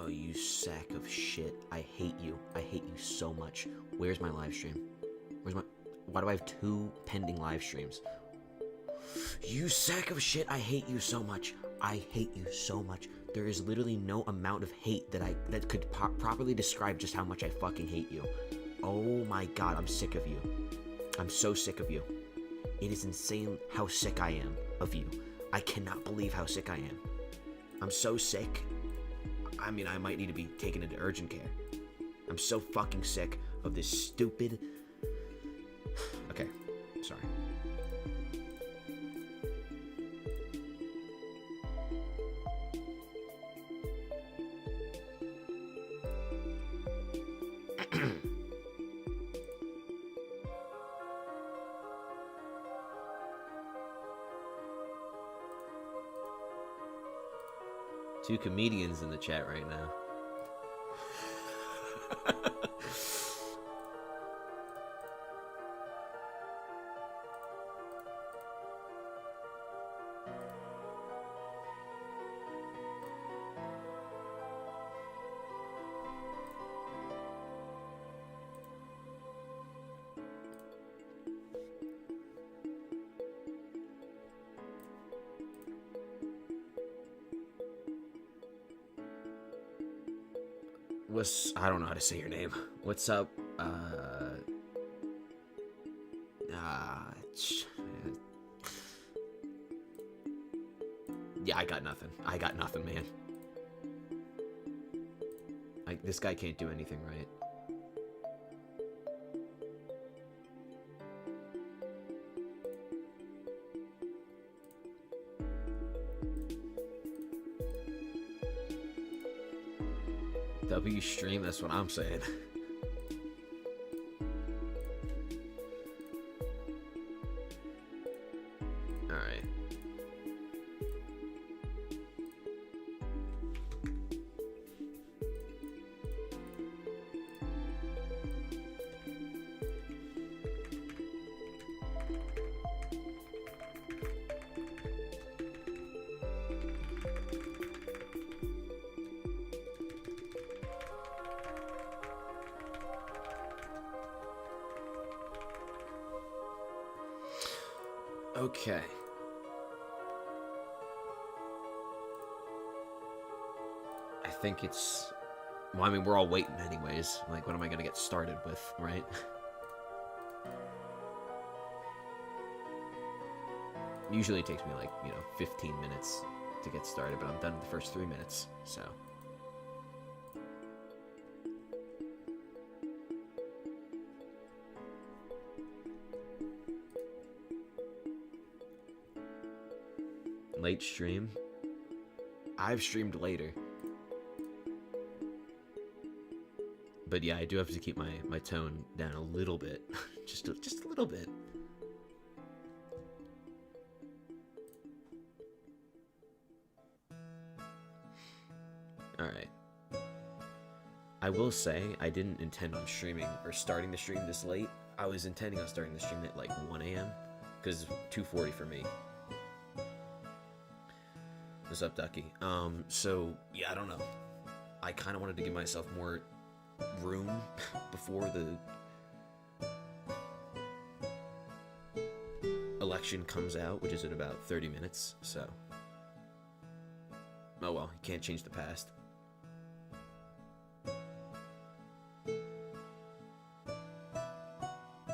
Oh, you sack of shit. I hate you. I hate you so much. Where's my live stream? Where's my... Why do I have 2 pending live streams? You sack of shit. I hate you so much. I hate you so much. There is literally no amount of hate that could properly describe just how much I fucking hate you. Oh my god, I'm sick of you. I'm so sick of you. It is insane how sick I am of you. I cannot believe how sick I am. I'm so sick. I mean, I might need to be taken into urgent care. I'm so fucking sick of this stupid... Okay, sorry. Two comedians in the chat right now. I don't know how to say your name. What's up? Yeah, I got nothing. I got nothing, man. This guy can't do anything right. W stream, that's what I'm saying. Alright. Okay. I think it's... Well, I mean, we're all waiting anyways. Like, what am I gonna get started with, right? Usually it takes me, like, 15 minutes to get started, but I'm done in the first 3 minutes, so... Late stream? I've streamed later. But yeah, I do have to keep my tone down a little bit. just a little bit. Alright. I will say, I didn't intend on streaming or starting the stream this late. I was intending on starting the stream at like 1 AM. Because it's 2:40 for me. What's up, Ducky? So, yeah, I don't know. I kind of wanted to give myself more room before the election comes out, which is in about 30 minutes, so... Oh well, you can't change the past.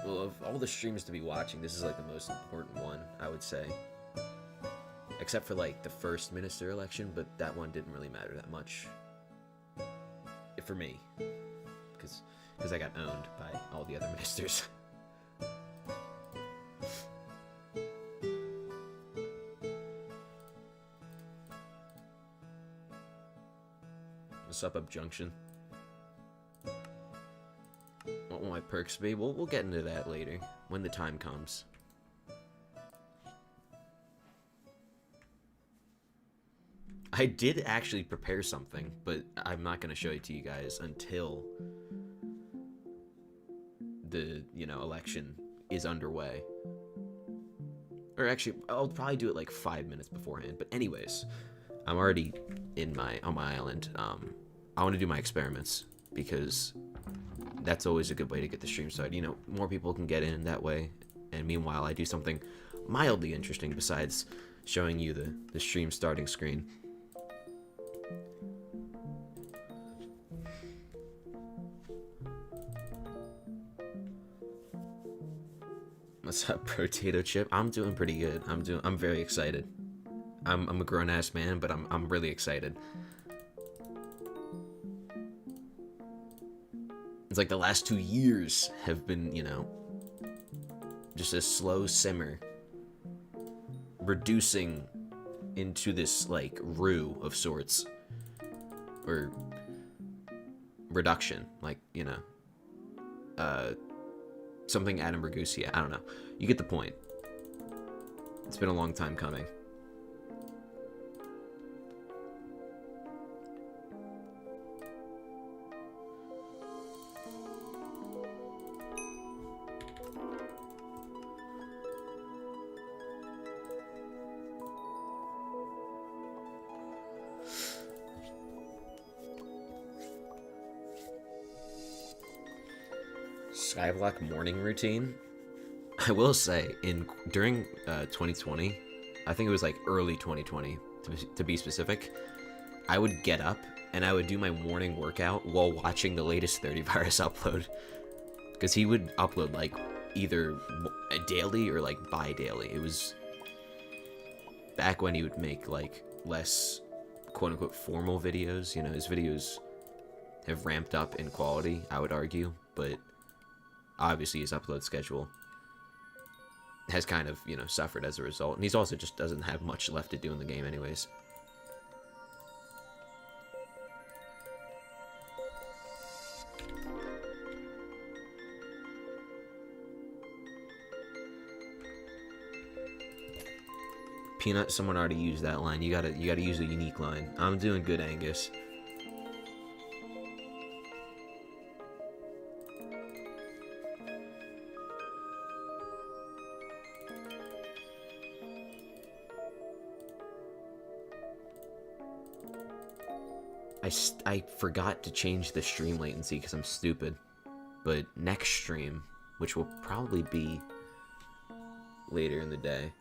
Well, of all the streams to be watching, this is like the most important one, I would say. Except for, like, the first minister election, but that one didn't really matter that much. For me. Because I got owned by all the other ministers. What's up, Junction? What will my perks be? We'll get into that later, when the time comes. I did actually prepare something, but I'm not going to show it to you guys until the, election is underway. Or actually, I'll probably do it like 5 minutes beforehand. But anyways, I'm already on my island. I want to do my experiments, because that's always a good way to get the stream started. You know, more people can get in that way, and meanwhile I do something mildly interesting besides showing you the stream starting screen. What's up, Potato Chip? I'm doing pretty good. I'm very excited. I'm a grown-ass man, but I'm really excited. It's like the last 2 years have been, you know, just a slow simmer, reducing into this, like, roux of sorts. Or reduction, like, you know, something Adam Ragusia, I don't know. You get the point. It's been a long time coming. Skyblock morning routine. I will say, during 2020, I think it was like early 2020 to be specific, I would get up and I would do my morning workout while watching the latest Thirtyvirus upload, because he would upload like either daily or like bi-daily. It was back when he would make like less quote-unquote formal videos. You know, his videos have ramped up in quality, I would argue, but obviously his upload schedule has kind of, you know, suffered as a result. And he's also just doesn't have much left to do in the game anyways. Peanut, someone already used that line. You gotta use a unique line. I'm doing good, Angus. I forgot to change the stream latency because I'm stupid. But next stream, which will probably be later in the day.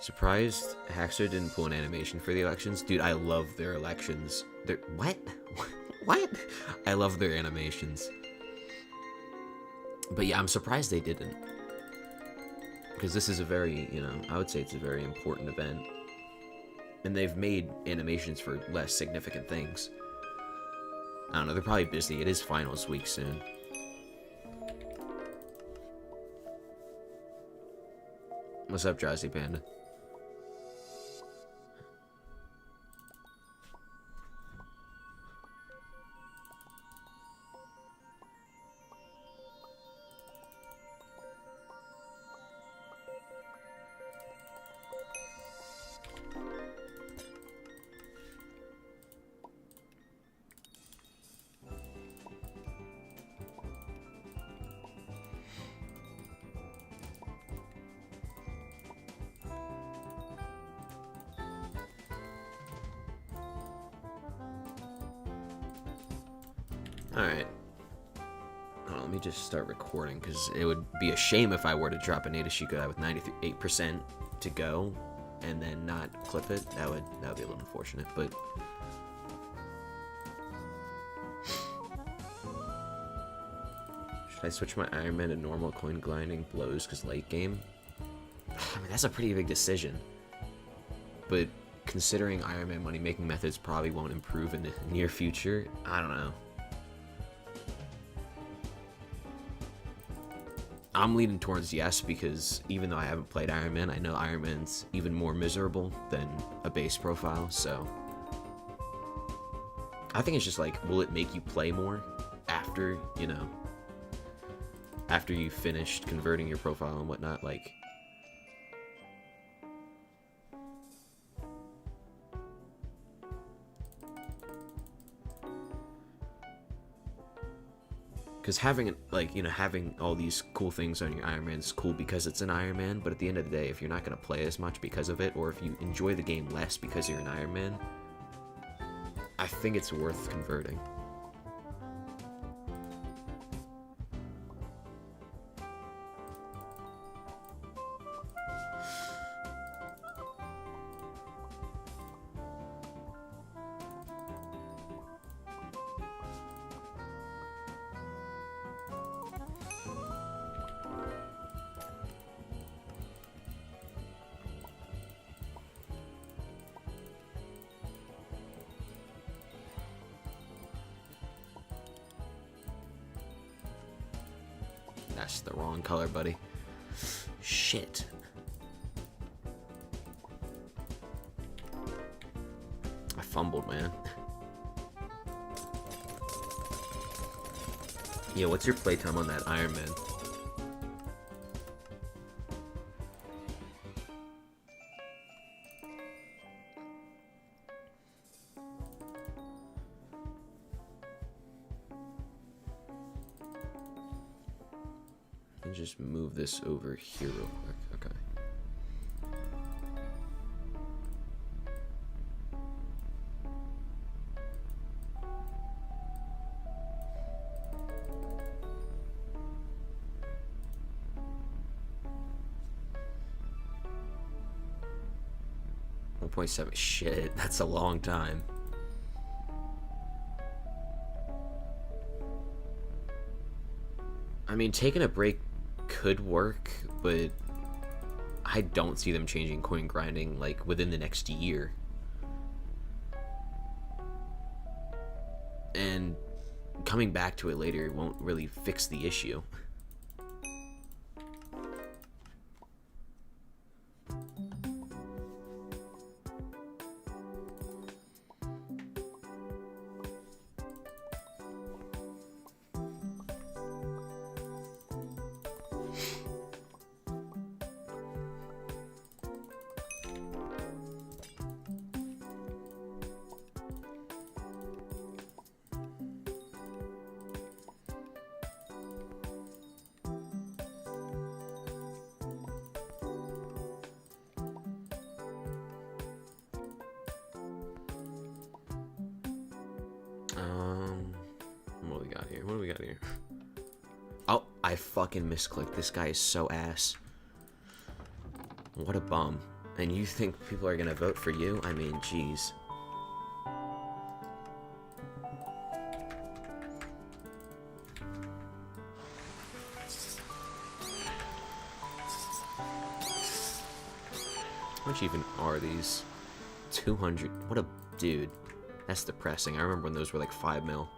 Surprised Haxor didn't pull an animation for the elections? Dude, I love their elections. What? What? I love their animations. But yeah, I'm surprised they didn't. Because this is a very, you know, I would say it's a very important event. And they've made animations for less significant things. I don't know, they're probably busy. It is finals week soon. What's up, Drowsy Panda? Alright. Let me just start recording, because it would be a shame if I were to drop a native Shikuai with 98% to go, and then not clip it. That would be a little unfortunate, but... Should I switch my Iron Man to normal coin grinding blows, because late game? I mean, that's a pretty big decision. But considering Iron Man money-making methods probably won't improve in the near future, I don't know. I'm leaning towards yes, because even though I haven't played Iron Man, I know Iron Man's even more miserable than a base profile, so... I think it's just like, will it make you play more after, you know, after you've finished converting your profile and whatnot, like... Because having, like, you know, having all these cool things on your Iron Man is cool because it's an Iron Man, but at the end of the day, if you're not going to play as much because of it, or if you enjoy the game less because you're an Iron Man, I think it's worth converting. That's the wrong color, buddy. Shit. I fumbled, man. Yo, what's your playtime on that Iron Man? Just move this over here real quick. Okay. .7. Shit, that's a long time. I mean, taking a break could work, but I don't see them changing coin grinding like within the next year. And coming back to it later won't really fix the issue. What do we got here? Oh, I fucking misclicked. This guy is so ass. What a bum. And you think people are gonna vote for you? I mean, jeez. How much even are these? 200. What a dude. That's depressing. I remember when those were like 5 mil.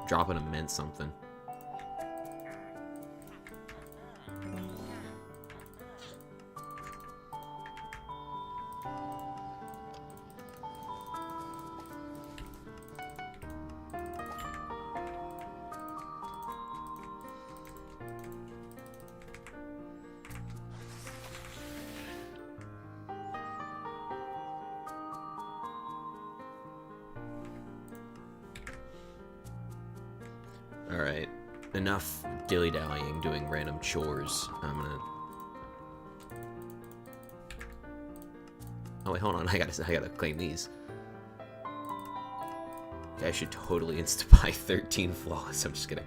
Dropping them meant something. Alright, enough dilly-dallying doing random chores. I'm gonna... Oh wait, hold on, I gotta claim these. Yeah, I should totally insta-buy 13 flawless, I'm just kidding.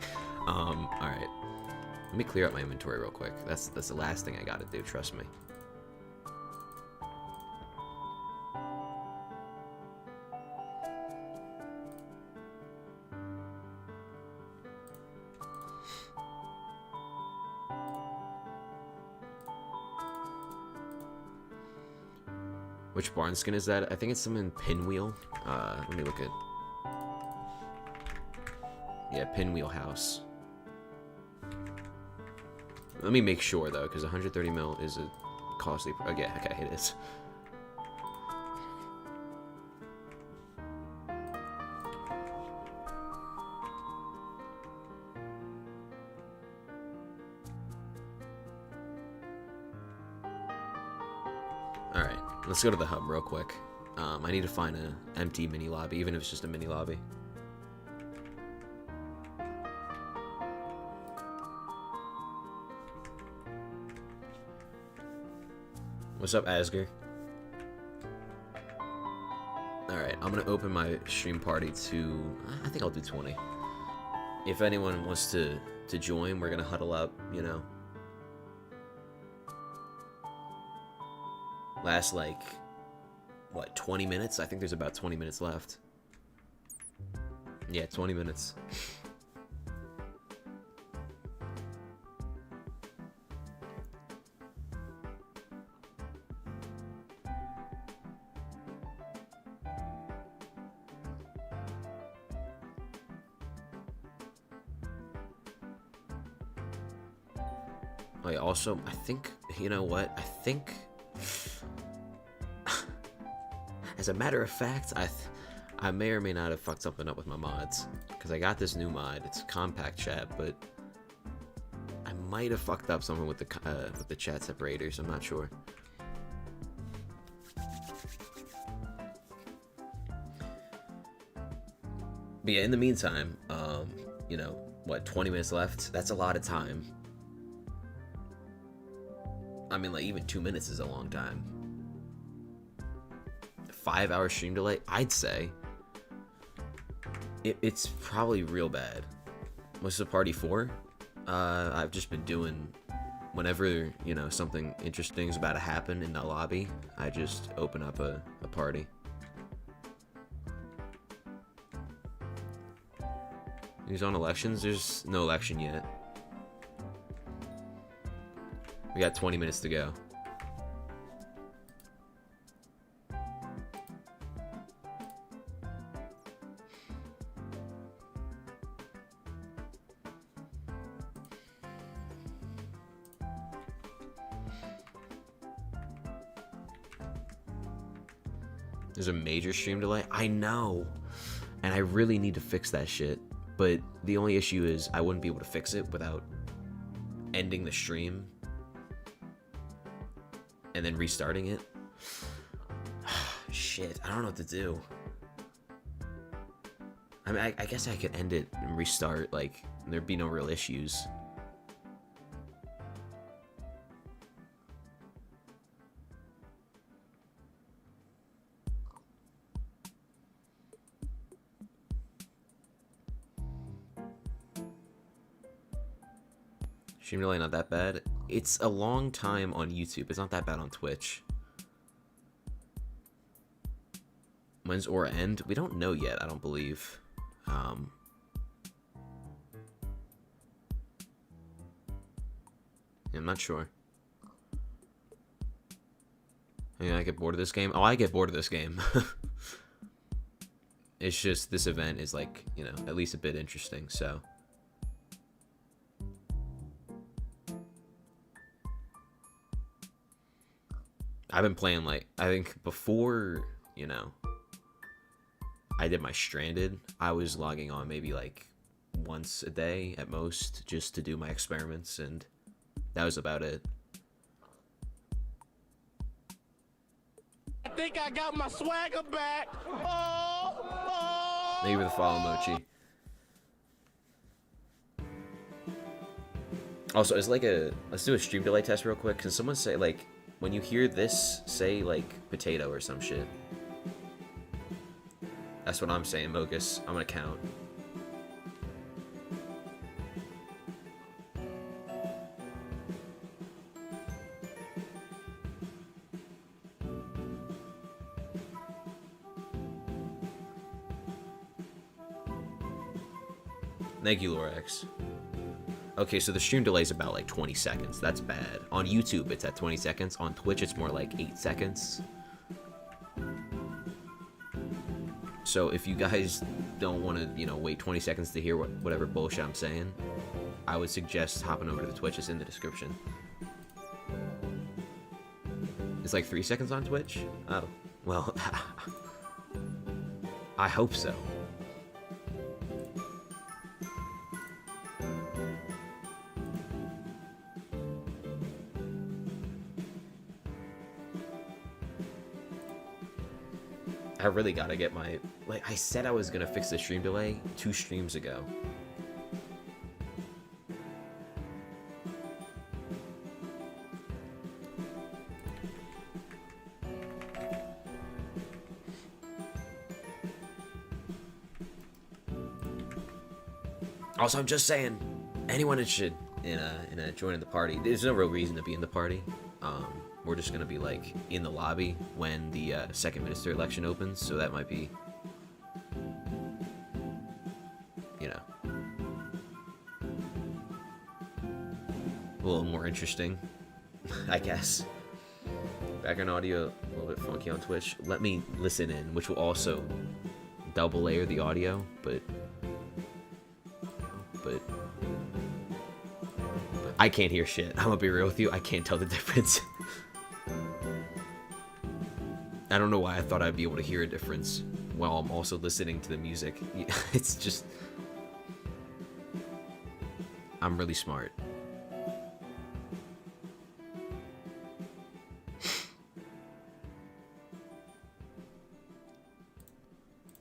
Alright. Let me clear up my inventory real quick. That's the last thing I gotta do, trust me. Which barn skin is that? I think it's some in Pinwheel. Let me look at... Yeah, Pinwheel House. Let me make sure, though, because 130 mil is a costly... Okay, okay, it is. Alright, let's go to the hub real quick. I need to find an empty mini lobby, even if it's just a mini lobby. What's up, Asger? Alright, I'm gonna open my stream party to... I think I'll do 20. If anyone wants to join, we're gonna huddle up, you know. Last, like, what, 20 minutes? I think there's about 20 minutes left. Yeah, 20 minutes. Oh, yeah, also, I think, you know what? I think, as a matter of fact, I may or may not have fucked something up with my mods, because I got this new mod. It's compact chat, but I might have fucked up something with the chat separators. I'm not sure. But yeah, in the meantime, you know, what, 20 minutes left? That's a lot of time. I mean, like, even 2 minutes is a long time. 5-hour stream delay? I'd say. It's probably real bad. What's the party for? I've just been doing... Whenever, you know, something interesting is about to happen in the lobby, I just open up a party. Who's on elections? There's no election yet. We got 20 minutes to go. There's a major stream delay? I know! And I really need to fix that shit. But the only issue is I wouldn't be able to fix it without ending the stream and then restarting it. Shit, I don't know what to do. I mean, I guess I could end it and restart, like, there'd be no real issues. Stream delay not that bad. It's a long time on YouTube. It's not that bad on Twitch. When's Aura end? We don't know yet, I don't believe. I'm not sure. I get bored of this game. Oh, I get bored of this game. It's just this event is, like, you know, at least a bit interesting, so... I've been playing, like, I think before, you know, I did my Stranded, I was logging on maybe, like, once a day at most, just to do my experiments, and that was about it. I think I got my swagger back! Oh! Maybe with a follow Mochi. Also, it's like let's do a stream delay test real quick. Can someone say, like, when you hear this, say, like, potato or some shit? That's what I'm saying, Mogus. I'm gonna count. Thank you, Lorax. Okay, so the stream delay is about like 20 seconds. That's bad. On YouTube, it's at 20 seconds. On Twitch, it's more like 8 seconds. So if you guys don't want to, you know, wait 20 seconds to hear whatever bullshit I'm saying, I would suggest hopping over to the Twitch. It's in the description. It's like 3 seconds on Twitch? Oh, well, I hope so. I really gotta get my... Like, I said I was gonna fix the stream delay 2 streams ago. Also, I'm just saying, anyone interested in joining the party, there's no real reason to be in the party. We're just gonna be like in the lobby when the second minister election opens, so that might be, you know, a little more interesting, I guess. Background audio a little bit funky on Twitch. Let me listen in, which will also double layer the audio, but I can't hear shit. I'm gonna be real with you. I can't tell the difference. I don't know why I thought I'd be able to hear a difference while I'm also listening to the music. It's just... I'm really smart.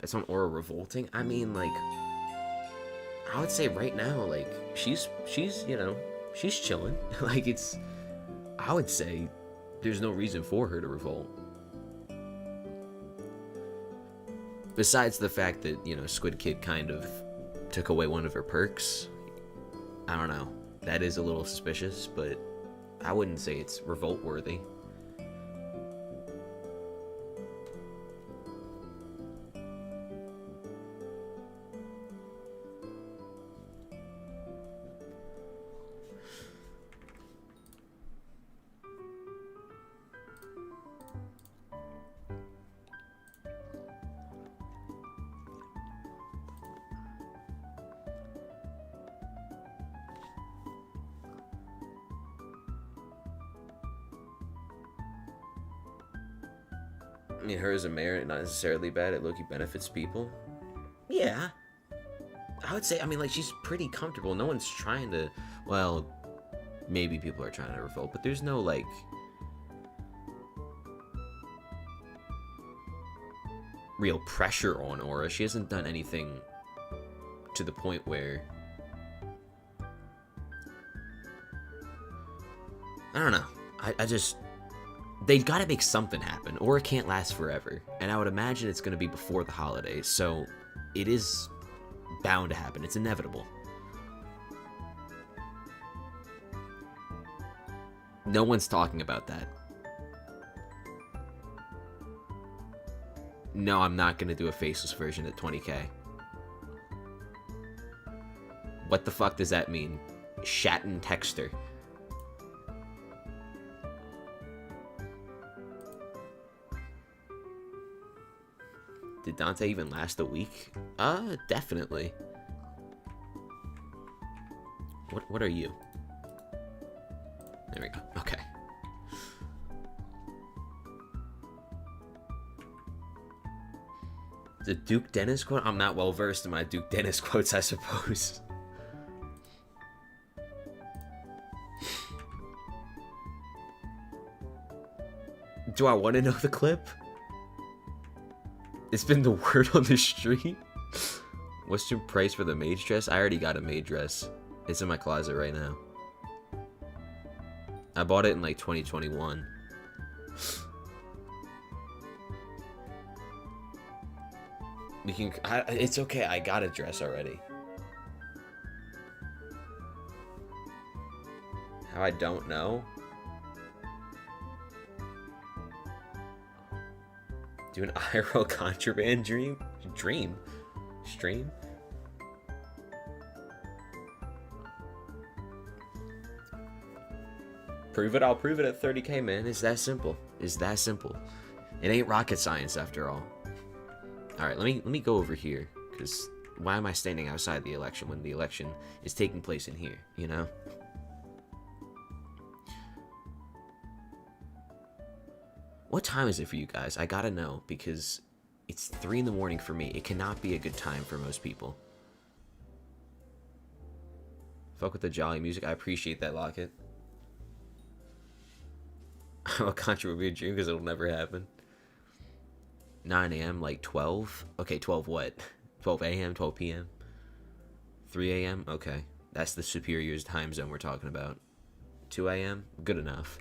That's on Aura revolting? I mean, like... I would say right now, like, she's you know, she's chilling. Like, it's... I would say there's no reason for her to revolt. Besides the fact that, you know, Squid Kid kind of took away one of her perks. I don't know. That is a little suspicious, but I wouldn't say it's revolt worthy. I mean, her as a mayor, not necessarily bad. It low-key benefits people. Yeah. I would say, I mean, like, she's pretty comfortable. No one's trying to... Well, maybe people are trying to revolt, but there's no, like... real pressure on Aura. She hasn't done anything to the point where... I don't know. I just... They've got to make something happen, or it can't last forever. And I would imagine it's going to be before the holidays, so it is bound to happen. It's inevitable. No one's talking about that. No, I'm not going to do a faceless version at 20k. What the fuck does that mean? Shatten Texter. Did Dante even last a week? Definitely. What are you? There we go. Okay. The Duke Dennis quote? I'm not well versed in my Duke Dennis quotes, I suppose. Do I want to know the clip? It's been the word on the street. What's your price for the mage dress? I already got a mage dress. It's in my closet right now. I bought it in like 2021. We can. It's okay. I got a dress already. How I don't know? Do an IRL contraband stream? Prove it, I'll prove it at 30k, man. It's that simple. It's that simple. It ain't rocket science after all. Alright, let me go over here, because why am I standing outside the election when the election is taking place in here, you know? What time is it for you guys? I gotta know, because it's 3 in the morning for me. It cannot be a good time for most people. Fuck with the jolly music. I appreciate that, Locket. A contra would be a dream because it'll never happen. 9 a.m., like 12? Okay, 12 what? 12 a.m., 12 p.m.? 3 a.m.? Okay. That's the superior's time zone we're talking about. 2 a.m.? Good enough.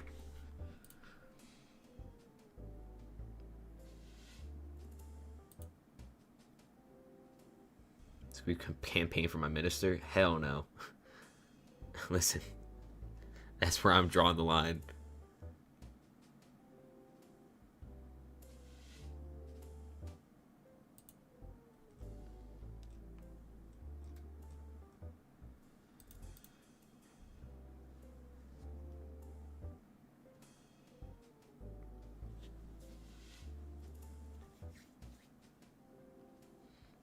We campaign for my minister? Hell no. Listen, that's where I'm drawing the line.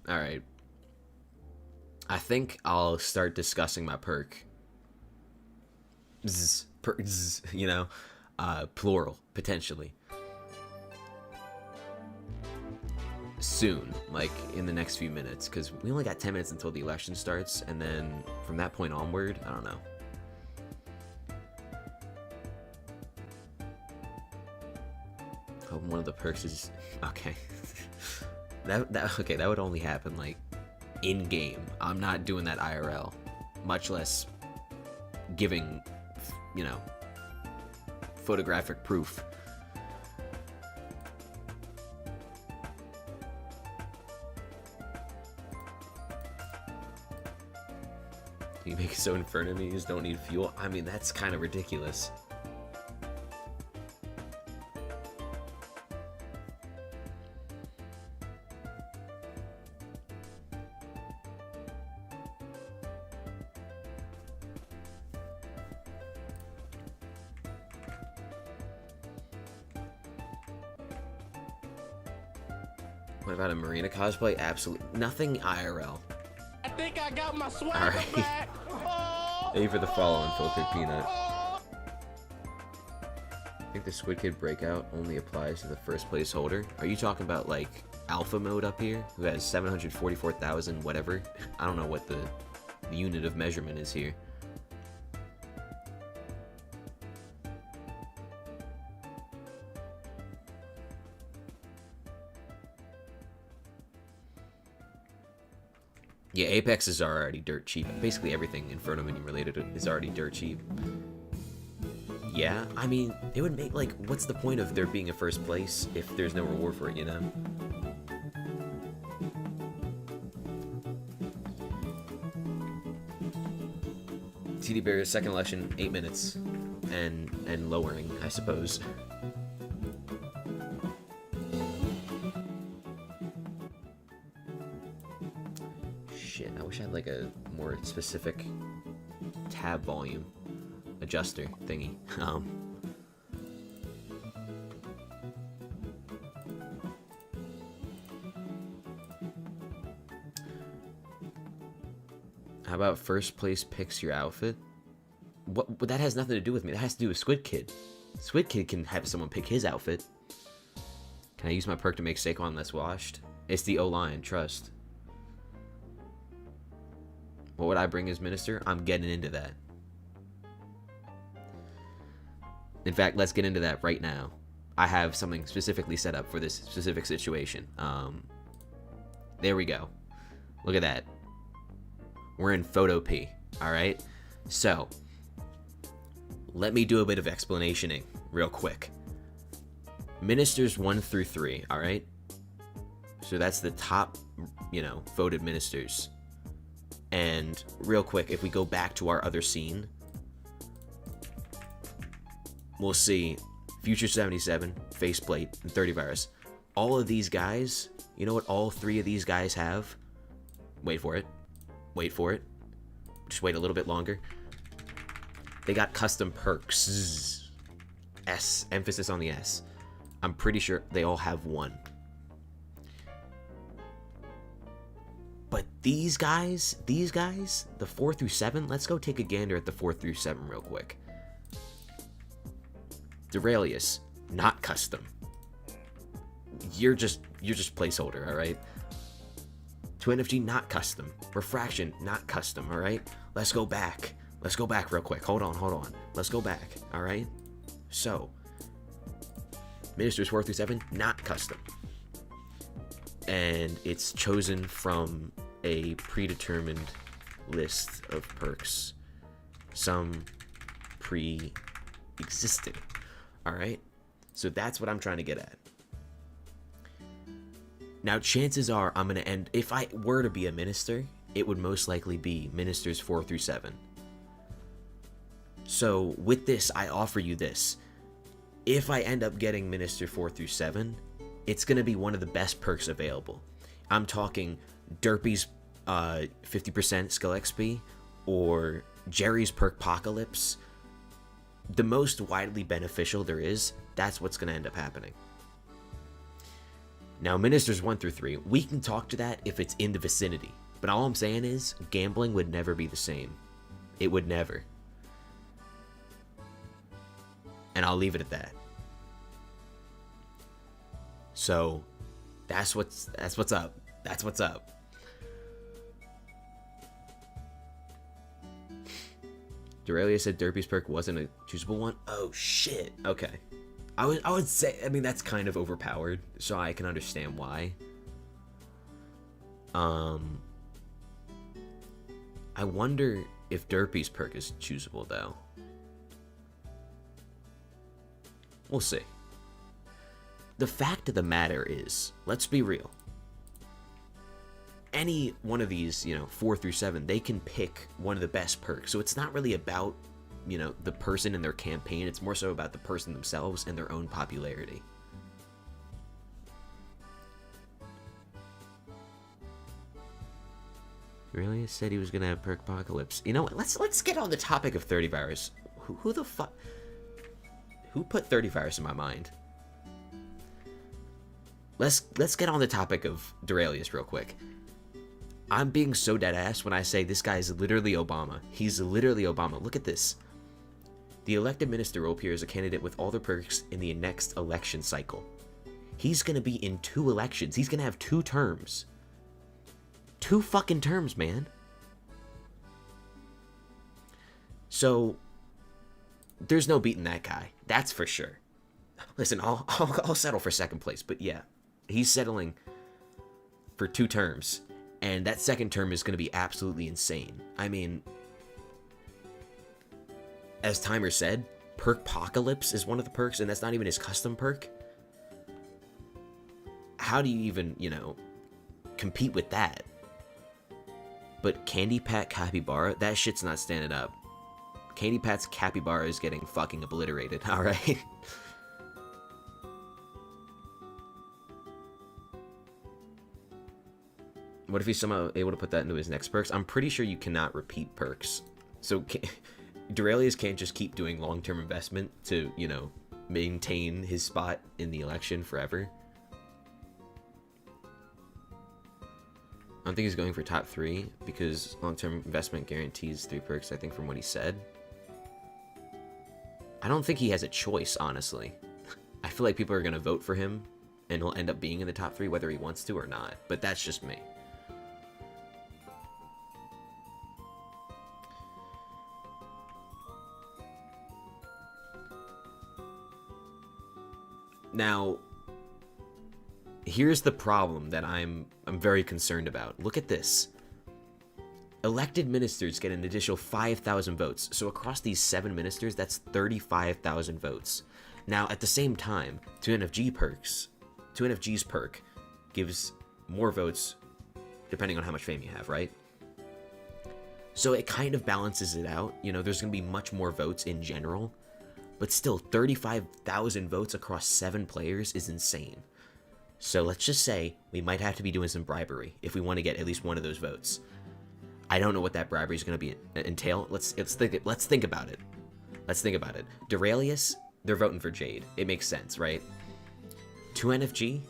Alright. I think I'll start discussing my perk. You know? Plural, potentially. Soon, like in the next few minutes, because we only got 10 minutes until the election starts, and then from that point onward, I don't know. Oh, one of the perks is... Okay. that would only happen, like, in-game. I'm not doing that IRL. Much less giving, you know, photographic proof. You make it so Inferno enemies don't need fuel? I mean, that's kind of ridiculous. What about a Marina cosplay? Absolutely nothing IRL. I think I got my swagger Alright. back. Thank you for the follow on Filtered Peanut. I think the Squid Kid breakout only applies to the first place holder. Are you talking about like alpha mode up here, who has 744,000 whatever? I don't know what the unit of measurement is here. Yeah, Apex is already dirt cheap. Basically everything Inferno Minion related is already dirt cheap. Yeah, I mean, it would make, like, what's the point of there being a first place if there's no reward for it, you know? TD Bear's second election, 8 minutes. And lowering, I suppose. Shit, I wish I had like a more specific tab volume adjuster thingy. How about first place picks your outfit? What? But that has nothing to do with me. That has to do with Squid Kid. Squid Kid can have someone pick his outfit. Can I use my perk to make Saquon less washed? It's the O-line, trust. What would I bring as minister? I'm getting into that. In fact, let's get into that right now. I have something specifically set up for this specific situation. There we go. Look at that. We're in Photo P, alright? So, let me do a bit of explanationing real quick. Ministers 1 through 3, alright? So that's the top, you know, voted ministers. And real quick, if we go back to our other scene, we'll see Future 77, Faceplate, and Thirtyvirus. All of these guys, you know what all 3 of these guys have? Wait for it. Wait for it. Just wait a little bit longer. They got custom perks. S. Emphasis on the S. I'm pretty sure they all have 1. But these guys, the 4 through 7, let's go take a gander at the 4 through 7 real quick. Duralius, not custom. You're just placeholder, alright? Twin FG, not custom. Refraction, not custom, alright? Let's go back. Let's go back real quick. Hold on. Let's go back, alright? So, Ministers 4 through 7, not custom. And it's chosen from a predetermined list of perks. Some pre-existing. Alright? So that's what I'm trying to get at. Now, chances are I'm going to end... If I were to be a minister, it would most likely be Ministers 4 through 7. So with this, I offer you this. If I end up getting Minister 4 through 7, it's going to be one of the best perks available. I'm talking Derpy's 50% skill XP, or Jerry's perk Apocalypse. The most widely beneficial there is, that's what's going to end up happening. Now, Ministers 1 through 3, we can talk to that if it's in the vicinity. But all I'm saying is, gambling would never be the same. It would never. And I'll leave it at that. So, that's what's up. That's what's up. Dorelia said Derpy's perk wasn't a choosable one. Oh shit. Okay. I would say, I mean, that's kind of overpowered, so I can understand why. I wonder if Derpy's perk is choosable though. We'll see. The fact of the matter is, let's be real. Any one of these, 4 through 7, they can pick one of the best perks. So it's not really about, the person and their campaign. It's more so about the person themselves and their own popularity. Really said he was gonna have perk Apocalypse. You know what? Let's get on the topic of Thirtyvirus. Who the fuck? Who put Thirtyvirus in my mind? Let's get on the topic of Dorelius real quick. I'm being so dead ass when I say this guy is literally Obama. He's literally Obama. Look at this. The elected minister will appear as a candidate with all the perks in the next election cycle. He's gonna be in 2 elections. He's gonna have 2 terms. 2 fucking terms, man. So there's no beating that guy. That's for sure. Listen, I'll settle for second place, but yeah, he's settling for 2 terms, and that second term is going to be absolutely insane. I mean, as Timer said, perk Apocalypse is one of the perks, and that's not even his custom perk. How do you even, compete with that? But Candy Pat Capybara, that shit's not standing up. Candy Pat's Capybara is getting fucking obliterated, alright? What if he's somehow able to put that into his next perks? I'm pretty sure you cannot repeat perks. So Dorelius can't just keep doing long-term investment to, maintain his spot in the election forever. I don't think he's going for top 3 because long-term investment guarantees 3 perks, I think, from what he said. I don't think he has a choice, honestly. I feel like people are going to vote for him and he'll end up being in the top 3 whether he wants to or not. But that's just me. Now, here's the problem that I'm very concerned about. Look at this. Elected ministers get an additional 5,000 votes. So across these 7 ministers, that's 35,000 votes. Now, at the same time, 2NFG's perk gives more votes depending on how much fame you have, right? So it kind of balances it out. There's going to be much more votes in general. But still, 35,000 votes across 7 players is insane. So let's just say we might have to be doing some bribery if we want to get at least one of those votes. I don't know what that bribery is going to entail. Let's think about it. Let's think about it. Dorelius, they're voting for Jade. It makes sense, right? 2NFG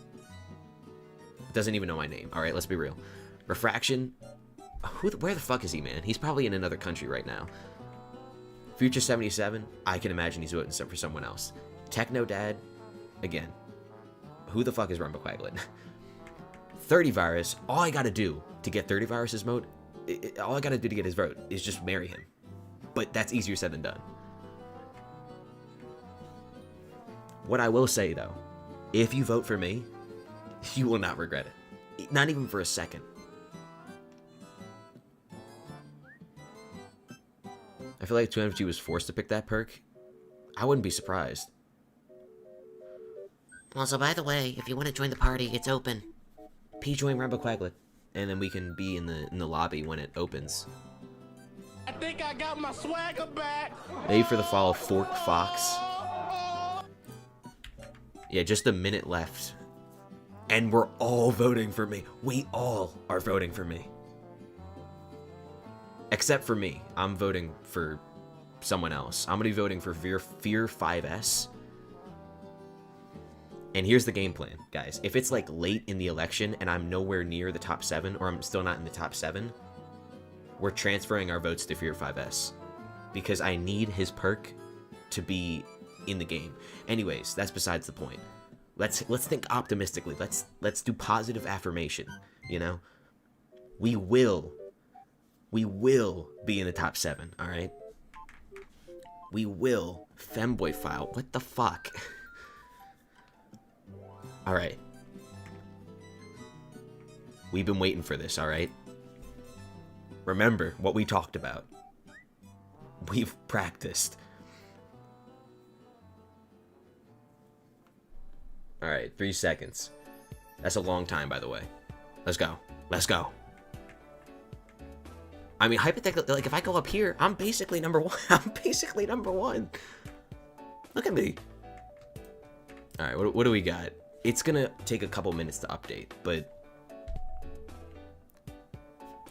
doesn't even know my name. All right, let's be real. Refraction, where the fuck is he, man? He's probably in another country right now. Future 77, I can imagine he's voting for someone else. Techno Dad, again, who the fuck is Rumbaquaglet? Thirtyvirus, all I gotta do to get Thirtyvirus's vote, all I gotta do to get his vote is just marry him. But that's easier said than done. What I will say though, if you vote for me, you will not regret it. Not even for a second. I feel like 2MFG was forced to pick that perk. I wouldn't be surprised. Also, by the way, if you want to join the party, it's open. P join Rumbaquaglet. and then we can be in the lobby when it opens. I think I got my swagger back. Maybe for the follow, Fork Fox. Yeah, just a minute left. And we're all voting for me. We all are voting for me. Except for me. I'm voting for someone else. I'm going to be voting for Fear 5S. And here's the game plan, guys. If it's like late in the election and I'm nowhere near the top 7, or I'm still not in the top 7, we're transferring our votes to Fear 5S. Because I need his perk to be in the game. Anyways, that's besides the point. Let's think optimistically. Let's do positive affirmation, you know? We will be in the top 7, all right? We will. Femboy file. What the fuck? All right. We've been waiting for this, all right? Remember what we talked about. We've practiced. All right, 3 seconds. That's a long time, by the way. Let's go. Let's go. I mean, hypothetically, like, if I go up here, I'm basically number 1. I'm basically number 1. Look at me. All right, what do we got? It's gonna take a couple minutes to update, but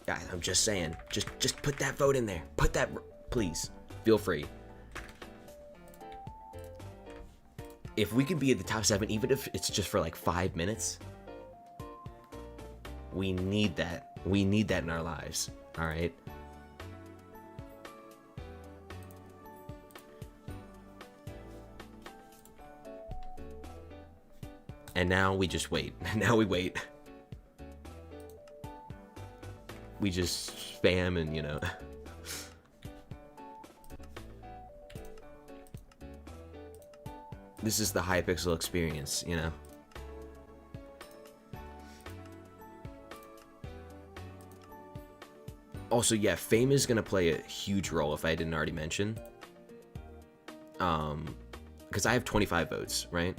guys, I'm just saying, just put that vote in there. Put that, please. Feel free. If we can be at the top 7, even if it's just for like 5 minutes, we need that. We need that in our lives. All right. And now we just wait. Now we wait. We just spam and, you know. This is the Hypixel experience, you know. Also, yeah, fame is gonna play a huge role if I didn't already mention. Because I have 25 votes, right?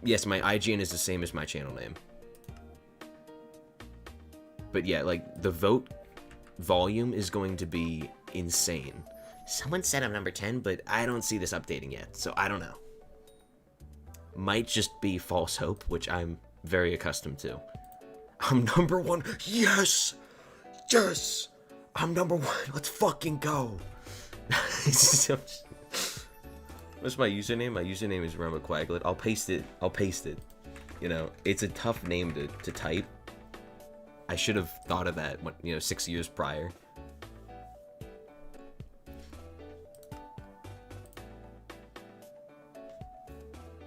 Yes, my IGN is the same as my channel name. But yeah, like, the vote volume is going to be insane. Someone said I'm number 10, but I don't see this updating yet, so I don't know. Might just be false hope, which I'm very accustomed to. I'm number 1. Yes! Yes! I'm number 1. Let's fucking go. What's my username? My username is Roma Quaglet. I'll paste it. I'll paste it. You know, it's a tough name to type. I should have thought of that, 6 years prior.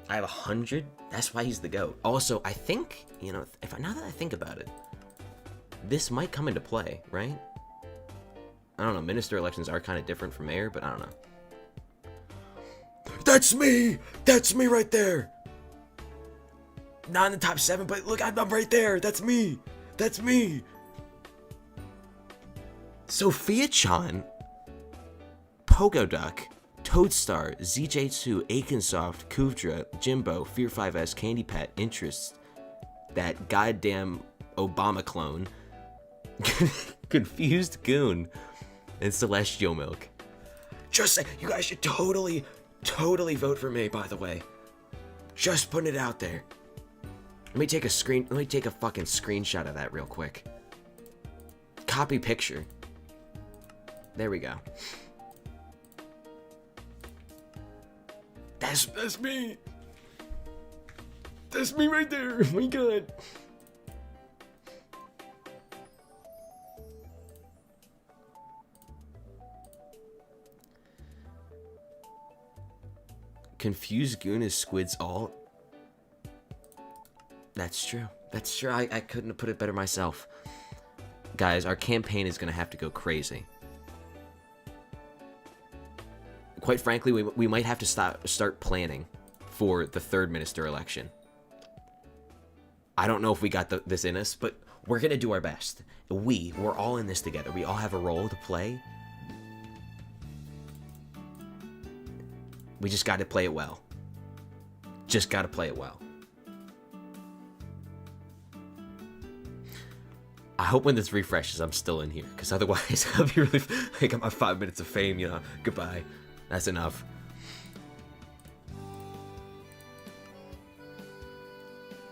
I have 100. That's why he's the GOAT. Also, I think, now that I think about it, this might come into play, right? I don't know. Minister elections are kind of different from mayor, but I don't know. That's me! That's me right there! Not in the top 7, but look, I'm right there! That's me! That's me! Sophia-chan, Pogoduck, Toadstar, ZJ2, Akinsoft, Kuudra, Jimbo, Fear 5S, Candy Pat, Interest, that goddamn Obama clone, Confused Goon, and Celestial Milk. Just say, you guys should totally vote for me, by the way. Just putting it out there. Let me take a fucking screenshot of that real quick. Copy picture. There we go. That's me. That's me right there. Oh my god. Confused Goon is Squid's alt. That's true. That's true. I couldn't have put it better myself. Guys, our campaign is going to have to go crazy. Quite frankly, we might have to start planning for the 3rd minister election. I don't know if we got this in us, but we're going to do our best. We're all in this together. We all have a role to play. We just got to play it well. Just got to play it well. I hope when this refreshes, I'm still in here, because otherwise I'll be really. I got my 5 minutes of fame, you know. Goodbye. That's enough.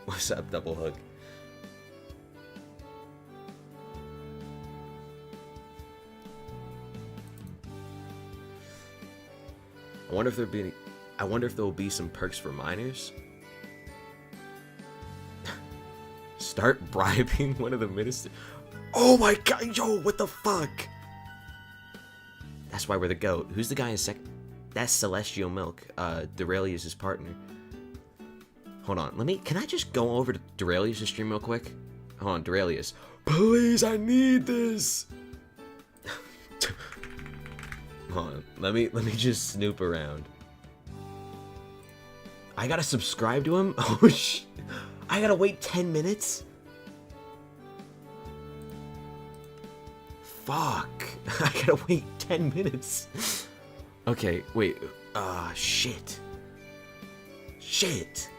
What's up, Double Hook? I wonder if there will be some perks for miners. Start bribing one of the ministers. Oh my god, yo, what the fuck? That's why we're the GOAT. Who's the guy in second? That's Celestial Milk. Duralius' his partner. Hold on, can I just go over to Duralius' stream real quick? Hold on, Duralius. Please, I need this. Hold on, let me just snoop around. I gotta subscribe to him? Oh shit. I gotta wait 10 minutes? Fuck. I gotta wait 10 minutes. Okay, wait. Shit. Shit.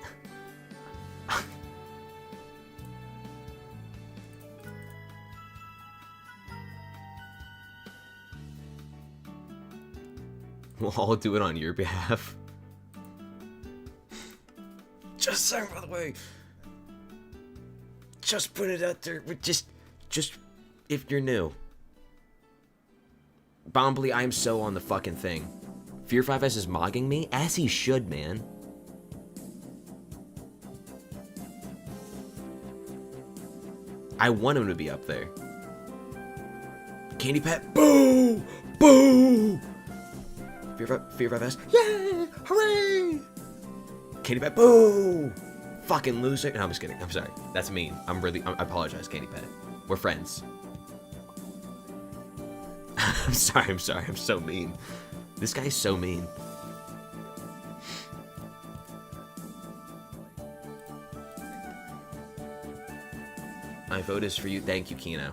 We'll all do it on your behalf. Just saying, by the way. Just put it out there. Just if you're new. Bombly, I am so on the fucking thing. Fear5S is mogging me, as he should, man. I want him to be up there. Candy Pet, boo! Boo! Fear5S, yay! Hooray! Candy Pet, boo! Fucking loser. No, I'm just kidding. I'm sorry. That's mean. I apologize, Candy Pet. We're friends. I'm sorry. I'm so mean. This guy's so mean. My vote is for you. Thank you, Kino.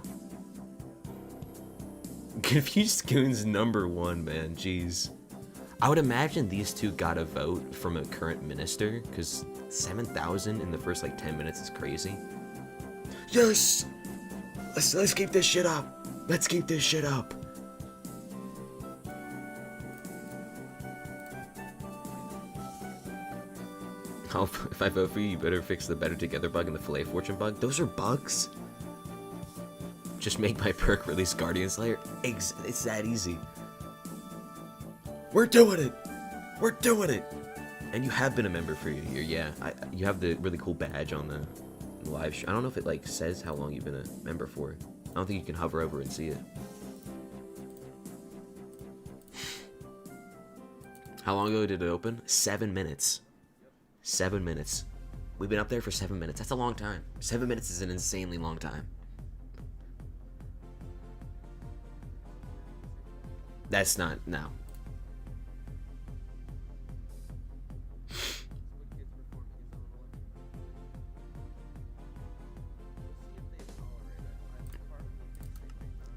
Confused Goon's #1, man. Jeez. I would imagine these two got a vote from a current minister, because 7,000 in the first like 10 minutes is crazy. Yes! Let's keep this shit up. Let's keep this shit up. If I vote for you, you better fix the Better Together bug and the Filet Fortune bug. Those are bugs. Just make my perk release Guardian Slayer. It's that easy. We're doing it. We're doing it. And you have been a member for a year, yeah. You have the really cool badge on the live stream. I don't know if it like says how long you've been a member for. I don't think you can hover over and see it. How long ago did it open? 7 minutes. 7 minutes. We've been up there for 7 minutes. That's a long time. 7 minutes is an insanely long time. That's not, no.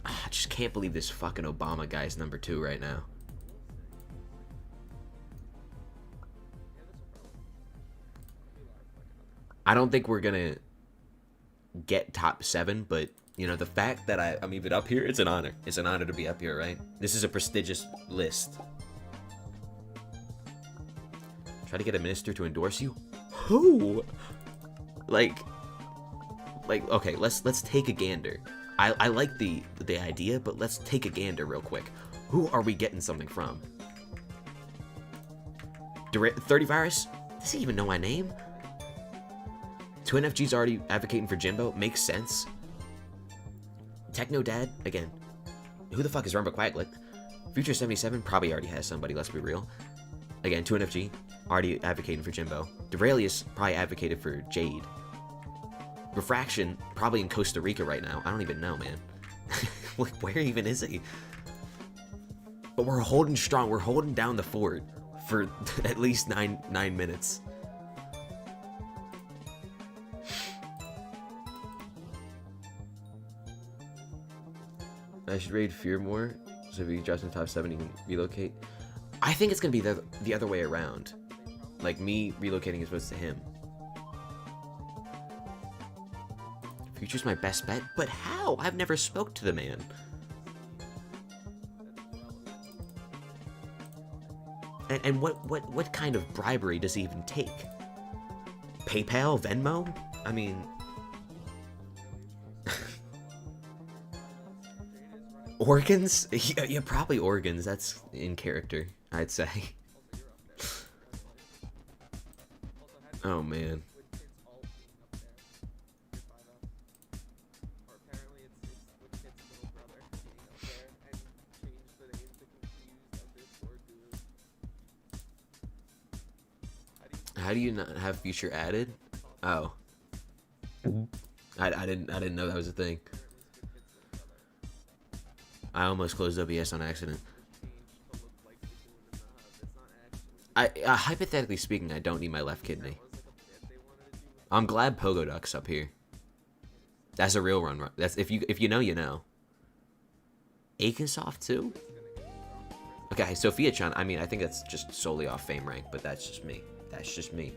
I just can't believe this fucking Obama guy's #2 right now. I don't think we're gonna get top 7, but you know, the fact that I'm even up here, it's an honor. It's an honor to be up here, right? This is a prestigious list. Try to get a minister to endorse you? Who? Like, okay, let's take a gander. I like the idea, but let's take a gander real quick. Who are we getting something from? Thirtyvirus? Does he even know my name? 2NFG's already advocating for Jimbo. Makes sense. Techno Dad, again. Who the fuck is Rumba Quaglet? Future 77 probably already has somebody, let's be real. Again, 2NFG, already advocating for Jimbo. Duralius probably advocated for Jade. Refraction, probably in Costa Rica right now. I don't even know, man. Like, where even is he? But we're holding strong. We're holding down the fort for at least nine minutes. I should raid Fear more, so if he drops in top 7, he can relocate. I think it's gonna be the other way around. Like me relocating as opposed to him. Future's my best bet? But how? I've never spoke to the man. And what kind of bribery does he even take? PayPal? Venmo? I mean... Organs? Yeah, probably organs. That's in character, I'd say. Oh, man. How do you not have Future added? Oh. I didn't know that was a thing. I almost closed OBS on accident. Hypothetically speaking, I don't need my left kidney. I'm glad Pogo Duck's up here. That's a real run. That's if you know, you know. Aikensoft too? Okay, Sophia-chan, I mean, I think that's just solely off fame rank, but that's just me. That's just me.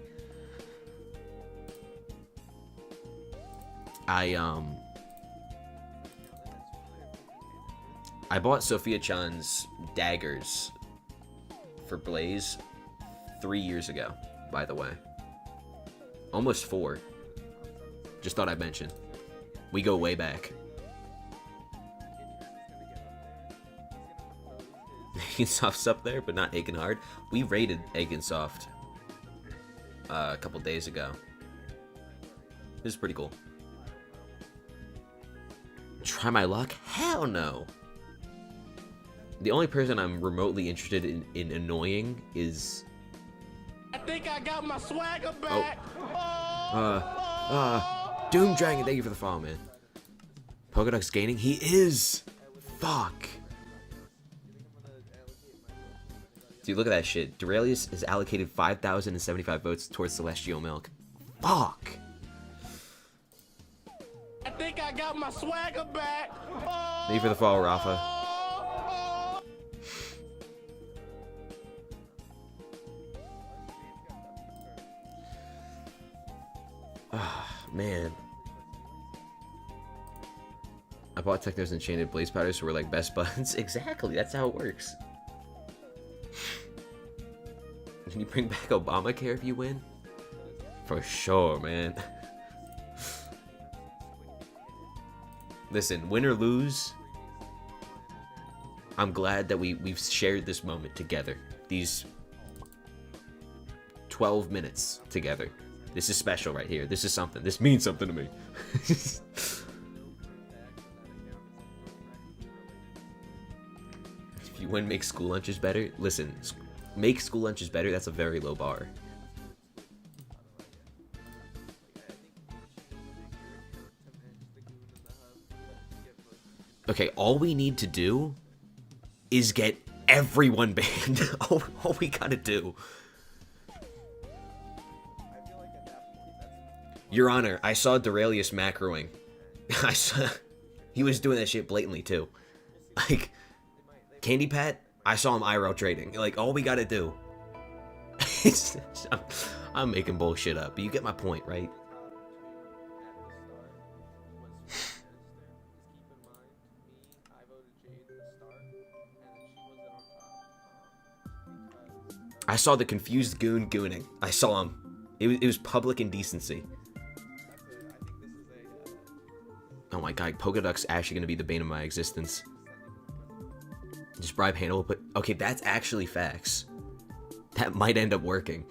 I bought Sophia-chan's daggers for Blaze 3 years ago, by the way. Almost 4. Just thought I'd mention. We go way back. Aikensoft's up there, but not Aikenhard. We raided Aikensoft a couple days ago. This is pretty cool. Try my luck? Hell no. The only person I'm remotely interested in annoying is... I think I got my swagger back. Doom Dragon, thank you for the follow, man. Pokeduck's gaining? He is! Fuck. Dude, look at that shit. Duralius has allocated 5,075 votes towards Celestial Milk. Fuck. I think I got my swagger back. Thank you for the follow, Rafa. Man. I bought Techno's Enchanted Blaze Powders, so we're like best buds. Exactly, that's how it works. Can you bring back Obamacare if you win? For sure, man. Listen, win or lose, I'm glad that we've shared this moment together. These 12 minutes together. This is special right here. This is something. This means something to me. If you win, make school lunches better. Listen, make school lunches better. That's a very low bar. Okay, all we need to do is get everyone banned. all we gotta do. Your Honor, I saw Duralius macroing. I saw... He was doing that shit blatantly, too. Like, Candy Pat, I saw him IRL trading. Like, all we gotta do... I'm making bullshit up, but you get my point, right? I saw the confused goon gooning. I saw him. It was public indecency. Oh my god, Pokeduck's actually gonna be the bane of my existence. Just bribe Hannibal, but okay, that's actually facts. That might end up working.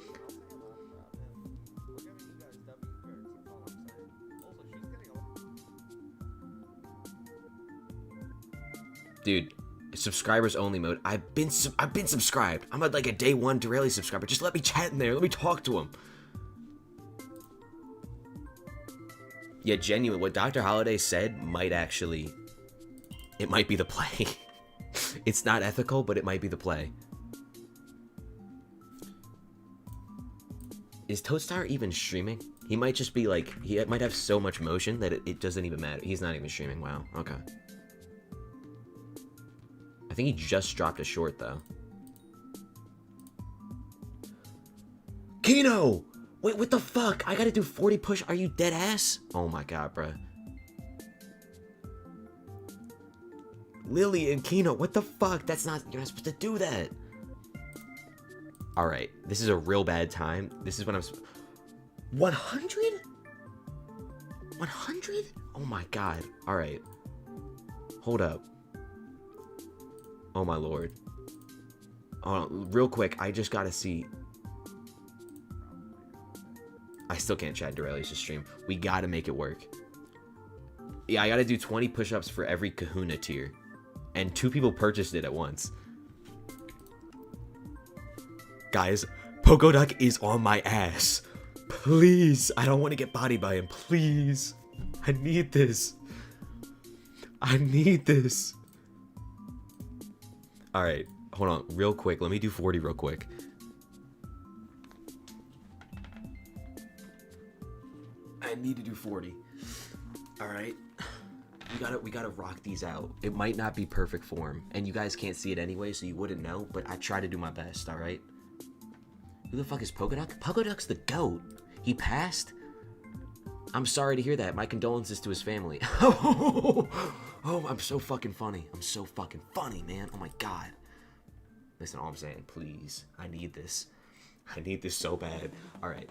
Dude, subscribers only mode. I've been subscribed. I'm at like a day 1 Duralius subscriber. Just let me chat in there. Let me talk to him. Yeah, genuine. What Dr. Holiday said might actually... It might be the play. It's not ethical, but it might be the play. Is Toadstar even streaming? He might just be like... He might have so much motion that it doesn't even matter. He's not even streaming. Wow. Okay. I think he just dropped a short, though. Kino! Wait, what the fuck? I gotta do 40 push. Are you dead ass? Oh my god, bruh. Lily and Kino, what the fuck? That's not, you're not supposed to do that. Alright, this is a real bad time. This is when I'm... 100? 100? Oh my god. Alright. Hold up. Oh my lord. Real quick, I just gotta see... I still can't chat Duralius' stream. We gotta make it work. Yeah, I gotta do 20 push-ups for every kahuna tier. And 2 people purchased it at once. Guys, Pogoduck is on my ass. Please, I don't want to get bodied by him. Please. I need this. I need this. Alright, hold on. Real quick. Let me do 40 real quick. I need to do 40. Alright. We gotta rock these out. It might not be perfect form. And you guys can't see it anyway, so you wouldn't know. But I try to do my best, alright? Who the fuck is Pogoduck? Pogoduck's the GOAT. He passed? I'm sorry to hear that. My condolences to his family. Oh, I'm so fucking funny. I'm so fucking funny, man. Oh my god. Listen, all I'm saying, please. I need this. I need this so bad. Alright.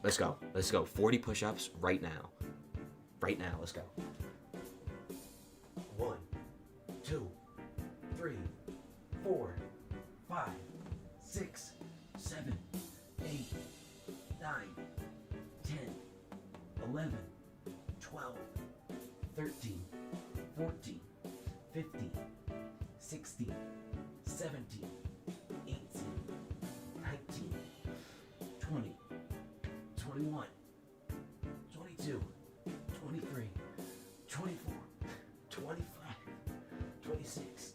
Let's go. Let's go. 40 push-ups right now. Right now. Let's go. 1, 2, 3, 4, 5, 6, 7, 8, 9, 10, 11, 12, 13, 14, 15, 16, 17, 18, 19, 20, 21, 22, 23, 24, 25, 26.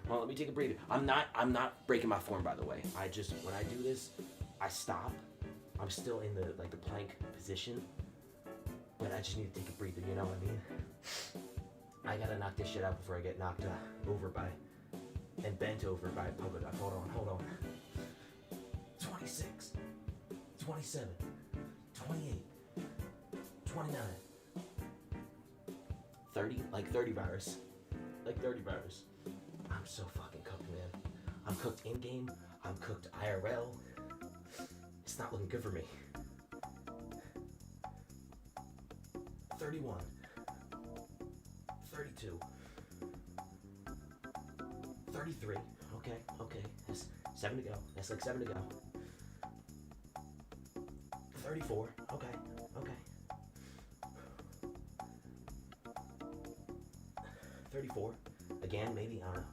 Well, let me take a breather. I'm not breaking my form, by the way. When I do this, I stop. I'm still in the plank position, but I just need to take a breather, you know what I mean? I gotta knock this shit out before I get knocked over by, and bent over by Pogoduck. Hold on. 26, 27, 28, 29, 30, like Thirtyvirus. I'm so fucking cooked, man. I'm cooked in-game. I'm cooked IRL. It's not looking good for me. 31. 32. 33. Okay. That's 7 to go. That's like 7 to go. 34. Okay. 34. Again, maybe, I don't know.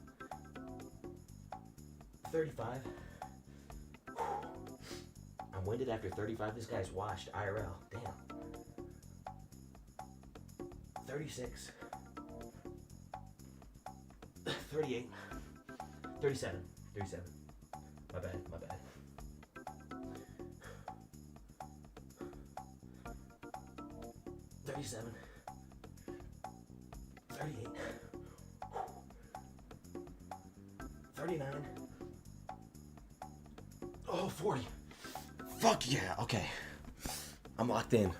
35. I'm winded after 35. This guy's washed IRL. Damn. 36. 38. 37. My bad. 37. 38. 39. Oh, 40. Fuck yeah. Okay. I'm locked in.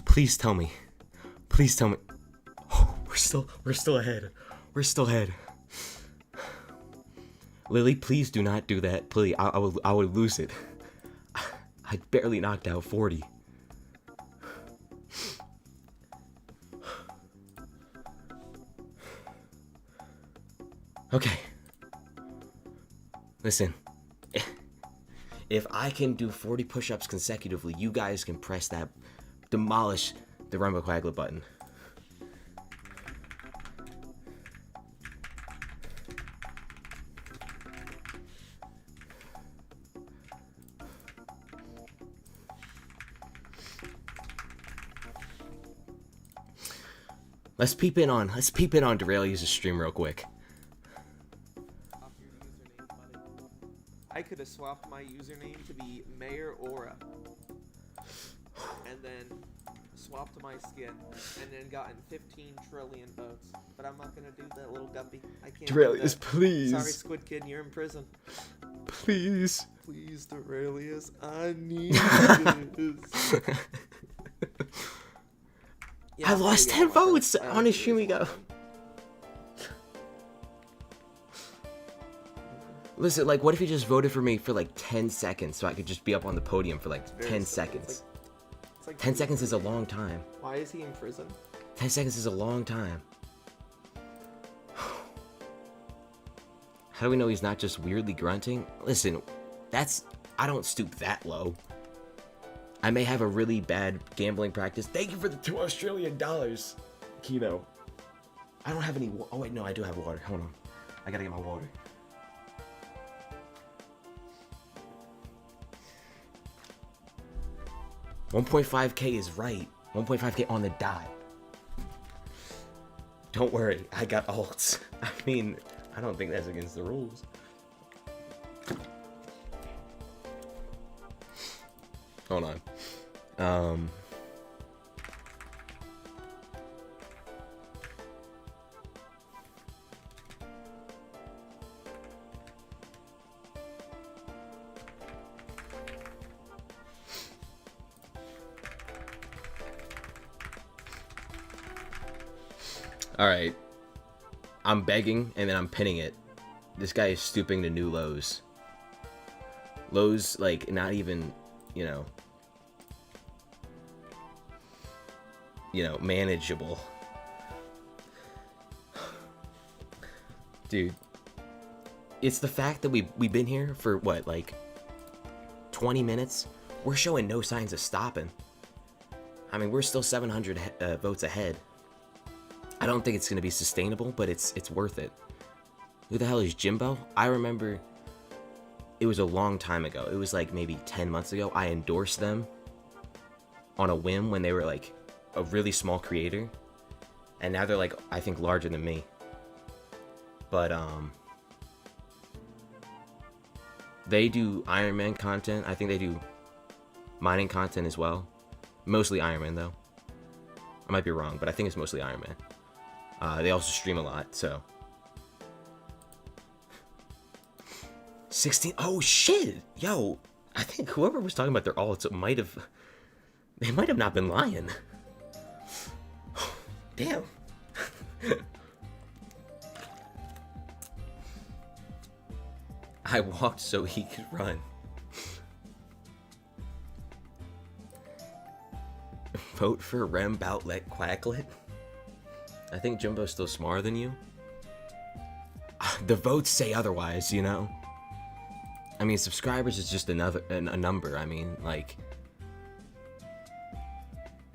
Please tell me. Oh, we're still ahead. Lily, please do not do that. Please, I would lose it. I barely knocked out 40. Okay. Listen. If I can do 40 push-ups consecutively, you guys can press that, demolish the Rumble Quaglet button. Let's peep in on Duralius' stream real quick. I could have swapped my username to be Mayor Aura, and then swapped my skin, and then gotten 15 trillion votes. But I'm not gonna do that, little guppy. I can't. Duralius, please. Sorry, Squid Kid, you're in prison. Please. Please, Duralius, I need this. I lost 10 votes. On his stream we go. Listen, like, what if you just voted for me for like 10 seconds so I could just be up on the podium for like 10 seconds? It's like 10 seconds is a long time. Why is he in prison? 10 seconds is a long time. How do we know he's not just weirdly grunting? Listen, I don't stoop that low. I may have a really bad gambling practice. Thank you for the $2 Australian, Kino. I don't have any. Oh wait, no, I do have water. Hold on, I gotta get my water. $1.5K is right. 1.5K on the dot. Don't worry, I got alts. I mean, I don't think that's against the rules. Hold on. Alright. I'm begging, and then I'm pinning it. This guy is stooping to new lows. Lows, like, not even, you know, manageable. Dude. It's the fact that we've been here for, what, like, 20 minutes? We're showing no signs of stopping. I mean, we're still 700 votes ahead. I don't think it's going to be sustainable, but it's worth it. Who the hell is Jimbo? I remember it was a long time ago. It was like maybe 10 months ago. I endorsed them on a whim when they were like a really small creator. And now they're like, I think, larger than me. But, they do Iron Man content. I think they do mining content as well. Mostly Iron Man, though. I might be wrong, but I think it's mostly Iron Man. They also stream a lot, so. 16. Oh shit! Yo, I think whoever was talking about their alts they might have not been lying. Damn. I walked so he could run. Vote for Rem Boutlet Quacklet. I think Jumbo's still smarter than you. The votes say otherwise, you know? I mean, subscribers is just a number. I mean, like,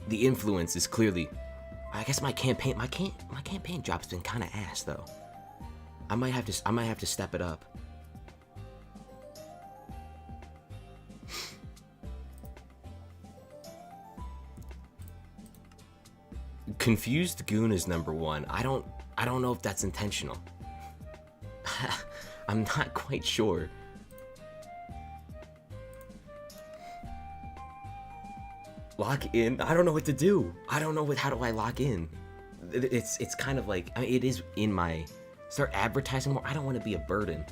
the influence is clearly. I guess my campaign job's been kind of ass though. I might have to step it up. Confused Goon is #1. I don't know if that's intentional. I'm not quite sure. Lock in? I don't know what to do. I don't know how do I lock in? It's kind of like, I mean, it is in my, start advertising more. I don't want to be a burden.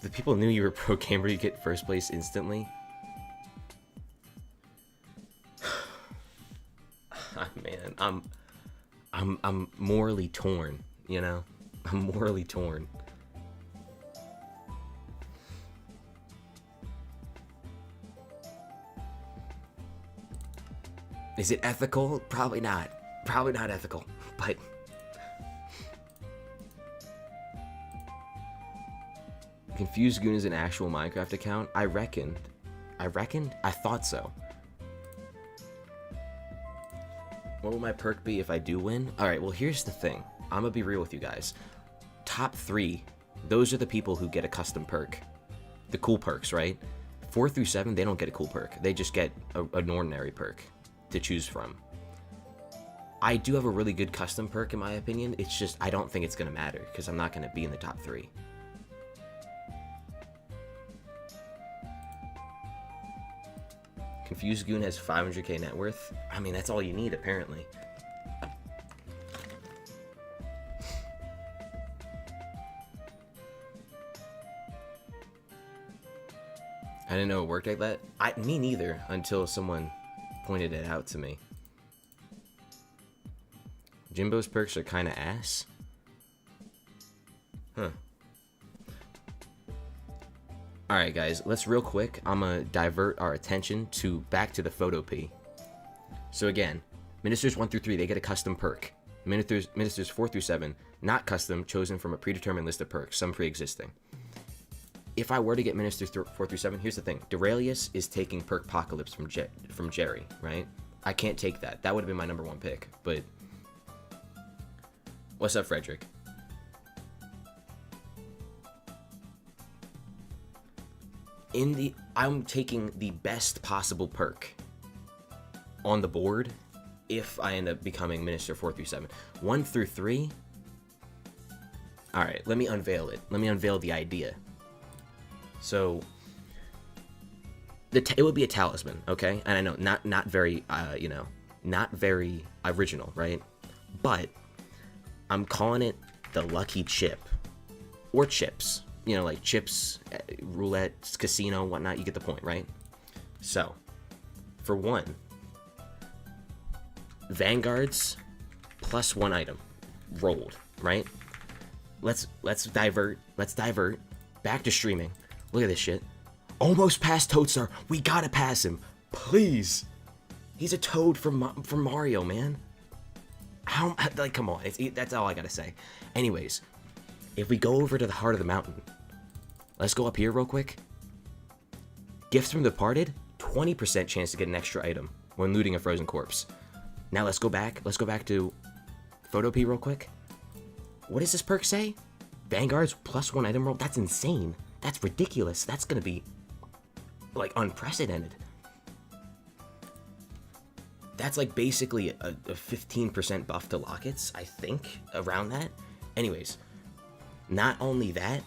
The people knew you were pro gamer, you get first place instantly. Man, I'm morally torn, you know? I'm morally torn. Is it ethical? Probably not. Probably not ethical, but Confused Goon is an actual Minecraft account? I reckoned. I thought so. What will my perk be if I do win? Alright, well here's the thing. I'm gonna be real with you guys. Top 3, those are the people who get a custom perk. The cool perks, right? 4 through 7, they don't get a cool perk. They just get an ordinary perk to choose from. I do have a really good custom perk in my opinion. It's just, I don't think it's gonna matter because I'm not gonna be in the top 3. Confused Goon has 500k net worth. I mean, that's all you need, apparently. I didn't know it worked like that. Me neither, until someone pointed it out to me. Jimbo's perks are kind of ass. Huh. Alright guys, let's real quick, I'm gonna divert our attention back to the photo P. So again, Ministers 1 through 3, they get a custom perk. Ministers 4 through 7, not custom, chosen from a predetermined list of perks, some pre-existing. If I were to get Ministers 4 through 7, here's the thing. Duralius is taking perk Apocalypse from Jerry, right? I can't take that. That would have been my number 1 pick, but... What's up, Frederick? I'm taking the best possible perk on the board if I end up becoming Minister 4 through 7. 1 through 3. Alright, let me unveil it. Let me unveil the idea. So, it would be a talisman, okay? And I know, not very, not very original, right? But, I'm calling it the Lucky Chip. Or chips. You know, like chips, roulette, casino, whatnot, you get the point, right? So, for 1, Vanguards plus 1 item rolled, right? Let's divert back to streaming. Look at this shit. Almost past Toadstar. We gotta pass him, please. He's a Toad from Mario, man. How, like, come on, that's all I gotta say. Anyways, if we go over to the heart of the mountain, let's go up here real quick. Gifts from the Departed, 20% chance to get an extra item when looting a frozen corpse. Now let's go back to Photo P real quick. What does this perk say? Vanguards plus 1 item roll? That's insane. That's ridiculous. That's gonna be, like, unprecedented. That's like basically a 15% buff to lockets, I think, around that. Anyways, not only that,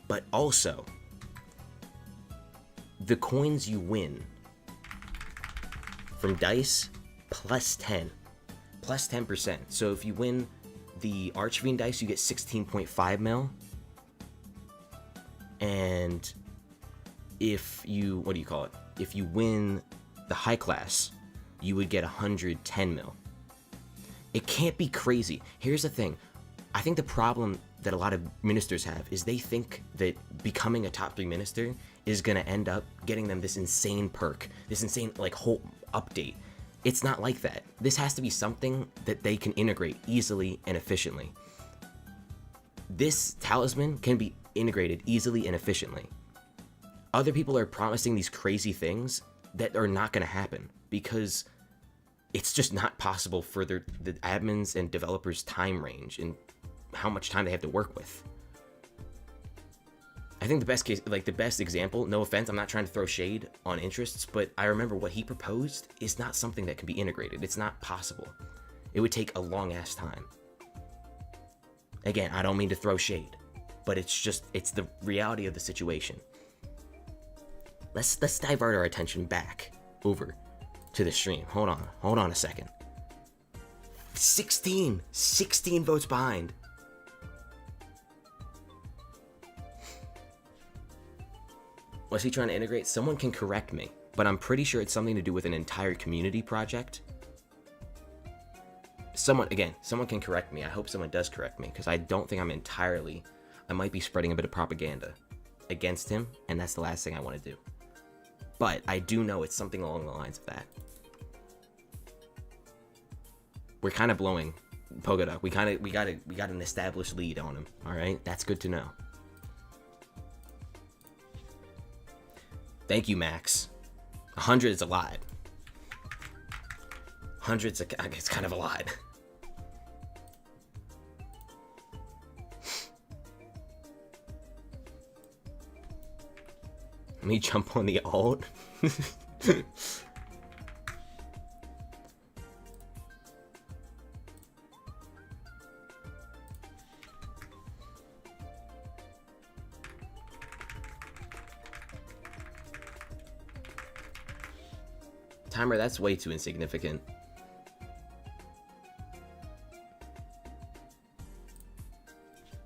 but also the coins you win from dice plus 10, plus 10%. So if you win the Archfiend dice, you get 16.5 mil. And if you, if you win the high class, you would get 110 mil. It can't be crazy. Here's the thing. I think the problem that a lot of ministers have is they think that becoming a top 3 minister is gonna end up getting them this insane perk, this insane, like, whole update. It's not like that. This has to be something that they can integrate easily and efficiently. This talisman can be integrated easily and efficiently. Other people are promising these crazy things that are not gonna happen because it's just not possible for the admins and developers' time range and how much time they have to work with. I think the best case, like the best example, no offense, I'm not trying to throw shade on interests, but I remember what he proposed is not something that can be integrated. It's not possible. It would take a long ass time. Again, I don't mean to throw shade, but it's the reality of the situation. Let's divert our attention back over to the stream. Hold on a second. 16 votes behind. Was he trying to integrate? Someone can correct me, but I'm pretty sure it's something to do with an entire community project. Someone can correct me. I hope someone does correct me, because I don't think I might be spreading a bit of propaganda against him, and that's the last thing I want to do. But I do know it's something along the lines of that. We're kind of blowing Pogoduck. We got an established lead on him. All right, that's good to know. Thank you, Max. 100 is a lot. 100's it's kind of a lot. Let me jump on the alt. Timer, that's way too insignificant.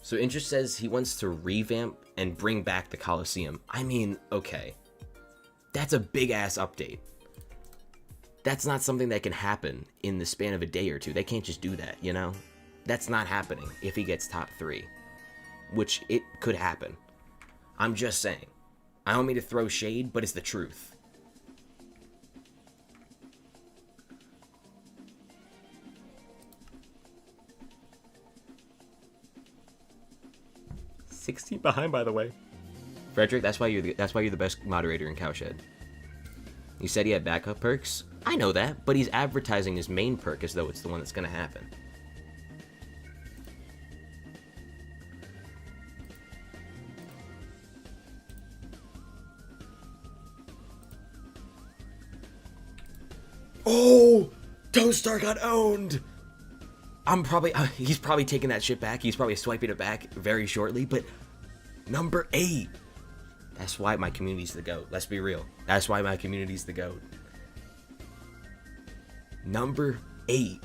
So Interest says he wants to revamp and bring back the Colosseum. I mean, okay. That's a big-ass update. That's not something that can happen in the span of a day or two. They can't just do that, you know? That's not happening if he gets top 3. Which it could happen. I'm just saying. I don't mean to throw shade, but it's the truth. $16 behind, by the way. Frederick, that's why you're the best moderator in Cowshed. You said he had backup perks? I know that, but he's advertising his main perk as though it's the one that's gonna happen. Oh! Toastar got owned! He's probably taking that shit back. He's probably swiping it back very shortly, but number 8. That's why my community's the GOAT. Let's be real. That's why my community's the GOAT. Number 8.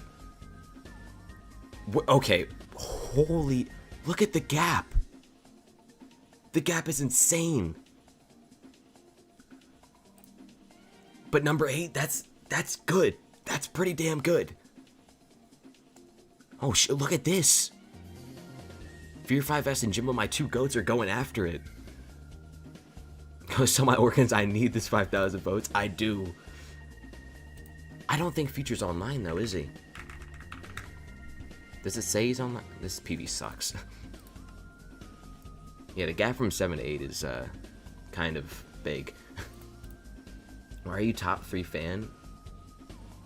Okay. Holy... Look at the gap. The gap is insane. But number 8, that's good. That's pretty damn good. Oh shit, look at this. Fear 5S and Jimbo, my 2 GOATs, are going after it. So my organs, I need this 5,000 votes. I do. I don't think Future's online though, is he? Does it say he's online? This PV sucks. Yeah, the gap from 7 to 8 is kind of big. Why are you top 3 fan?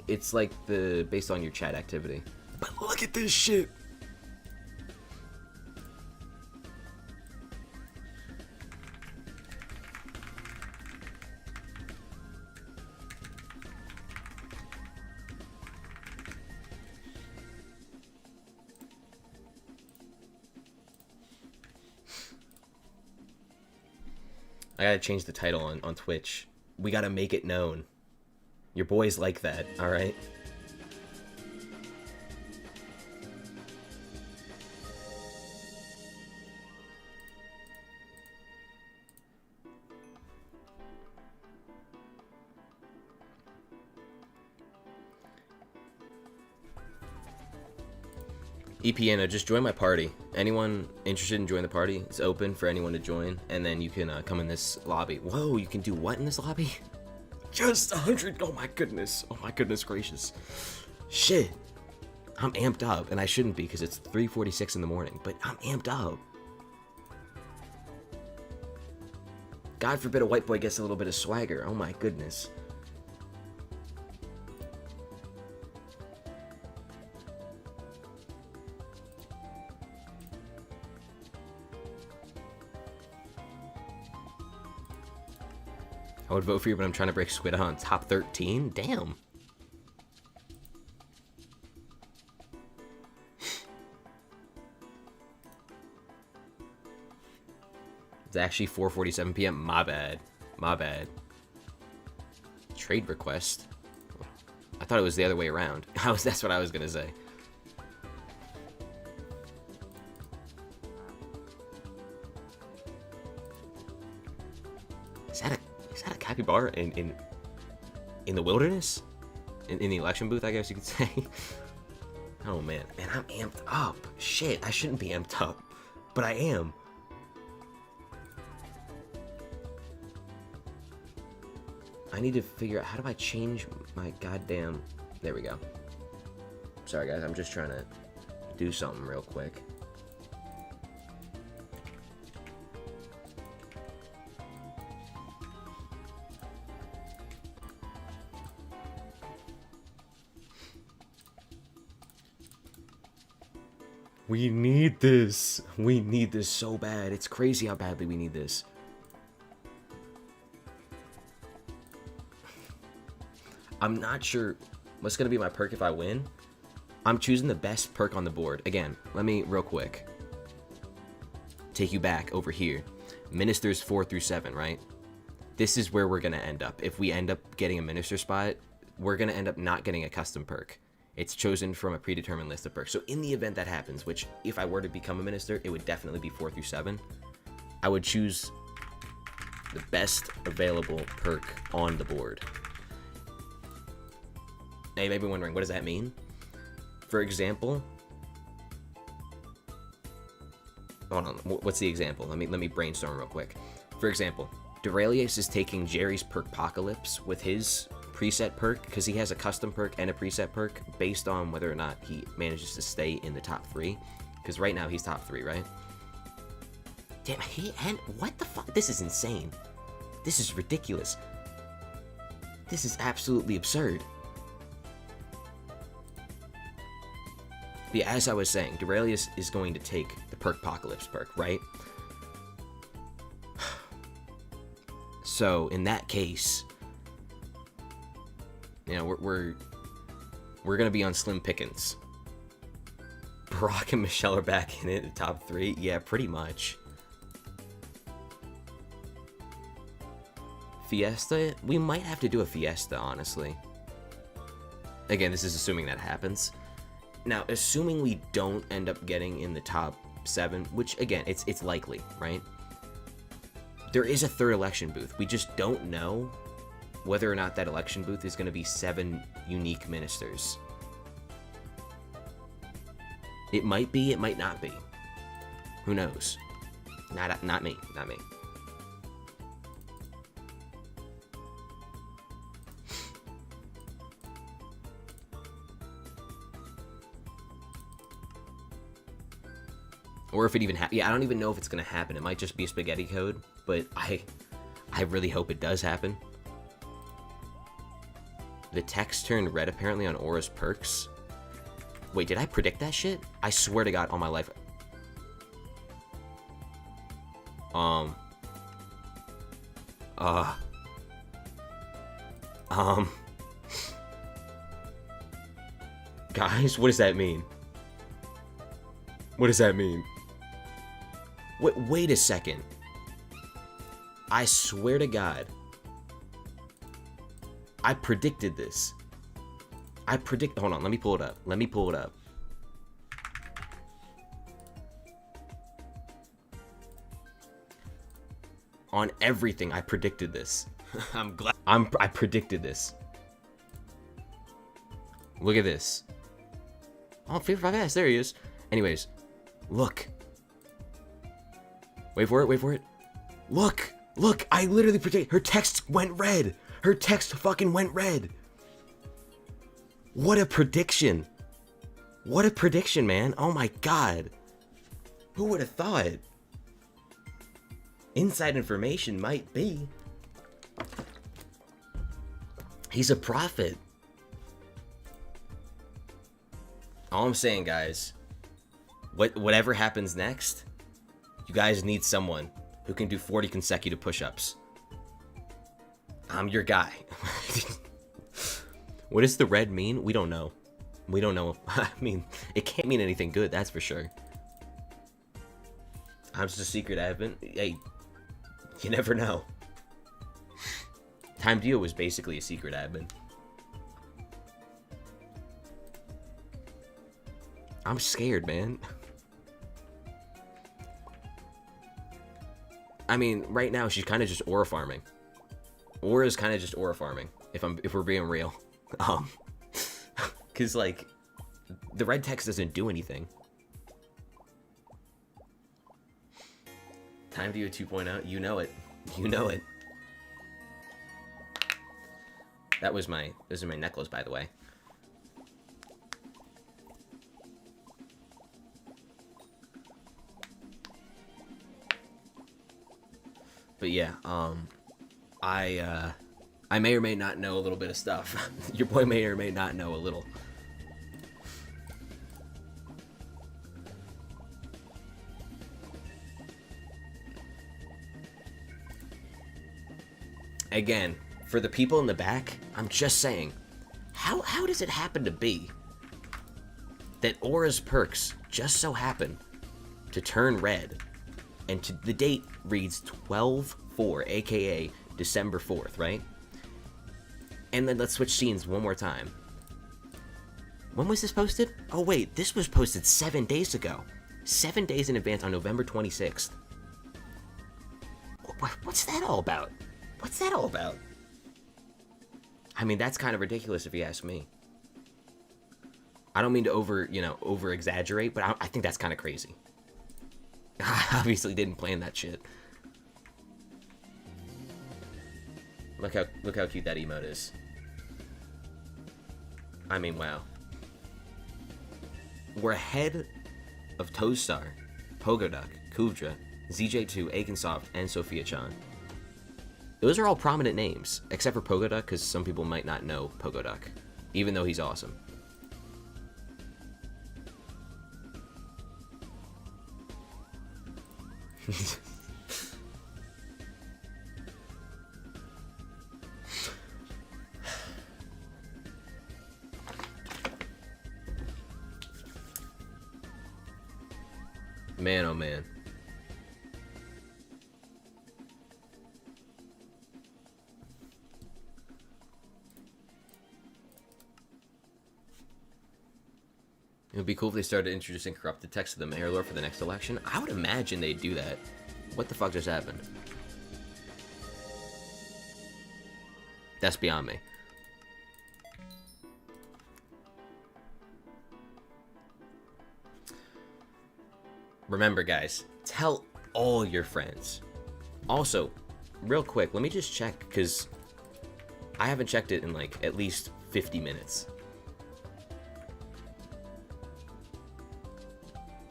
It's like based on your chat activity. But look at this shit. I gotta change the title on Twitch. We gotta make it known. Your boys like that, alright? EPN, just join my party. Anyone interested in joining the party? It's open for anyone to join, and then you can come in this lobby. Whoa, you can do what in this lobby? Just 100. Oh my goodness. Oh my goodness gracious. Shit. I'm amped up, and I shouldn't be because it's 3:46 in the morning, but I'm amped up. God forbid a white boy gets a little bit of swagger. Oh my goodness. I would vote for you, but I'm trying to break Squid on top 13. Damn. It's actually 4:47 p.m. My bad. My bad. Trade request. I thought it was the other way around. That's what I was gonna say. Is that a capybara in the wilderness? In the election booth, I guess you could say. Oh man, I'm amped up. Shit, I shouldn't be amped up, but I am. I need to figure out how do I change my goddamn. There we go. Sorry guys, I'm just trying to do something real quick. We need this. We need this so bad. It's crazy how badly we need this. I'm not sure what's going to be my perk if I win. I'm choosing the best perk on the board. Again, let me real quick take you back over here. Ministers 4 through 7, right? This is where we're going to end up. If we end up getting a minister spot, we're going to end up not getting a custom perk. It's chosen from a predetermined list of perks. So in the event that happens, which if I were to become a minister, it would definitely be 4 through 7. I would choose The best available perk on the board. Now you may be wondering, what does that mean? For example, hold on, what's the example? Let me brainstorm real quick. For example, Duralius is taking Jerry's Perkpocalypse with his preset perk, because he has a custom perk and a preset perk based on whether or not he manages to stay in the top 3. Because right now he's top 3, right? Damn, what the fuck? This is insane. This is ridiculous. This is absolutely absurd. But yeah, as I was saying, Duralius is going to take the Perkpocalypse perk, right? So in that case, you know, we're gonna be on slim pickings. Brock and Michelle are back in it, the top 3. Yeah, pretty much. Fiesta? We might have to do a Fiesta, honestly. Again, this is assuming that happens. Now, assuming we don't end up getting in the top 7, which, again, it's likely, right? There is a 3rd election booth. We just don't know whether or not that election booth is going to be 7 unique ministers. It might be, it might not be. Who knows? Not me. Or if it even happens. Yeah, I don't even know if it's going to happen. It might just be a spaghetti code, but I really hope it does happen. The text turned red apparently on Aura's perks. Wait, did I predict that shit? I swear to God on my life. Guys, what does that mean? What does that mean? Wait a second. I swear to God. I predicted this. Hold on, let me pull it up. On everything, I predicted this. I predicted this. Look at this. Oh, 55S, there he is. Anyways, look. Wait for it. Look, I literally predicted. Her text went red. Her text fucking went red. What a prediction. What a prediction, man. Oh my God. Who would have thought? Inside information might be. He's a prophet. All I'm saying, guys, whatever happens next, you guys need someone who can do 40 consecutive push-ups. I'm your guy. What does the red mean? We don't know. I mean, it can't mean anything good, that's for sure. I'm just a secret admin. Hey, you never know. Time Deal was basically a secret admin. I'm scared, man. I mean, right now she's kind of just aura farming. Aura's kind of just aura farming, if we're being real. Cause like, the red text doesn't do anything. Time Deal 2.0, you know it. This is my necklace, by the way. But yeah, I may or may not know a little bit of stuff. Your boy may or may not know a little. Again, for the people in the back, I'm just saying, how does it happen to be that Aura's perks just so happen to turn red, and the date reads 12/4, aka December 4th, right? And then let's switch scenes one more time. When was this posted? Oh wait, this was posted 7 days ago. 7 days in advance on November 26th. What's that all about? What's that all about? I mean, that's kind of ridiculous if you ask me. I don't mean to over exaggerate, but I think that's kind of crazy. I obviously didn't plan that shit. Look how cute that emote is. I mean, wow. We're ahead of Toadstar, Pogoduck, Kuudra, ZJ2, Aikensoft, and Sophia-chan. Those are all prominent names, except for Pogoduck, because some people might not know Pogoduck, even though he's awesome. Man, oh man. It would be cool if they started introducing corrupted text to the mayor lore for the next election. I would imagine they'd do that. What the fuck just happened? That's beyond me. Remember, guys, tell all your friends. Also, real quick, let me just check, because I haven't checked it in like at least 50 minutes.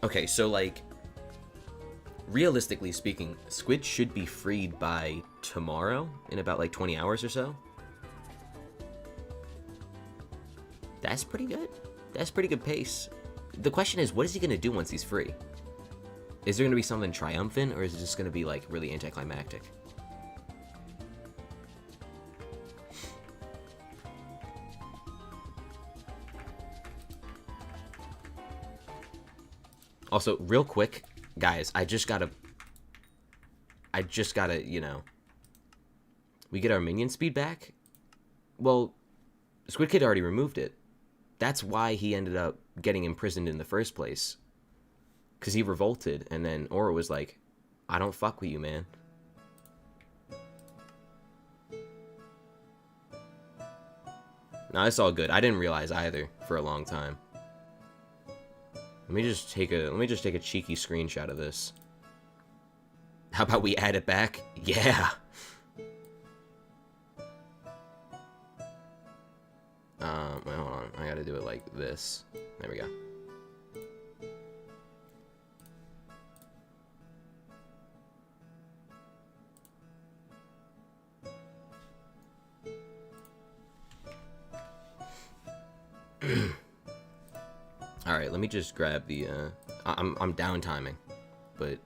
Okay, so like, realistically speaking, Squid should be freed by tomorrow, in about like 20 hours or so. That's pretty good. That's pretty good pace. The question is, what is he going to do once he's free? Is there going to be something triumphant, or is it just going to be like really anticlimactic? Also, real quick, guys, I just gotta, you know, we get our minion speed back. Well, Squid Kid already removed it. That's why he ended up getting imprisoned in the first place. Because he revolted, and then Aura was like, I don't fuck with you, man. No, it's all good. I didn't realize either for a long time. Let me just take a cheeky screenshot of this. How about we add it back? Yeah. Wait, hold on. I gotta do it like this. There we go. Alright, let me just grab the, I'm down timing, but...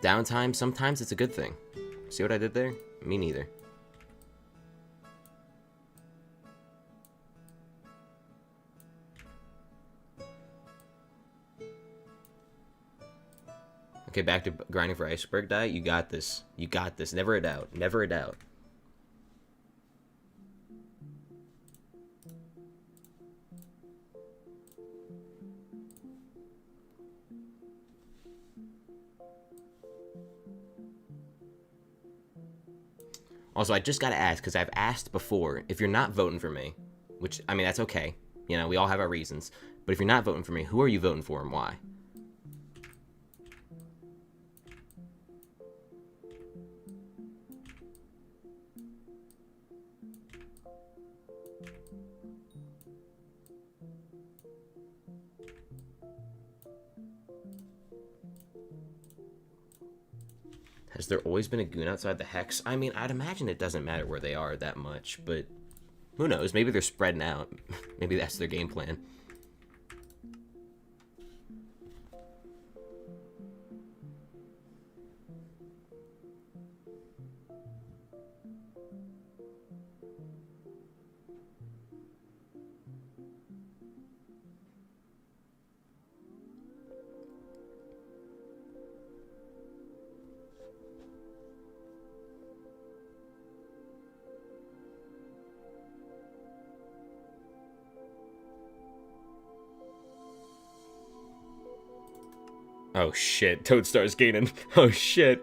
Downtime, sometimes it's a good thing. See what I did there? Me neither. Okay, back to grinding for Iceberg Die. You got this. You got this. Never a doubt. Never a doubt. Also, I just gotta ask, because I've asked before, if you're not voting for me, which, I mean, that's okay. You know, we all have our reasons. But if you're not voting for me, who are you voting for and why? Has there always been a goon outside the Hex? I mean, I'd imagine it doesn't matter where they are that much, but who knows? Maybe they're spreading out. Maybe that's their game plan. Oh shit, Toadstar's gaining. Oh shit.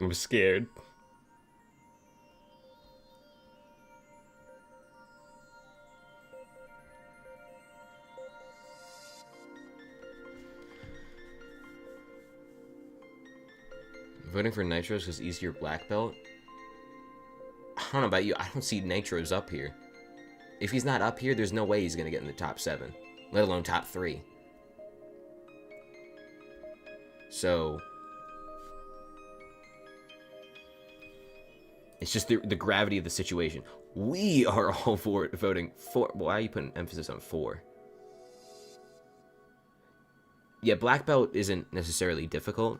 I'm scared. Voting for Nitros because easier black belt? I don't know about you, I don't see Nitros up here. If he's not up here, there's no way he's going to get in the top 7. Let alone top 3. So... it's just the gravity of the situation. We are all for voting for... why are you putting emphasis on 4? Yeah, black belt isn't necessarily difficult.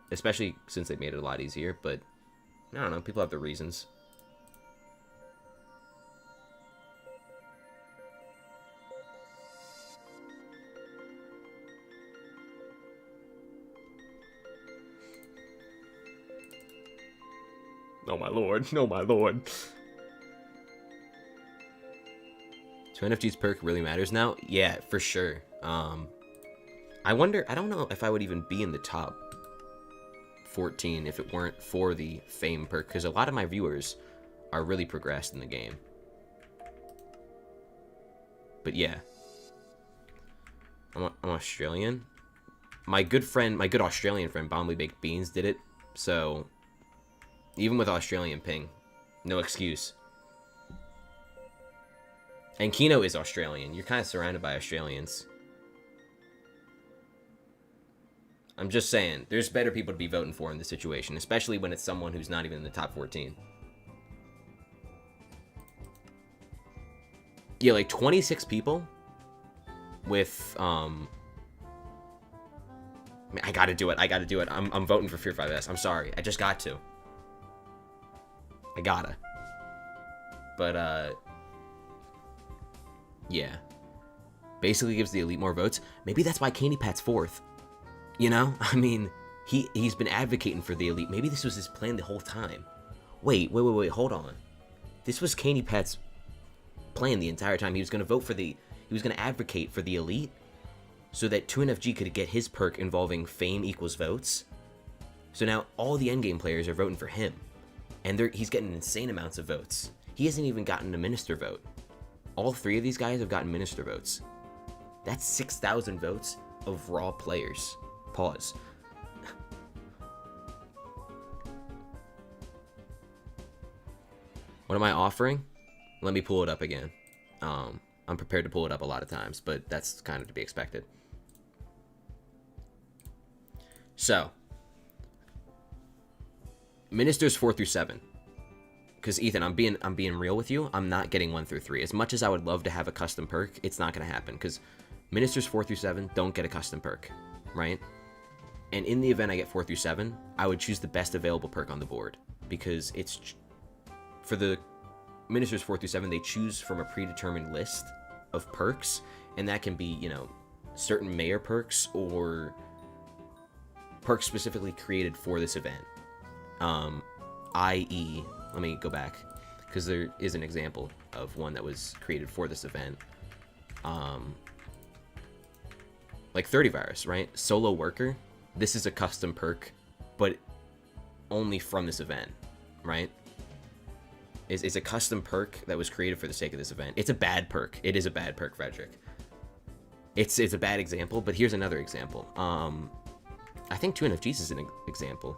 Especially since they made it a lot easier. But, I don't know. People have their reasons. Oh my lord, oh my lord. So NFG's perk really matters now? Yeah, for sure. I wonder, I don't know if I would even be in the top 14 if it weren't for the fame perk, because a lot of my viewers are really progressed in the game. But yeah. I'm Australian. My good Australian friend, Bombly Baked Beans, did it, so... even with Australian ping, no excuse. And Kino is Australian. You're kind of surrounded by Australians. I'm just saying, there's better people to be voting for in this situation, especially when it's someone who's not even in the top 14. Yeah, like 26 people with, I gotta do it. I'm voting for Fear 5S. I'm sorry. I just got to. I gotta. But, yeah. Basically gives the elite more votes. Maybe that's why Candy Pat's 4th. You know? I mean, he's been advocating for the elite. Maybe this was his plan the whole time. Wait, hold on. This was Candy Pat's plan the entire time. He was gonna vote for he was gonna advocate for the elite so that 2NFG could get his perk involving fame equals votes. So now all the endgame players are voting for him. And he's getting insane amounts of votes. He hasn't even gotten a minister vote. All 3 of these guys have gotten minister votes. That's 6,000 votes of raw players. Pause. What am I offering? Let me pull it up again. I'm prepared to pull it up a lot of times, but that's kind of to be expected. So, ministers 4 through 7. Because Ethan, I'm being real with you. I'm not getting 1 through 3. As much as I would love to have a custom perk, it's not going to happen. Because ministers 4 through 7 don't get a custom perk, right? And in the event I get 4 through 7, I would choose the best available perk on the board. Because it's... for the ministers 4 through 7, they choose from a predetermined list of perks. And that can be, you know, certain mayor perks or perks specifically created for this event. I.e., let me go back, because there is an example of one that was created for this event. Like Thirtyvirus, right? Solo Worker. This is a custom perk, but only from this event, right? It's a custom perk that was created for the sake of this event. It's a bad perk. It is a bad perk, Frederick. It's a bad example, but here's another example. I think 2NFGs is an example.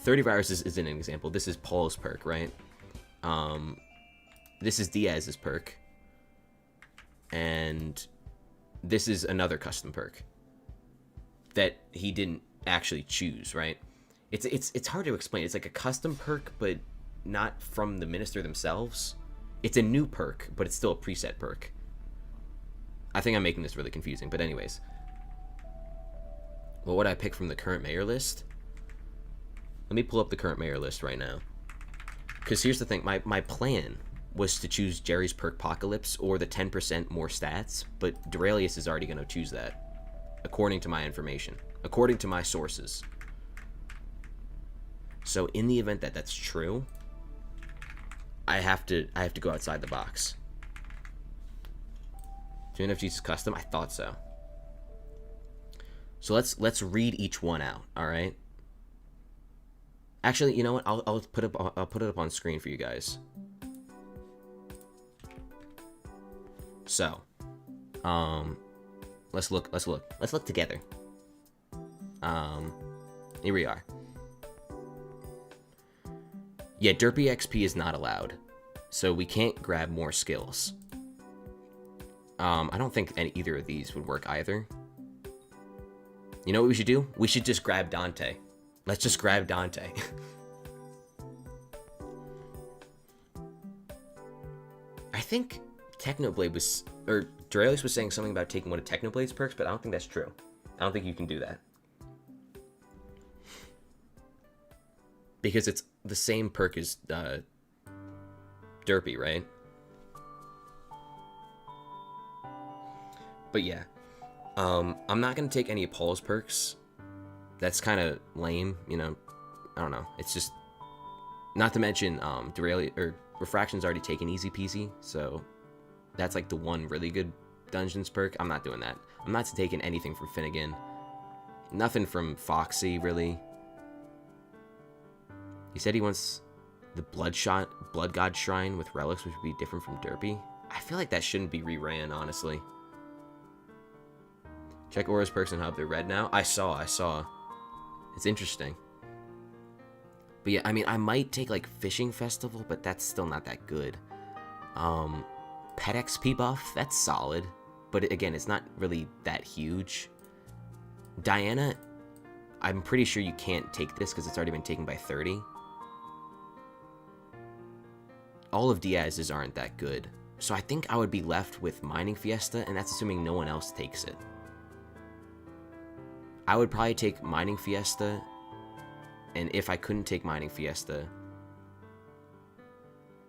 Thirtyvirus is an example. This is Paul's perk, right? This is Diaz's perk. And this is another custom perk that he didn't actually choose, right? It's hard to explain. It's like a custom perk, but not from the minister themselves. It's a new perk, but it's still a preset perk. I think I'm making this really confusing, but anyways. What would I pick from the current mayor list? Let me pull up the current mayor list right now. Because here's the thing, my plan was to choose Jerry's perk Apocalypse or the 10% more stats, but Duralius is already going to choose that, according to my information, according to my sources. So in the event that that's true, I have to go outside the box. Do NFG's custom? I thought so. So let's read each one out. All right. Actually, you know what? I'll put it up on screen for you guys. So, let's look together. Here we are. Yeah, Derpy XP is not allowed, so we can't grab more skills. I don't think either of these would work either. You know what we should do? We should just grab Dante. Let's just grab Dante. I think Technoblade was, or Duralius was saying something about taking one of Technoblade's perks, but I don't think that's true. I don't think you can do that. Because it's the same perk as Derpy, right? But yeah. I'm not going to take any of Paul's perks. That's kind of lame, you know. I don't know. It's just... Not to mention, Refraction's already taken easy peasy, so... That's like the one really good Dungeons perk. I'm not doing that. I'm not taking anything from Finnegan. Nothing from Foxy, really. He said he wants the Blood God Shrine with relics, which would be different from Derpy. I feel like that shouldn't be reran, honestly. Check Aura's perks and Hub. They're red now. I saw. It's interesting. But yeah, I mean, I might take like Fishing Festival, but that's still not that good. Pet XP buff, that's solid. But again, it's not really that huge. Diana, I'm pretty sure you can't take this because it's already been taken by 30. All of Diaz's aren't that good. So I think I would be left with Mining Fiesta, and that's assuming no one else takes it. I would probably take Mining Fiesta, and if I couldn't take Mining Fiesta,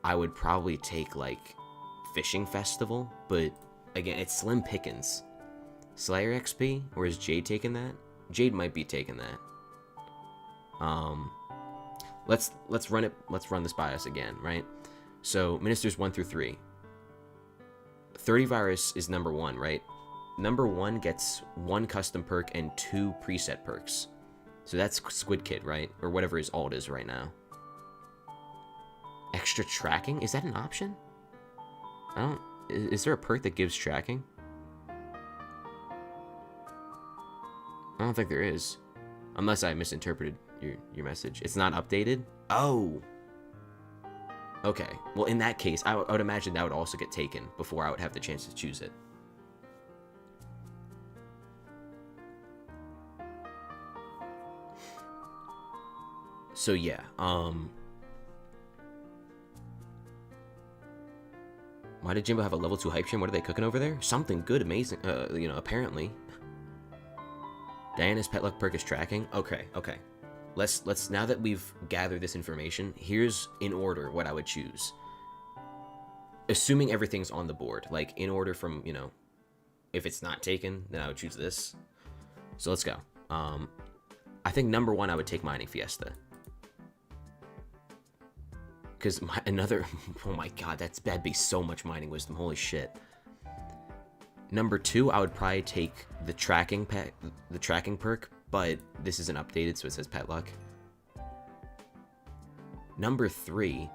I would probably take, like, Fishing Festival, but, again, it's slim pickings. Slayer XP, or is Jade taking that? Jade might be taking that. Let's run this by us again, right? So, Ministers 1 through 3. Thirtyvirus is number 1, right? Number 1 gets 1 custom perk and 2 preset perks. So that's Squid Kid, right? Or whatever his alt is right now. Extra tracking? Is that an option? Is there a perk that gives tracking? I don't think there is. Unless I misinterpreted your message. It's not updated? Oh! Okay. Well, in that case, I would imagine that would also get taken before I would have the chance to choose it. So yeah, why did Jimbo have a level 2 hype stream? What are they cooking over there? Something good, amazing, you know, apparently. Diana's pet luck perk is tracking. Okay. Let's now that we've gathered this information, here's in order what I would choose. Assuming everything's on the board, like in order from, you know, if it's not taken, then I would choose this. So let's go. I think number 1 I would take Mining Fiesta. Because oh my god, that'd be so much mining wisdom, holy shit. Number 2, I would probably take the tracking perk, but this isn't updated, so it says pet luck. Number 3,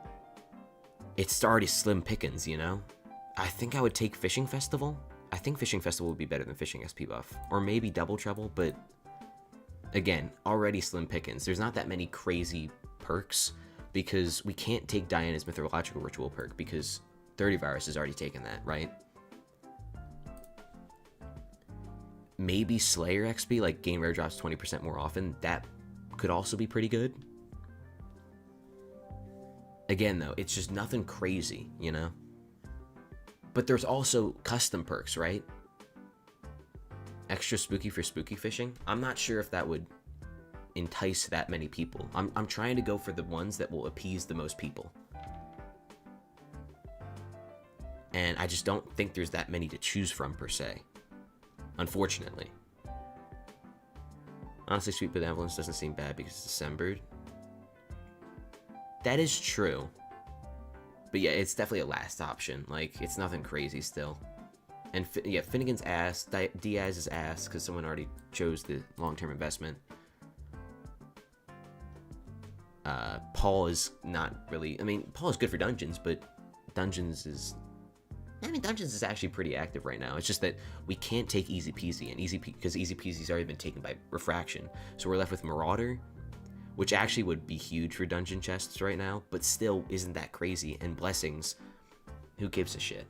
it's already slim pickings, you know? I think I would take Fishing Festival. I think Fishing Festival would be better than Fishing SP buff. Or maybe Double Trouble, but again, already slim pickings. There's not that many crazy perks, because we can't take Diana's Mythological Ritual perk, because Thirtyvirus has already taken that, right? maybe Slayer XP, like game rare drops 20% more often. That could also be pretty good. Again, though, it's just nothing crazy, you know? But there's also custom perks, right? Extra spooky for spooky fishing. I'm not sure if that would entice that many people. I'm trying to go for the ones that will appease the most people. And I just don't think there's that many to choose from, per se. Unfortunately. Honestly, Sweet Benevolence doesn't seem bad because it's Decembered. That is true. But yeah, it's definitely a last option. Like, it's nothing crazy still. And yeah, Finnegan's ass, Diaz's ass, because someone already chose the long-term investment. Paul is not really... I mean, Paul is good for Dungeons, but Dungeons is... I mean, Dungeons is actually pretty active right now. It's just that we can't take Easy Peasy, and because Easy Peasy's already been taken by Refraction. So we're left with Marauder, which actually would be huge for dungeon chests right now, but still isn't that crazy. And Blessings, who gives a shit?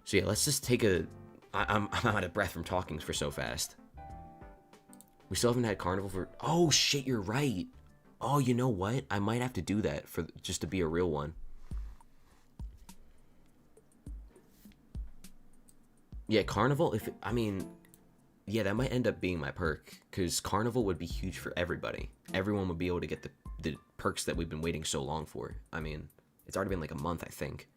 So yeah, let's just take a... I'm out of breath from talking for so fast. We still haven't had Carnival for... Oh shit, you're right. Oh, you know what? I might have to do that for just to be a real one. Yeah, Carnival, I mean... Yeah, that might end up being my perk, because Carnival would be huge for everybody. Everyone would be able to get the perks that we've been waiting so long for. I mean, it's already been like a month, I think.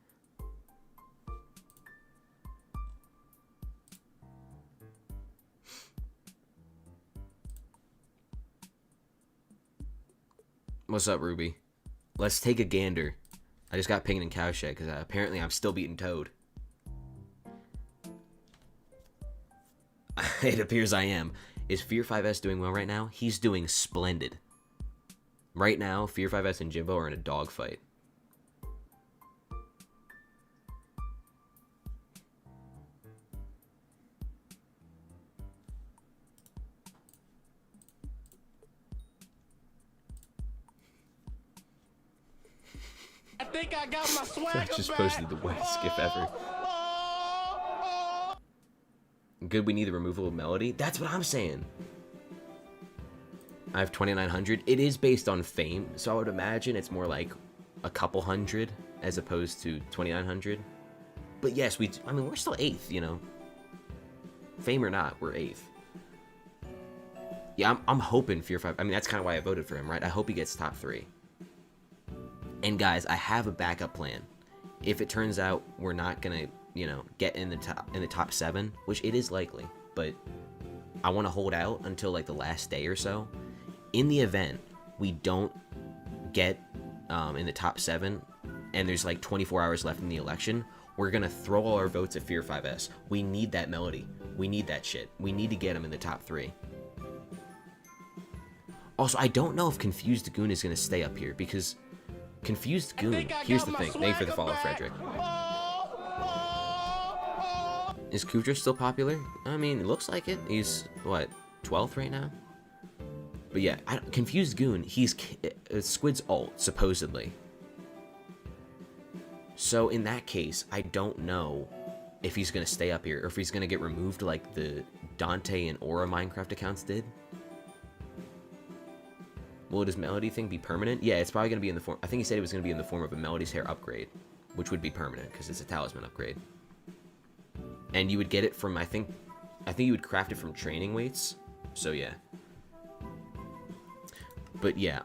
What's up, Ruby? Let's take a gander. I just got pinged in Cowshed, because apparently I'm still beating Toad. It appears I am. Is Fear 5S doing well right now? He's doing splendid. Right now, Fear 5S and Jimbo are in a dogfight. I think I got my swagger I just back. posted the worst skip ever. Good, we need the removal of Melody. That's what I'm saying. I have 2,900. It is based on fame, so I would imagine it's more like a couple hundred as opposed to 2,900. But yes, I mean, we're still 8th, you know. Fame or not, we're 8th. Yeah, I'm hoping Fear 5. I mean, that's kind of why I voted for him, right? I hope he gets top 3. And guys, I have a backup plan. If it turns out we're not gonna, you know, get in the top 7, which it is likely, but I want to hold out until like the last day or so. In the event we don't get in the top 7, and there's like 24 hours left in the election, we're gonna throw all our votes at Fear 5S. We need that Melody. We need that shit. We need to get him in the top 3. Also, I don't know if Confused Goon is gonna stay up here because Confused Goon. Here's the thing. Thank you for the follow, Frederick. Is Kuudra still popular? I mean, it looks like it. He's, what, 12th right now? But yeah, Confused Goon, he's Squid's ult, supposedly. So in that case, I don't know if he's going to stay up here, or if he's going to get removed like the Dante and Aura Minecraft accounts did. Will his Melody thing be permanent? Yeah, it's probably going to be in the form... I think he said it was going to be in the form of a Melody's Hair upgrade, which would be permanent, because it's a talisman upgrade. And you would get it from, I think you would craft it from training weights. So yeah. But yeah,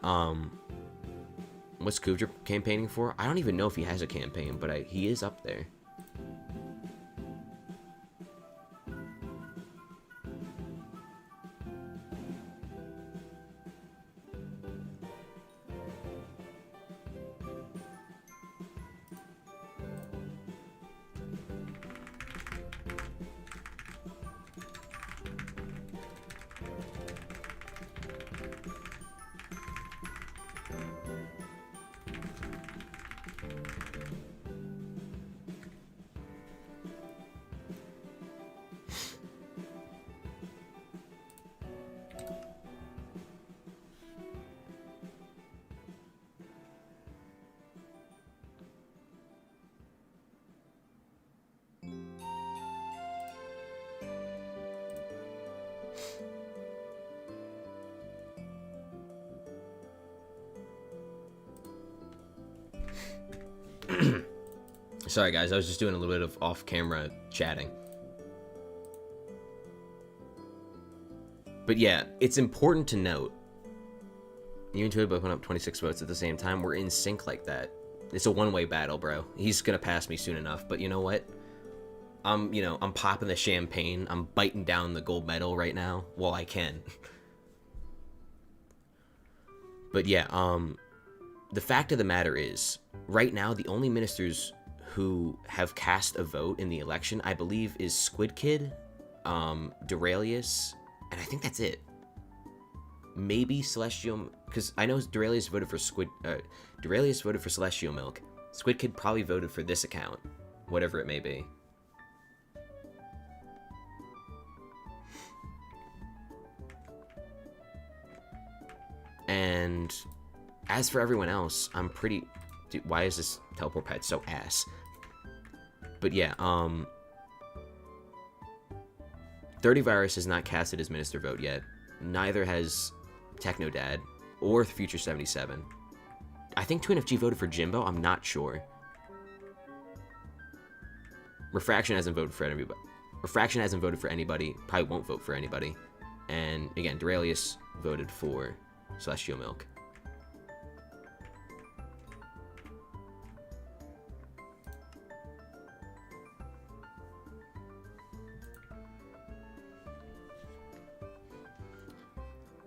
what's Kuudra campaigning for? I don't even know if he has a campaign, but he is up there. Sorry guys, I was just doing a little bit of off-camera chatting. But yeah, it's important to note, you and Toy both went up 26 votes at the same time. We're in sync like that. It's a one-way battle, bro. He's gonna pass me soon enough, but you know what? I'm popping the champagne. I'm biting down the gold medal right now while I can. But yeah, the fact of the matter is, right now, the only ministers who have cast a vote in the election, I believe, is Squid Kid, Duralius, and I think that's it. Maybe Celestial, because I know Duralius voted for Duralius voted for Celestial Milk. Squid Kid probably voted for this account, whatever it may be. And as for everyone else, I'm pretty... Dude, why is this teleport pad so ass? But yeah, Thirtyvirus has not casted his minister vote yet. Neither has Technodad or Future 77. I think 2NFG voted for Jimbo. I'm not sure. Refraction hasn't voted for anybody. Refraction hasn't voted for anybody. Probably won't vote for anybody. And again, Duralius voted for Celestial Milk.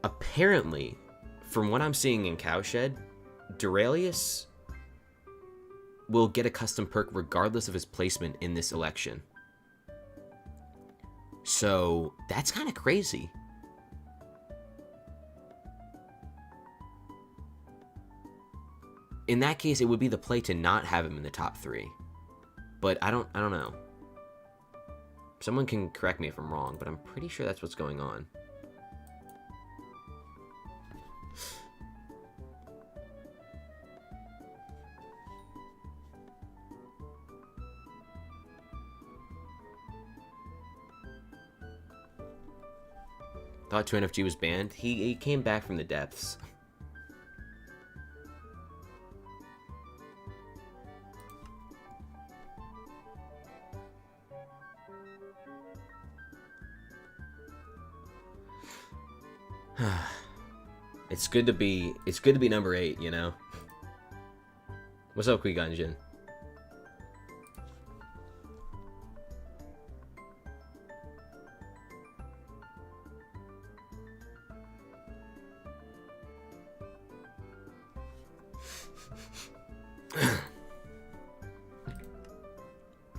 Apparently, from what I'm seeing in Cowshed, Duralius will get a custom perk regardless of his placement in this election. So, that's kind of crazy. In that case, it would be the play to not have him in the top 3. But I don't know. Someone can correct me if I'm wrong, but I'm pretty sure that's what's going on. Thought 2NFG was banned. He came back from the depths. It's good to be number 8, you know. What's up, Kuudra?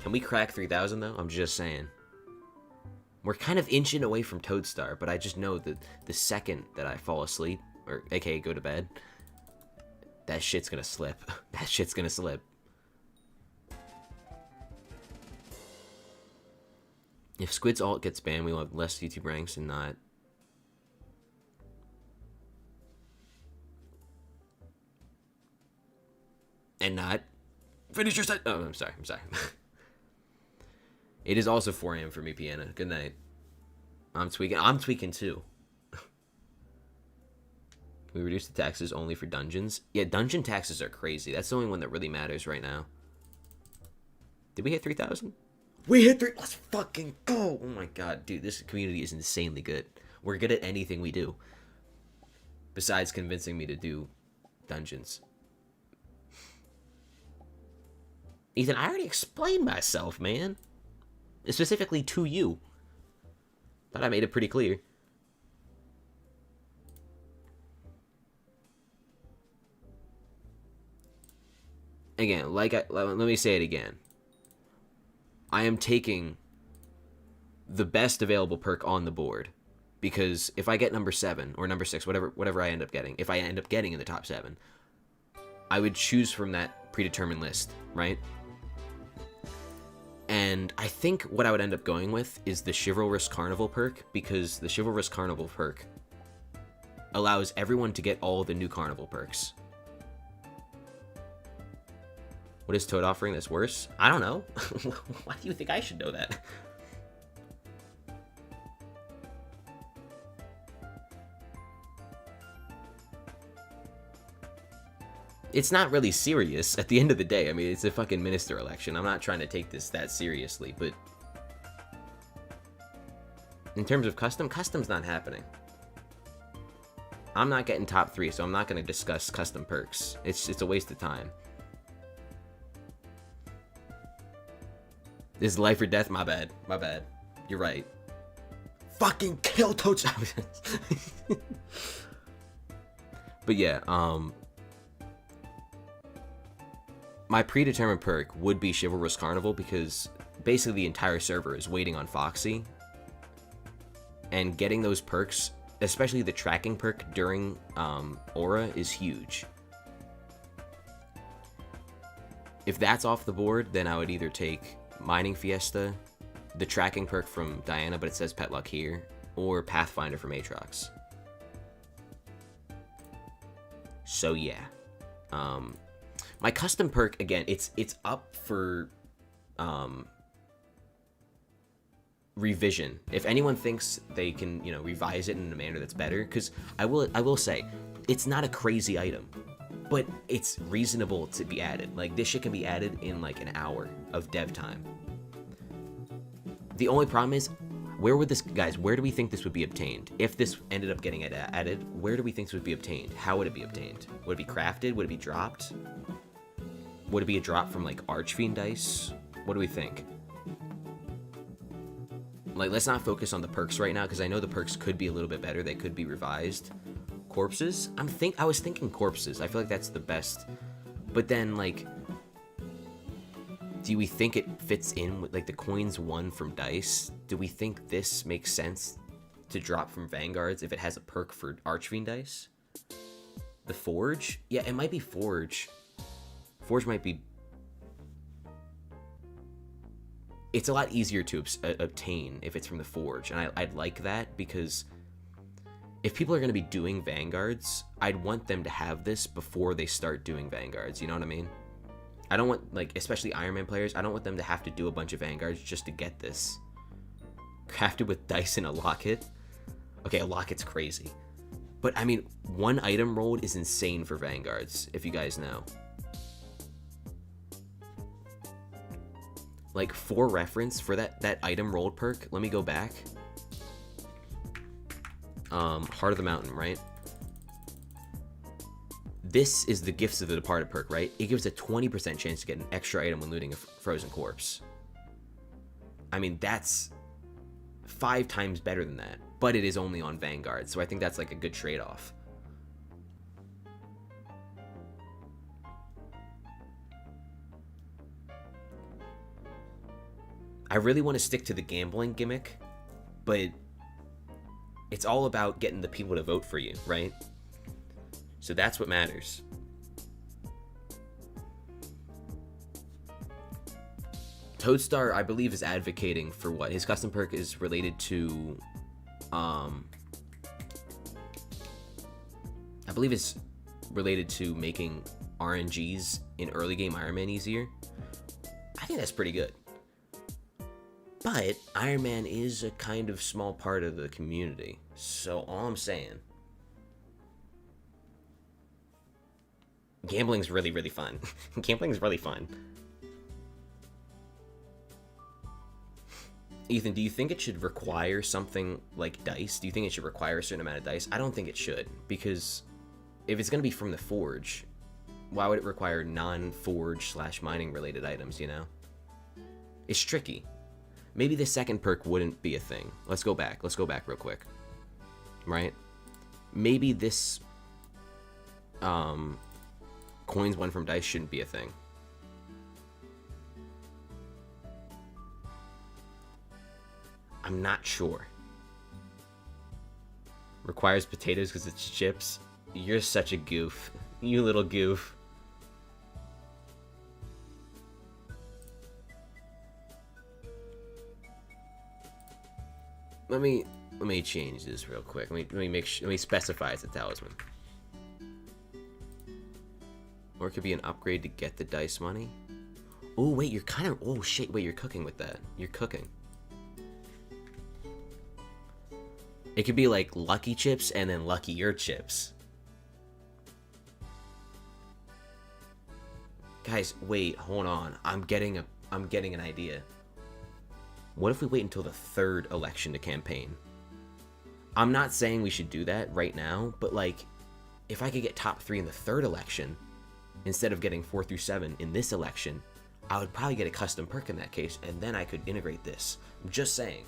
Can we crack 3,000 though? I'm just saying. We're kind of inching away from Toadstar, but I just know that the second that I fall asleep, or aka go to bed, that shit's gonna slip. That shit's gonna slip. If Squid's alt gets banned, we will have less YouTube ranks and not. And not. Finish your set. Oh, I'm sorry. It is also 4 AM for me, Piana. Good night. I'm tweaking too. We reduce the taxes only for dungeons. Yeah, dungeon taxes are crazy. That's the only one that really matters right now. Did we hit 3,000? We hit 3. Let's fucking go. Oh my god, dude, this community is insanely good. We're good at anything we do. Besides convincing me to do dungeons. Ethan, I already explained myself, man. Specifically to you. Thought I made it pretty clear. Again, let me say it again. I am taking the best available perk on the board. Because if I get number 7 or number 6, whatever I end up getting, if I end up getting in the top 7, I would choose from that predetermined list, right? And I think what I would end up going with is the Chivalrous Carnival perk, because the Chivalrous Carnival perk allows everyone to get all the new Carnival perks. What is Toad offering that's worse? I don't know. Why do you think I should know that? It's not really serious at the end of the day. I mean, it's a fucking minister election. I'm not trying to take this that seriously, but in terms of custom's not happening. I'm not getting top 3, so I'm not going to discuss custom perks. It's a waste of time. This is life or death? My bad. My bad. You're right. Fucking kill Toads. But yeah, my predetermined perk would be Chivalrous Carnival because basically the entire server is waiting on Foxy. And getting those perks, especially the tracking perk during Aura, is huge. If that's off the board, then I would either take Mining Fiesta, the tracking perk from Diana, but it says Pet Luck here, or Pathfinder from Aatrox. So yeah. My custom perk, again, it's up for revision. If anyone thinks they can, you know, revise it in a manner that's better, because I will say, it's not a crazy item, but it's reasonable to be added. Like, this shit can be added in like an hour of dev time. The only problem is, where would this, guys, where do we think this would be obtained? If this ended up getting added, where do we think this would be obtained? How would it be obtained? Would it be crafted? Would it be dropped? Would it be a drop from like Archfiend dice? What do we think? Like, let's not focus on the perks right now, because I know the perks could be a little bit better. They could be revised. Corpses? I was thinking corpses. I feel like that's the best. But then, like, do we think it fits in with, like, the coins won from dice? Do we think this makes sense to drop from Vanguards if it has a perk for Archfiend dice? The Forge? Yeah, it might be Forge. Forge might be... It's a lot easier to obtain if it's from the Forge, and I'd like that, because if people are going to be doing Vanguards, I'd want them to have this before they start doing Vanguards, you know what I mean? I don't want, like, especially Iron Man players, I don't want them to have to do a bunch of Vanguards just to get this. Crafted with dice in a locket? Okay, a locket's crazy. But, I mean, one item rolled is insane for Vanguards, if you guys know. Like, for reference, for that item rolled perk, let me go back. Heart of the Mountain, right? This is the Gifts of the Departed perk, right? It gives a 20% chance to get an extra item when looting a frozen corpse. I mean, that's 5 times better than that, but it is only on Vanguard, so I think that's like a good trade-off. I really want to stick to the gambling gimmick, but it's all about getting the people to vote for you, right? So that's what matters. Toadstar, I believe, is advocating for what? His custom perk is related to, I believe it's related to making RNGs in early game Iron Man easier. I think that's pretty good. But Iron Man is a kind of small part of the community. So all I'm saying, gambling's really, really fun. Gambling's really fun. Ethan, do you think it should require something like dice? Do you think it should require a certain amount of dice? I don't think it should, because if it's going to be from the Forge, why would it require non-Forge / mining related items, you know? It's tricky. Maybe the second perk wouldn't be a thing. Let's go back. Let's go back real quick. Right? Maybe this coins won from dice shouldn't be a thing. I'm not sure. Requires potatoes because it's chips. You're such a goof. You little goof. Let me change this real quick. Let me specify it's a talisman. Or it could be an upgrade to get the dice money. Oh wait, you're kind of, oh shit, wait, you're cooking with that. You're cooking. It could be like lucky chips and then luckier chips. Guys, wait, hold on. I'm getting an idea. What if we wait until the 3rd election to campaign? I'm not saying we should do that right now, but like, if I could get top 3 in the 3rd election, instead of getting 4 through 7 in this election, I would probably get a custom perk in that case, and then I could integrate this. I'm just saying.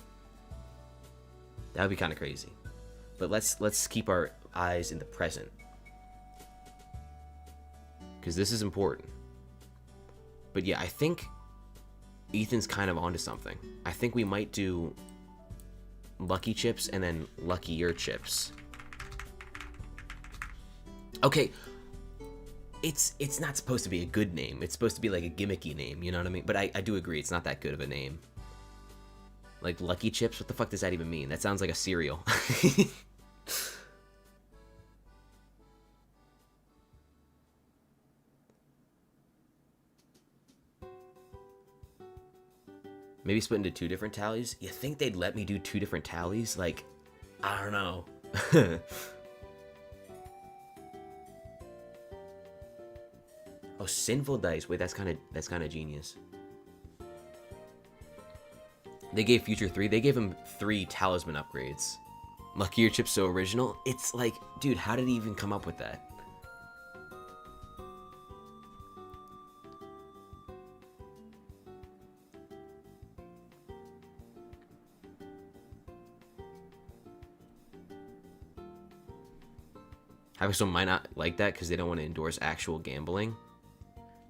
That would be kind of crazy. But let's keep our eyes in the present, because this is important. But yeah, I think Ethan's kind of onto something. I think we might do lucky chips and then luckier chips. Okay, it's not supposed to be a good name. It's supposed to be like a gimmicky name, you know what I mean? But I do agree, it's not that good of a name. Like Lucky Chips, what the fuck does that even mean? That sounds like a cereal. Maybe split into 2 different tallies? You think they'd let me do 2 different tallies? Like, I don't know. Oh, Sinful Dice. Wait, that's kind of genius. They gave Future 3. They gave him 3 talisman upgrades. Luckier Chips so original. It's like, dude, how did he even come up with that? Hypixel might not like that because they don't want to endorse actual gambling.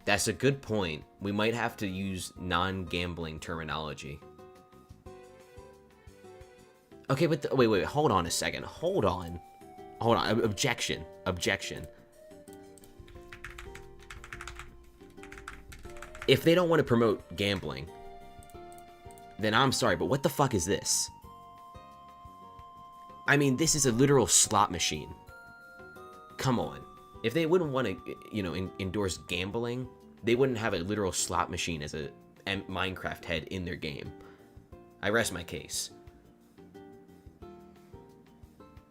That's a good point. We might have to use non-gambling terminology. Okay, but wait, hold on a second. Hold on. Objection. If they don't want to promote gambling, then I'm sorry, but what the fuck is this? I mean, this is a literal slot machine. Come on. If they wouldn't want to, you know, endorse gambling, they wouldn't have a literal slot machine as a Minecraft head in their game. I rest my case.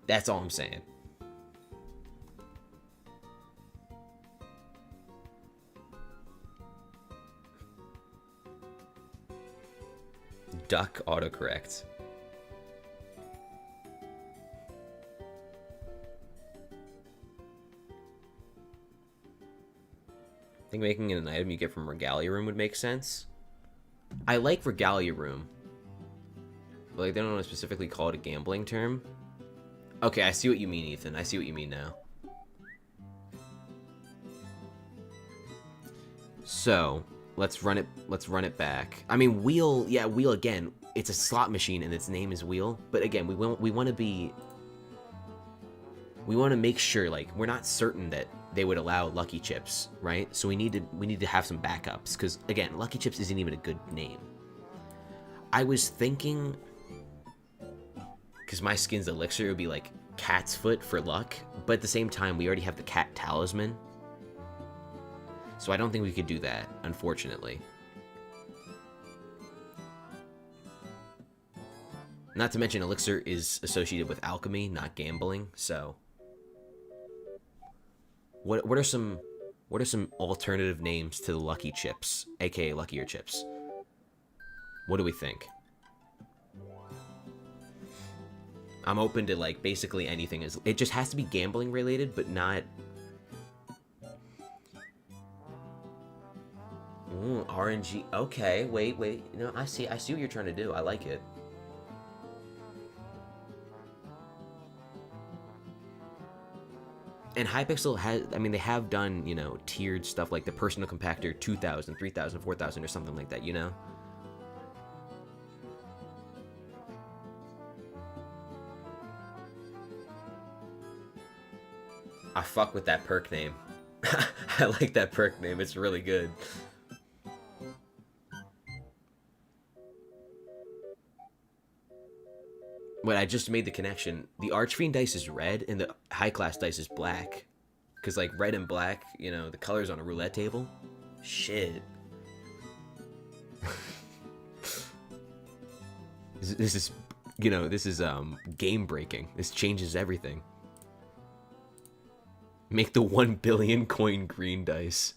That's all I'm saying. Duck autocorrect. I think making it an item you get from Regalia Room would make sense. I like Regalia Room. But like, they don't want to specifically call it a gambling term. Okay, I see what you mean, Ethan. I see what you mean now. So, let's run it back. I mean, Wheel, yeah, Wheel again. It's a slot machine and its name is Wheel. But again, we want to make sure, like, we're not certain that they would allow Lucky Chips, right? So we need to have some backups, because again, Lucky Chips isn't even a good name. I was thinking, because my skin's elixir, it would be like Cat's Foot for luck, but at the same time, we already have the Cat Talisman, so I don't think we could do that, unfortunately. Not to mention, elixir is associated with alchemy, not gambling, so. What are some alternative names to the Lucky Chips, aka Luckier Chips? What do we think? I'm open to like basically anything. It just has to be gambling related, but not. Ooh, RNG. Okay, wait. No, I see what you're trying to do. I like it. And Hypixel has, I mean, they have done, you know, tiered stuff like the personal compactor 2,000, 3,000, 4,000 or something like that, you know? I fuck with that perk name. I like that perk name. It's really good. Wait, I just made the connection. The Archfiend dice is red, and the high-class dice is black. Because, like, red and black, you know, the colors on a roulette table. Shit. This is, you know, this is, game-breaking. This changes everything. Make the 1 billion coin green dice.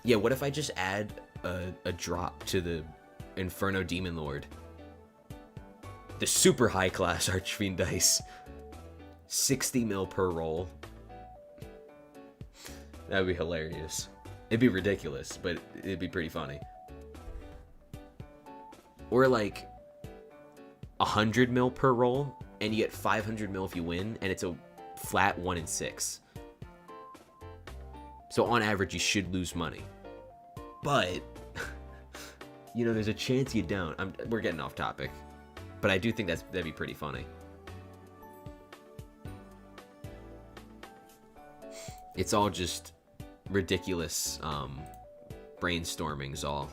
Yeah, what if I just add a drop to the Inferno Demon Lord? The super high class Archfiend dice. 60 mil per roll. That would be hilarious. It'd be ridiculous, but it'd be pretty funny. Or like 100 mil per roll, and you get 500 mil if you win, and it's a flat 1 in 6. So on average, you should lose money. But, you know, there's a chance you don't. We're getting off topic. But I do think that'd be pretty funny. It's all just ridiculous brainstorming's all.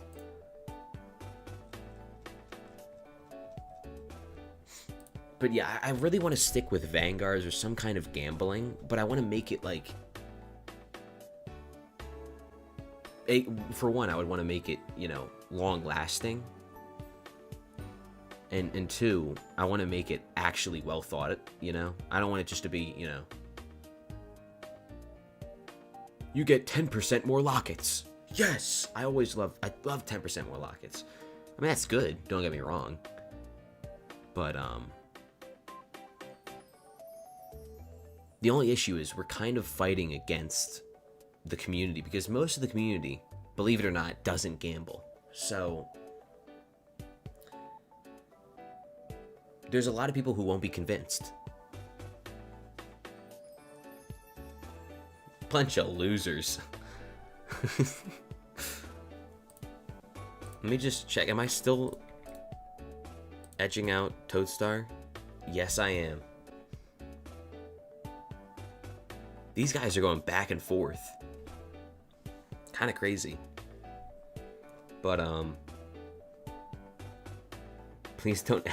But yeah, I really want to stick with Vanguards or some kind of gambling, but I want to make it like... For one, I would want to make it, you know, long-lasting. And two, I want to make it actually well thought, you know? I don't want it just to be, you know... You get 10% more lockets. Yes! I love 10% more lockets. I mean, that's good, don't get me wrong. But, the only issue is we're kind of fighting against the community, because most of the community, believe it or not, doesn't gamble. So there's a lot of people who won't be convinced. Bunch of losers. Let me just check. Am I still edging out Toadstar? Yes, I am. These guys are going back and forth. Kind of crazy. But, please don't...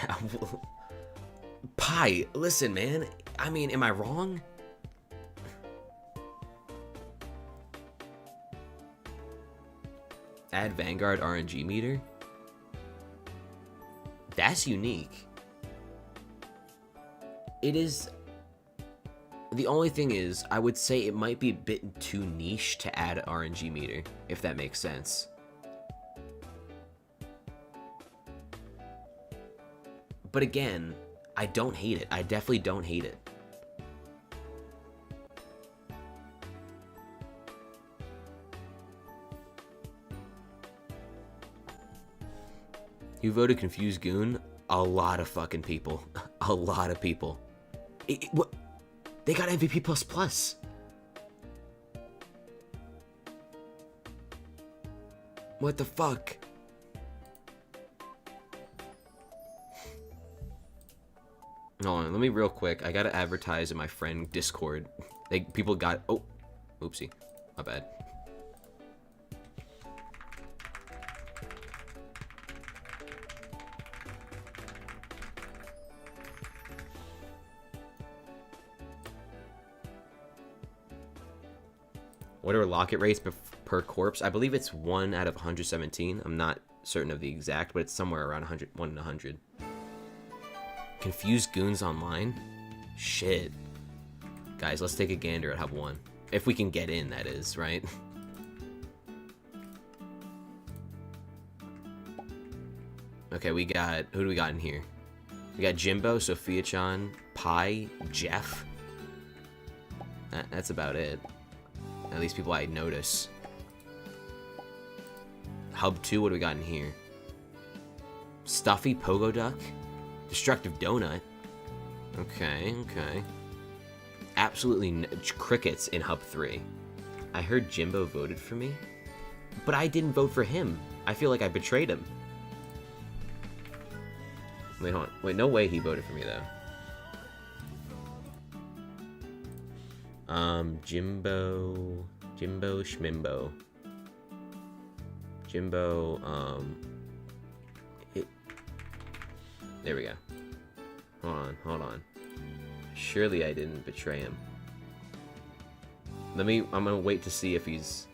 Pie, listen, man. I mean, am I wrong? Add Vanguard RNG meter? That's unique. It is... The only thing is, I would say it might be a bit too niche to add RNG meter, if that makes sense. But again, I don't hate it. I definitely don't hate it. You voted Confused Goon? A lot of fucking people. A lot of people. What? They got MVP++. What the fuck? Hold on, let me real quick. I gotta advertise in my friend Discord. People got... Oh, oopsie. My bad. What are locket rates per corpse? I believe it's 1 out of 117. I'm not certain of the exact, but it's somewhere around 100, 1 in 100. Confused Goons online? Shit. Guys, let's take a gander at Hub 1. If we can get in, that is, right? Okay, we got... Who do we got in here? We got Jimbo, Sophia-chan, Pi, Jeff. That's about it. At least people I notice. Hub 2, what do we got in here? Stuffy Pogo Duck? Destructive Donut? Okay, okay. Absolutely no crickets in Hub 3. I heard Jimbo voted for me, but I didn't vote for him. I feel like I betrayed him. Wait, hold on. Wait, no way he voted for me, though. Jimbo Schmimbo. Jimbo, there we go. Hold on. Surely I didn't betray him. I'm gonna wait to see if he's...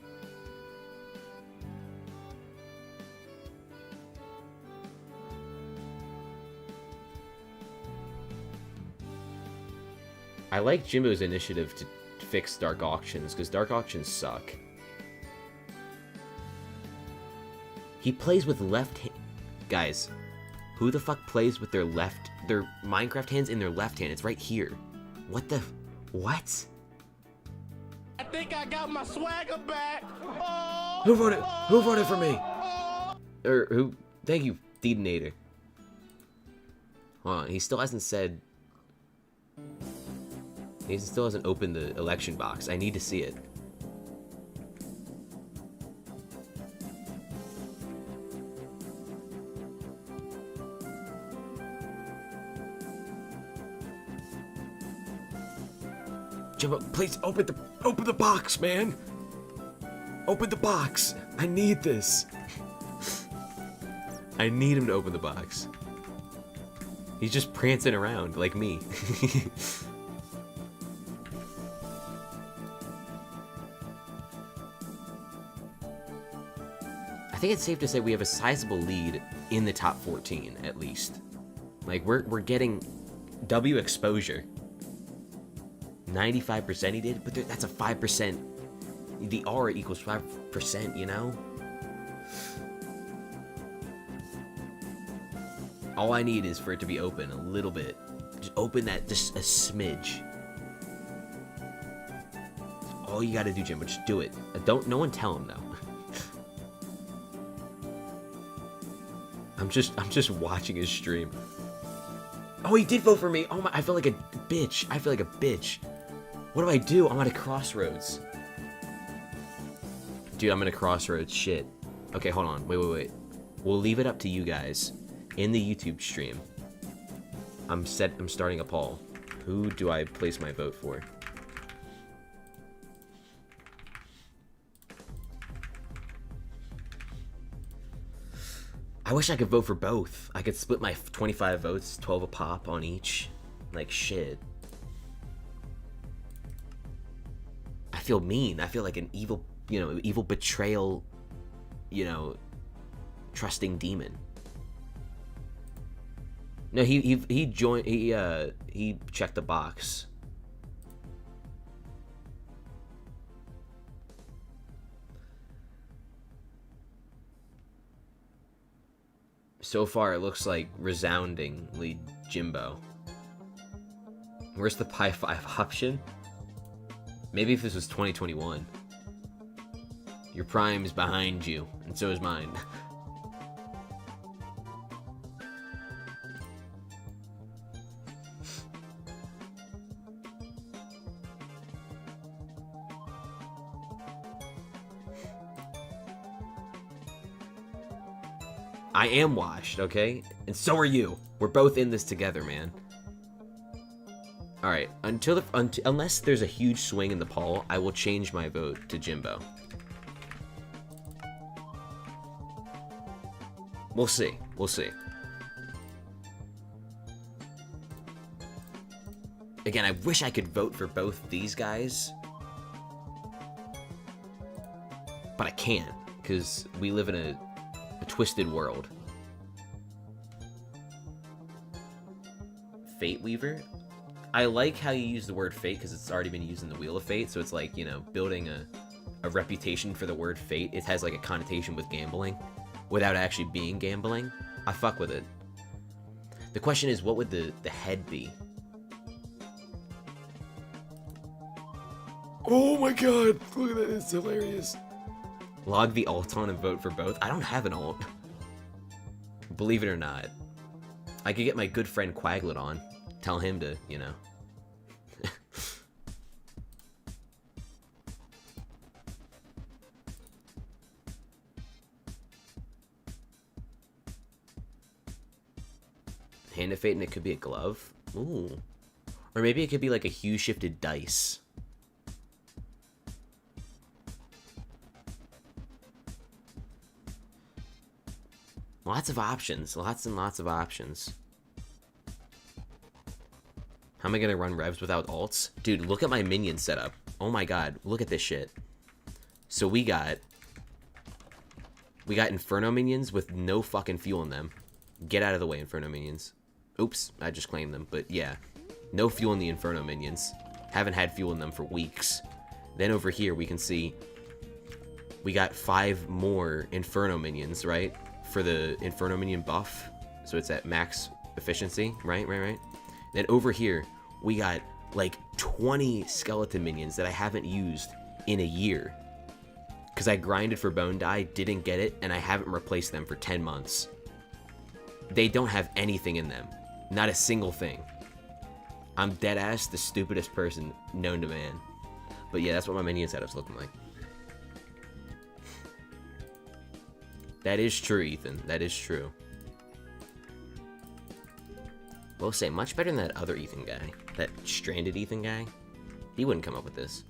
I like Jimbo's initiative to fix Dark Auctions, because Dark Auctions suck. He plays with left hand. Guys, who the fuck plays with their Minecraft hands in their left hand? It's right here. What the? What? I think I got my swagger back. Oh, Who voted? Who voted for me? Or who? Thank you, Detonator. Hold on, he still hasn't said. He still hasn't opened the election box. I need to see it. Jimbo, please open the box, man. Open the box. I need this. I need him to open the box. He's just prancing around like me. I think it's safe to say we have a sizable lead in the top 14 at least. Like we're getting W exposure. 95% he did, but that's a 5%. The aura equals 5%, you know? All I need is for it to be open a little bit. Just open that just a smidge. That's all you gotta do, Jim, but just do it. No one tell him though. I'm just watching his stream. Oh, he did vote for me. Oh my, I feel like a bitch. I feel like a bitch. What do I do? I'm at a crossroads. Dude, I'm at a crossroads. Shit. Okay, hold on. Wait. We'll leave it up to you guys in the YouTube stream. I'm starting a poll. Who do I place my vote for? I wish I could vote for both. I could split my 25 votes, 12 a pop on each. Like, shit. I feel mean. I feel like an evil, evil betrayal, trusting demon. No, he joined. He checked the box. So far, it looks like resoundingly Jimbo. Where's the Pi 5 option? Maybe if this was 2021. Your prime is behind you, and so is mine. I am washed, okay? And so are you. We're both in this together, man. Alright, unless there's a huge swing in the poll, I will change my vote to Jimbo. We'll see. We'll see. Again, I wish I could vote for both these guys. But I can't, because we live in a twisted world. Fate Weaver? I like how you use the word fate because it's already been used in the Wheel of Fate, so it's like, building a reputation for the word fate. It has like a connotation with gambling without actually being gambling. I fuck with it. The question is, what would the head be? Oh my god, look at that, it's hilarious. Log the alt on and vote for both. I don't have an alt. Believe it or not. I could get my good friend Quaglet on. Tell him to, Hand of Fate and it could be a glove. Ooh. Or maybe it could be like a hue shifted dice. Lots of options. Lots and lots of options. How am I gonna run revs without alts? Dude, look at my minion setup. Oh my god, look at this shit. So we got Inferno minions with no fucking fuel in them. Get out of the way, Inferno minions. Oops, I just claimed them, but yeah. No fuel in the Inferno minions. Haven't had fuel in them for weeks. Then over here we can see we got 5 more Inferno minions, right? For the Inferno minion buff. So it's at max efficiency, right? Then over here, we got like 20 skeleton minions that I haven't used in a year. Because I grinded for Bone Dye, didn't get it, and I haven't replaced them for 10 months. They don't have anything in them. Not a single thing. I'm deadass the stupidest person known to man. But yeah, that's what my minion setup's looking like. That is true, Ethan. That is true. Will say, much better than that other Ethan guy. That stranded Ethan guy. He wouldn't come up with this.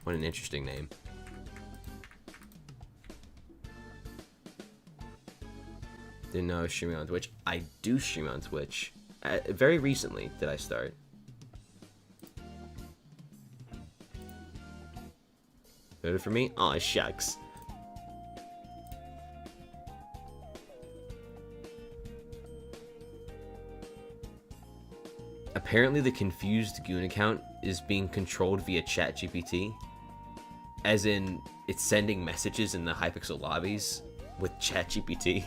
What an interesting name. Didn't know I was streaming on Twitch. I do stream on Twitch. Very recently did I start. Voted for me? Aw, shucks. Apparently the confused Goon account is being controlled via ChatGPT. As in, it's sending messages in the Hypixel lobbies with ChatGPT.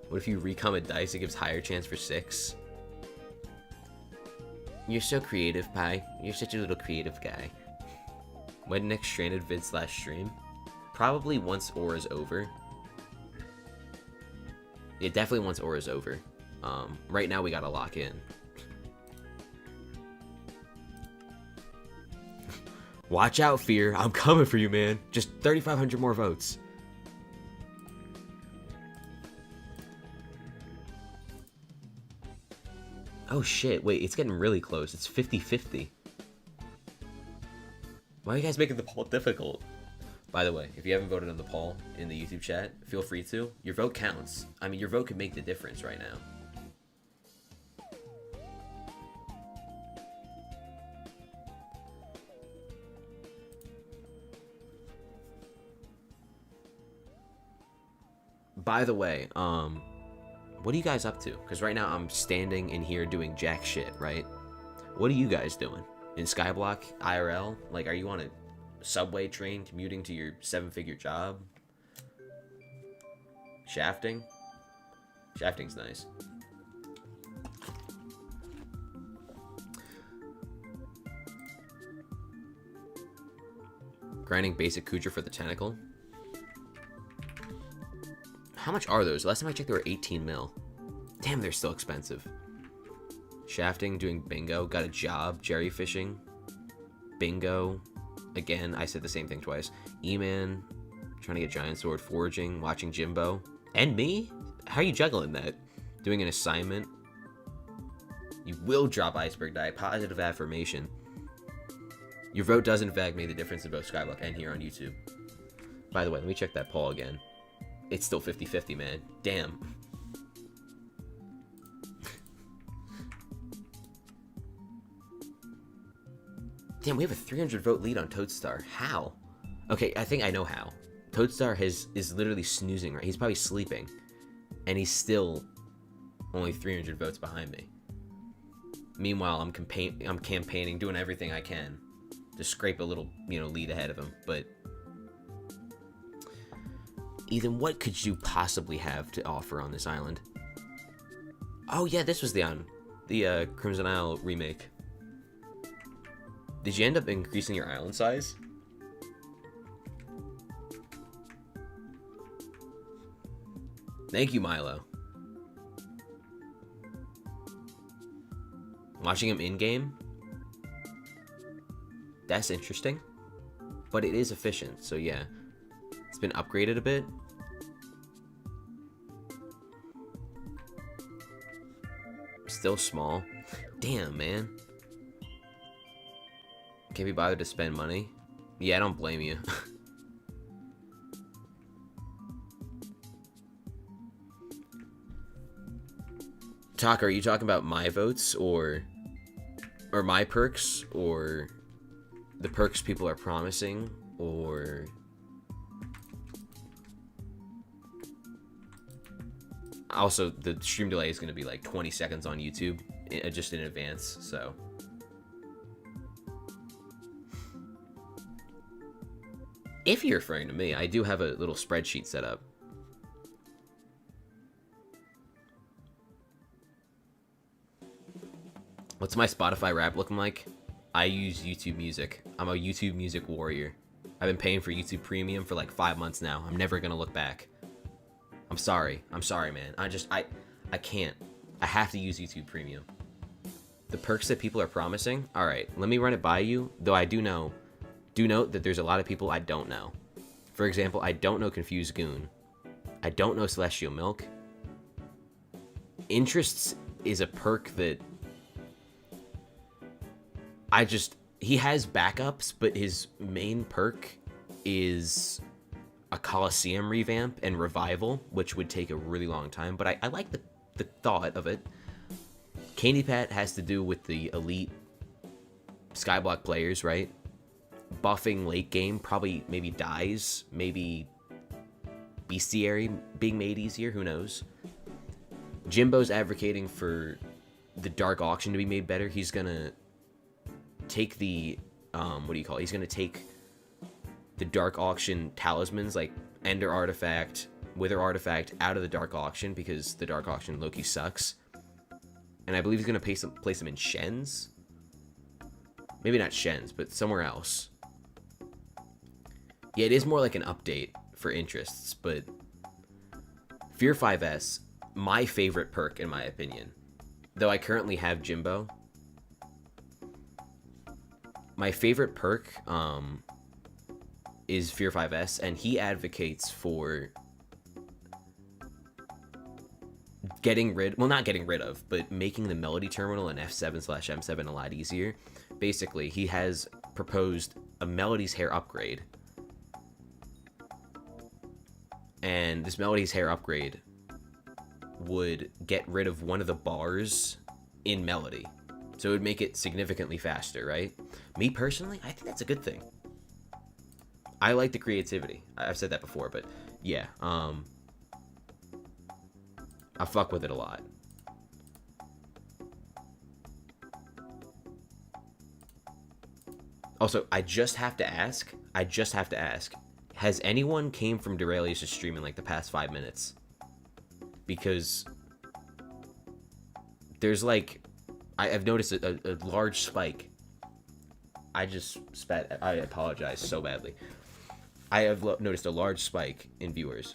What if you recom a dice, it gives higher chance for 6? You're so creative, Pi. You're such a little creative guy. When next stranded vid / stream? Probably once Aura's over. Yeah, definitely once Aura's over. Right now we gotta lock in. Watch out, Fear. I'm coming for you, man. Just 3,500 more votes. Oh shit, wait, it's getting really close. It's 50-50. Why are you guys making the poll difficult? By the way, if you haven't voted on the poll in the YouTube chat, feel free to. Your vote counts. I mean, your vote could make the difference right now. By the way, what are you guys up to? Because right now I'm standing in here doing jack shit, right? What are you guys doing? In Skyblock, IRL? Like, are you on a subway train commuting to your 7-figure job? Shafting? Shafting's nice. Grinding basic Kuudra for the tentacle. How much are those? Last time I checked, they were 18 mil. Damn, they're still expensive. Shafting, doing bingo. Got a job. Jerry fishing. Bingo. Again, I said the same thing twice. E-Man. Trying to get giant sword. Foraging. Watching Jimbo. And me? How are you juggling that? Doing an assignment. You will drop iceberg die. Positive affirmation. Your vote does in fact make the difference in both Skyblock and here on YouTube. By the way, let me check that poll again. It's still 50-50, man. Damn. Damn, we have a 300 vote lead on Toadstar. How? Okay, I think I know how. Toadstar is literally snoozing, right? He's probably sleeping. And he's still only 300 votes behind me. Meanwhile, I'm campaigning, doing everything I can to scrape a little, lead ahead of him. But Ethan, what could you possibly have to offer on this island? Oh yeah, this was the Crimson Isle remake. Did you end up increasing your island size? Thank you, Milo. Watching him in-game? That's interesting. But it is efficient, so yeah. It's been upgraded a bit. Still small. Damn, man. Can't be bothered to spend money. Yeah, I don't blame you. Talk, are you talking about my votes or my perks or the perks people are promising or also the stream delay is going to be like 20 seconds on YouTube just in advance, so If you're referring to me, I do have a little spreadsheet set up. What's my Spotify rap looking like? I use YouTube Music. I'm a YouTube Music warrior. I've been paying for YouTube Premium for like 5 months now. I'm never gonna look back. I'm sorry, man. I can't. I have to use YouTube Premium. The perks that people are promising. All right, let me run it by you. Though I do note that there's a lot of people I don't know. For example, I don't know Confused Goon. I don't know Celestial Milk. Interests is a perk that he has backups, but his main perk is a Coliseum revamp and revival, which would take a really long time, but I like the thought of it. Candy Pat has to do with the elite Skyblock players, right? Buffing late game probably maybe dies, maybe Bestiary being made easier, who knows? Jimbo's advocating for the Dark Auction to be made better. He's gonna take the he's gonna take the Dark Auction talismans like Ender Artifact, Wither Artifact out of the Dark Auction because the Dark Auction Loki sucks. And I believe he's gonna place them in Shens. Maybe not Shens, but somewhere else. Yeah, it is more like an update for interests, but Fear 5S, my favorite perk in my opinion. Though I currently have Jimbo. My favorite perk is Fear 5S, and he advocates for not getting rid of, but making the Melody Terminal in F7/M7 a lot easier. Basically, he has proposed a Melody's Hair upgrade. And this Melody's Hair upgrade would get rid of one of the bars in Melody. So it would make it significantly faster, right? Me personally, I think that's a good thing. I like the creativity. I've said that before, but yeah, I fuck with it a lot. Also, I just have to ask, has anyone came from Duralius' stream in like the past 5 minutes? Because there's like, I've noticed a large spike. I just spat, I apologize so badly. I have noticed a large spike in viewers.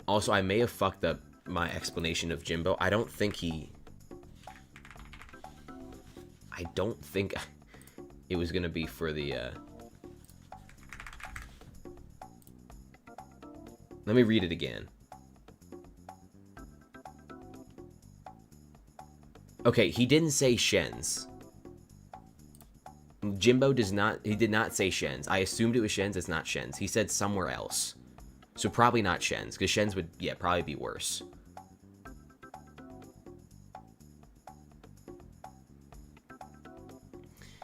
Also, I may have fucked up my explanation of Jimbo. I don't think it was gonna be for the, let me read it again. Okay, he didn't say Shens. Jimbo did not say Shens. I assumed it was Shens, it's not Shens. He said somewhere else. So probably not Shens, because Shens would, yeah, probably be worse.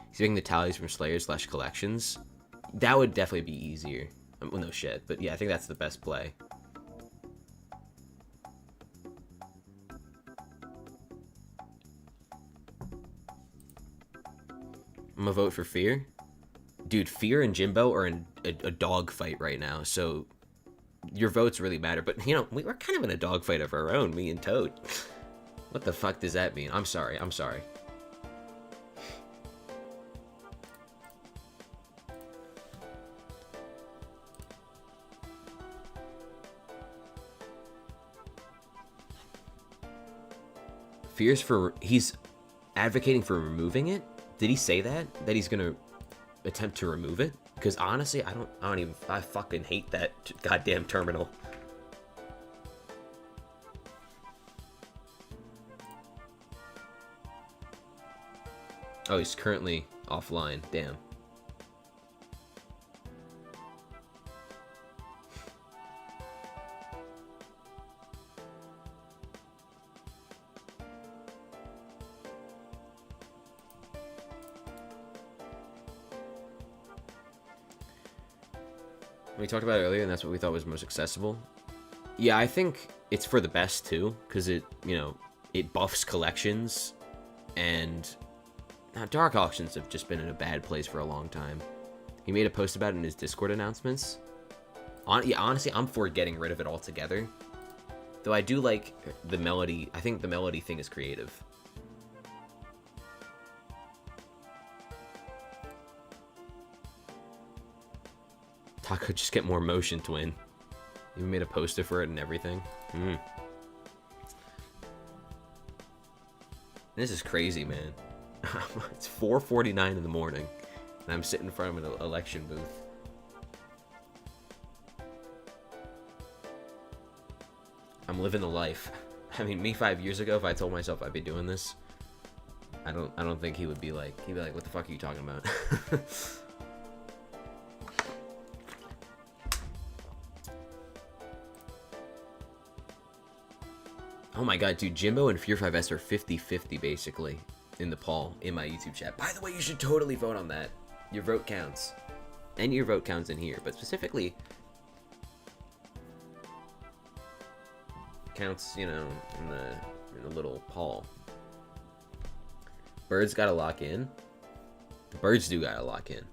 He's making the tallies from Slayers/collections. That would definitely be easier. Well, no shit, but yeah, I think that's the best play. I'm gonna vote for Fear. Dude, Fear and Jimbo are in a dog fight right now, so your votes really matter. But, you know, we're kind of in a dog fight of our own, me and Toad. What the fuck does that mean? I'm sorry. He's advocating for removing it? Did he say that? That he's gonna attempt to remove it? Because honestly, I fucking hate that goddamn terminal. Oh, he's currently offline. Damn. We talked about it earlier, and that's what we thought was most accessible. Yeah, I think it's for the best too, because it, you know, it buffs collections, and now Dark Auctions have just been in a bad place for a long time. He made a post about it in his Discord announcements. Yeah, honestly, I'm for getting rid of it altogether. Though I do like the melody. I think the melody thing is creative. Taco, just get more motion, twin. Even made a poster for it and everything. This is crazy, man. It's 4:49 in the morning, and I'm sitting in front of an election booth. I'm living the life. I mean, me 5 years ago, if I told myself I'd be doing this, I don't think he would be like, he'd be like, what the fuck are you talking about? Oh my god, dude, Jimbo and Fear5S are 50-50 basically in the poll in my YouTube chat. By the way, you should totally vote on that. Your vote counts. And your vote counts in here, but specifically counts, you know, in the little poll. Birds gotta lock in. The birds do gotta lock in.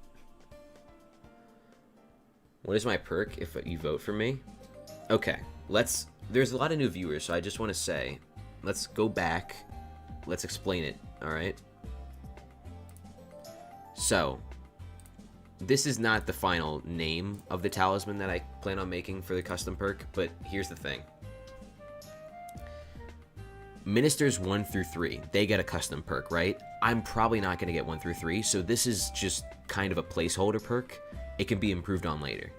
What is my perk if you vote for me? Okay, there's a lot of new viewers, so I just want to say, let's go back. Let's explain it, alright? So, this is not the final name of the talisman that I plan on making for the custom perk, but here's the thing. Ministers 1 through 3, they get a custom perk, right? I'm probably not going to get 1 through 3, so this is just kind of a placeholder perk. It can be improved on later.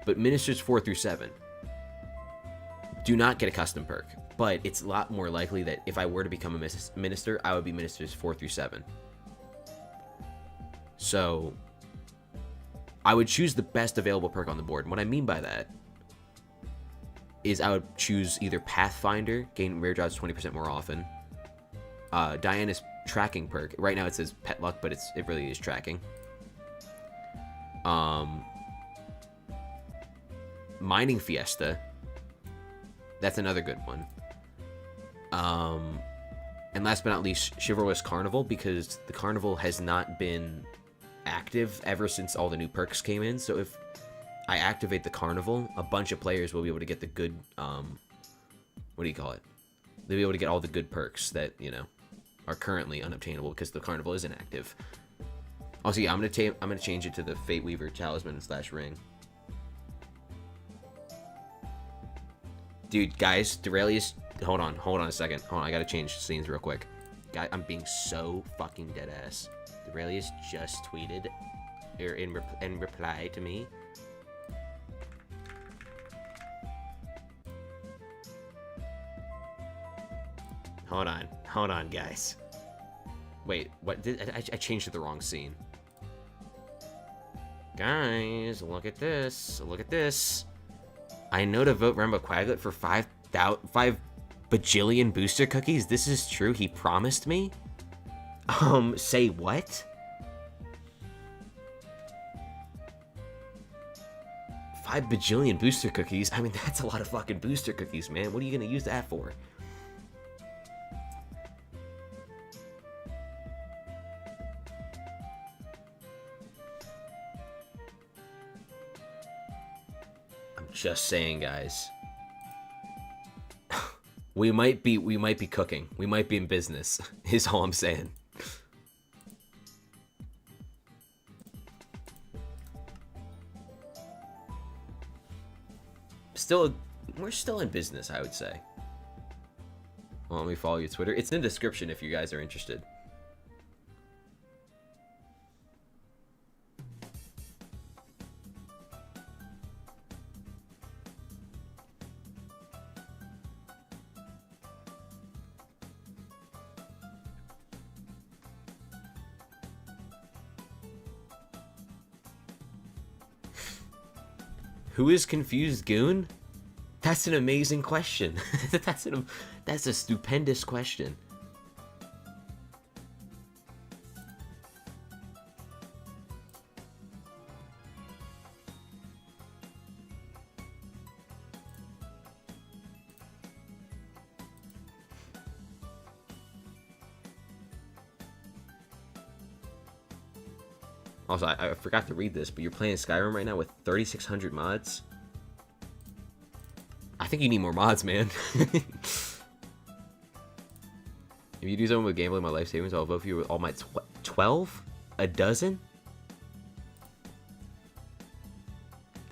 But Ministers 4 through 7 do not get a custom perk, but it's a lot more likely that if I were to become a minister, I would be Ministers 4 through 7. So, I would choose the best available perk on the board. And what I mean by that is I would choose either Pathfinder, gain rare drops 20% more often. Diana's tracking perk. Right now it says Pet Luck, but it really is tracking. Mining Fiesta. That's another good one. And last but not least, Chivalrous Carnival, because the Carnival has not been active ever since all the new perks came in. So if I activate the Carnival, a bunch of players will be able to get the good, what do you call it? They'll be able to get all the good perks that, you know, are currently unobtainable because the Carnival isn't active. Also, yeah, I'm gonna change it to the Fate Weaver Talisman / Ring. Dude, guys, Duralius, hold on a second. Hold on, I gotta change scenes real quick. Guy, I'm being so fucking dead ass. Duralius just tweeted, or in reply to me. Hold on, guys. Wait, what did I changed to the wrong scene? Guys, look at this. Look at this. I know to vote Rambo Quaglet for 5 bajillion booster cookies. This is true. He promised me. Say what? 5 bajillion booster cookies? I mean, that's a lot of fucking booster cookies, man. What are you gonna use that for? Just saying, guys. we might be cooking. We might be in business. Is all I'm saying. We're still in business, I would say. Well, let me follow your Twitter. It's in the description if you guys are interested. Who is confused, Goon? That's an amazing question. That's a stupendous question. Also, I forgot to read this, but you're playing Skyrim right now with 3,600 mods? I think you need more mods, man. If you do something with gameplay, my life savings, I'll vote for you with all my 12? A dozen?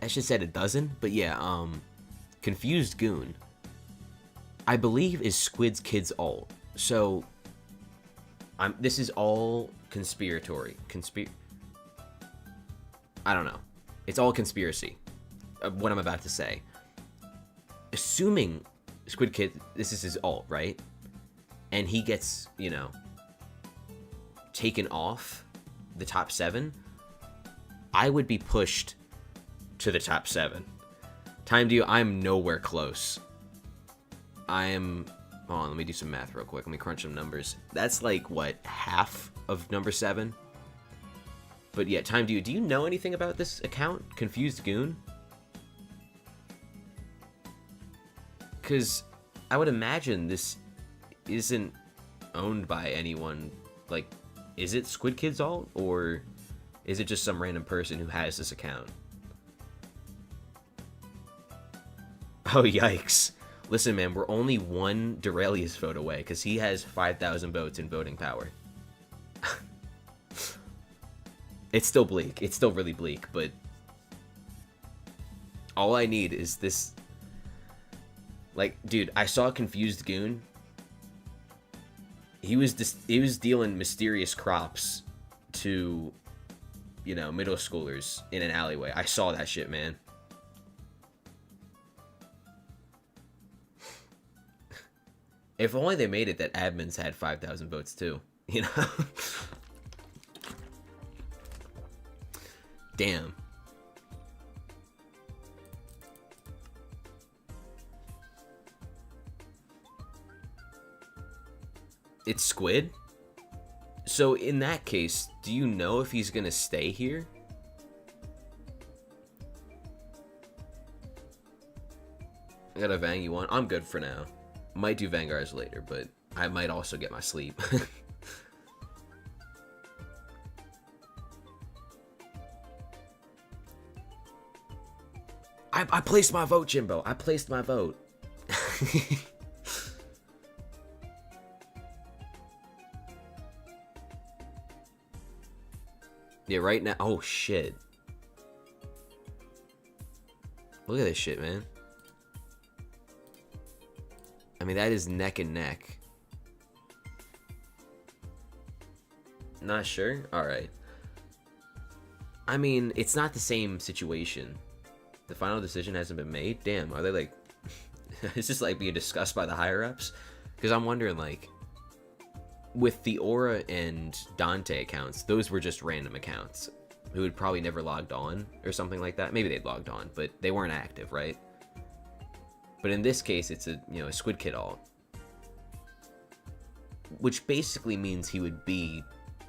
I should have said a dozen, but yeah, Confused Goon, I believe, is Squid's Kid's alt. So, this is all conspiratory. I don't know. It's all conspiracy, what I'm about to say. Assuming Squid Kid, this is his alt, right? And he gets, you know, taken off the top 7, I would be pushed to the top 7. Time to you, I'm nowhere close. Hold on, let me do some math real quick. Let me crunch some numbers. That's like, what, half of number 7? But yeah, time to you. Do you know anything about this account, Confused Goon? Because I would imagine this isn't owned by anyone. Like, is it Squid Kid's alt, or is it just some random person who has this account? Oh, yikes. Listen, man, we're only one Durelius vote away, because he has 5,000 votes in voting power. It's still bleak. It's still really bleak, but all I need is this. Like, dude, I saw Confused Goon. He was dealing mysterious crops to, you know, middle schoolers in an alleyway. I saw that shit, man. If only they made it that admins had 5,000 votes too, you know? Damn. It's Squid? So in that case, do you know if he's gonna stay here? I gotta Vang you on. I'm good for now. Might do Vanguards later, but I might also get my sleep. I placed my vote, Jimbo. I placed my vote. Yeah, right now. Oh, shit. Look at this shit, man. I mean, that is neck and neck. Not sure? Alright. I mean, it's not the same situation. The final decision hasn't been made? Damn, are they like... Is this like being discussed by the higher-ups? Because I'm wondering, like... With the Aura and Dante accounts, those were just random accounts who had probably never logged on or something like that. Maybe they'd logged on, but they weren't active, right? But in this case, it's a, you know, a Squid Kid alt, which basically means he would be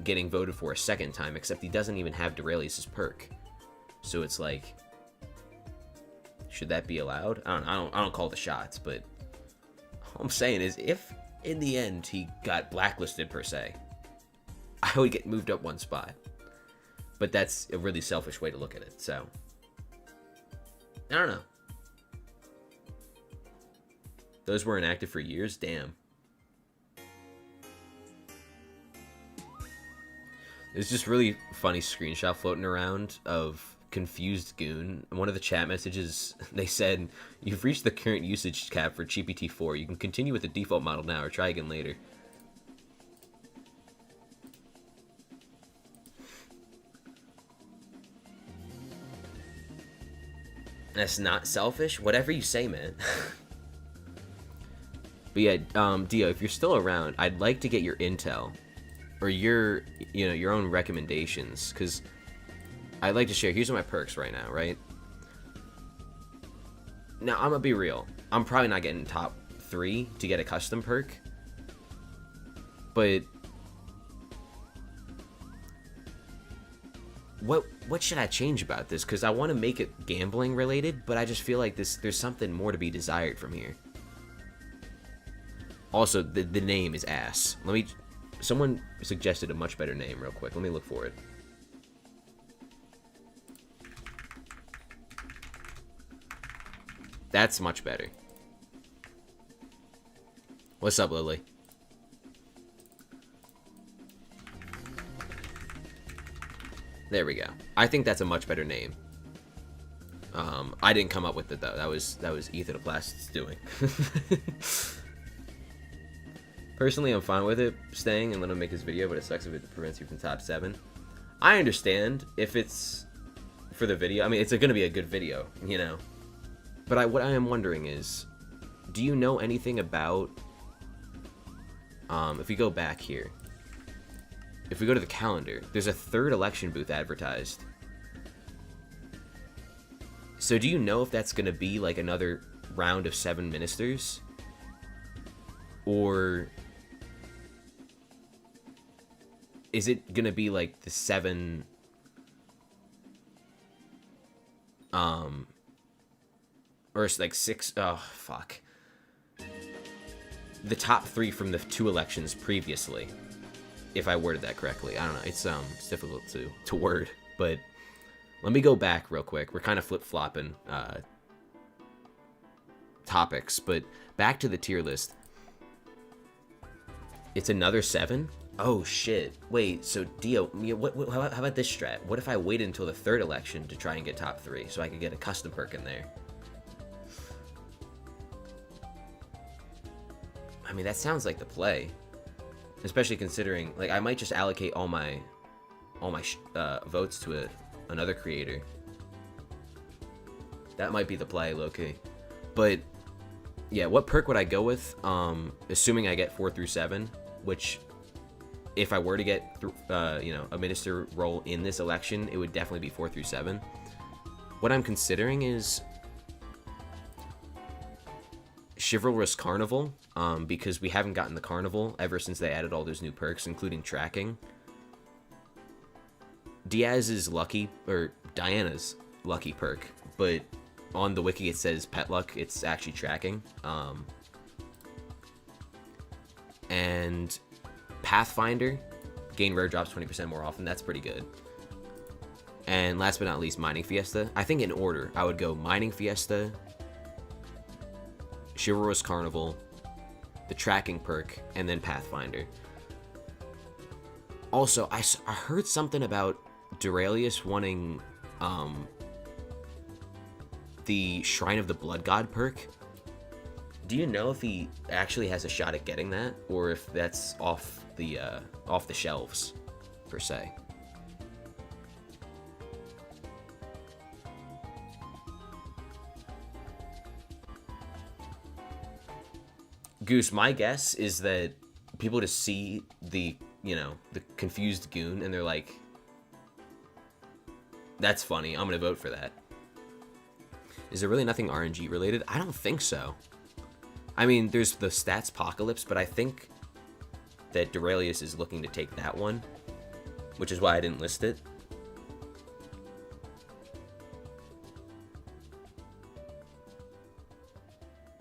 getting voted for a second time, except he doesn't even have Durelius' perk. So it's like, should that be allowed? I don't call the shots, but all I'm saying is, if in the end he got blacklisted per se, I would get moved up one spot. But that's a really selfish way to look at it, so I don't know. Those weren't active for years? Damn. There's just really funny screenshot floating around of Confused Goon. One of the chat messages, they said, "You've reached the current usage cap for GPT-4. You can continue with the default model now or try again later." That's not selfish? Whatever you say, man. But yeah, Dio, if you're still around, I'd like to get your intel, or your, you know, your own recommendations, because I'd like to share. Here's my perks right now, right? Now, I'm gonna be real. I'm probably not getting top 3 to get a custom perk, but what should I change about this? Because I want to make it gambling related, but I just feel like there's something more to be desired from here. Also, the name is ass. Someone suggested a much better name real quick. Let me look for it. That's much better. What's up, Lily? There we go. I think that's a much better name. I didn't come up with it though. That was Ether the Plast's doing. Personally, I'm fine with it staying and let him make his video, but it sucks if it prevents you from top 7. I understand if it's for the video. I mean, it's going to be a good video, you know. But what I am wondering is, do you know anything about? If we go back here, if we go to the calendar, there's a 3rd election booth advertised. So do you know if that's going to be like another round of 7 ministers? Or is it going to be like the 7... or it's like 6... Oh, fuck. The top 3 from the 2 elections previously. If I worded that correctly. I don't know. It's difficult to word, but... Let me go back real quick. We're kind of flip-flopping topics, but back to the tier list. It's another 7? Oh, shit. Wait, so Dio, how about this strat? What if I waited until the 3rd election to try and get top 3 so I could get a custom perk in there? I mean, that sounds like the play. Especially considering, like, I might just allocate all my votes to another creator. That might be the play, low-key. But yeah, what perk would I go with? Assuming I get 4 through 7, which if I were to get you know, a minister role in this election, it would definitely be 4 through 7. What I'm considering is Chivalrous Carnival, because we haven't gotten the Carnival ever since they added all those new perks, including tracking. Diana's lucky perk, but on the wiki it says pet luck. It's actually tracking. And Pathfinder, gain rare drops 20% more often. That's pretty good. And last but not least, Mining Fiesta. I think in order, I would go Mining Fiesta, Chivalrous Carnival, the tracking perk, and then Pathfinder. Also, I heard something about Duralius wanting the Shrine of the Blood God perk. Do you know if he actually has a shot at getting that, or if that's off the shelves per se? Goose, my guess is that people just see the, you know, the confused goon and they're like, that's funny, I'm gonna vote for that. Is there really nothing RNG related? I don't think so. I mean, there's the stats apocalypse, but I think that Duralius is looking to take that one, which is why I didn't list it.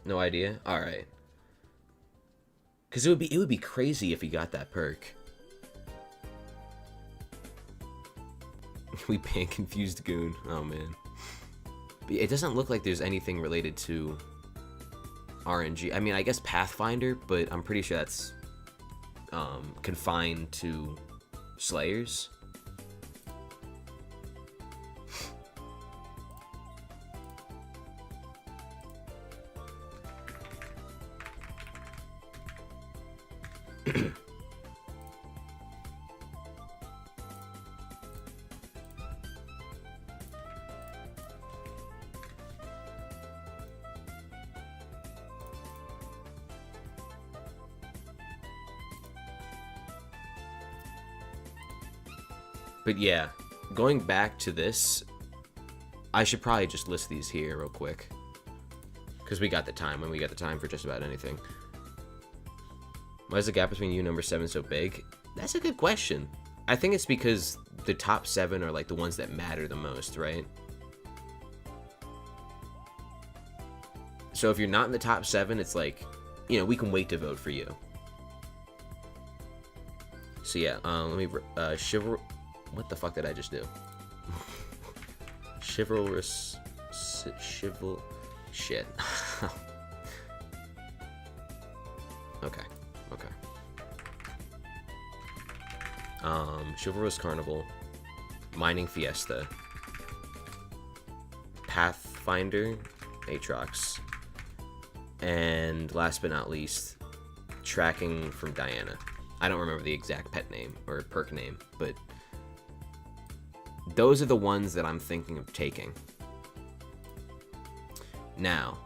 No idea? Alright. Because it would be crazy if he got that perk. We ban confused goon. Oh man. But it doesn't look like there's anything related to RNG. I mean, I guess Pathfinder, but I'm pretty sure that's confined to Slayers. But yeah, going back to this, I should probably just list these here real quick, because we got the time, and we got the time for just about anything. Why is the gap between you and number 7 so big? That's a good question. I think it's because the top 7 are like the ones that matter the most, right? So if you're not in the top 7, it's like, you know, we can wait to vote for you. So yeah, let me, what the fuck did I shit. Okay. Chivalrous Carnival, Mining Fiesta, Pathfinder, Aatrox, and last but not least, Tracking from Diana. I don't remember the exact pet name or perk name, but those are the ones that I'm thinking of taking. Now,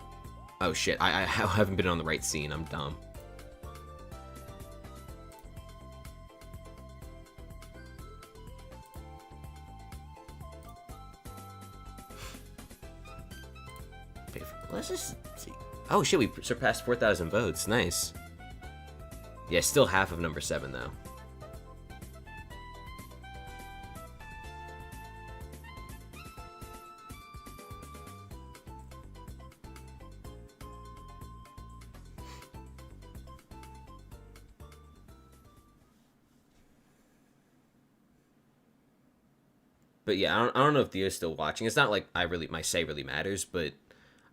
oh shit, I haven't been on the right scene, I'm dumb. Let's just see. Oh shit, we surpassed 4,000 votes. Nice. Yeah, still half of number 7 though. But yeah, I don't know if Theo's still watching. It's not like my say really matters, but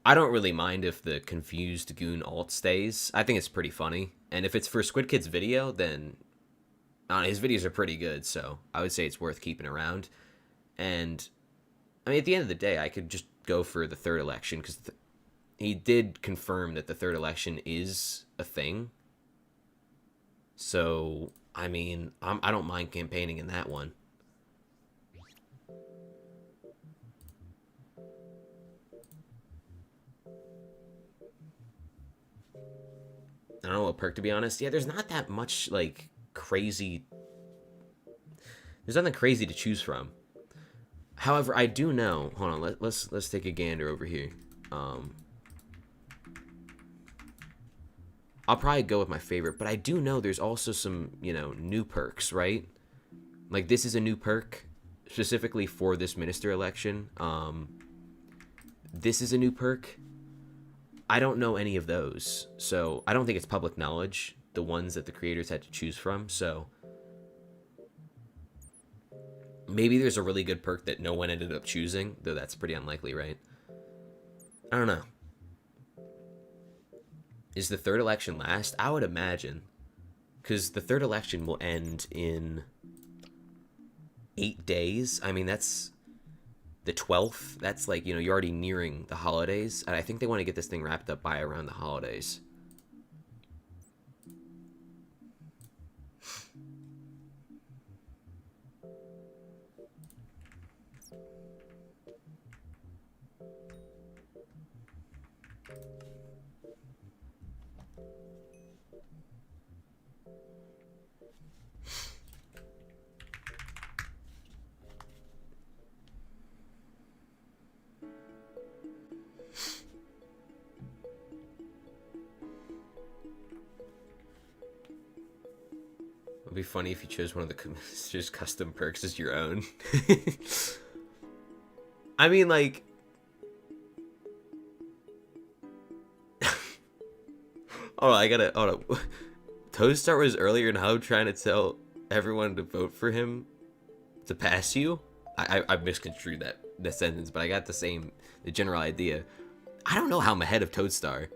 I don't really mind if the confused goon alt stays. I think it's pretty funny. And if it's for Squid Kid's video, then I don't know, his videos are pretty good, so I would say it's worth keeping around. And I mean, at the end of the day, I could just go for the third election, because he did confirm that the third election is a thing. So, I mean, I don't mind campaigning in that one. I don't know what perk, to be honest. Yeah, there's not that much, like, crazy... There's nothing crazy to choose from. However, I do know... Hold on, let's take a gander over here. I'll probably go with my favorite, but I do know there's also some, you know, new perks, right? Like, this is a new perk, specifically for this minister election. This is a new perk. I don't know any of those, so I don't think it's public knowledge, the ones that the creators had to choose from, so maybe there's a really good perk that no one ended up choosing, though that's pretty unlikely, right? I don't know. Is the third election last? I would imagine, because the third election will end in 8 days. I mean, that's the 12th. That's like, you know, you're already nearing the holidays, and I think they want to get this thing wrapped up by around the holidays. It'd be funny if you chose one of the just custom perks as your own. I mean, like... Oh, I gotta... Oh, no. Toadstar was earlier now trying to tell everyone to vote for him to pass you. I misconstrued that sentence, but I got the general idea. I don't know how I'm ahead of Toadstar.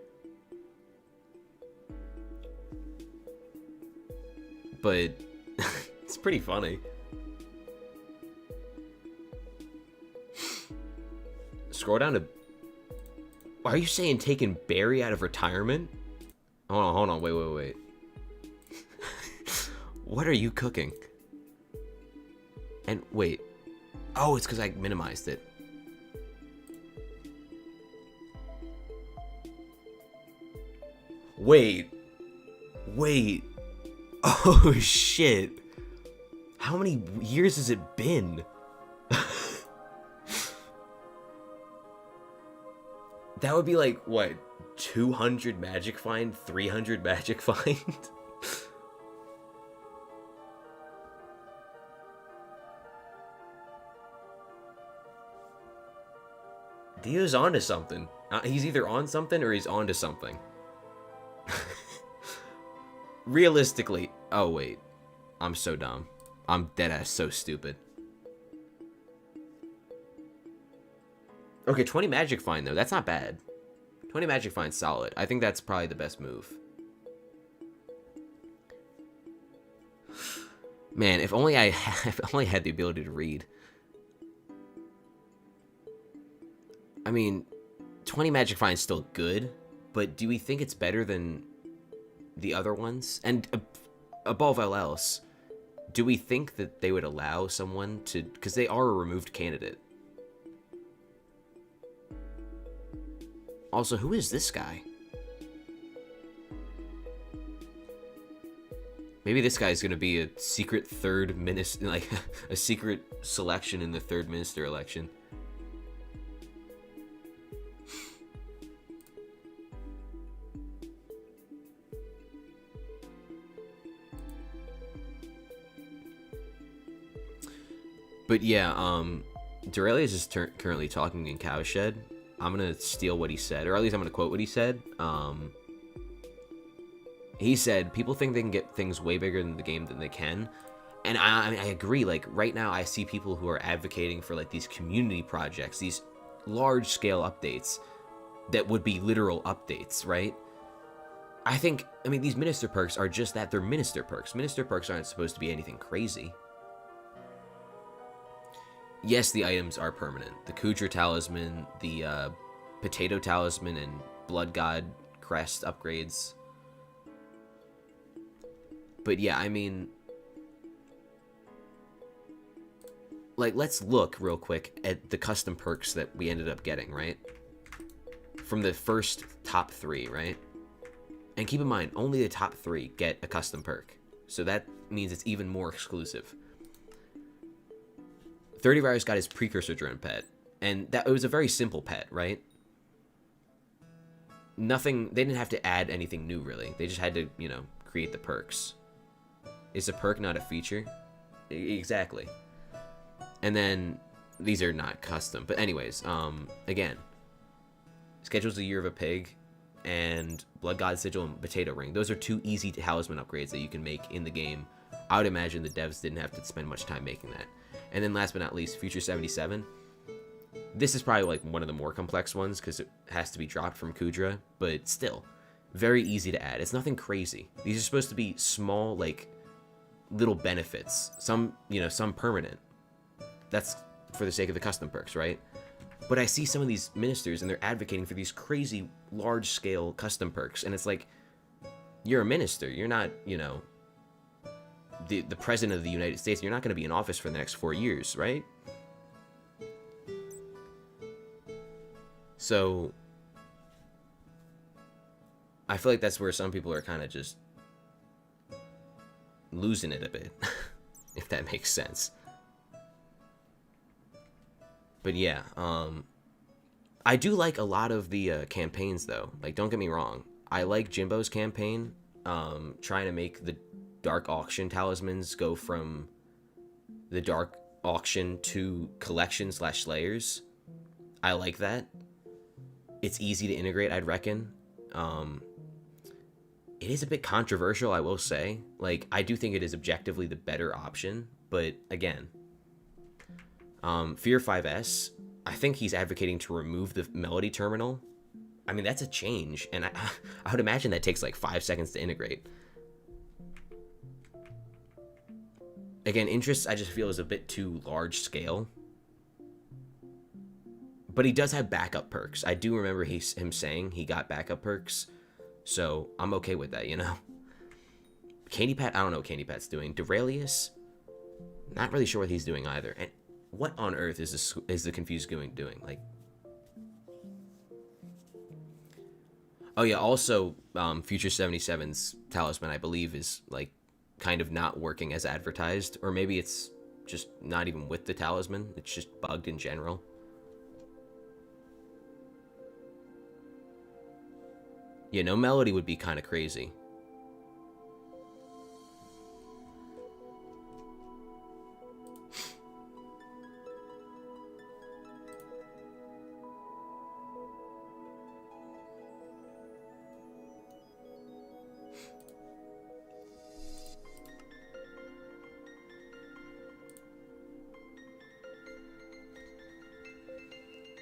But it's pretty funny. Scroll down to... Are you saying taking Barry out of retirement? Hold on, wait. What are you cooking? And wait. Oh, it's because I minimized it. Wait. Oh, shit. How many years has it been? That would be like, what, 200 magic find, 300 magic find? Dio's onto something. He's either on something or he's onto something. Realistically, oh wait, I'm so dumb. I'm deadass so stupid. Okay, 20 magic find though, that's not bad. 20 magic fine's solid. I think that's probably the best move. Man, if only if only I had the ability to read. I mean, 20 magic fine's still good, but do we think it's better than the other ones? And above all else, do we think that they would allow someone to... Because they are a removed candidate. Also, who is this guy? Maybe this guy's gonna be a secret third minister, like a secret selection in the third minister election. But yeah, Durelius is currently talking in Cowshed. I'm gonna steal what he said, or at least I'm gonna quote what he said. He said, people think they can get things way bigger in the game than they can. And I mean, I agree. Like, right now, I see people who are advocating for, like, these community projects, these large-scale updates that would be literal updates, right? I mean, these minister perks are just that. They're minister perks. Minister perks aren't supposed to be anything crazy. Yes, the items are permanent. The Kuudra Talisman, the Potato Talisman, and Blood God Crest upgrades. But yeah, I mean, like, let's look real quick at the custom perks that we ended up getting, right? From the first top 3, right? And keep in mind, only the top 3 get a custom perk. So that means it's even more exclusive. Thirtyvirus got his precursor drone pet, and it was a very simple pet, right? They didn't have to add anything new, really. They just had to, you know, create the perks. Is a perk not a feature? Exactly. And then, these are not custom. But anyways, again, Schedule's the Year of a Pig, and Blood God Sigil and Potato Ring. Those are 2 easy talisman upgrades that you can make in the game. I would imagine the devs didn't have to spend much time making that. And then last but not least, Future 77. This is probably like one of the more complex ones because it has to be dropped from Kuudra, but still, very easy to add. It's nothing crazy. These are supposed to be small, like, little benefits. Some, you know, some permanent. That's for the sake of the custom perks, right? But I see some of these ministers and they're advocating for these crazy large-scale custom perks, and it's like, you're a minister. You're not, you know, the president of the United States. You're not going to be in office for the next 4 years, right? So I feel like that's where some people are kind of just losing it a bit, if that makes sense. But yeah, I do like a lot of the campaigns, though. Like, don't get me wrong. I like Jimbo's campaign, trying to make the Dark Auction talismans go from the Dark Auction to Collection/Slayers. I like that. It's easy to integrate, I'd reckon. It is a bit controversial, I will say. Like, I do think it is objectively the better option, but again, Fear 5S, I think he's advocating to remove the Melody Terminal. I mean, that's a change, and I would imagine that takes like 5 seconds to integrate. Again, Interest, I just feel, is a bit too large scale. But he does have backup perks. I do remember him saying he got backup perks. So, I'm okay with that, you know? Candy Pat, I don't know what Candy Pat's doing. Durelius, not really sure what he's doing either. And what on earth is the Confused Goon doing? Like, oh yeah, also, Future 77's talisman, I believe, is, like, kind of not working as advertised. Or maybe it's just not even with the talisman. It's just bugged in general. Yeah, no Melody would be kind of crazy.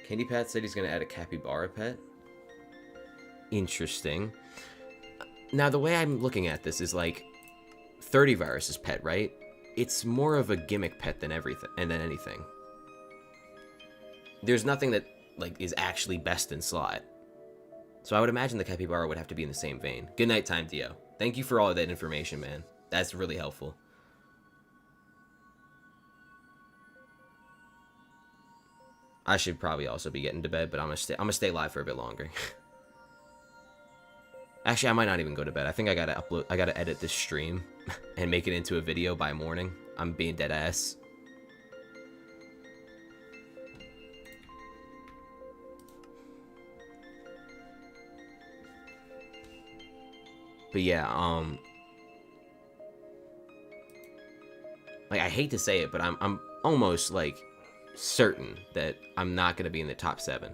Candy Pat said he's going to add a capybara pet. interesting. Now, the way I'm looking at this is like Thirtyvirus's pet, right? It's more of a gimmick pet than everything and than anything. There's nothing that like is actually best in slot. So I would imagine the Capybara would have to be in the same vein. Good night time, Dio. Thank you for all of that information, man. That's really helpful. I should probably also be getting to bed, but I'm gonna stay live for a bit longer. Actually, I might not even go to bed. I think I gotta edit this stream and make it into a video by morning. I'm being dead ass. But yeah, like, I hate to say it, but I'm almost like certain that I'm not gonna be in the top 7.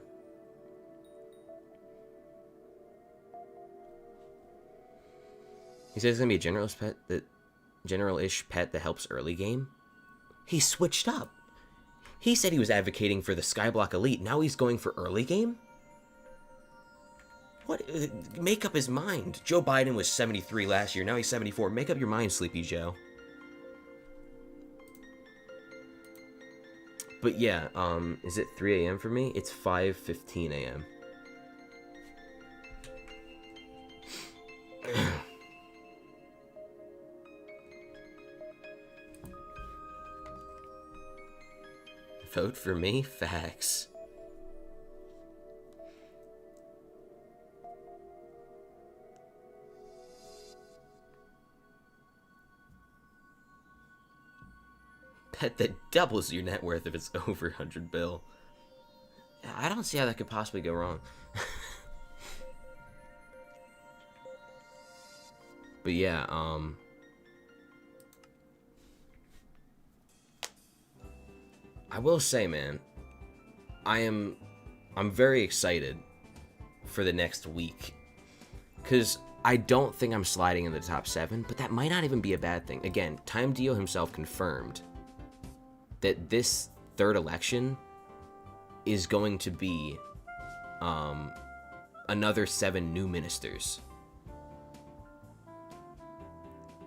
He says it's gonna be a general-ish pet that helps early game. He switched up. He said he was advocating for the Skyblock Elite. Now he's going for early game? What? Make up his mind. Joe Biden was 73 last year. Now he's 74. Make up your mind, Sleepy Joe. But yeah, is it 3 a.m. for me? It's 5:15 a.m. Vote for me? Facts. Pet that doubles your net worth if it's over 100 bill. I don't see how that could possibly go wrong. But yeah, I will say, man, I'm very excited for the next week, because I don't think I'm sliding in the top 7, but that might not even be a bad thing. Again, Time Dio himself confirmed that this third election is going to be another 7 new ministers.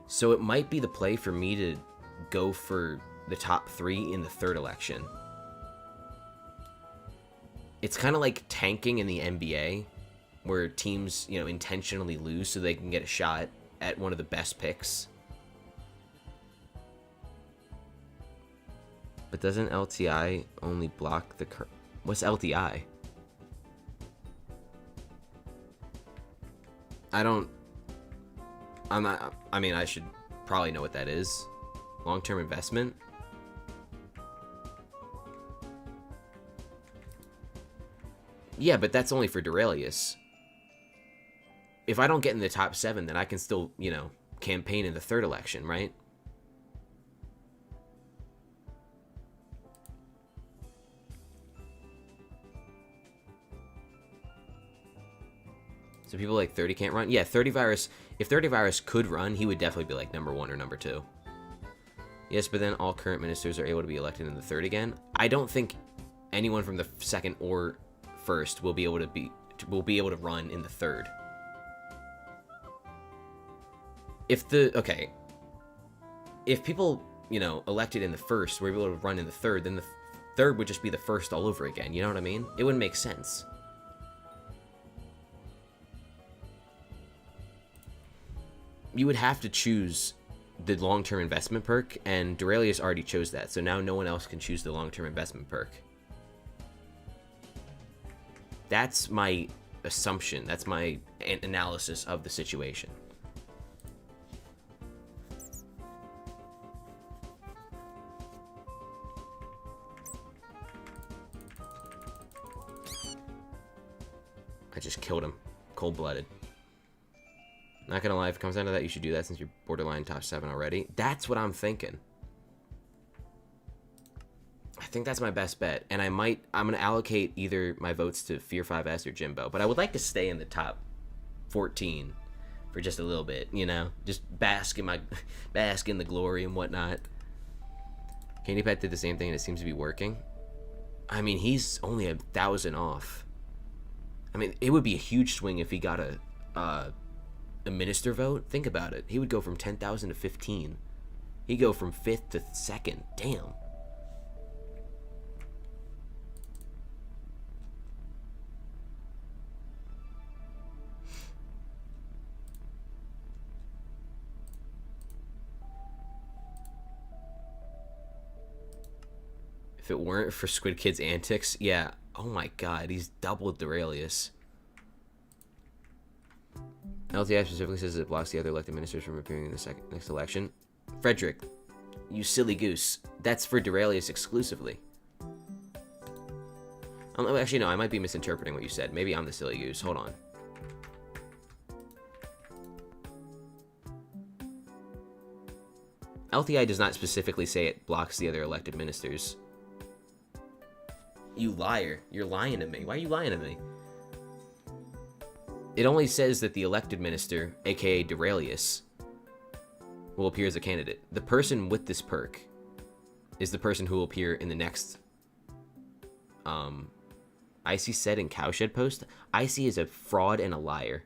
So it might be the play for me to go for the top 3 in the third election. It's kind of like tanking in the NBA, where teams, you know, intentionally lose so they can get a shot at one of the best picks. But doesn't LTI only block the what's LTI? I mean, I should probably know what that is. Long-term investment? Yeah, but that's only for Duralius. If I don't get in the top 7, then I can still, you know, campaign in the third election, right? So people like 30 can't run? Yeah, Thirtyvirus. If Thirtyvirus could run, he would definitely be like number 1 or number 2. Yes, but then all current ministers are able to be elected in the third again. I don't think anyone from the second or first will be able to run in the third. If people, you know, elected in the first were able to run in the third, then the third would just be the first all over again. You know what I mean? It wouldn't make sense. You would have to choose the long-term investment perk, and Duralius already chose that, so now no one else can choose the long-term investment perk. That's my assumption. That's my analysis of the situation. I just killed him. Cold-blooded. Not gonna lie, if it comes down to that, you should do that since you're borderline top 7 already. That's what I'm thinking. I think that's my best bet. And I'm gonna allocate either my votes to Fear 5S or Jimbo. But I would like to stay in the top 14 for just a little bit, you know? Just bask in the glory and whatnot. Candy Pet did the same thing and it seems to be working. I mean, he's only 1,000 off. I mean, it would be a huge swing if he got a minister vote. Think about it. He would go from 10,000 to 15. He'd go from 5th to 2nd. Damn. If it weren't for Squid Kid's antics, yeah. Oh my god, he's doubled Duralius. LTI specifically says it blocks the other elected ministers from appearing in the next election. Frederick, you silly goose. That's for Duralius exclusively. Actually, no, I might be misinterpreting what you said. Maybe I'm the silly goose. Hold on. LTI does not specifically say it blocks the other elected ministers. You liar. You're lying to me. Why are you lying to me? It only says that the elected minister, aka Duralius, will appear as a candidate. The person with this perk is the person who will appear in the next Icy said in Cowshed post. Icy is a fraud and a liar.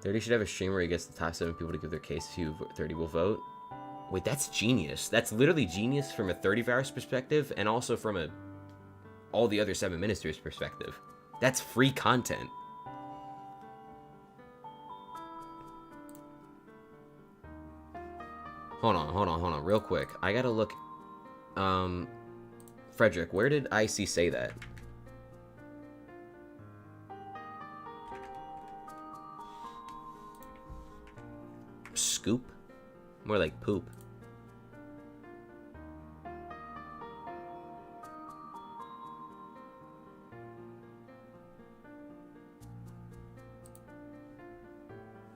Thirty should have a stream where he gets the top 7 people to give their case who 30 will vote. Wait, that's genius. That's literally genius from a Thirtyvirus perspective and also from all the other 7 ministers perspective. That's free content. Hold on, real quick. I gotta look. Frederick, where did IC say that? Scoop? More like poop.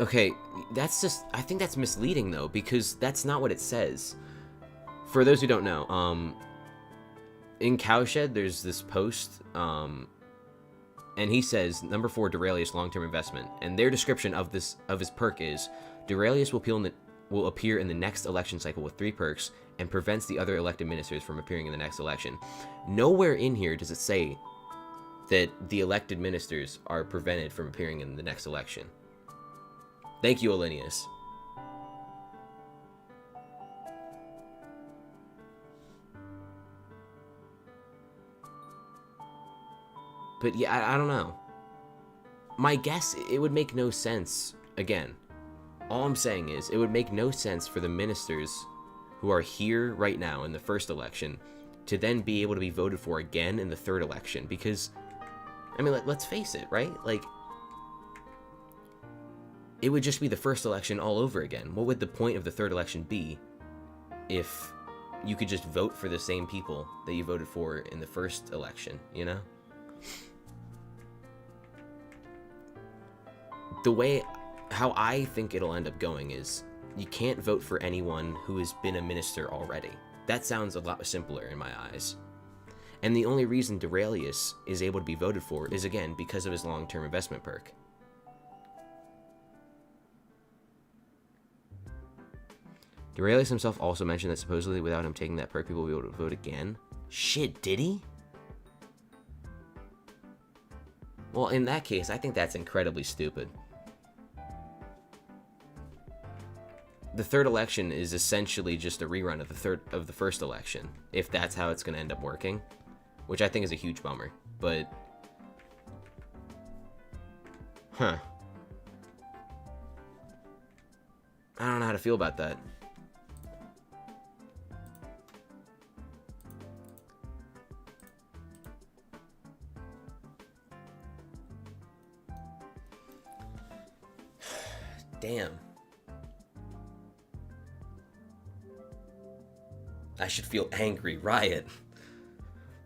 Okay, that's just, I think that's misleading though, because that's not what it says. For those who don't know, in Cowshed there's this post, and he says number 4 Duralius long-term investment, and their description of his perk is Duralius will appear in the next election cycle with 3 perks and prevents the other elected ministers from appearing in the next election. Nowhere in here does it say that the elected ministers are prevented from appearing in the next election. Thank you, Olinius. But yeah, I don't know. My guess, it would make no sense. Again, all I'm saying is, it would make no sense for the ministers who are here right now in the first election to then be able to be voted for again in the third election. Because, I mean, let's face it, right? Like, it would just be the first election all over again. What would the point of the third election be if you could just vote for the same people that you voted for in the first election, you know? How I think it'll end up going is, you can't vote for anyone who has been a minister already. That sounds a lot simpler in my eyes. And the only reason Duralius is able to be voted for is, again, because of his long-term investment perk. Duralius himself also mentioned that supposedly without him taking that perk, people will be able to vote again. Shit, did he? Well, in that case, I think that's incredibly stupid. The third election is essentially just a rerun of the first election, if that's how it's going to end up working, which I think is a huge bummer. But, I don't know how to feel about that. Damn. I should feel angry. Riot.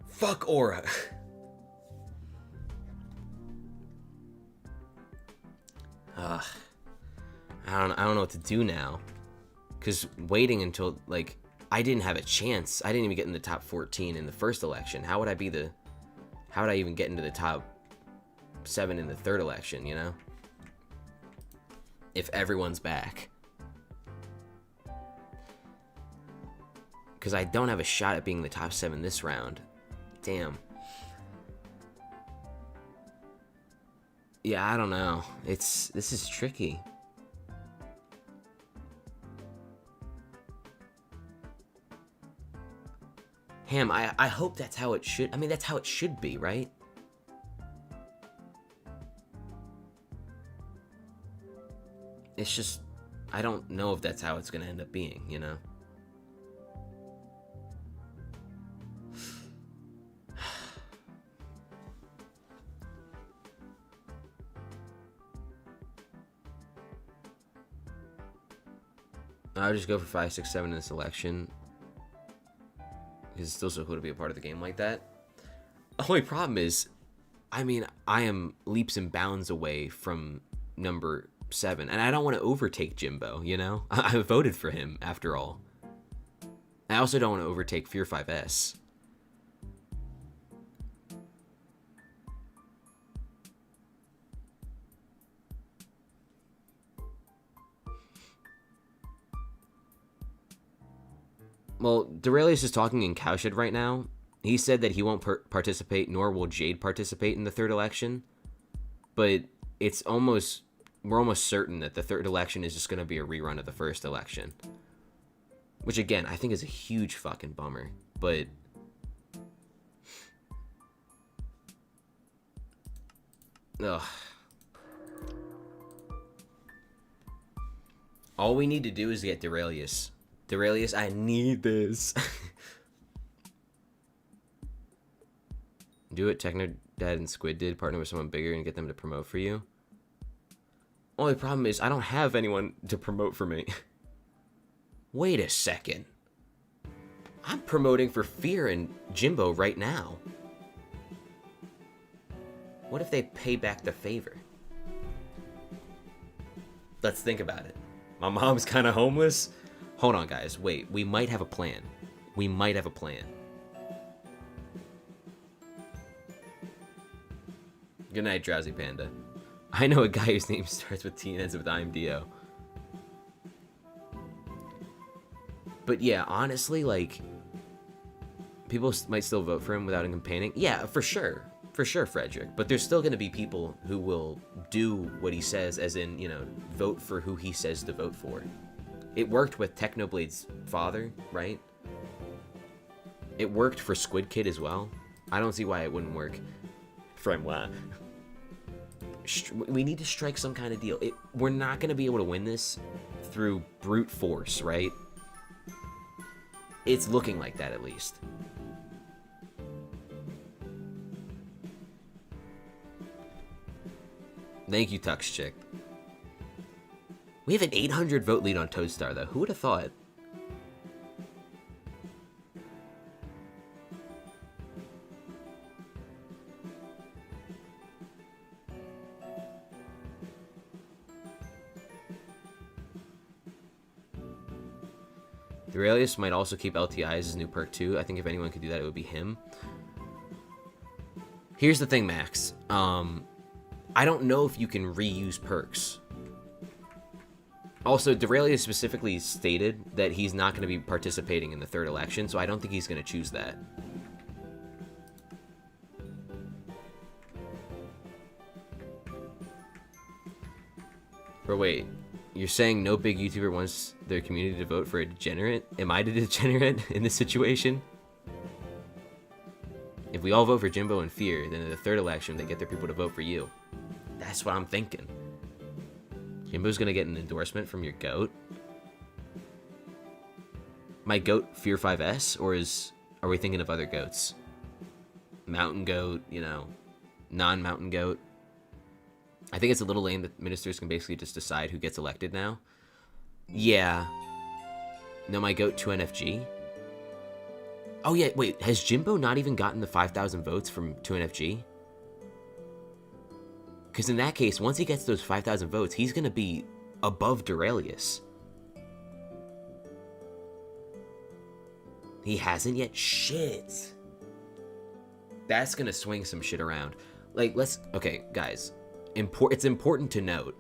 Fuck Aura. I don't know what to do now. Because waiting until, like, I didn't have a chance. I didn't even get in the top 14 in the first election. How would I even get into the top 7 in the third election, you know? If everyone's back. Because I don't have a shot at being in the top 7 this round. Damn. Yeah, I don't know. This is tricky. Ham, I hope that's how it should... I mean, that's how it should be, right? It's just... I don't know if that's how it's going to end up being, you know? I would just go for 5, 6, 7 in this election. Because it's still so cool to be a part of the game like that. The only problem is, I mean, I am leaps and bounds away from number 7. And I don't want to overtake Jimbo, you know? I voted for him, after all. I also don't want to overtake Fear 5S. Well, Duralius is talking in Cowshed right now. He said that he won't participate, nor will Jade participate in the third election. But it's almost... We're almost certain that the third election is just going to be a rerun of the first election. Which, again, I think is a huge fucking bummer. But... Ugh. All we need to do is get Duralius. Duralius, I need this. Do what Technodad and Squid did. Partner with someone bigger and get them to promote for you. Only problem is I don't have anyone to promote for me. Wait a second. I'm promoting for Fear and Jimbo right now. What if they pay back the favor? Let's think about it. My mom's kind of homeless. Hold on, guys. Wait, we might have a plan. We might have a plan. Good night, Drowsy Panda. I know a guy whose name starts with T and ends with IMDO. But yeah, honestly, like, people might still vote for him without him campaigning. Yeah, for sure. For sure, Frederick. But there's still going to be people who will do what he says, as in, you know, vote for who he says to vote for. It worked with Technoblade's father, right? It worked for Squid Kid as well. I don't see why it wouldn't work. Francois. We need to strike some kind of deal. We're not going to be able to win this through brute force, right? It's looking like that, at least. Thank you, Tux Chick. We have an 800 vote lead on Toadstar, though. Who would have thought? Duralius might also keep LTI as his new perk too. I think if anyone could do that, it would be him. Here's the thing, Max. I don't know if you can reuse perks. Also, Duralius specifically stated that he's not going to be participating in the third election, so I don't think he's going to choose that. But wait, you're saying no big YouTuber wants their community to vote for a degenerate? Am I the degenerate in this situation? If we all vote for Jimbo and Fear, then in the third election, they get their people to vote for you. That's what I'm thinking. Jimbo's gonna get an endorsement from your goat? My goat Fear 5S, or are we thinking of other goats? Mountain goat, you know, non-mountain goat. I think it's a little lame that ministers can basically just decide who gets elected now. Yeah. No, my goat 2NFG. Oh yeah, wait, has Jimbo not even gotten the 5,000 votes from 2NFG? Because in that case, once he gets those 5,000 votes, he's going to be above Duralius. He hasn't yet? Shit. That's gonna swing some shit around. Like, okay, guys. It's important to note,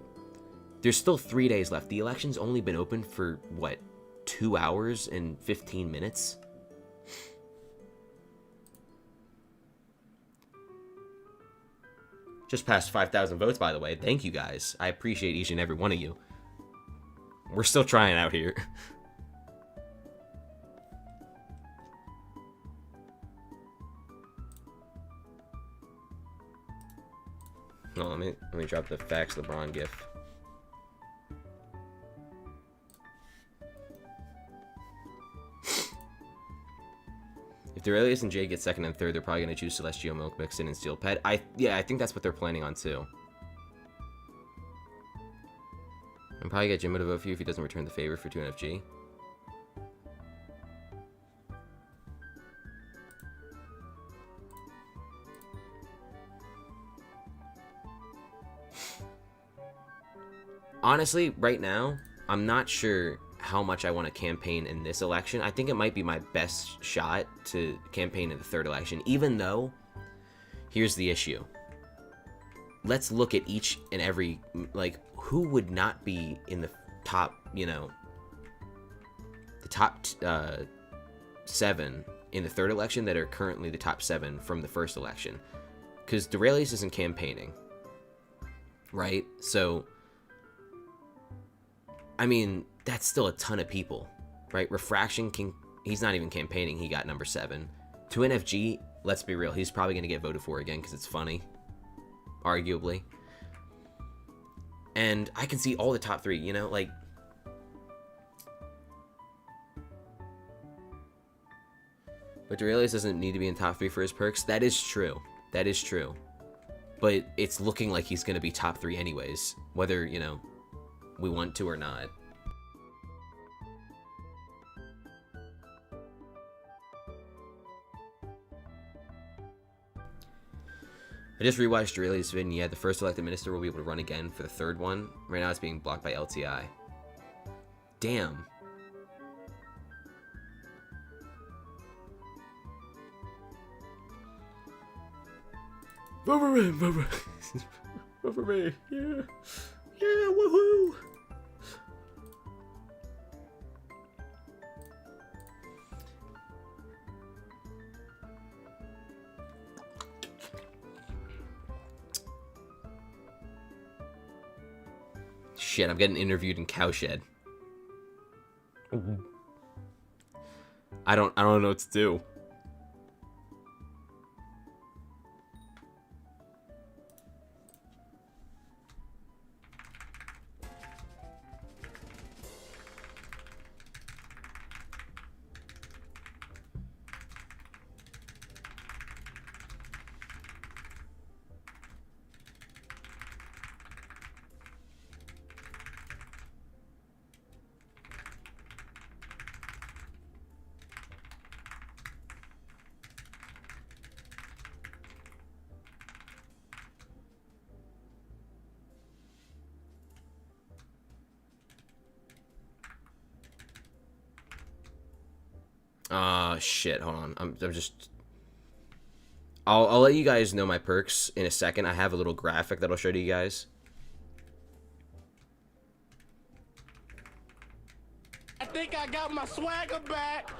there's still 3 days left. The election's only been open for, what, 2 hours and 15 minutes? Just passed 5,000 votes, by the way. Thank you, guys. I appreciate each and every one of you. We're still trying out here. No, let me drop the Fax LeBron gif. If the Aurelius and Jade get second and third, they're probably going to choose Celestial Milk mixed in and Steel Pet. Yeah, I think that's what they're planning on too. I'll probably get Jimbo to vote for you if he doesn't return the favor for 2 NFG. Honestly, right now, I'm not sure how much I want to campaign in this election. I think it might be my best shot to campaign in the third election, even though, here's the issue. Let's look at each and every, like, who would not be in the top, you know, the top 7 in the third election that are currently the top 7 from the first election. Because Duralius isn't campaigning, right? So, I mean, that's still a ton of people, right? Refraction he's not even campaigning. He got number 7. 2NFG, let's be real, he's probably going to get voted for again because it's funny, arguably. And I can see all the top 3, you know, like, but Duralius doesn't need to be in top 3 for his perks. That is true. That is true. But it's looking like he's going to be top 3 anyways, whether, you know, we want to or not. I just rewatched Aurelius' vid, and yeah, the first elected minister will be able to run again for the third one. Right now it's being blocked by LTI. Damn. Vote for me, vote for me, yeah. Yeah, woohoo! Shit, I'm getting interviewed in Cowshed. I don't know what to do. Shit, hold on. I'm just... I'll let you guys know my perks in a second. I have a little graphic that I'll show to you guys. I think I got my swagger back.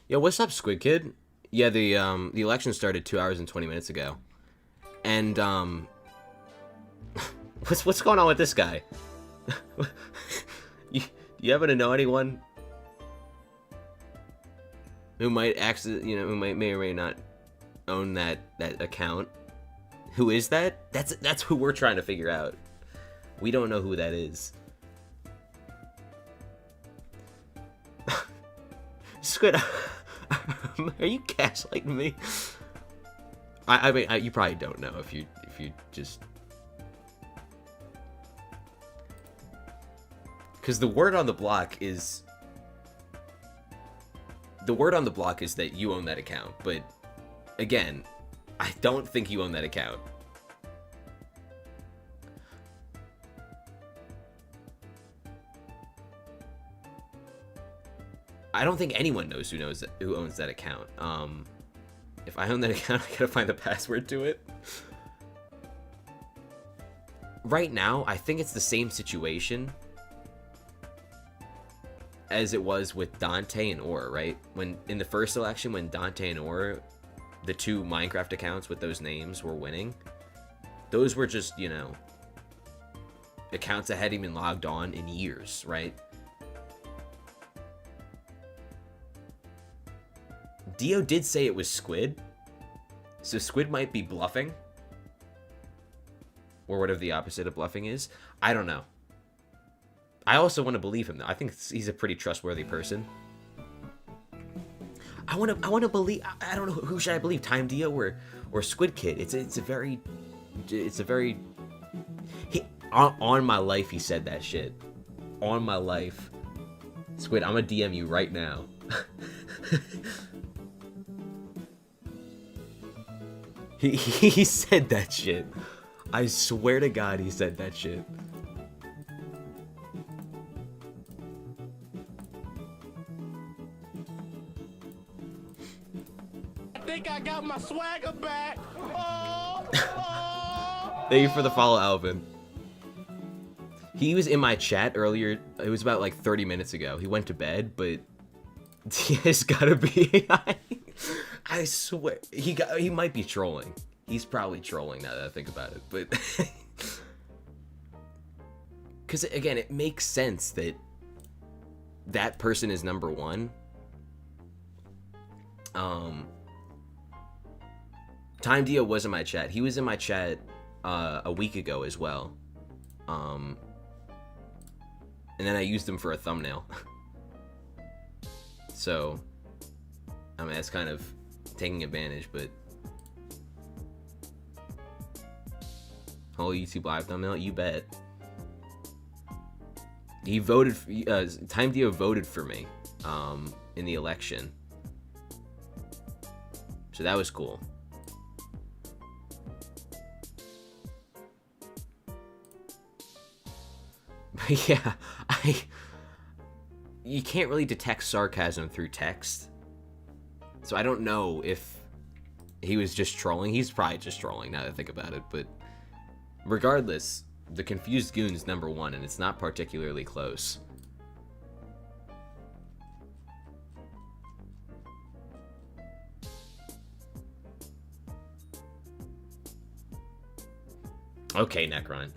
Yo, what's up, Squid Kid? Yeah, the election started 2 hours and 20 minutes ago. And, what's going on with this guy? you happen to know anyone who might actually, you know, who may or may not own that account? Who is that? That's who we're trying to figure out. We don't know who that is. Squid, are you gaslighting me? I mean, you probably don't know if you just... Because the word on the block is... the word on the block is that you own that account, but again, I don't think you own that account. I don't think anyone knows who owns that account. If I own that account, I gotta find the password to it. Right now, I think it's the same situation as it was with Dante and Aura, right? When in the first election, when Dante and Aura, the two Minecraft accounts with those names, were winning, those were just, you know, accounts that hadn't even logged on in years, right? Dio did say it was Squid, so Squid might be bluffing, or whatever the opposite of bluffing is. I don't know. I also want to believe him, though. I think he's a pretty trustworthy person. I want to believe. I don't know, who should I believe, Time Dio or Squid Kid? It's a very on my life he said that shit. On my life, Squid, I'm gonna DM you right now. He said that shit. I swear to God, he said that shit. I think I got my swagger back. Oh. Thank you for the follow, Alvin. He was in my chat earlier. It was about like 30 minutes ago. He went to bed, but he's gotta be. I swear he might be trolling. He's probably trolling now that I think about it, but because again, it makes sense that that person is number one. Time Dio was in my chat. He was in my chat a week ago as well. And then I used him for a thumbnail. So, I mean, that's kind of taking advantage, but whole YouTube live thumbnail, you bet. He voted. Time Dio voted for me in the election, so that was cool. But yeah, you can't really detect sarcasm through text, so I don't know if he was just trolling. He's probably just trolling now that I think about it, but regardless, the Confused Goon's number one, and it's not particularly close. Okay, Necron.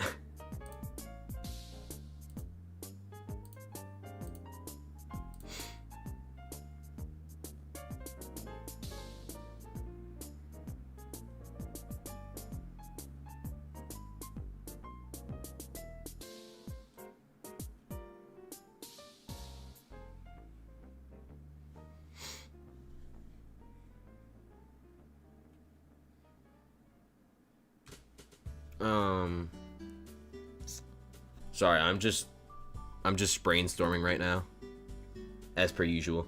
Sorry, I'm just brainstorming right now, as per usual.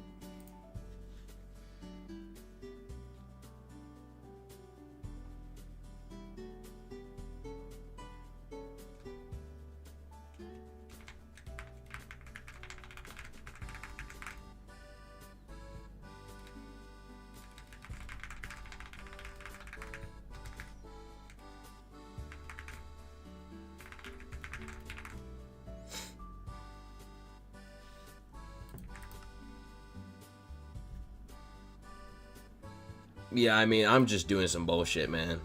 Yeah, I mean, I'm just doing some bullshit, man.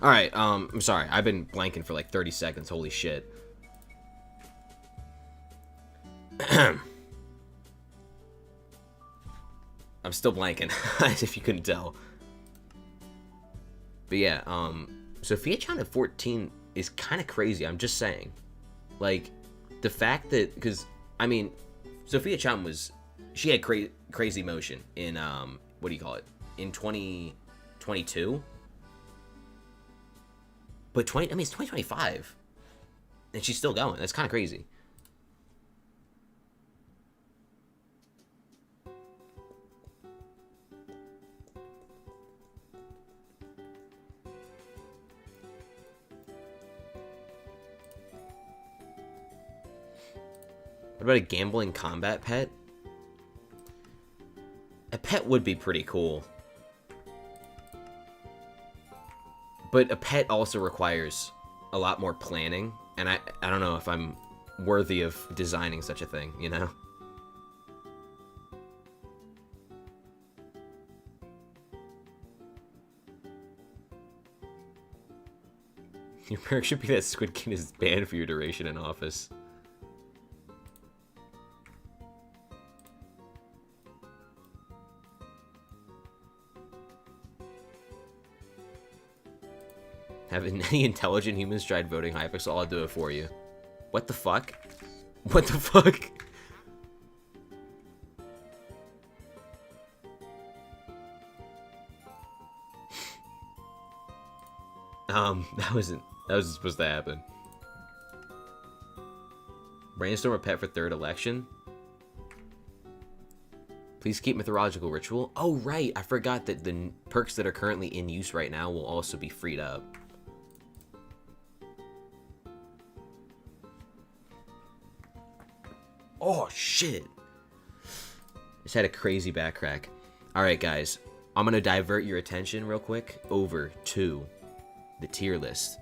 Alright, I'm sorry. I've been blanking for like 30 seconds. Holy shit. I'm still blanking, if you couldn't tell. But yeah, Sophia Chan at 14 is kind of crazy. I'm just saying. Like, the fact that, because, I mean, Sophia Chan she had crazy motion in, what do you call it? In 2022? But it's 2025. And she's still going. That's kind of crazy. What about a gambling combat pet? A pet would be pretty cool. But a pet also requires a lot more planning, and I don't know if I'm worthy of designing such a thing, you know? Your perk should be that Squid Kid is banned for your duration in office. Have any intelligent humans tried voting Hypixel? I'll do it for you. What the fuck? What the fuck? That was supposed to happen. Brainstorm a pet for third election. Please keep mythological ritual. Oh right, I forgot that the perks that are currently in use right now will also be freed up. Oh, shit. Just had a crazy back crack. Alright, guys. I'm going to divert your attention real quick over to the tier list.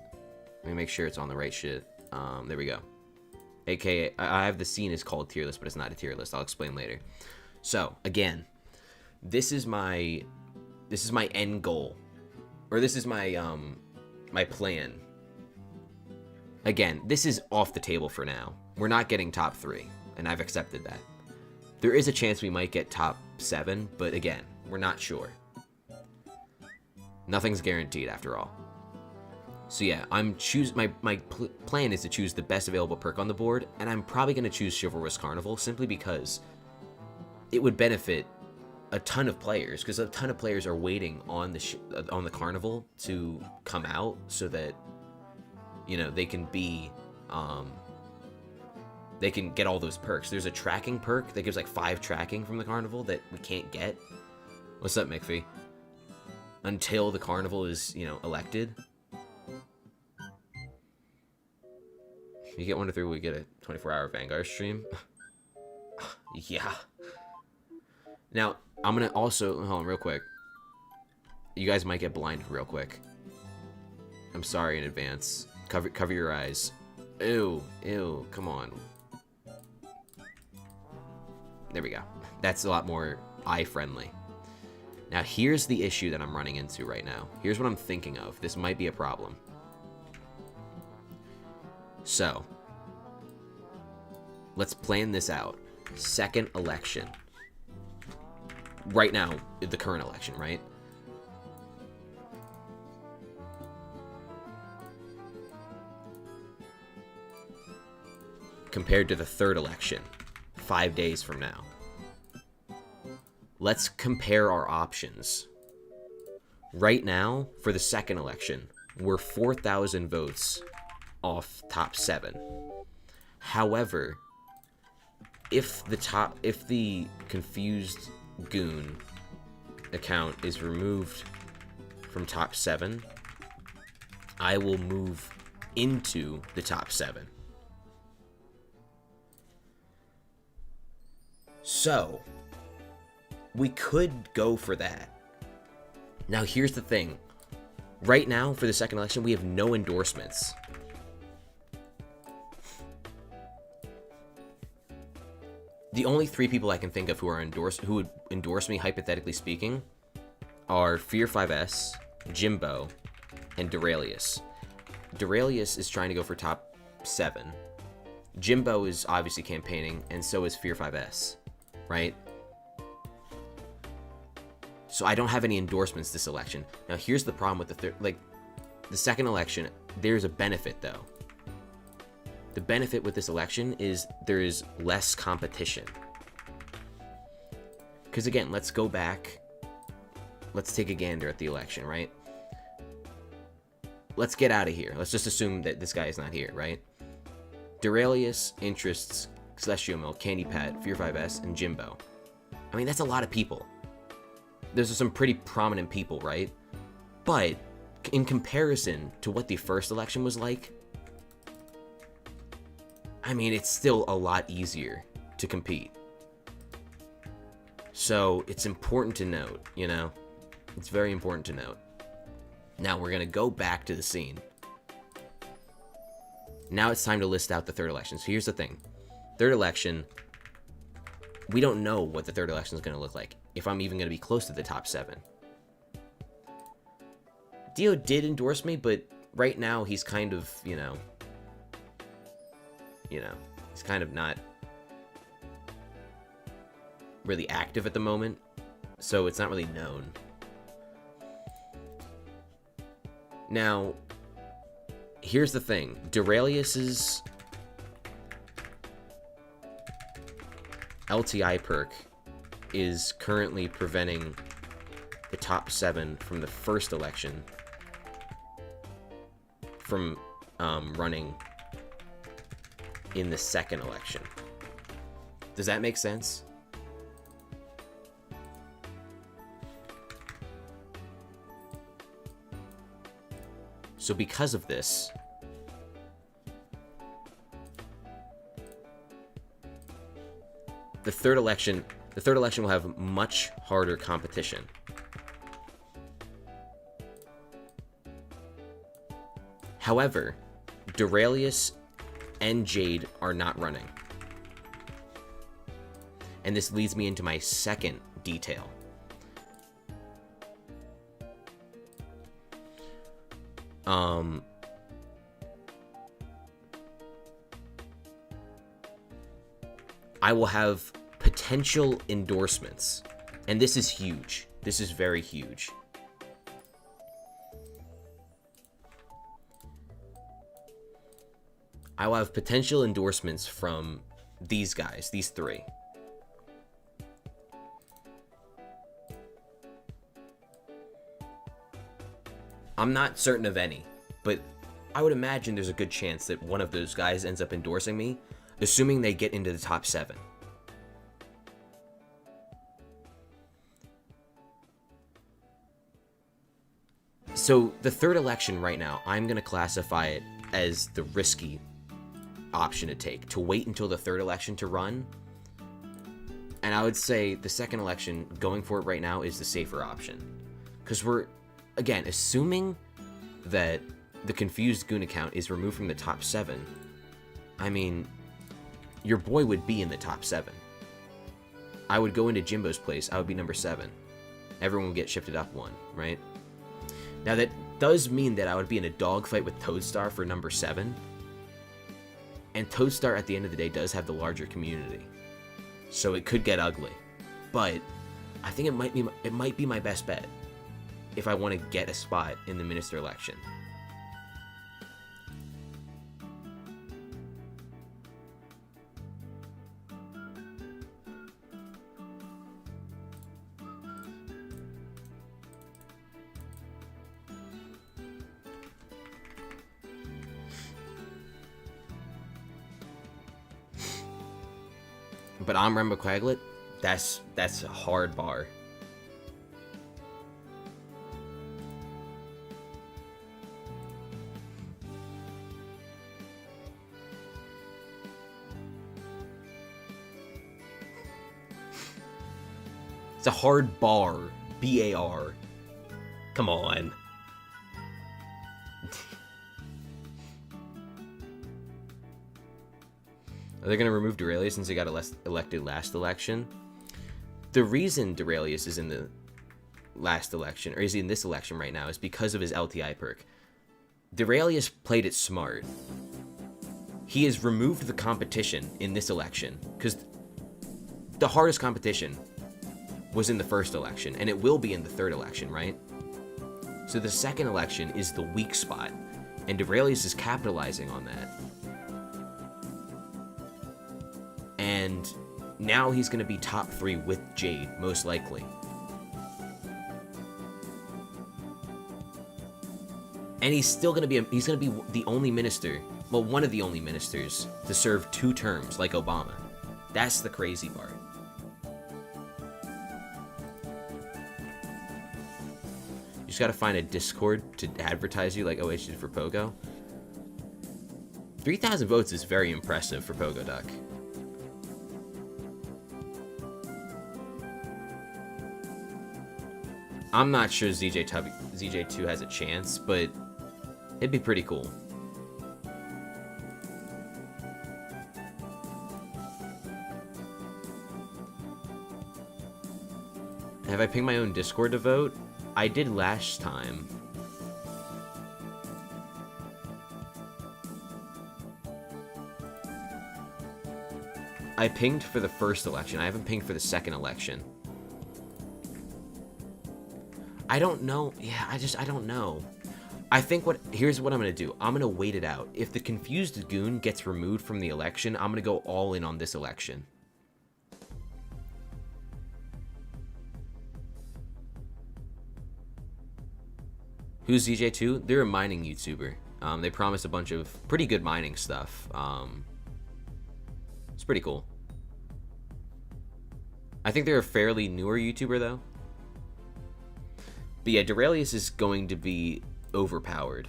Let me make sure it's on the right shit. There we go. AKA, I have the scene is called tier list, but it's not a tier list. I'll explain later. So, again, this is my end goal. Or this is my, my plan. Again, this is off the table for now. We're not getting top 3. And I've accepted that. There is a chance we might get top 7, but again, we're not sure. Nothing's guaranteed after all. So yeah, my plan is to choose the best available perk on the board, and I'm probably going to choose Chivalrous Carnival simply because it would benefit a ton of players, because a ton of players are waiting on the Carnival to come out so that, you know, they can be they can get all those perks. There's a tracking perk that gives like 5 tracking from the Carnival that we can't get. What's up, McPhee? Until the Carnival is, you know, elected. If you get 1 to 3, we get a 24-hour Vanguard stream. Yeah. Now, I'm going to also... Hold on, real quick. You guys might get blinded real quick. I'm sorry in advance. Cover your eyes. Ew. Ew. Come on. There we go. That's a lot more eye-friendly. Now, here's the issue that I'm running into right now. Here's what I'm thinking of. This might be a problem. So, let's plan this out. Second election. Right now, the current election, right? Compared to the third election, 5 days from now. Let's compare our options. Right now, for the second election, we're 4,000 votes off top 7. However, if the confused goon account is removed from top 7, I will move into the top 7. So, we could go for that. Now, here's the thing. Right now, for the second election, we have no endorsements. The only 3 people I can think of who would endorse me, hypothetically speaking, are Fear5S, Jimbo, and Duralius. Duralius is trying to go for top 7. Jimbo is obviously campaigning, and so is Fear5S, right? So I don't have any endorsements this election. Now here's the problem with the second election. There's a benefit though. The benefit with this election is there is less competition. Because again, let's go back. Let's take a gander at the election, right? Let's get out of here. Let's just assume that this guy is not here, right? Duralius, Interests, Celestial Milk, Candy Pat, Fear5S, and Jimbo. I mean, that's a lot of people. There's some pretty prominent people, right? But in comparison to what the first election was like, I mean, it's still a lot easier to compete. So it's important to note, you know? It's very important to note. Now we're going to go back to the scene. Now it's time to list out the third election. So here's the thing. Third election, we don't know what the third election is going to look like. If I'm even going to be close to the top 7. Dio did endorse me, but right now he's kind of, you know, he's kind of not really active at the moment. So it's not really known. Now, here's the thing. Duralius's LTI perk is currently preventing the top 7 from the first election from running in the second election. Does that make sense? So because of this, the third election will have much harder competition. However, Duralius and Jade are not running. And this leads me into my second detail. I will have potential endorsements, and this is huge. This is very huge. I will have potential endorsements from these guys, these 3. I'm not certain of any, but I would imagine there's a good chance that one of those guys ends up endorsing me, assuming they get into the top 7. So the third election right now, I'm going to classify it as the risky option to take, to wait until the third election to run. And I would say the second election, going for it right now, is the safer option. Because we're, again, assuming that the confused goon account is removed from the top 7, I mean, your boy would be in the top 7. I would go into Jimbo's place, I would be number 7. Everyone would get shifted up 1, right? Now that does mean that I would be in a dogfight with Toadstar for number 7. And Toadstar at the end of the day does have the larger community. So it could get ugly. But I think it might be my best bet if I want to get a spot in the minister election. But Amram Quaglet, that's a hard bar. It's a hard bar. B-A-R. Come on. Are they going to remove Duralius since he got elected last election? The reason Duralius is in the last election, or is in this election right now, is because of his LTI perk. Duralius played it smart. He has removed the competition in this election, because the hardest competition was in the first election, and it will be in the third election, right? So the second election is the weak spot, and Duralius is capitalizing on that. And now he's going to be top 3 with Jade, most likely. And he's still going to be, he's going to be the only minister, well, one of the only ministers to serve 2 terms like Obama. That's the crazy part. You just got to find a Discord to advertise you like OH did for Pogo. 3,000 votes is very impressive for Pogo Duck. I'm not sure ZJ2 has a chance, but it'd be pretty cool. Have I pinged my own Discord to vote? I did last time. I pinged for the first election. I haven't pinged for the second election. I don't know. Yeah, I don't know. I think here's what I'm going to do. I'm going to wait it out. If the Confused Goon gets removed from the election, I'm going to go all in on this election. Who's ZJ2? They're a mining YouTuber. They promise a bunch of pretty good mining stuff. It's pretty cool. I think they're a fairly newer YouTuber, though. But yeah, Duralius is going to be overpowered.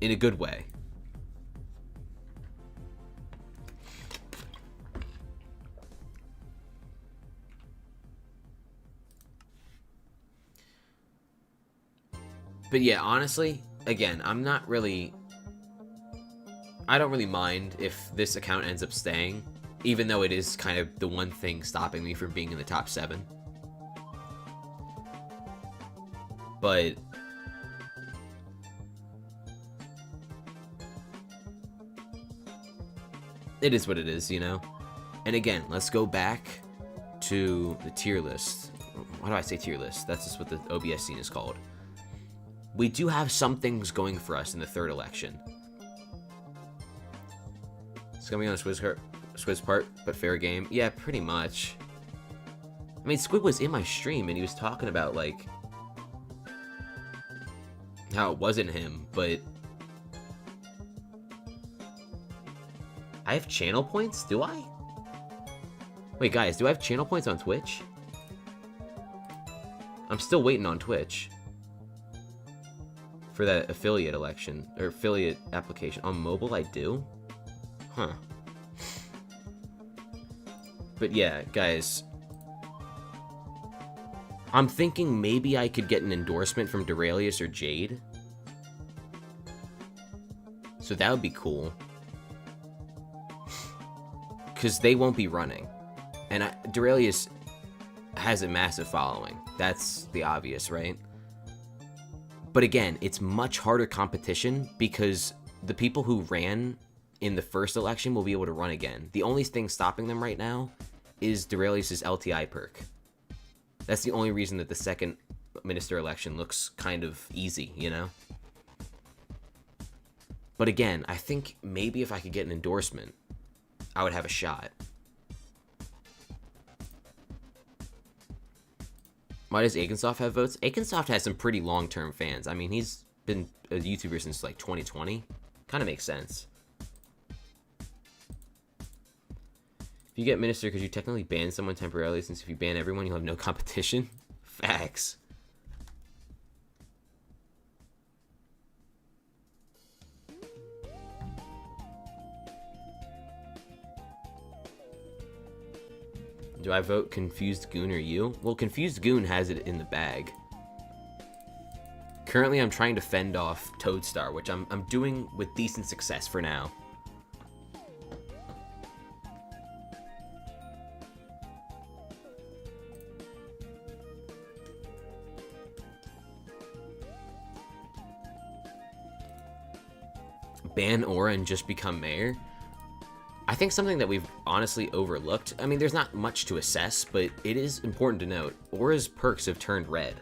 In a good way. But yeah, honestly, again, I don't really mind if this account ends up staying, even though it is kind of the one thing stopping me from being in the top 7. But it is what it is, you know? And again, let's go back to the tier list. Why do I say tier list? That's just what the OBS scene is called. We do have some things going for us in the third election. It's coming on a Squid's part, but fair game. Yeah, pretty much. I mean, Squid was in my stream, and he was talking about, like, how it wasn't him, but I have channel points? Do I? Wait, guys, do I have channel points on Twitch? I'm still waiting on Twitch for that affiliate election, or affiliate application. On mobile, I do? Huh. But yeah, guys, I'm thinking maybe I could get an endorsement from Duralius or Jade. So that would be cool. Because they won't be running. And Duralius has a massive following. That's the obvious, right? But again, it's much harder competition because the people who ran in the first election will be able to run again. The only thing stopping them right now is Duralius' LTI perk. That's the only reason that the second minister election looks kind of easy, you know? But again, I think maybe if I could get an endorsement, I would have a shot. Why does Akensoft have votes? Akensoft has some pretty long-term fans. I mean, he's been a YouTuber since, like, 2020. Kind of makes sense. If you get minister, could you technically ban someone temporarily, since if you ban everyone, you'll have no competition? Facts. Do I vote Confused Goon or you? Well, Confused Goon has it in the bag. Currently, I'm trying to fend off Toadstar, which I'm doing with decent success for now. ban Aura and just become mayor. I think something that we've honestly overlooked. I mean, there's not much to assess, but it is important to note. Aura's perks have turned red.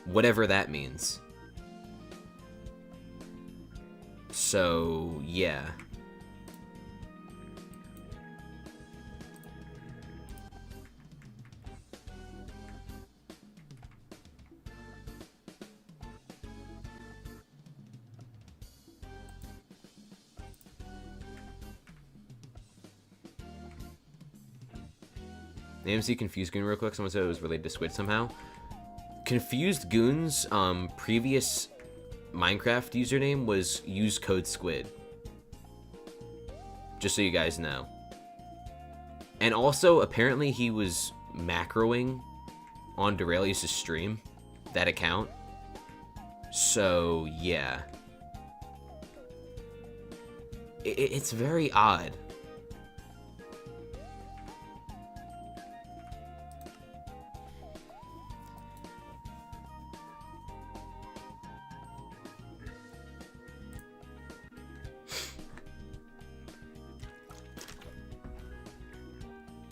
Whatever that means. So, yeah. AMC Confused Goon real quick. Someone said it was related to Squid somehow. Confused Goon's previous Minecraft username was use code Squid. Just so you guys know. And also, apparently he was macroing on Duralius' stream, that account. So, yeah. It's very odd.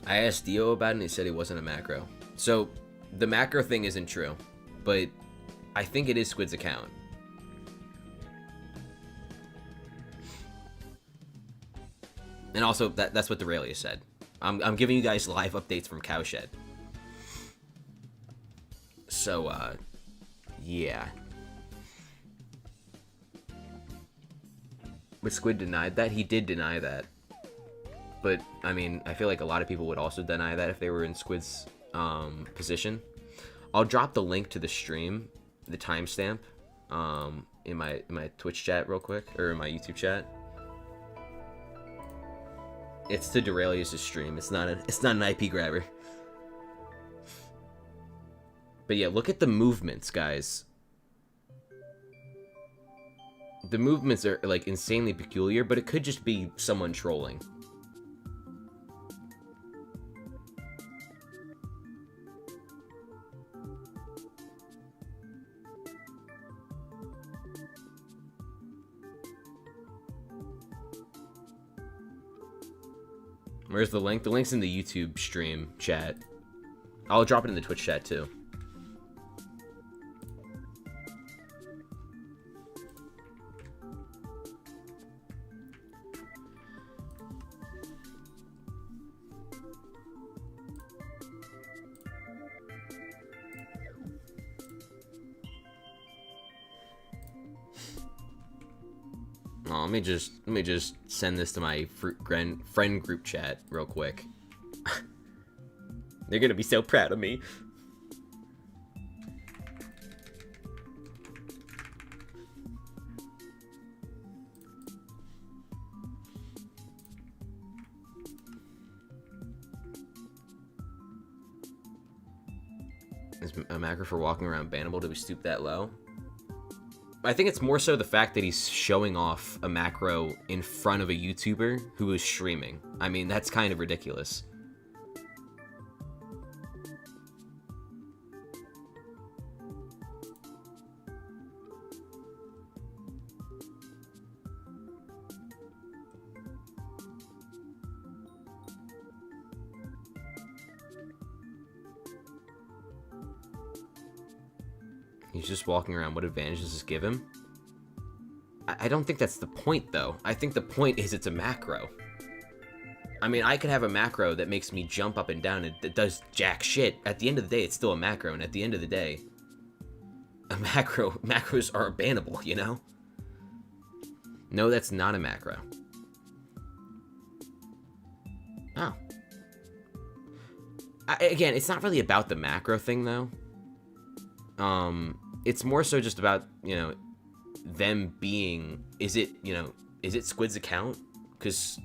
I asked Dio about it and he said it wasn't a macro. So, the macro thing isn't true, but I think it is Squid's account. And also, that's what Duralius said. I'm giving you guys live updates from Cowshed. So, yeah. But Squid denied that? He did deny that. But, I mean, I feel like a lot of people would also deny that if they were in Squid's position. I'll drop the link to the stream, the timestamp, in my Twitch chat real quick, or in my YouTube chat. It's to Duralius' stream. It's not an IP grabber. But yeah, look at the movements, guys. The movements are like insanely peculiar, but it could just be someone trolling. Where's the link? The link's in the YouTube stream chat. I'll drop it in the Twitch chat too. Oh, let me just send this to my friend group chat real quick. They're gonna be so proud of me. Is a macro for walking around bannable? Did we stoop that low? I think it's more so the fact that he's showing off a macro in front of a YouTuber who is streaming. I mean, that's kind of ridiculous. He's just walking around. What advantage does this give him? I don't think that's the point, though. I think the point is it's a macro. I mean, I could have a macro that makes me jump up and down and that does jack shit. At the end of the day, it's still a macro, and at the end of the day, macros are bannable, you know? No, that's not a macro. Oh. Again, it's not really about the macro thing, though. It's more so just about, you know, them being, is it Squid's account? Because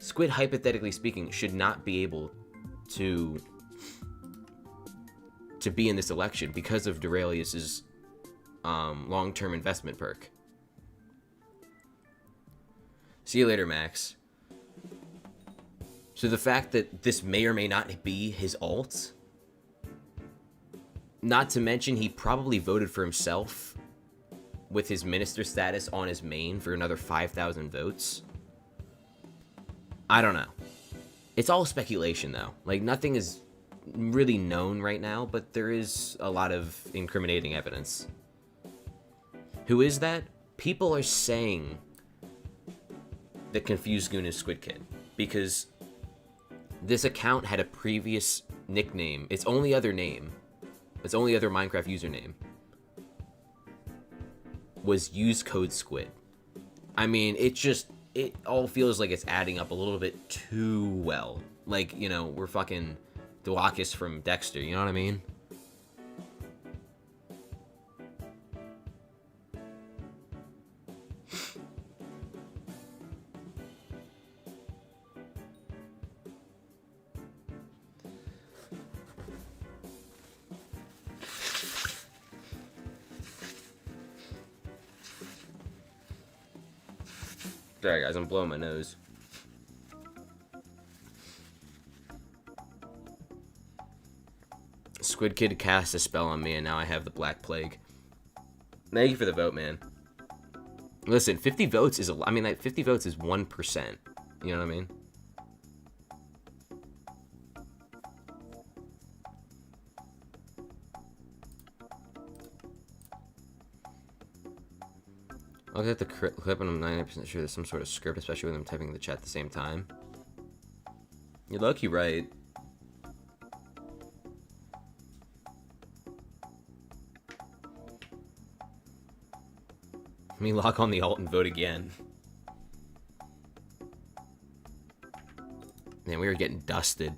Squid, hypothetically speaking, should not be able to be in this election because of Duralius's long-term investment perk. See you later, Max. So the fact that this may or may not be his alt, not to mention he probably voted for himself with his minister status on his main for another 5,000 votes. I don't know. It's all speculation, though. Like, nothing is really known right now, but there is a lot of incriminating evidence. Who is that? People are saying that Confused Goon is Squid Kid, because this account had a previous nickname. Its only other name, its only other Minecraft username, was use code squid. I mean, it all feels like it's adding up a little bit too well. Like, you know, we're fucking Duakis from Dexter, you know what I mean? Sorry guys, I'm blowing my nose. Squid Kid cast a spell on me and now I have the Black Plague. Thank you for the vote, man. Listen, 50 votes is I mean, like 50 votes is 1%. You know what I mean? I'll get the clip and I'm 99% sure there's some sort of script, especially when I'm typing in the chat at the same time. You're low-key right. Let me lock on the alt and vote again. Man, we were getting dusted.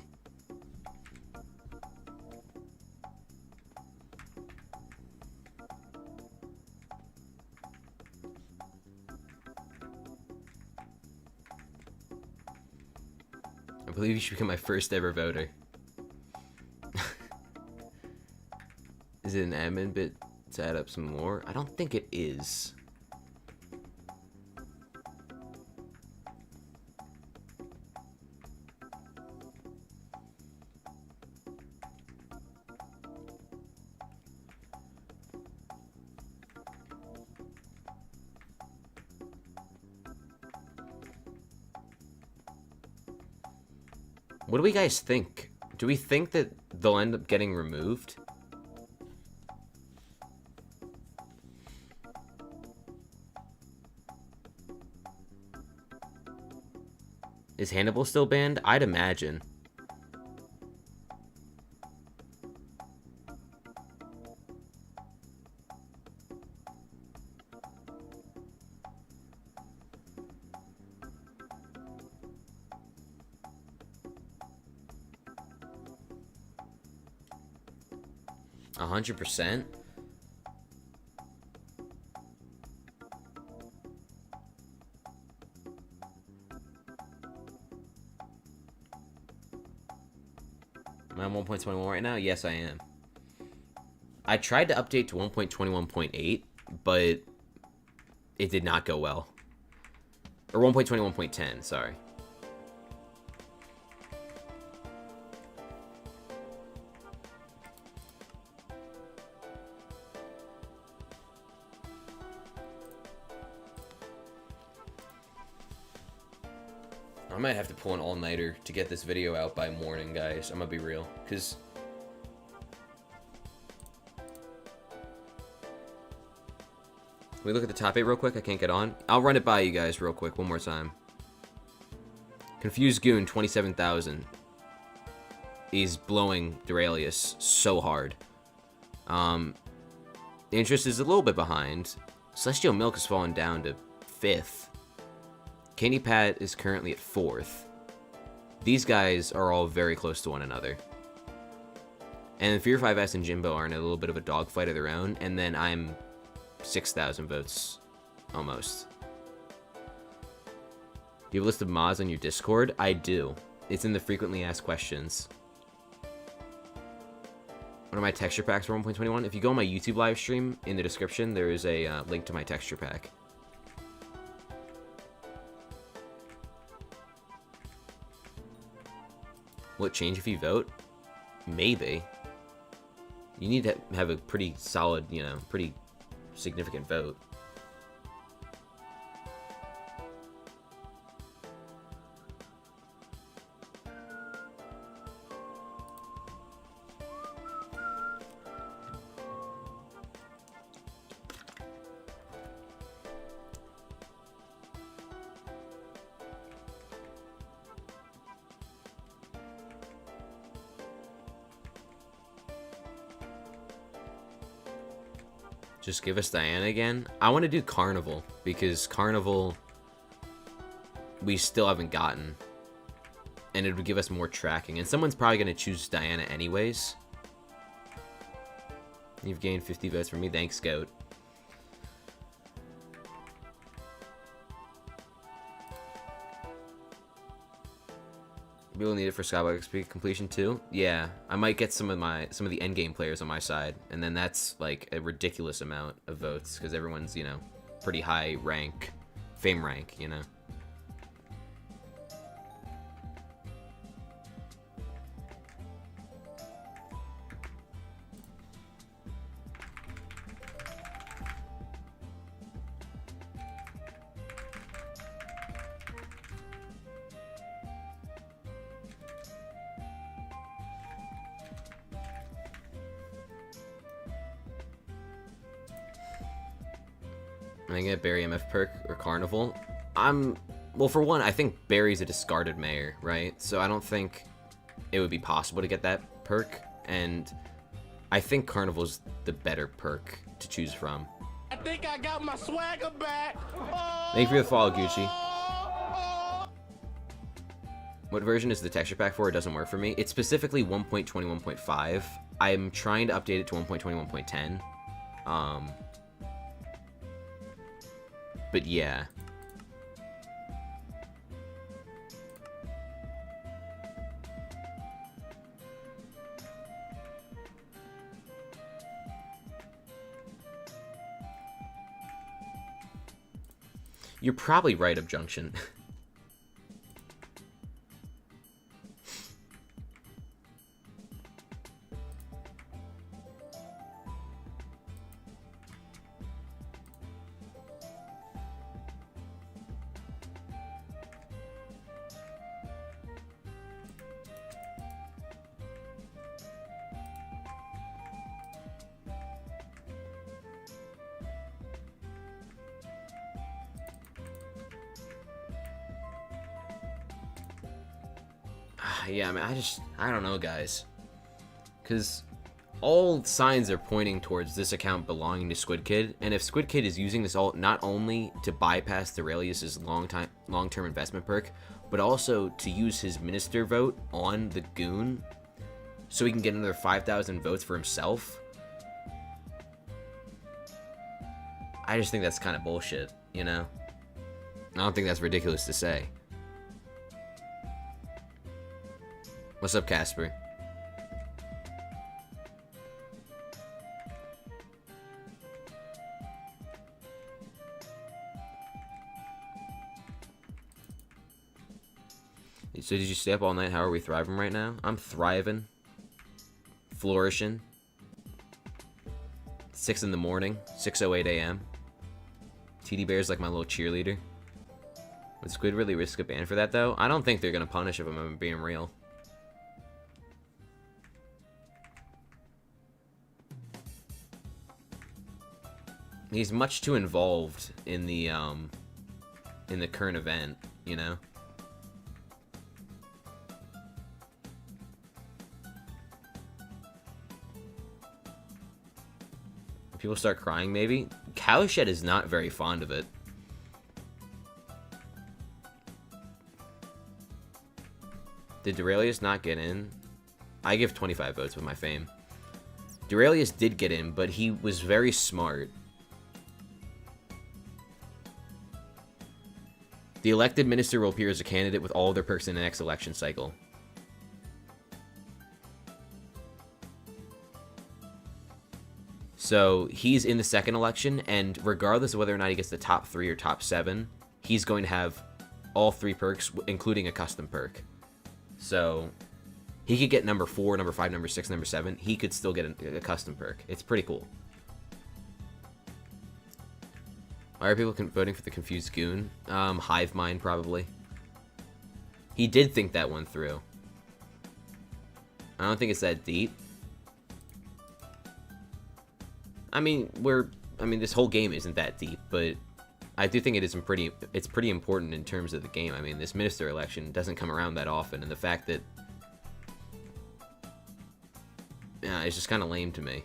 I believe you should become my first ever voter. Is it an admin bit to add up some more? I don't think it is. What do we guys think? Do we think that they'll end up getting removed? Is Hannibal still banned? I'd imagine. %? Am I on 1.21 right now? Yes, I am. I tried to update to 1.21.8, but it did not go well. Or 1.21.10, sorry. I might have to pull an all-nighter to get this video out by morning, guys. I'm gonna be real, because can we look at the top 8 real quick? I can't get on. I'll run it by you guys real quick one more time. Confused Goon, 27,000. He's blowing Duralius so hard. Interest is a little bit behind. Celestial Milk has fallen down to 5th. Candy Pat is currently at 4th. These guys are all very close to one another. And Fear 5S and Jimbo are in a little bit of a dogfight of their own, and then I'm 6,000 votes, almost. Do you have a list of mods on your Discord? I do. It's in the frequently asked questions. What are my texture packs for 1.21? If you go on my YouTube live stream, in the description, there is a link to my texture pack. Will it change if you vote? Maybe. You need to have a pretty solid, you know, pretty significant vote. Just give us Diana again. I want to do Carnival, because Carnival we still haven't gotten. And it would give us more tracking. And someone's probably going to choose Diana anyways. You've gained 50 votes from me. Thanks, Goat. People need it for Skyblock XP completion too. Yeah, I might get some of the endgame players on my side, and then that's like a ridiculous amount of votes because everyone's, you know, pretty high rank, fame rank, you know. Am I gonna get Berry MF perk or Carnival? Well, for one, I think Berry's a discarded mayor, right? So I don't think it would be possible to get that perk, and I think Carnival's the better perk to choose from. I think I got my swagger back. Oh, Thank you for the follow, Gucci. What version is the texture pack for? It doesn't work for me. It's specifically 1.21.5. I'm trying to update it to 1.21.10. But yeah. You're probably right, Objunction. Yeah, I mean, I don't know, guys. Because all signs are pointing towards this account belonging to Squid Kid, and if Squid Kid is using this ult not only to bypass Thiralius's long-term investment perk, but also to use his minister vote on the goon, so he can get another 5,000 votes for himself, I just think that's kind of bullshit, you know? I don't think that's ridiculous to say. What's up, Casper? So did you stay up all night? How are we thriving right now? I'm thriving. Flourishing. 6 in the morning. 6:08 a.m. TD Bear's like my little cheerleader. Would Squid really risk a ban for that, though? I don't think they're going to punish if I'm being real. He's much too involved in the current event, you know? People start crying, maybe? Cowshed is not very fond of it. Did Duralius not get in? I give 25 votes with my fame. Duralius did get in, but he was very smart. The elected minister will appear as a candidate with all of their perks in the next election cycle. So he's in the second election, and regardless of whether or not he gets the top 3 or top 7, he's going to have all 3 perks, including a custom perk. So he could get number 4, number 5, number 6, number 7. He could still get a custom perk. It's pretty cool. Why are people voting for the confused goon? Hive mind, probably. He did think that one through. I don't think it's that deep. I mean, this whole game isn't that deep, but I do think it's pretty important in terms of the game. I mean, this minister election doesn't come around that often, and the fact that, yeah, it's just kind of lame to me.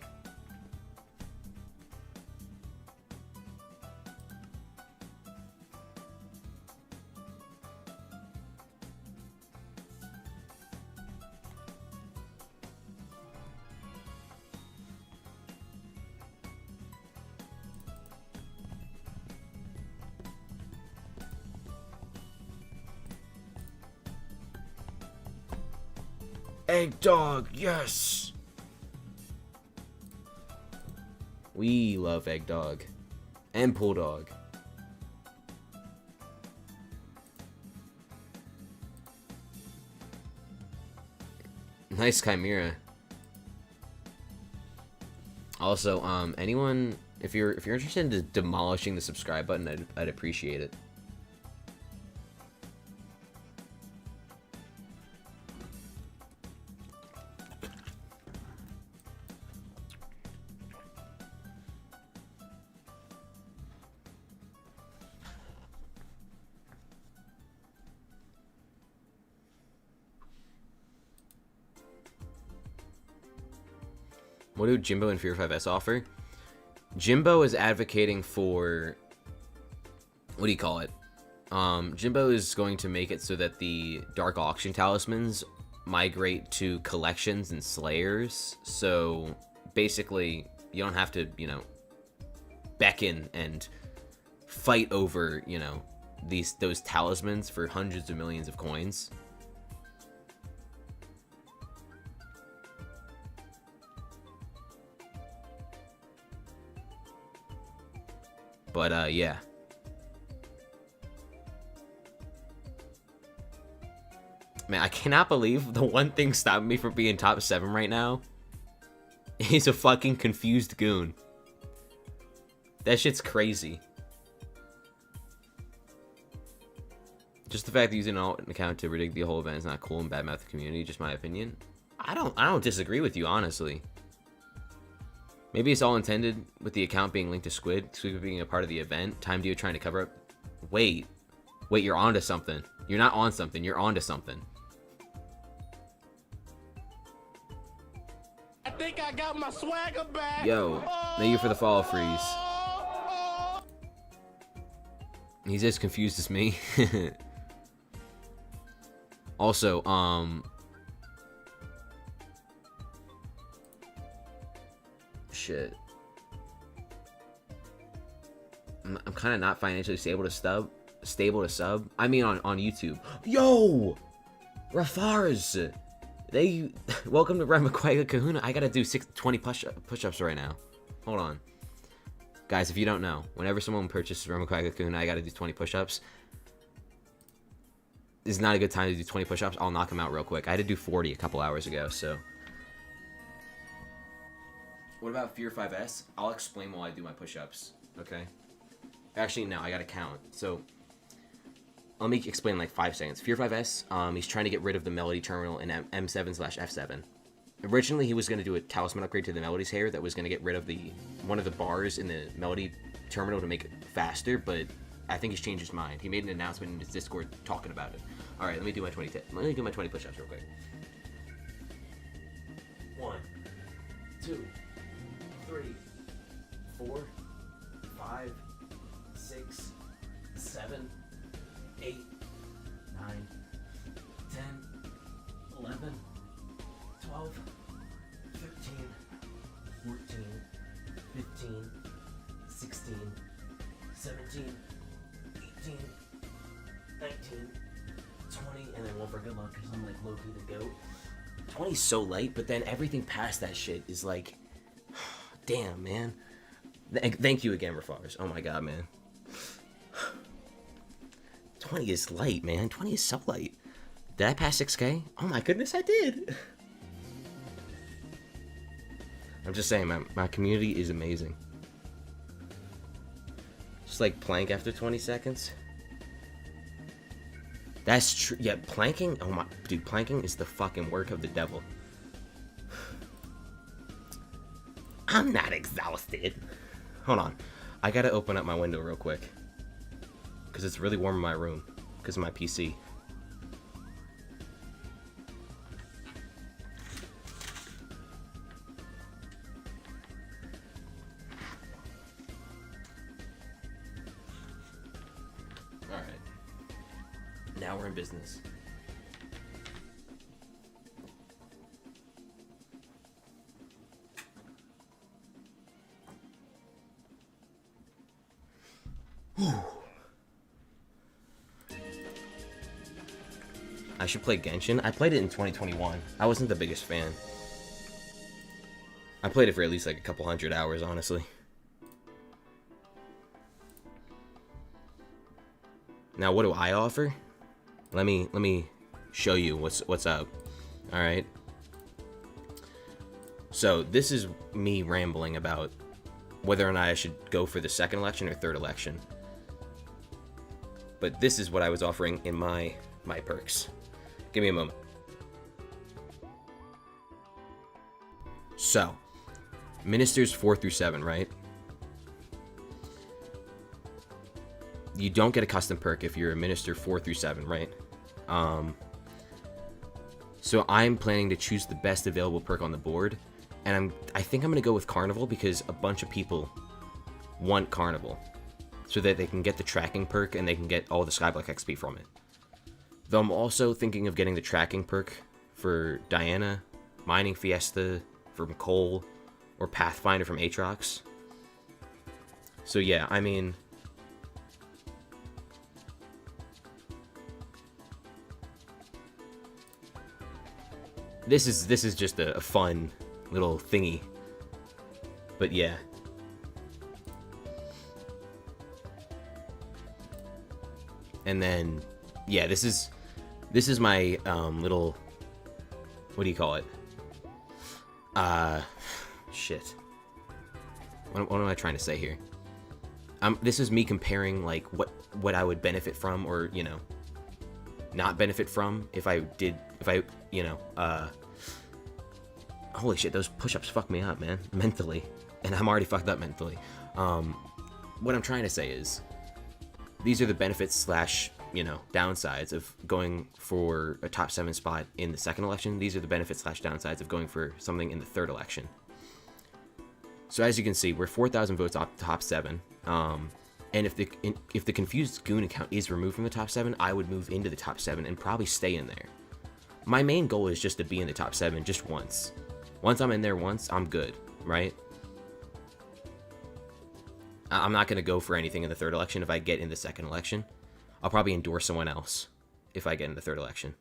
Egg dog, yes! We love egg dog. And pool dog. Nice chimera. Also, anyone, if you're interested in demolishing the subscribe button, I'd appreciate it. What do Jimbo and Fear 5S offer? Jimbo is advocating for, what do you call it? Jimbo is going to make it so that the Dark Auction talismans migrate to collections and slayers. So basically, you don't have to, you know, beckon and fight over, you know, those talismans for hundreds of millions of coins. But, yeah. Man, I cannot believe the one thing stopping me from being top 7 right now is a fucking confused goon. That shit's crazy. Just the fact that using an account to predict the whole event is not cool and badmouth the community, just my opinion. I don't disagree with you, honestly. Maybe it's all intended with the account being linked to Squid being a part of the event. Time to you trying to cover up. Wait, you're onto something. You're not on something, you're onto something. I think I got my swagger back. Yo, thank you for the follow, Freeze. He's as confused as me. Also, shit. I'm kind of not financially stable to sub. I mean on YouTube. Yo! Rafars! They welcome to Ramaquaga Kahuna. I gotta do 20 push-ups right now. Hold on. Guys, if you don't know, whenever someone purchases Ramaquaga Kahuna, I gotta do 20 push-ups. This is not a good time to do 20 push-ups. I'll knock them out real quick. I had to do 40 a couple hours ago, so. What about Fear 5S? I'll explain while I do my push-ups, okay? Actually, no, I gotta count. So, let me explain in like 5 seconds. Fear 5S, he's trying to get rid of the Melody terminal in M7/F7. Originally, he was going to do a talisman upgrade to the Melody's hair that was going to get rid of one of the bars in the Melody terminal to make it faster, but I think he's changed his mind. He made an announcement in his Discord talking about it. All right, let me do my 20 push-ups real quick. 1, 2, 3, 4, 5, 6, 7, 8, 9, 10, 11, 12, 13, 14, 15, 16, 17, 18, 19, 20, and then one for good luck because I'm like low-key the GOAT. 20 is so light, but then everything past that shit is like, damn, man. Thank you again, Rafars. Oh my god, man. 20 is light, man. 20 is so light. Did I pass 6K? Oh my goodness, I did. I'm just saying, my community is amazing. Just like plank after 20 seconds. That's true. Yeah, planking. Oh my, dude, planking is the fucking work of the devil. I'm not exhausted. Hold on. I gotta open up my window real quick. Because it's really warm in my room. Because of my PC. Alright. Now we're in business. Whew. I should play Genshin. I played it in 2021. I wasn't the biggest fan. I played it for at least like a couple hundred hours, honestly. Now, what do I offer? Let me show you what's up. All right. So this is me rambling about whether or not I should go for the second election or third election. But this is what I was offering in my perks. Give me a moment. So, ministers 4 through 7, right? You don't get a custom perk if you're a minister 4 through 7, right? So I'm planning to choose the best available perk on the board, and I think I'm gonna go with Carnival because a bunch of people want Carnival, so that they can get the tracking perk and they can get all the Skyblock XP from it. Though I'm also thinking of getting the tracking perk for Diana, Mining Fiesta from Cole, or Pathfinder from Aatrox. So yeah, I mean, this is just a fun little thingy. But yeah. And then, yeah, this is my little, what do you call it? Shit. What am I trying to say here? This is me comparing like what I would benefit from, or you know, not benefit from if I you know, holy shit, those push-ups fuck me up, man, mentally, and I'm already fucked up mentally. What I'm trying to say is, these are the benefits slash, you know, downsides of going for a top 7 spot in the second election. These are the benefits slash downsides of going for something in the third election. So as you can see, we're 4,000 votes off top 7. And if the confused goon account is removed from the top 7, I would move into the top 7 and probably stay in there. My main goal is just to be in the top 7 just once. Once I'm in there once, I'm good, right? I'm not going to go for anything in the third election if I get in the second election. I'll probably endorse someone else if I get in the third election.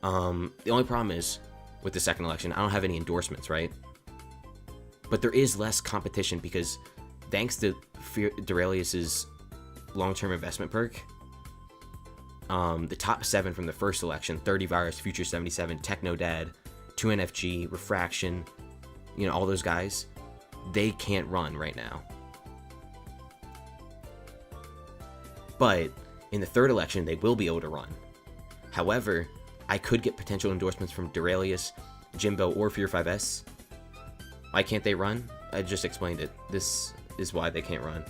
The only problem is, with the second election, I don't have any endorsements, right? But there is less competition because, thanks to Duralius's long-term investment perk, the top 7 from the first election, Thirtyvirus, Future 77, Technodad, 2NFG, Refraction, you know, all those guys, they can't run right now. But in the third election, they will be able to run. However, I could get potential endorsements from Duralius, Jimbo, or Fear 5S. Why can't they run? I just explained it. This is why they can't run.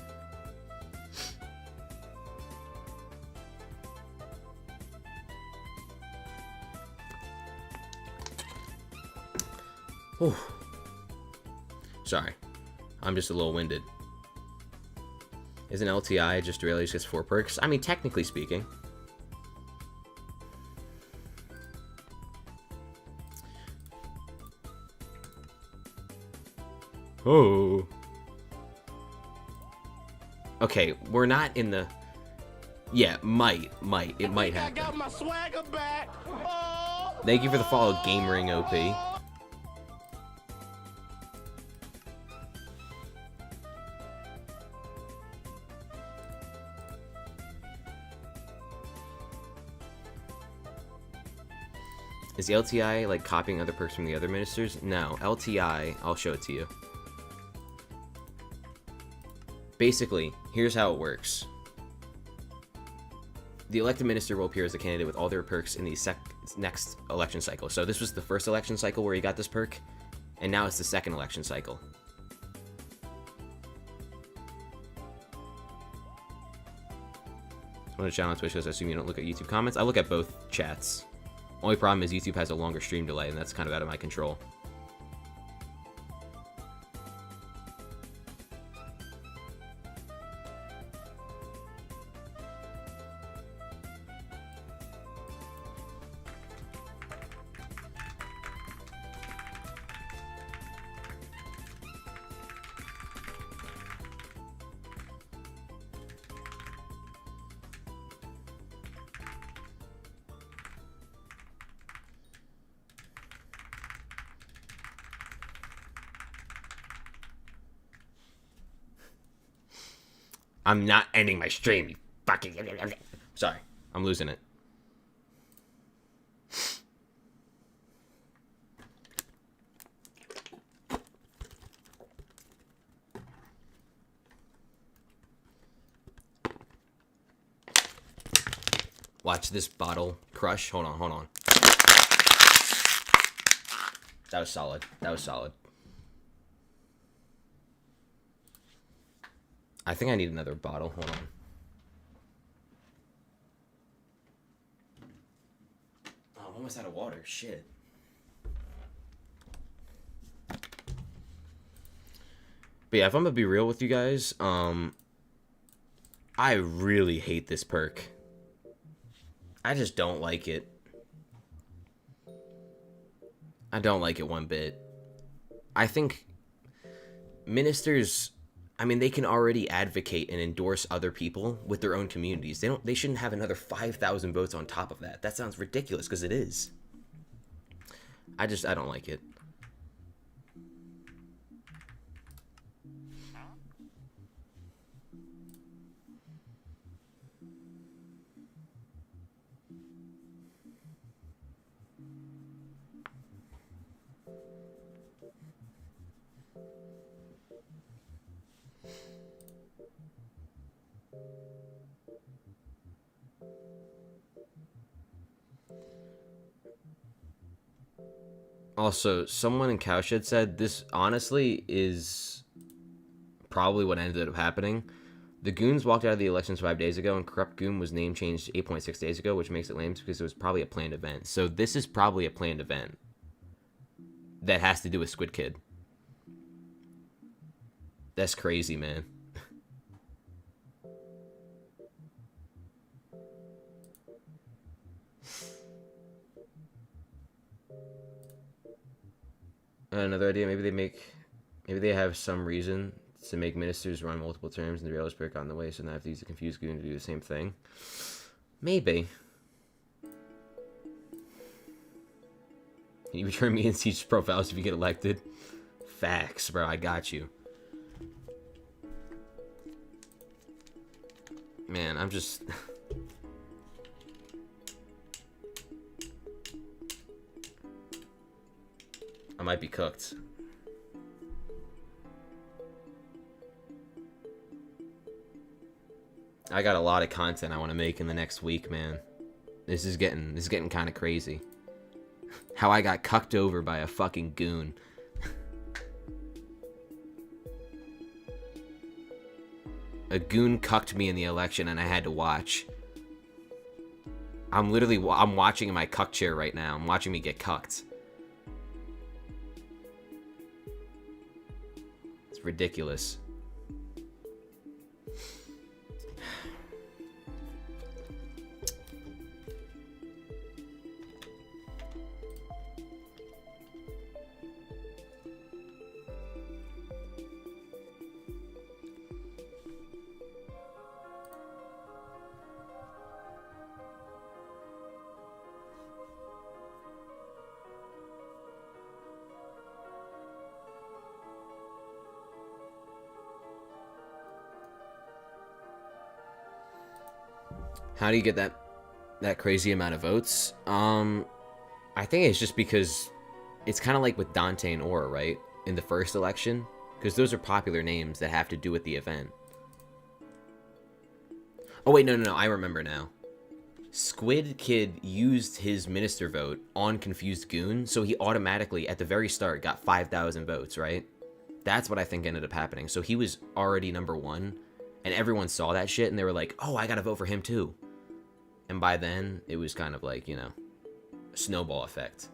Whew. Sorry, I'm just a little winded. Isn't LTI just Duralius gets 4 perks? I mean, technically speaking. Oh. Okay, we're not in the... Yeah, might. It might happen. I got my swagger back. Oh. Thank you for the follow, GameRing OP. Is the LTI like copying other perks from the other ministers? No, LTI, I'll show it to you. Basically, here's how it works. The elected minister will appear as a candidate with all their perks in the next election cycle. So this was the first election cycle where he got this perk, and now it's the second election cycle. I want to challenge Twitch because I assume you don't look at YouTube comments. I look at both chats. Only problem is YouTube has a longer stream delay, and that's kind of out of my control. I'm not ending my stream, you fucking... Sorry, I'm losing it. Watch this bottle crush. Hold on, hold on. That was solid. That was solid. I think I need another bottle. Hold on. Oh, I'm almost out of water. Shit. But yeah, if I'm gonna be real with you guys, I really hate this perk. I just don't like it. I don't like it one bit. I think ministers, I mean, they can already advocate and endorse other people with their own communities. They shouldn't have another 5,000 votes on top of that. That sounds ridiculous, because it is. I don't like it. Also, someone in Cowshed said this honestly is probably what ended up happening. The Goons walked out of the elections 5 days ago, and Corrupt Goon was name changed 8.6 days ago, which makes it lame because it was probably a planned event. So this is probably a planned event that has to do with Squid Kid. That's crazy, man. Another idea, maybe they have some reason to make ministers run multiple terms and the Rails perk on the way, so now I have to use the Confused Goon to do the same thing. Maybe. Can you return me and teach profiles if you get elected? Facts, bro, I got you. Man, I'm just... I might be cooked. I got a lot of content I want to make in the next week, man. This is getting kind of crazy. How I got cucked over by a fucking goon. A goon cucked me in the election and I had to watch. I'm watching in my cuck chair right now. I'm watching me get cucked. It's ridiculous. How do you get that crazy amount of votes? I think it's just because it's kind of like with Dante and Aura, right? In the first election, because those are popular names that have to do with the event. Oh wait, no, I remember now. Squid Kid used his minister vote on Confused Goon, so he automatically, at the very start, got 5,000 votes, right? That's what I think ended up happening. So he was already #1, and everyone saw that shit, and they were like, oh, I gotta vote for him too. And by then, it was kind of like, you know, a snowball effect.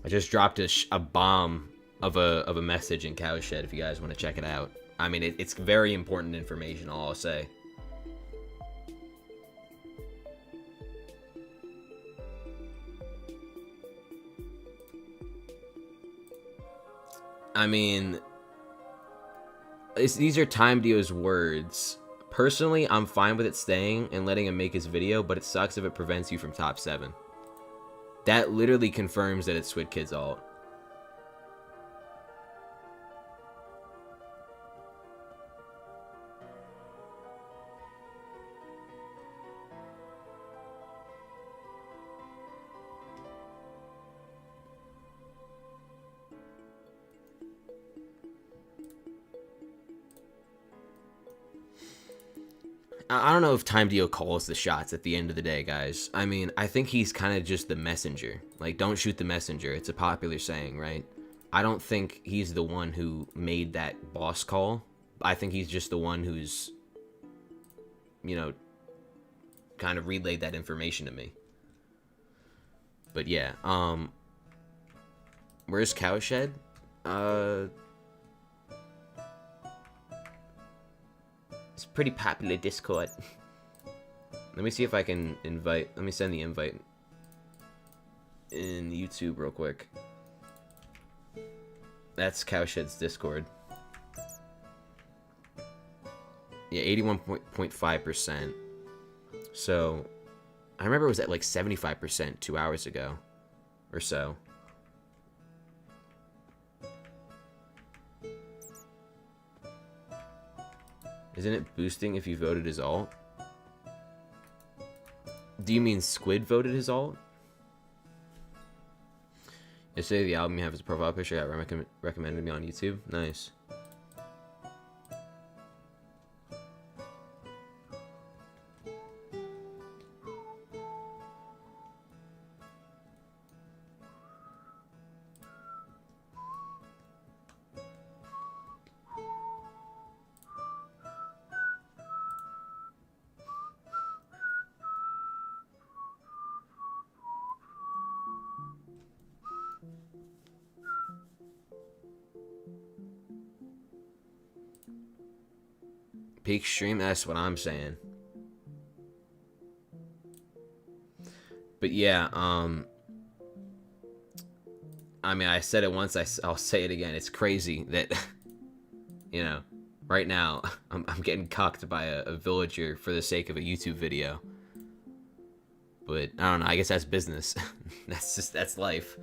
I just dropped a bomb of a message in Cowshed if you guys want to check it out. I mean, it's very important information, all I'll say. I mean, these are Time Dio's words. Personally, I'm fine with it staying and letting him make his video, but it sucks if it prevents you from top 7. That literally confirms that it's Squid Kid's alt. I don't know if Time Dio calls the shots at the end of the day, guys. I mean, I think he's kind of just the messenger. Like, don't shoot the messenger. It's a popular saying, right? I don't think he's the one who made that boss call. I think he's just the one who's, you know, kind of relayed that information to me. But yeah, where's Cowshed? It's a pretty popular Discord. Let me see if I can invite. Let me send the invite in YouTube real quick. That's Cowshed's Discord. Yeah, 81.5%. So, I remember it was at like 75% 2 hours ago, or so. Isn't it boosting if you voted his alt? Do you mean Squid voted his alt? Yesterday, the album you have as a profile picture got recommended me on YouTube. Nice. Peak stream, that's what I'm saying. But yeah, I mean, I said it once, I'll say it again. It's crazy that, you know, right now, I'm getting cucked by a villager for the sake of a YouTube video. But, I don't know, I guess that's business. That's life.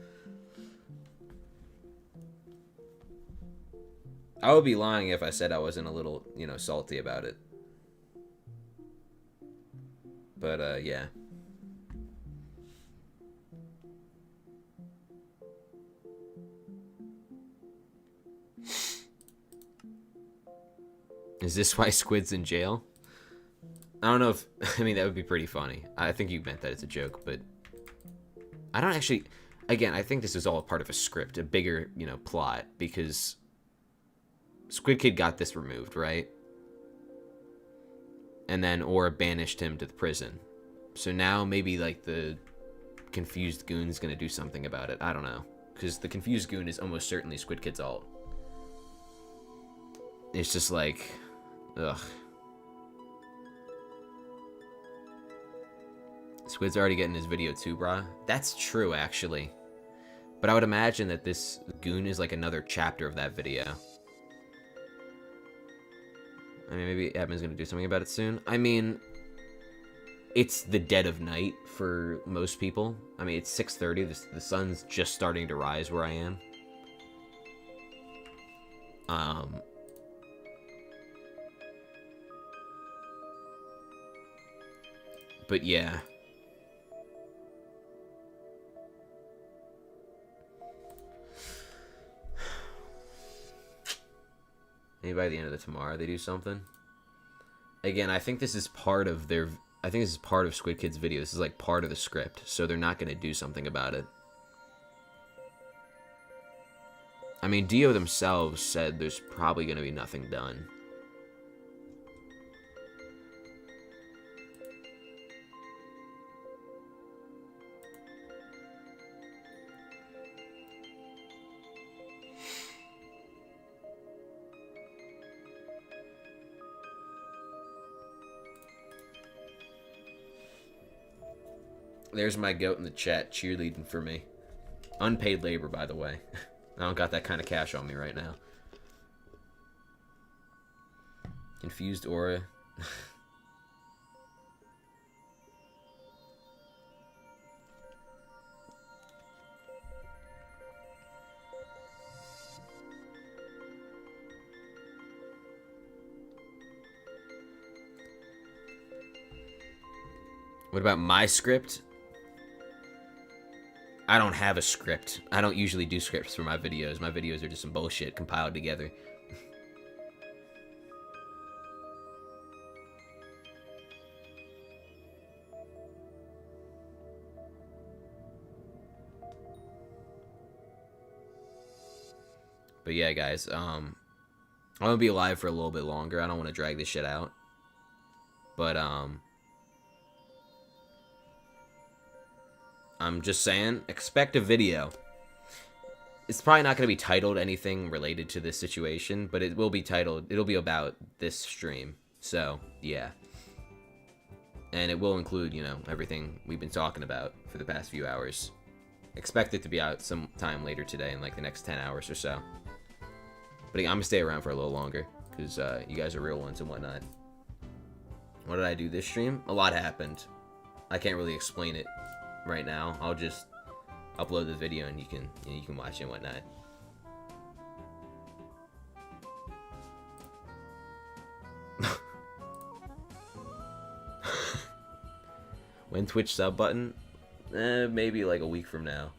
I would be lying if I said I wasn't a little, you know, salty about it. But, yeah. Is this why Squid's in jail? I don't know if... I mean, that would be pretty funny. I think you meant that it's a joke, but... I don't actually... Again, I think this is all part of a script, a bigger, you know, plot, because... Squid Kid got this removed, right? And then Aura banished him to the prison. So now maybe, like, the Confused Goon's gonna do something about it. I don't know. Because the Confused Goon is almost certainly Squid Kid's alt. It's just like... Ugh. Squid's already getting his video too, brah. That's true, actually. But I would imagine that this Goon is like another chapter of that video. I mean, maybe admin's gonna do something about it soon. I mean, it's the dead of night for most people. I mean, it's 6:30. The sun's just starting to rise where I am. But yeah. Maybe by the end of the tomorrow they do something. Again, I think this is part of their... I think this is part of Squid Kid's video. This is like part of the script, so they're not going to do something about it. I mean, Dio themselves said there's probably going to be nothing done. There's my goat in the chat cheerleading for me. Unpaid labor, by the way. I don't got that kind of cash on me right now. Confused aura. What about my script? I don't have a script. I don't usually do scripts for my videos. My videos are just some bullshit compiled together. But yeah, guys, I'm gonna be alive for a little bit longer. I don't want to drag this shit out. But, I'm just saying, expect a video. It's probably not going to be titled anything related to this situation, but it will be titled, it'll be about this stream. So, yeah. And it will include, you know, everything we've been talking about for the past few hours. Expect it to be out sometime later today in like the next 10 hours or so. But I'm going to stay around for a little longer, because you guys are real ones and whatnot. What did I do this stream? A lot happened. I can't really explain it right now. I'll just upload the video and you can watch it and whatnot. When Twitch sub button? Maybe like a week from now.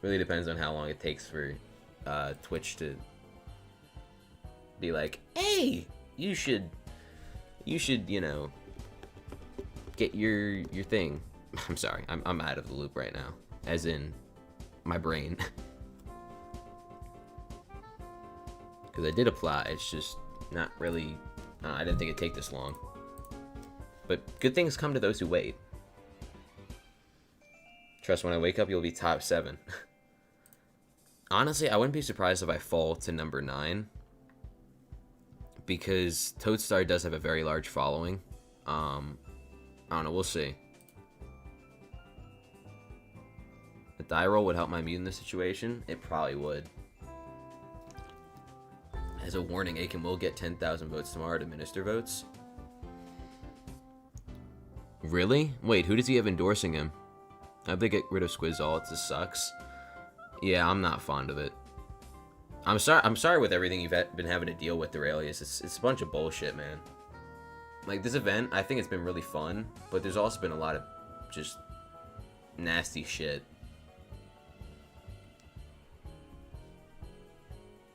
Really depends on how long it takes for Twitch to be like, hey, you should, you know, get your thing. I'm sorry, I'm out of the loop right now, as in my brain. Because I did apply, it's just not really, I didn't think it'd take this long. But good things come to those who wait. Trust when I wake up, you'll be top 7. Honestly, I wouldn't be surprised if I fall to number 9. Because Toadstar does have a very large following. I don't know, we'll see. A die roll would help my mute in this situation? It probably would. As a warning, Aiken will get 10,000 votes tomorrow to minister votes. Really? Wait, who does he have endorsing him? I hope they get rid of Squizzall, it just sucks. Yeah, I'm not fond of it. I'm sorry with everything you've been having to deal with, Duralius. It's a bunch of bullshit, man. Like, this event, I think it's been really fun, but there's also been a lot of just nasty shit.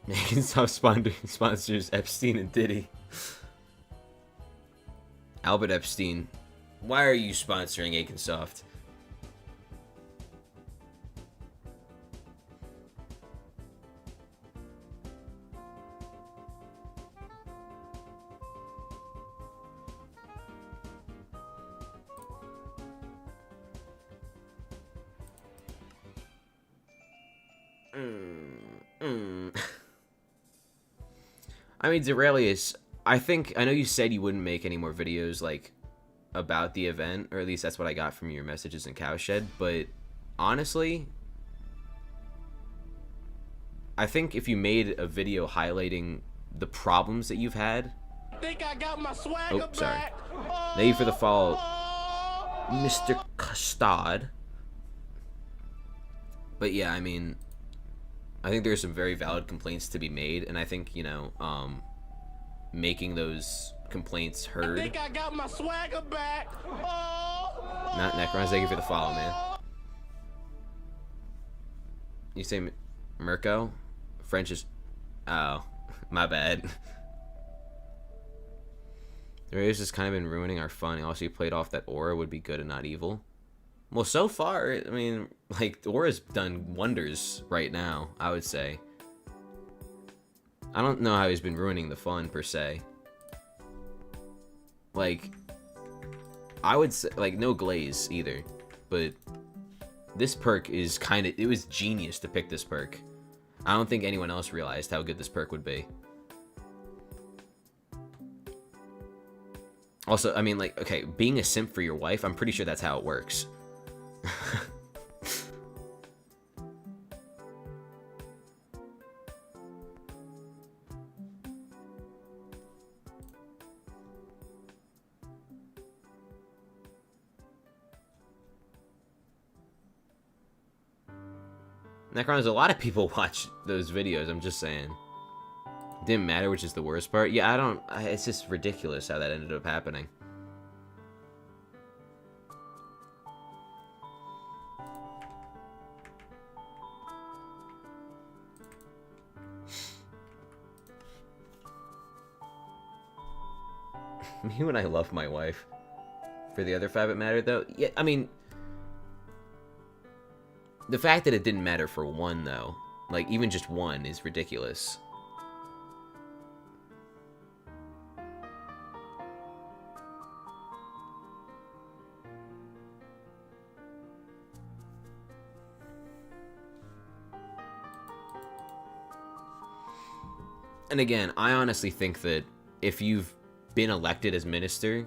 Making stuff sponsors Epstein and Diddy. Albert Epstein, why are you sponsoring Aikensoft? I mean, Zeralius, I know you said you wouldn't make any more videos, like, about the event, or at least that's what I got from your messages in Cowshed, but honestly, I think if you made a video highlighting the problems that you've had... I think I got my swagger oh, sorry. back. Thank you for the follow, Mr. Custard. But yeah, I mean, I think there's some very valid complaints to be made, and I think, you know, making those complaints heard. I think I got my swagger back. Not Necrons, thank you for the follow, man. You say Mirko? French is... oh, my bad. The Raiders has kind of been ruining our fun. Also, you played off that Aura would be good and not evil. Well, so far, I mean, like, Aura's done wonders right now, I would say. I don't know how he's been ruining the fun, per se. Like, I would say, like, no glaze, either. But this perk is kind of, it was genius to pick this perk. I don't think anyone else realized how good this perk would be. Also, I mean, like, okay, being a simp for your wife, I'm pretty sure that's how it works. Necron's, a lot of people watch those videos, I'm just saying. Didn't matter, which is the worst part. Yeah, it's just ridiculous how that ended up happening. Me when I love my wife. For the other 5 it mattered, though. Yeah, I mean... The fact that it didn't matter for 1, though, like, even just 1 is ridiculous. And again, I honestly think that if you've been elected as minister...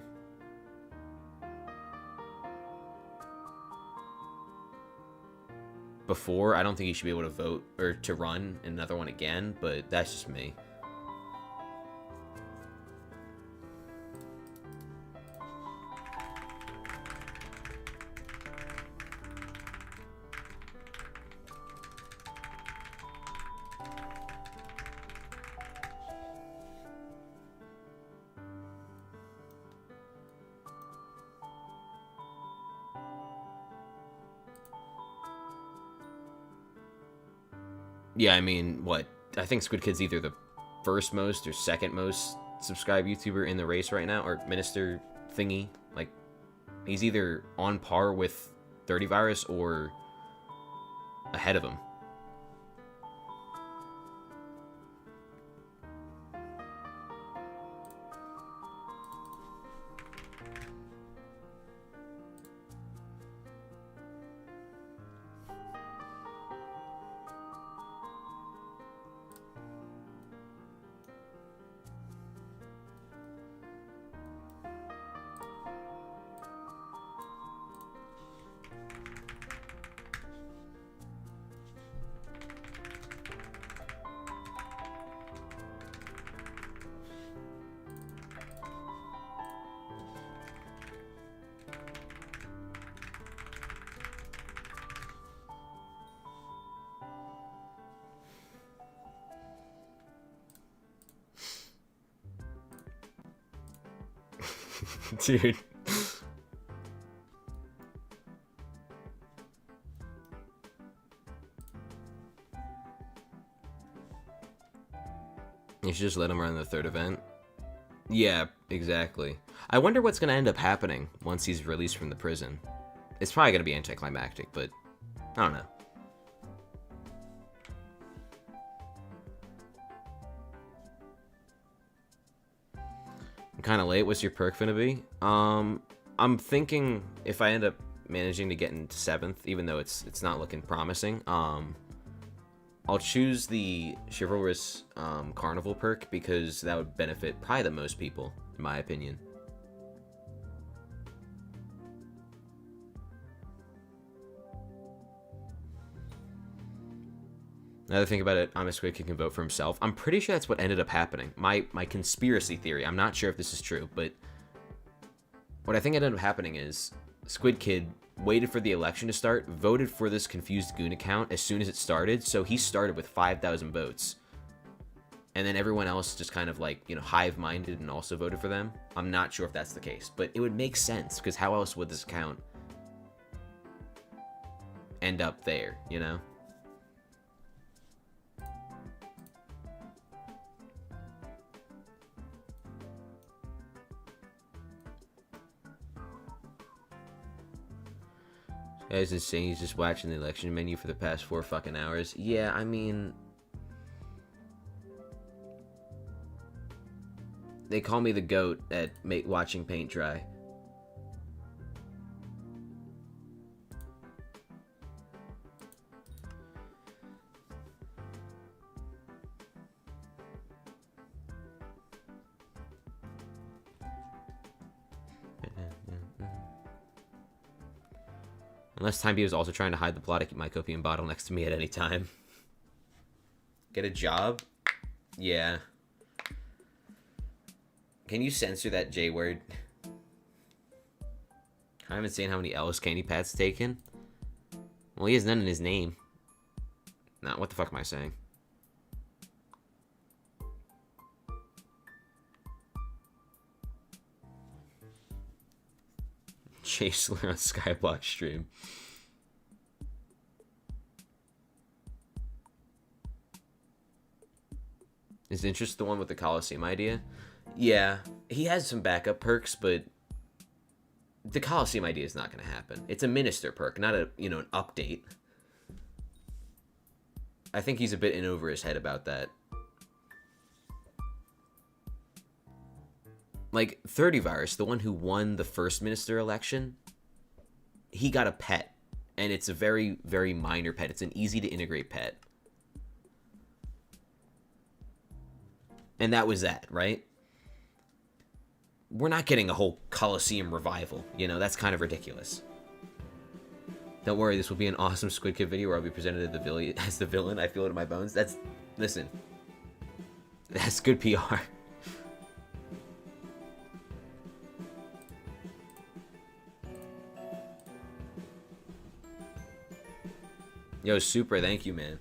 before, I don't think you should be able to vote or to run another one again, but that's just me. Yeah, I mean, what? I think Squid Kid's either the first most or second most subscribed YouTuber in the race right now, or minister thingy. Like, he's either on par with Thirtyvirus or ahead of him. Dude. You should just let him run the 3rd event. Yeah, exactly. I wonder what's going to end up happening once he's released from the prison. It's probably going to be anticlimactic, but I don't know. Kind of late. What's your perk gonna be? I'm thinking if I end up managing to get into 7th, even though it's not looking promising, I'll choose the Chivalrous Carnival perk because that would benefit probably the most people, in my opinion. Another thing about it, I'm a Squid Kid can vote for himself. I'm pretty sure that's what ended up happening. My conspiracy theory, I'm not sure if this is true, but what I think ended up happening is Squid Kid waited for the election to start, voted for this confused goon account as soon as it started, so he started with 5,000 votes. And then everyone else just kind of like, you know, hive-minded and also voted for them. I'm not sure if that's the case, but it would make sense, because how else would this account end up there, you know? Guys is saying he's just watching the election menu for the past 4 fucking hours. Yeah, I mean... They call me the GOAT at watching paint dry. Unless Time B was also trying to hide the plot to keep my copium bottle next to me at any time. Get a job? Yeah. Can you censor that J word? Kind of insane how many L's Candy Pat's taken. Well, he has none in his name. Nah, what the fuck am I saying? Chase on Skyblock stream. Is Interest the one with the Coliseum idea? Yeah, he has some backup perks, but the Coliseum idea is not going to happen. It's a minister perk, not a, you know, an update. I think he's a bit in over his head about that. Like, Thirtyvirus, the one who won the first minister election, he got a pet. And it's a very, very minor pet. It's an easy to integrate pet. And that was that, right? We're not getting a whole Coliseum revival. You know, that's kind of ridiculous. Don't worry, this will be an awesome Squid Kid video where I'll be presented as the villain. I feel it in my bones. That's, listen. That's good PR. Yo, Super, thank you, man.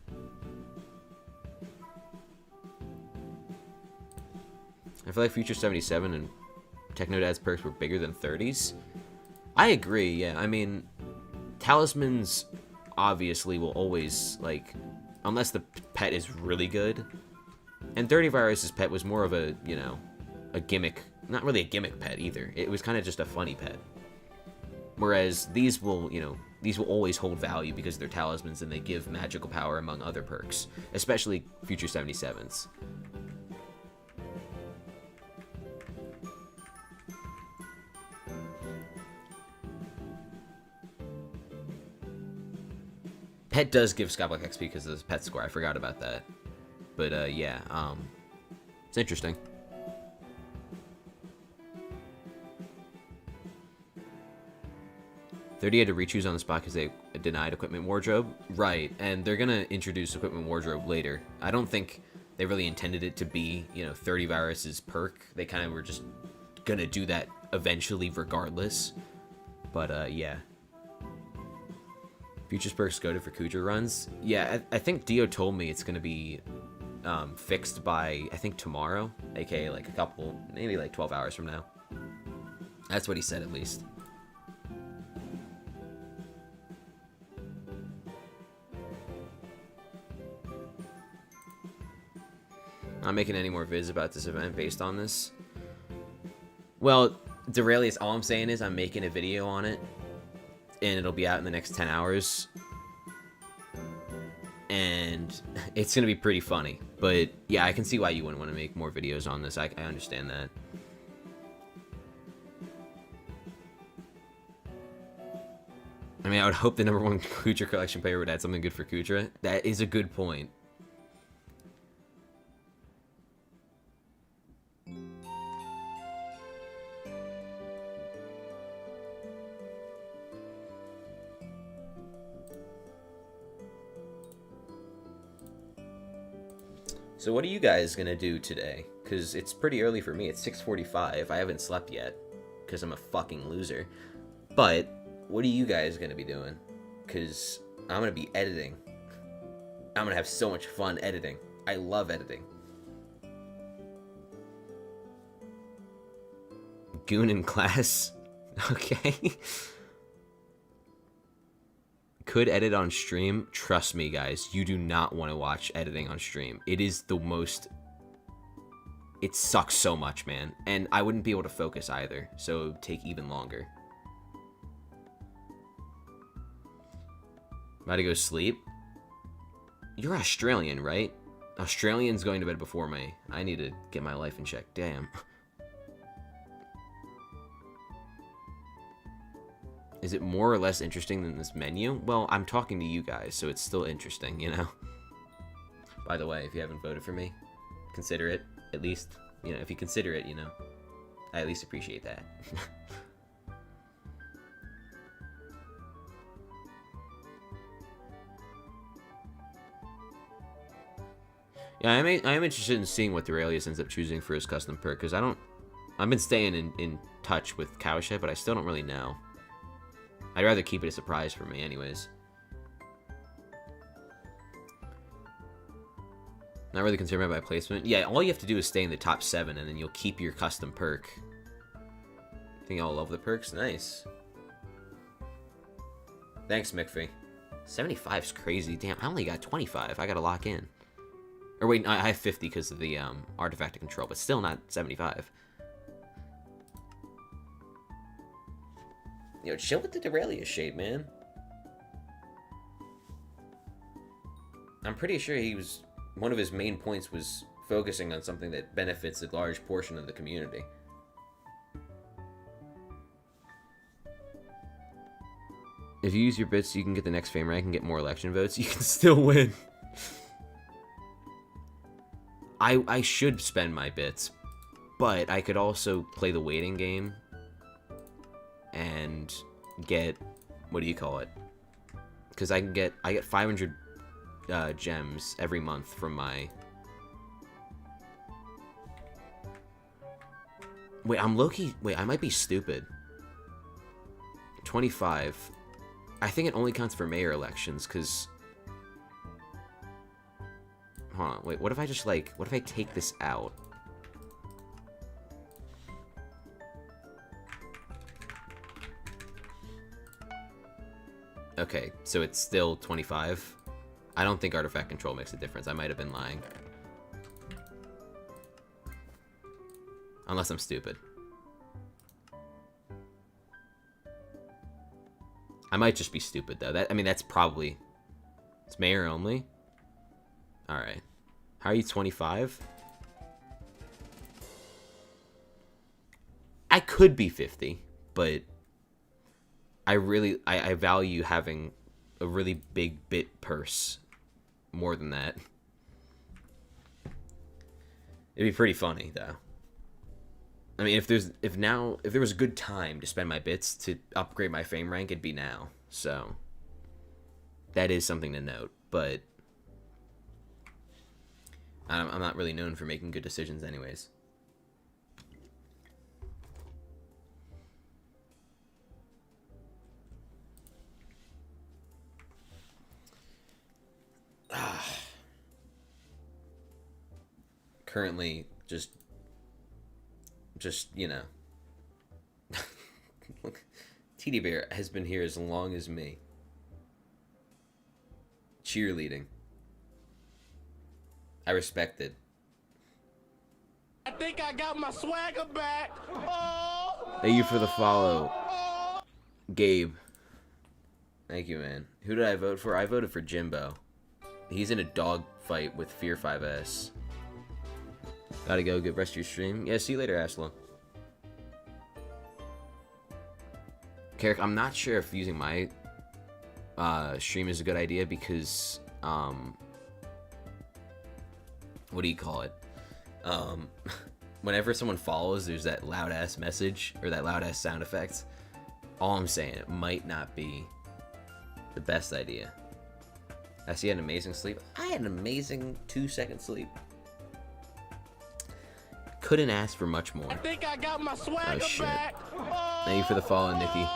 I feel like Future 77 and Technodad's perks were bigger than 30s. I agree, yeah. I mean, talismans obviously will always, like, unless the pet is really good. And Thirtyvirus's pet was more of a, you know, a gimmick. Not really a gimmick pet either. It was kind of just a funny pet. Whereas these will, you know, these will always hold value because they're talismans and they give magical power among other perks. Especially Future 77s. Pet does give Skyblock XP because of his pet score. I forgot about that. But, yeah, it's interesting. Thirty had to re-choose on the spot because they denied equipment wardrobe. Right, and they're gonna introduce equipment wardrobe later. I don't think they really intended it to be, you know, Thirtyvirus's perk. They kind of were just gonna do that eventually regardless. But, yeah. Future's perks go to for Kuudra runs. Yeah, I think Dio told me it's gonna be fixed by, I think, tomorrow. AKA, like, a couple, maybe like 12 hours from now. That's what he said, at least. Not making any more vids about this event based on this. Well, Derailius, all I'm saying is I'm making a video on it. And it'll be out in the next 10 hours. And it's going to be pretty funny. But, yeah, I can see why you wouldn't want to make more videos on this. I understand that. I mean, I would hope the #1 Kuudra collection player would add something good for Kuudra. That is a good point. So what are you guys gonna do today? Because it's pretty early for me. It's 6:45. I haven't slept yet because I'm a fucking loser. But what are you guys gonna be doing? Because I'm gonna be editing. I'm gonna have so much fun editing. I love editing. Goon in class? Okay. Could edit on stream. Trust me, guys. You do not want to watch editing on stream. It is the most... It sucks so much, man. And I wouldn't be able to focus either. So it would take even longer. About to go sleep? You're Australian, right? Australians going to bed before me. I need to get my life in check. Damn. Is it more or less interesting than this menu? Well, I'm talking to you guys, so it's still interesting, you know? By the way, if you haven't voted for me, consider it, at least. You know, if you consider it, you know, I at least appreciate that. Yeah, I am interested in seeing what Duralius ends up choosing for his custom perk, because I've been staying in touch with Cowshed, but I still don't really know. I'd rather keep it a surprise for me anyways. Not really concerned about my placement. Yeah, all you have to do is stay in the top 7, and then you'll keep your custom perk. I think I'll love the perks. Nice. Thanks, McPhee. 75's crazy. Damn, I only got 25. I gotta lock in. Or wait, I have 50 because of the artifact of control, but still not 75. Yo, chill with the Duralius shade, man. I'm pretty sure he was... One of his main points was focusing on something that benefits a large portion of the community. If you use your bits, you can get the next fame rank and get more election votes. You can still win. I should spend my bits, but I could also play the waiting game and get, what do you call it? Because I get 500 gems every month from my... Wait, I'm low-key... Wait, I might be stupid. 25. I think it only counts for mayor elections, because... Hold on, wait, what if I just, like... What if I take this out? Okay, so it's still 25. I don't think artifact control makes a difference. I might have been lying. Unless I'm stupid. I might just be stupid, though. I mean, that's probably... It's mayor only? Alright. How are you 25? I could be 50, but... I value having a really big bit purse more than that. It'd be pretty funny, though. I mean, if there was a good time to spend my bits to upgrade my fame rank, it'd be now. So that is something to note, but I'm not really known for making good decisions anyways. Currently, just you know. Look, TD Bear has been here as long as me. Cheerleading. I respect it. I think I got my swagger back. Oh! Thank you for the follow, Gabe. Thank you, man. Who did I vote for? I voted for Jimbo. He's in a dog fight with Fear 5S. Gotta go. Good rest of your stream. Yeah, see you later, Asla. Carrick, I'm not sure if using my stream is a good idea because, what do you call it? Whenever someone follows, there's that loud-ass message, or that loud-ass sound effect. All I'm saying, it might not be the best idea. I see you had an amazing sleep. I had an amazing 2-second sleep. Couldn't ask for much more. I think I got my swagger shit. back. Oh! Thank you for the follow, Nikki.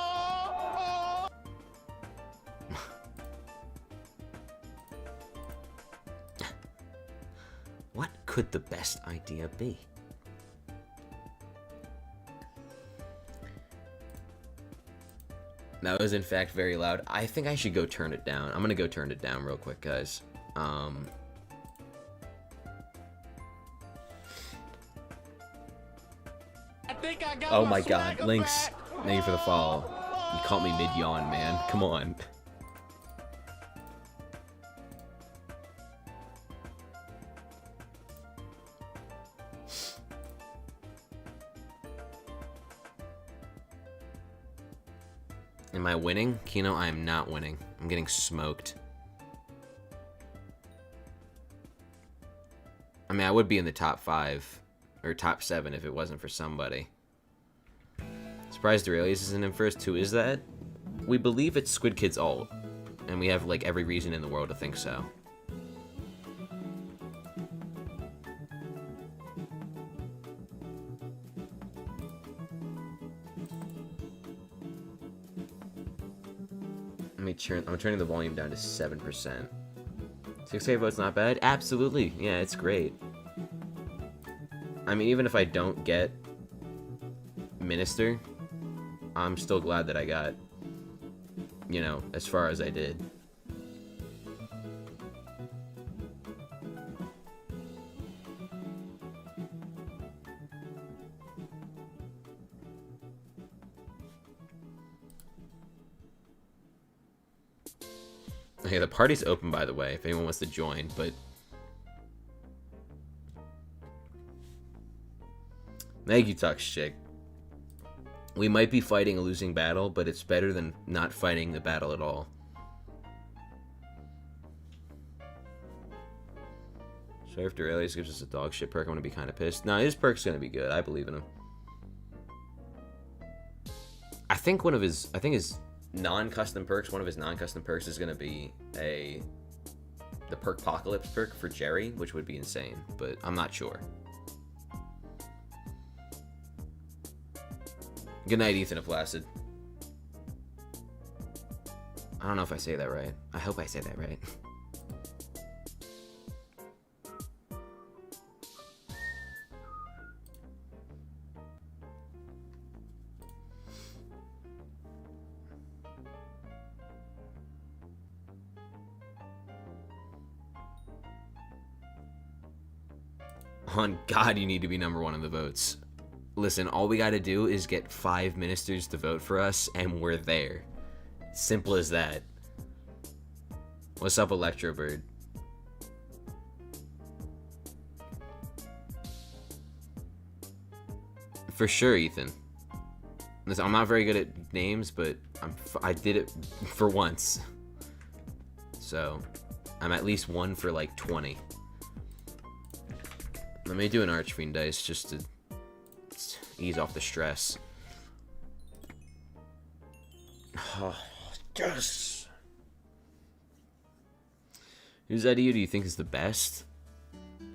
What could the best idea be? That was in fact very loud. I think I should go turn it down. I'm gonna go turn it down real quick, guys. Oh my god, Lynx, thank you for the follow. You caught me mid-yawn, man. Come on. Am I winning? Kino, I am not winning. I'm getting smoked. I mean, I would be in the top 5 or top 7 if it wasn't for somebody. Surprised Aurelius isn't in first. Who is that? We believe it's Squid Kid's ult, and we have like every reason in the world to think so. I'm turning the volume down to 7%. 6K votes not bad? Absolutely. Yeah, it's great. I mean, even if I don't get Minister, I'm still glad that I got, you know, as far as I did. Okay, the party's open, by the way, if anyone wants to join, but... Meg, you talk shit. We might be fighting a losing battle, but it's better than not fighting the battle at all. So if Duralius gives us a dog shit perk, I'm gonna be kind of pissed. No, his perk's gonna be good. I believe in him. I think his non-custom perks, one of his non-custom perks is gonna be the perk Apocalypse perk for Jerry, which would be insane, but I'm not sure. Good night, Ethan of Placid. I don't know if I say that right. I hope I say that right. On God, you need to be #1 in the votes. Listen, all we gotta do is get 5 ministers to vote for us, and we're there. Simple as that. What's up, Electrobird? For sure, Ethan. Listen, I'm not very good at names, but I did it for once. So, I'm at least 1 for like 20. Let me do an Archfiend dice just to ease off the stress. Oh, yes! Whose idea do you think is the best?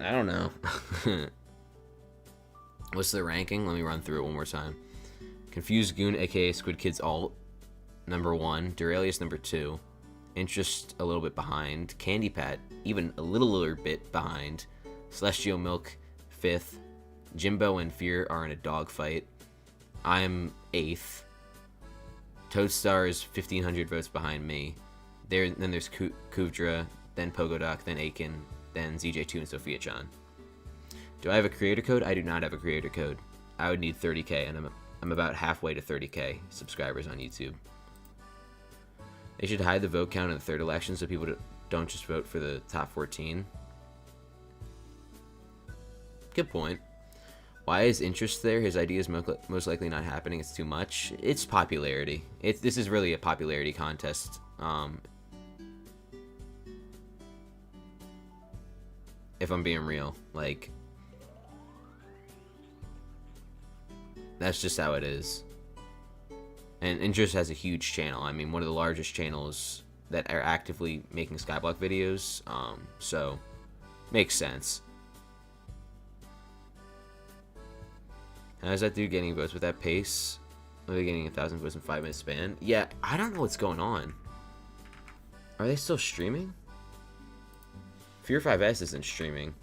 I don't know. What's the ranking? Let me run through it one more time. Confused Goon, aka Squid Kids alt, #1. Duralius, #2. Interest, a little bit behind. Candy Pat, even a little bit behind. Celestial Milk, 5th. Jimbo and Fear are in a dogfight. I'm 8th. Toadstar is 1,500 votes behind me. Then there's Kuudra, then Pogodoc, then Aiken, then ZJ2 and Sophia-chan. Do I have a creator code? I do not have a creator code. I would need 30k, and I'm about halfway to 30k subscribers on YouTube. They should hide the vote count in the third election so people don't just vote for the top 14. Good point. Why is interest there? His idea is most likely not happening. It's too much. It's popularity. This is really a popularity contest. If I'm being real, like, that's just how it is. And Interest has a huge channel. I mean, one of the largest channels that are actively making Skyblock videos. So, makes sense. How's that dude getting votes with that pace? Are they getting 1,000 votes in 5-minute span? Yeah, I don't know what's going on. Are they still streaming? Fear 5S isn't streaming.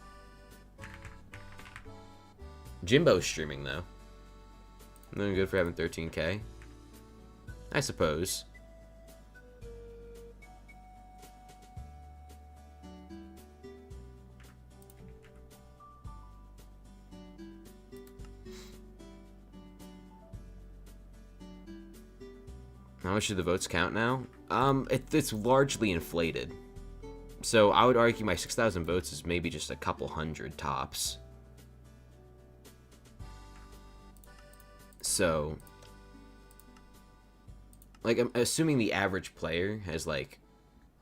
Jimbo's streaming though. Doing good for having 13k. I suppose. How much do the votes count now? It's largely inflated. So I would argue my 6,000 votes is maybe just a couple hundred tops. So, like, I'm assuming the average player has like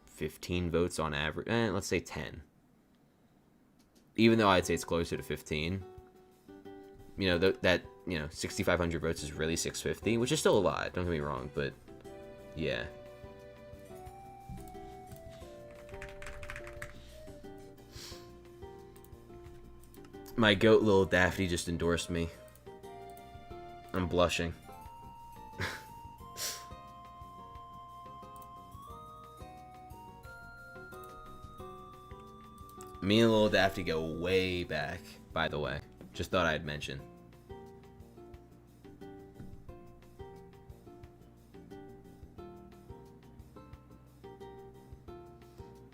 15 votes on average. Let's say 10. Even though I'd say it's closer to 15. You know, that 6,500 votes is really 650, which is still a lot. Don't get me wrong, but yeah. My goat little Daphne just endorsed me. I'm blushing. Me and Lil Dafty go way back, by the way. Just thought I'd mention.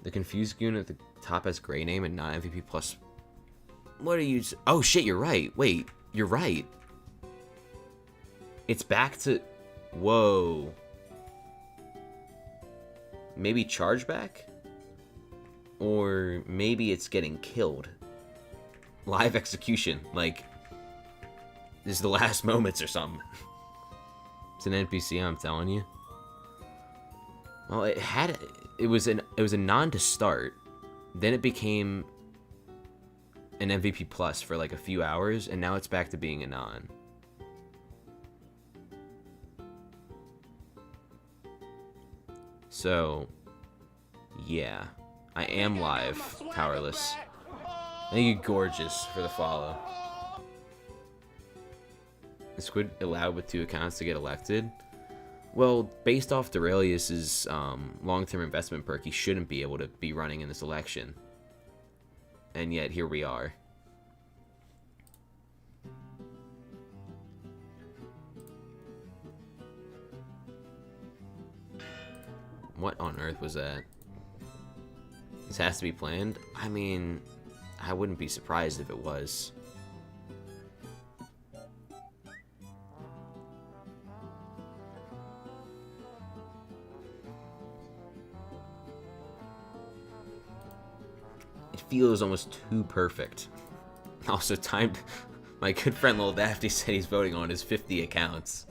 The confused goon at the top has gray name and not MVP plus. What are you? Oh shit, you're right. Wait, you're right. It's back to. Whoa. Maybe charge back? Or maybe it's getting killed. Live execution. Like, this is the last moments or something. It's an NPC, I'm telling you. Well, it was a non to start. Then it became an MVP plus for like a few hours, and now it's back to being a non. So, yeah. I am live, Powerless. Thank you, Gorgeous, for the follow. Is Squid allowed with 2 accounts to get elected? Well, based off Duralius's long-term investment perk, he shouldn't be able to be running in this election. And yet, here we are. What on earth was that? This has to be planned? I mean, I wouldn't be surprised if it was. It feels almost too perfect. Also, timed. My good friend Lil Dafty said he's voting on his 50 accounts.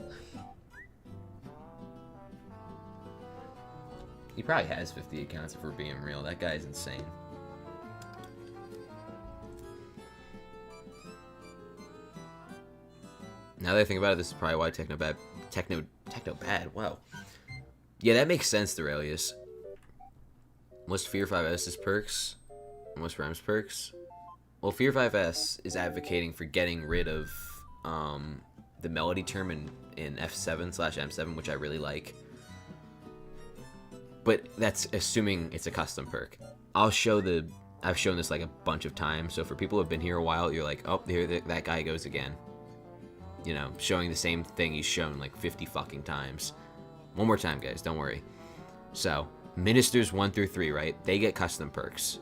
He probably has 50 accounts if we're being real. That guy's insane. Now that I think about it, this is probably why Techno bad. Wow. Yeah, that makes sense, Duralius. What's Fear 5S's perks? And what's Rem's perks? Well, Fear 5S is advocating for getting rid of the melody term in F7/M7, which I really like. But that's assuming it's a custom perk. I've shown this like a bunch of times, so for people who have been here a while, you're like, oh, there that guy goes again. You know, showing the same thing he's shown like 50 fucking times. One more time, guys, don't worry. So, Ministers 1 through 3, right? They get custom perks.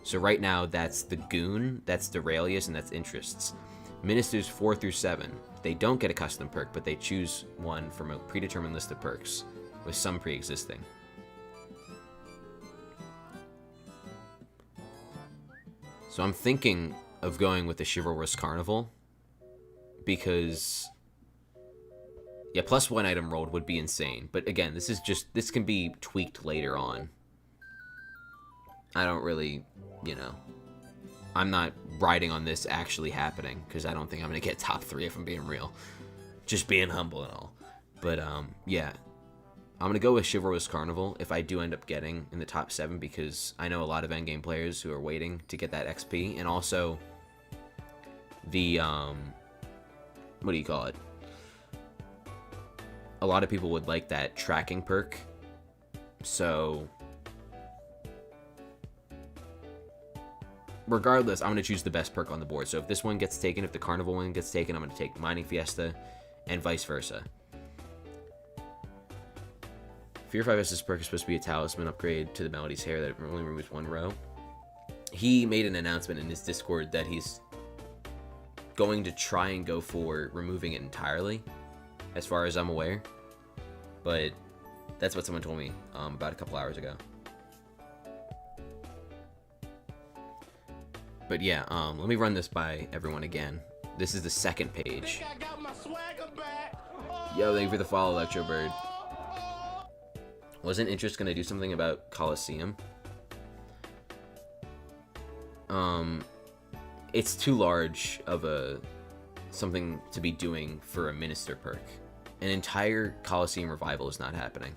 So right now, that's the Goon, that's Duralius, and that's Interests. Ministers 4 through 7, they don't get a custom perk, but they choose one from a predetermined list of perks, with some pre-existing. So I'm thinking of going with the Chivalrous Carnival, because, yeah, plus 1 item rolled would be insane. But again, this can be tweaked later on. I don't really, you know, I'm not riding on this actually happening, because I don't think I'm going to get top 3 if I'm being real. Just being humble and all. But, yeah. I'm going to go with Chivalrous Carnival if I do end up getting in the top 7, because I know a lot of endgame players who are waiting to get that XP. And also, the, what do you call it? A lot of people would like that tracking perk. So, regardless, I'm going to choose the best perk on the board. So if this one gets taken, if the Carnival one gets taken, I'm going to take Mining Fiesta and vice versa. Fear 5S's perk is supposed to be a talisman upgrade to the Melody's hair that only removes 1 row. He made an announcement in his Discord that he's going to try and go for removing it entirely, as far as I'm aware. But that's what someone told me about a couple hours ago. But yeah, let me run this by everyone again. This is the second page. Yo, thank you for the follow, Electrobird. Wasn't Interest gonna do something about Coliseum? It's too large of something to be doing for a Minister perk. An entire Coliseum revival is not happening.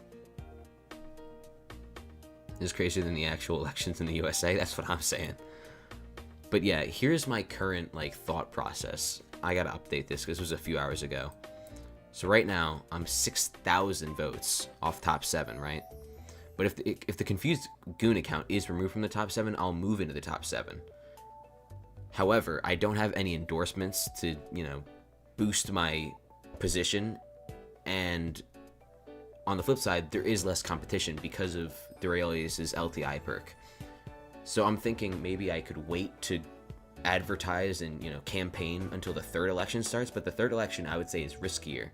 It's crazier than the actual elections in the USA, that's what I'm saying. But yeah, here's my current thought process. I gotta update this because this was a few hours ago. So right now, I'm 6,000 votes off top 7, right? But if the Confused Goon account is removed from the top 7, I'll move into the top 7. However, I don't have any endorsements to, you know, boost my position, and on the flip side, there is less competition because of Duralius's LTI perk. So I'm thinking maybe I could wait to advertise and, you know, campaign until the 3rd election starts, but the 3rd election I would say is riskier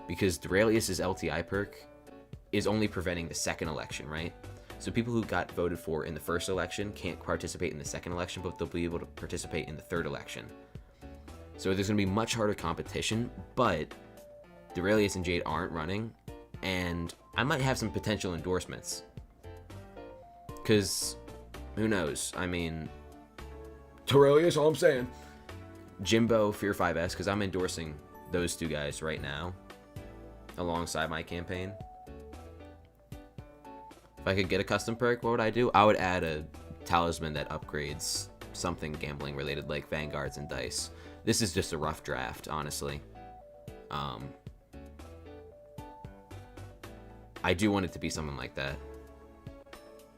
because Duralius's LTI perk is only preventing the 2nd election, right? So people who got voted for in the 1st election can't participate in the 2nd election, but they'll be able to participate in the 3rd election. So there's going to be much harder competition, but Duralius and Jade aren't running, and I might have some potential endorsements. Because, who knows? I mean, Duralius, all I'm saying. Jimbo, Fear 5S, because I'm endorsing those 2 guys right now, alongside my campaign. If I could get a custom perk, what would I do? I would add a talisman that upgrades something gambling related, like Vanguards and Dice. This is just a rough draft, honestly. I do want it to be something like that.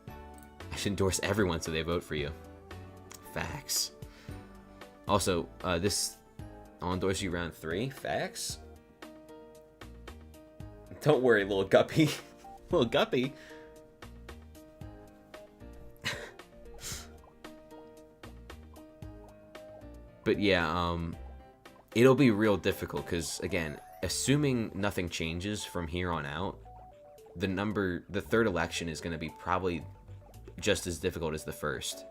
I should endorse everyone so they vote for you. Facts. Also, I'll endorse you round 3. Facts. Don't worry, little guppy. Little guppy. But yeah, it'll be real difficult because, again, assuming nothing changes from here on out, the 3rd election is going to be probably just as difficult as the 1st,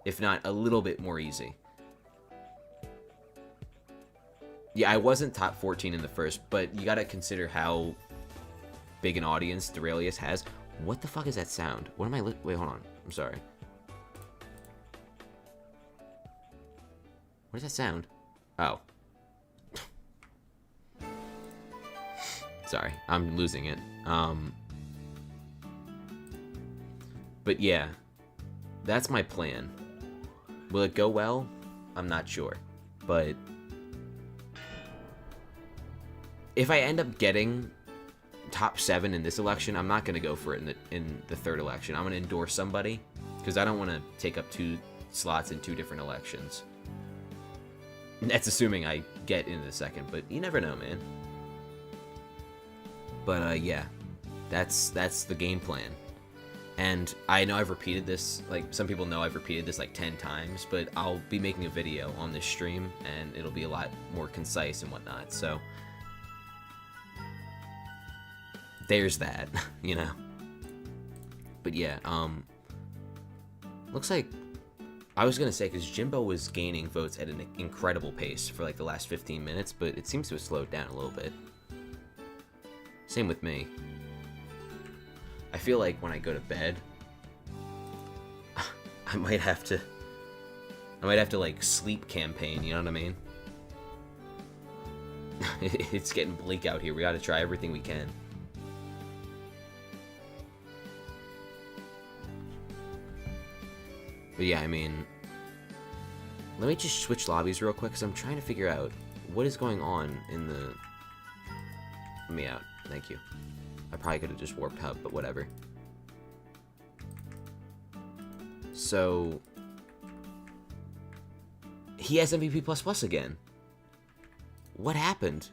if not a little bit more easy. Yeah, I wasn't top 14 in the 1st, but you got to consider how big an audience Duralius has. What the fuck is that sound? What am I wait, hold on. I'm sorry. What does that sound? Oh. Sorry, I'm losing it. But yeah, that's my plan. Will it go well? I'm not sure. But if I end up getting top 7 in this election, I'm not going to go for it in the 3rd election. I'm going to endorse somebody because I don't want to take up 2 slots in 2 different elections. That's assuming I get into the 2nd, but you never know, man. But yeah, that's the game plan. And I know I've repeated this, like some people know I've repeated this like 10 times, but I'll be making a video on this stream and it'll be a lot more concise and whatnot. So there's that, you know. But yeah, looks like I was gonna say, because Jimbo was gaining votes at an incredible pace for like the last 15 minutes, but it seems to have slowed down a little bit. Same with me. I feel like when I go to bed, I might have to like sleep campaign, you know what I mean? It's getting bleak out here. We gotta try everything we can. But yeah, I mean, let me just switch lobbies real quick because I'm trying to figure out what is going on in the... Let me out. Thank you. I probably could have just warped hub, but whatever. So... he has MVP++ again. What happened?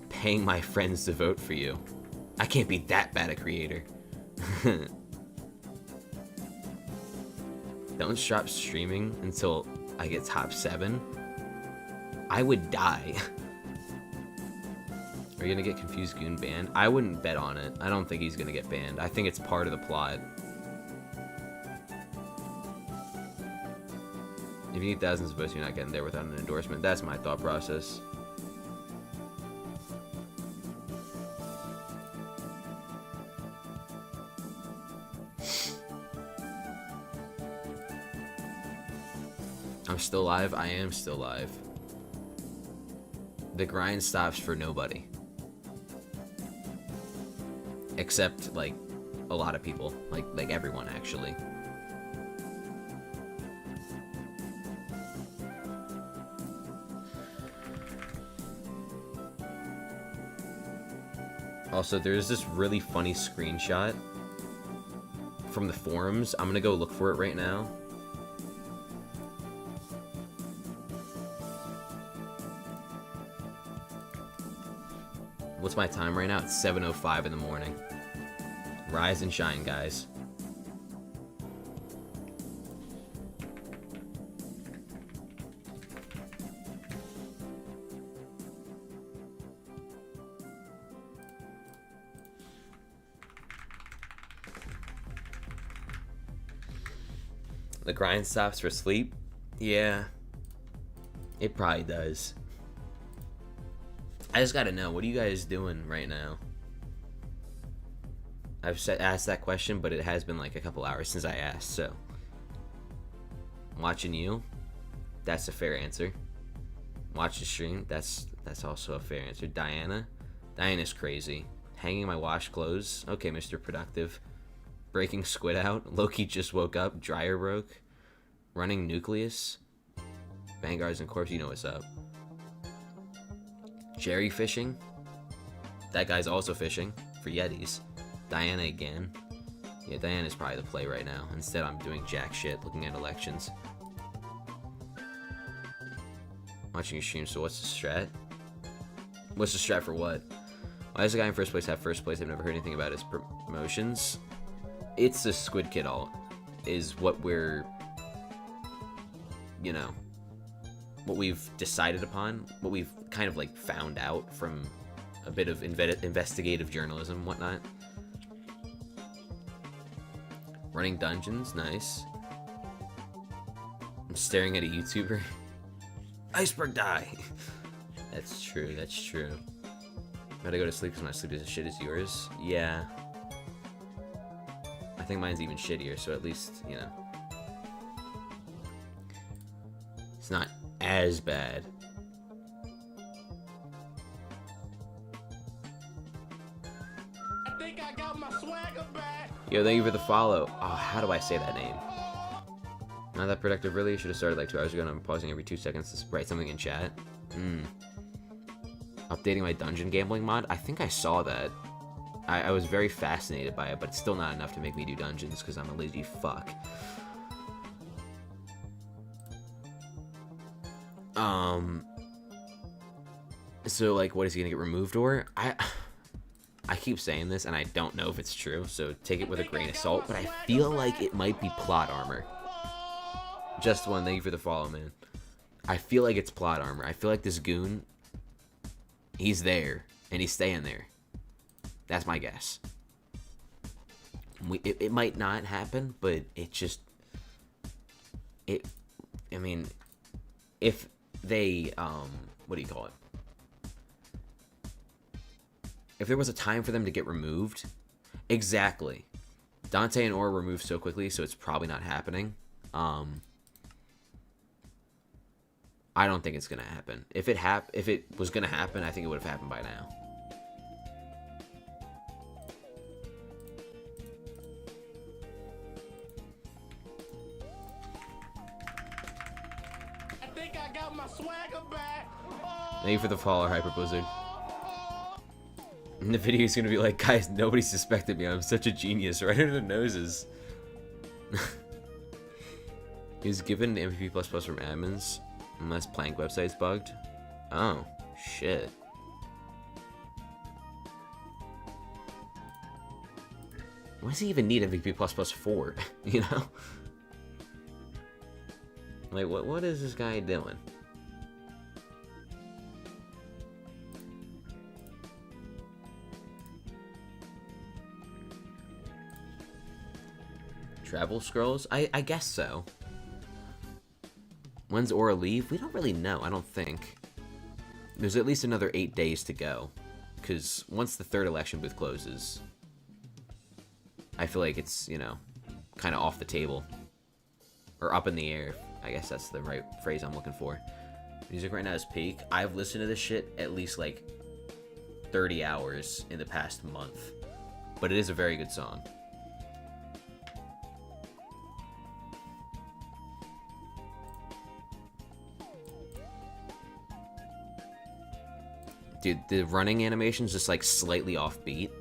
Paying my friends to vote for you. I can't be that bad a creator. Don't stop streaming until I get top 7. I would die. Are you gonna get Confused Goon banned? I wouldn't bet on it. I don't think he's gonna get banned. I think it's part of the plot. If you need thousands of votes, you're not getting there without an endorsement. That's my thought process. I'm still live? I am still live. The grind stops for nobody. Except, like, a lot of people. Like everyone, actually. Also, there's this really funny screenshot from the forums. I'm gonna go look for it right now. What's my time right now? It's 7:05 in the morning. Rise and shine, guys. The grind stops for sleep? Yeah. It probably does. I just gotta know, what are you guys doing right now? I've asked that question, but it has been like a couple hours since I asked, so. Watching you? That's a fair answer. Watch the stream? That's also a fair answer. Diana? Diana's crazy. Hanging my wash clothes? Okay, Mr. Productive. Breaking squid out? Loki just woke up. Dryer broke. Running nucleus? Vanguards and corpse, you know what's up. Jerry fishing? That guy's also fishing for Yetis. Diana again. Yeah, Diana's probably the play right now. Instead, I'm doing jack shit, looking at elections. Watching your stream, so what's the strat? What's the strat for what? Why does the guy in first place have first place? I've never heard anything about his promotions. It's the Squid Kid alt, is what we're, you know, what we've decided upon, what we've kind of like found out from a bit of investigative journalism and whatnot. Running dungeons, nice. I'm staring at a YouTuber. Iceberg die! That's true, that's true. Gotta go to sleep because my sleep is as shit as yours. Yeah. I think mine's even shittier, so at least, you know. It's not as bad. I think I got my swagger back. Yo, thank you for the follow. Oh, how do I say that name? Not that productive, really. Should have started like 2 hours ago and I'm pausing every 2 seconds to write something in chat. Updating my dungeon gambling mod? I think I saw that. I was very fascinated by it, but it's still not enough to make me do dungeons because I'm a lazy fuck. So like, what is he gonna get removed or? I keep saying this and I don't know if it's true, so take it with a grain of salt, but I feel like it might be plot armor. Just one, thank you for the follow, man. I feel like it's plot armor. I feel like this goon, he's there and he's staying there. That's my guess. It might not happen, but it just, I mean, if they, what do you call it? If there was a time for them to get removed, exactly. Dante and Aura were removed so quickly, so it's probably not happening. I don't think it's gonna happen. If it was gonna happen, I think it would have happened by now. I think I got my swagger back. Thank you for the follow, Hyper Blizzard. And the video is gonna be like, guys, nobody suspected me. I'm such a genius, right under the noses. He's given MVP++ from admins unless Plank website's bugged. Oh, shit. What does he even need MVP++ for? You know? Like, what is this guy doing? Travel scrolls? I guess so. When's Aura leave? We don't really know, I don't think. There's at least another 8 days to go. Because once the third election booth closes, I feel like it's, you know, kind of off the table. Or up in the air. I guess that's the right phrase I'm looking for. Music right now is peak. I've listened to this shit at least like 30 hours in the past month. But it is a very good song. Dude, the running animation's just like slightly offbeat.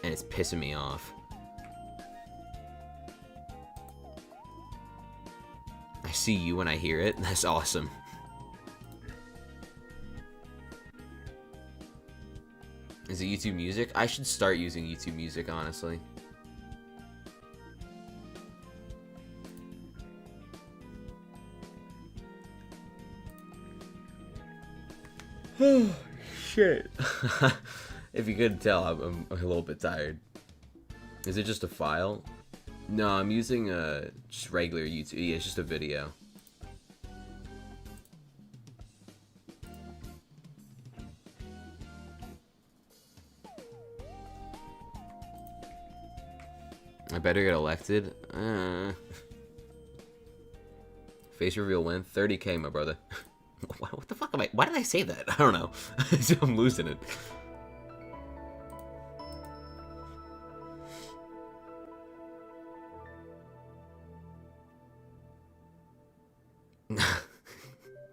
And it's pissing me off. I see you when I hear it. That's awesome. Is it YouTube Music? I should start using YouTube Music, honestly. Oh, shit. If you couldn't tell, I'm a little bit tired. Is it just a file? No, I'm using just regular YouTube. Yeah, it's just a video. I better get elected. Face reveal win 30K, my brother. What the fuck am I? Why did I say that? I don't know. I'm losing it.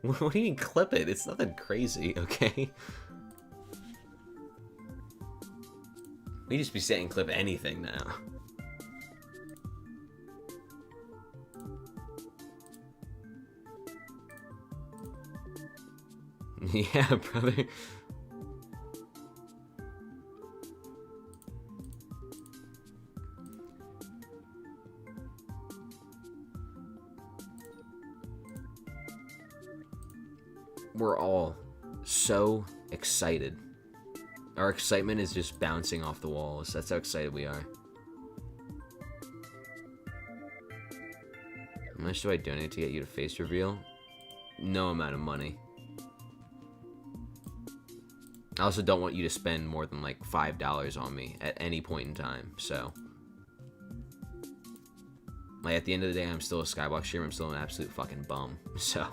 What do you mean clip it? It's nothing crazy, okay? We just be saying clip anything now. Yeah, brother. We're all so excited. Our excitement is just bouncing off the walls. That's how excited we are. How much do I donate to get you to face reveal? No amount of money. I also don't want you to spend more than like $5 on me at any point in time, so. Like at the end of the day, I'm still a Skyblock streamer, I'm still an absolute fucking bum, so.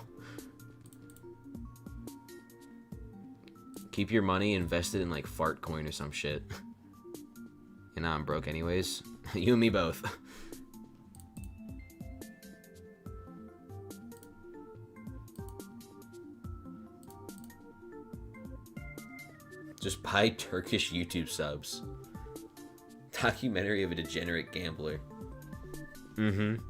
Keep your money invested in like fart coin or some shit. And now I'm broke anyways. You and me both. Just buy Turkish YouTube subs. Documentary of a degenerate gambler. Mm-hmm.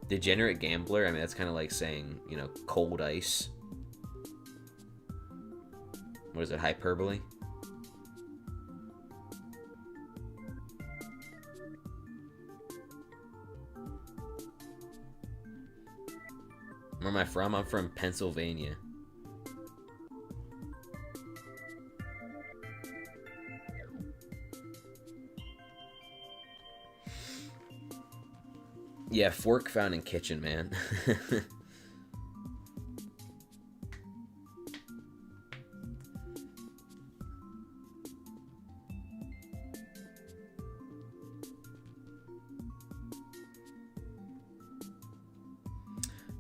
Degenerate gambler? I mean, that's kind of like saying, you know, cold ice. What is it, hyperbole? Where am I from? I'm from Pennsylvania. Yeah, fork found in kitchen, man.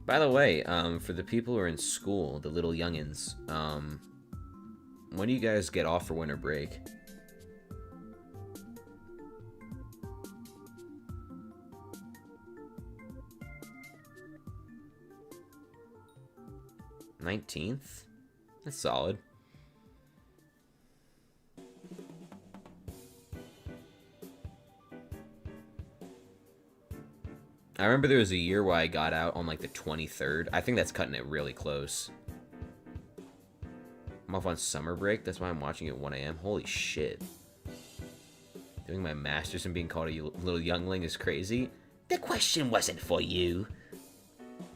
By the way, for the people who are in school, the little youngins, when do you guys get off for winter break? $19th? That's solid. I remember there was a year where I got out on like the 23rd. I think that's cutting it really close. I'm off on summer break. That's why I'm watching at 1 a.m. Holy shit. Doing my master's and being called a little youngling is crazy. The question wasn't for you.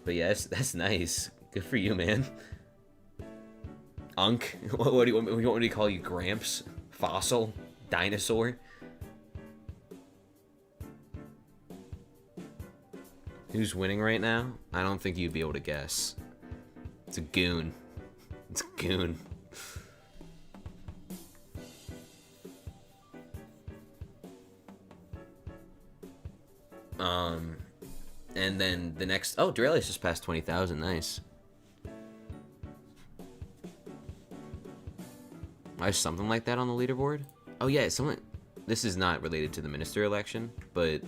But yes, that's nice. Good for you, man. Unk? What do you want me to call you? Gramps? Fossil? Dinosaur? Who's winning right now? I don't think you'd be able to guess. It's a goon. It's a goon. And then the next... Oh, Duralius just passed 20,000. Nice. I have something like that on the leaderboard? Oh, yeah, someone... This is not related to the minister election, but...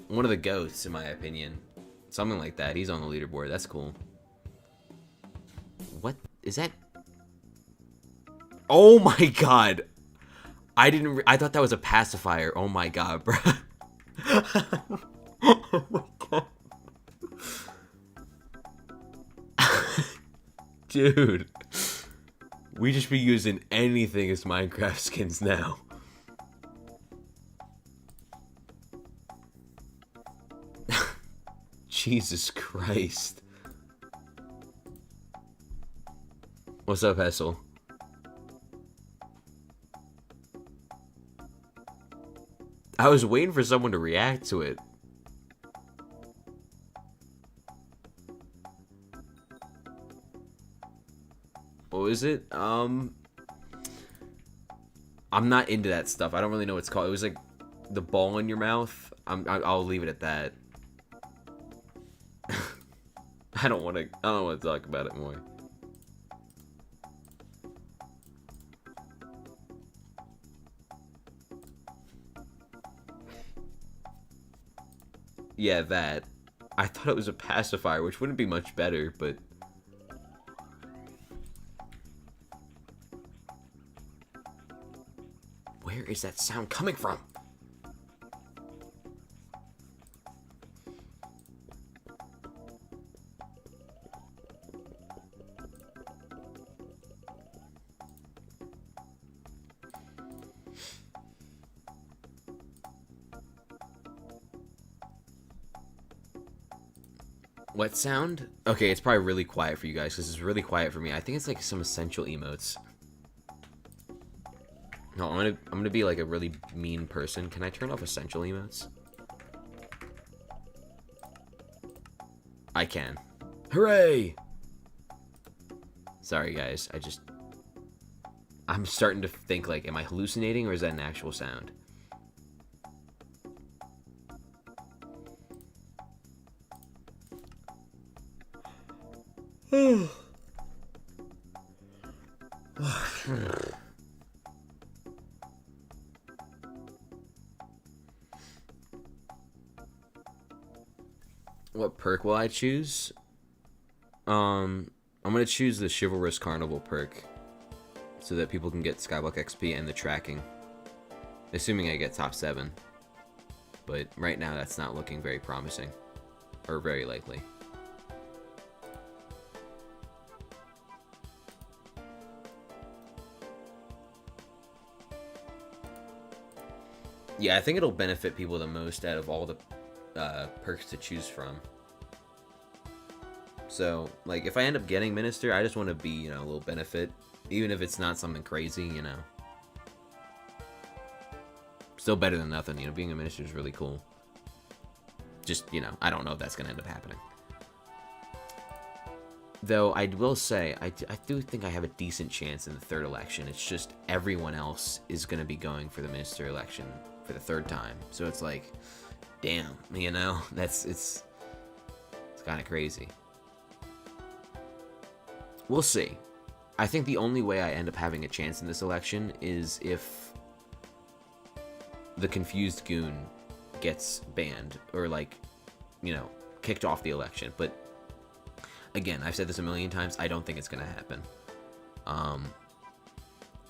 One of the GOATs, in my opinion, Something like that. He's on the leaderboard. That's cool. What is that? Oh my god. I thought that was a pacifier. Oh my god, bro. Oh my god. Dude. We just be using anything as Minecraft skins now. Jesus Christ. What's up, Hessel? I was waiting for someone to react to it. What was it? I'm not into that stuff. I don't really know what it's called. It was like the ball in your mouth. I'll leave it at that. I don't want to talk about it more. Yeah, that. I thought it was a pacifier, which wouldn't be much better, but... Where is that sound coming from? What sound? Okay, it's probably really quiet for you guys, because it's really quiet for me. I think it's like some essential emotes. No, I'm gonna be like a really mean person. Can I turn off essential emotes? I can. Hooray! Sorry guys, I'm starting to think like, am I hallucinating or is that an actual sound? What perk will I choose? I'm gonna choose the Chivalrous Carnival perk so that people can get Skyblock XP and the tracking. Assuming I get top 7. But right now that's not looking very promising. Or very likely. Yeah, I think it'll benefit people the most out of all the perks to choose from. So, like, if I end up getting Minister, I just want to be, you know, a little benefit. Even if it's not something crazy, you know. Still better than nothing, you know, being a Minister is really cool. Just, you know, I don't know if that's going to end up happening. Though, I will say, I do think I have a decent chance in the 3rd election. It's just everyone else is going to be going for the Minister election for the 3rd time. So it's like, damn, you know, it's kind of crazy. We'll see. I think the only way I end up having a chance in this election is if the Confused Goon gets banned or, like, you know, kicked off the election. But again, I've said this a million times, I don't think it's gonna happen.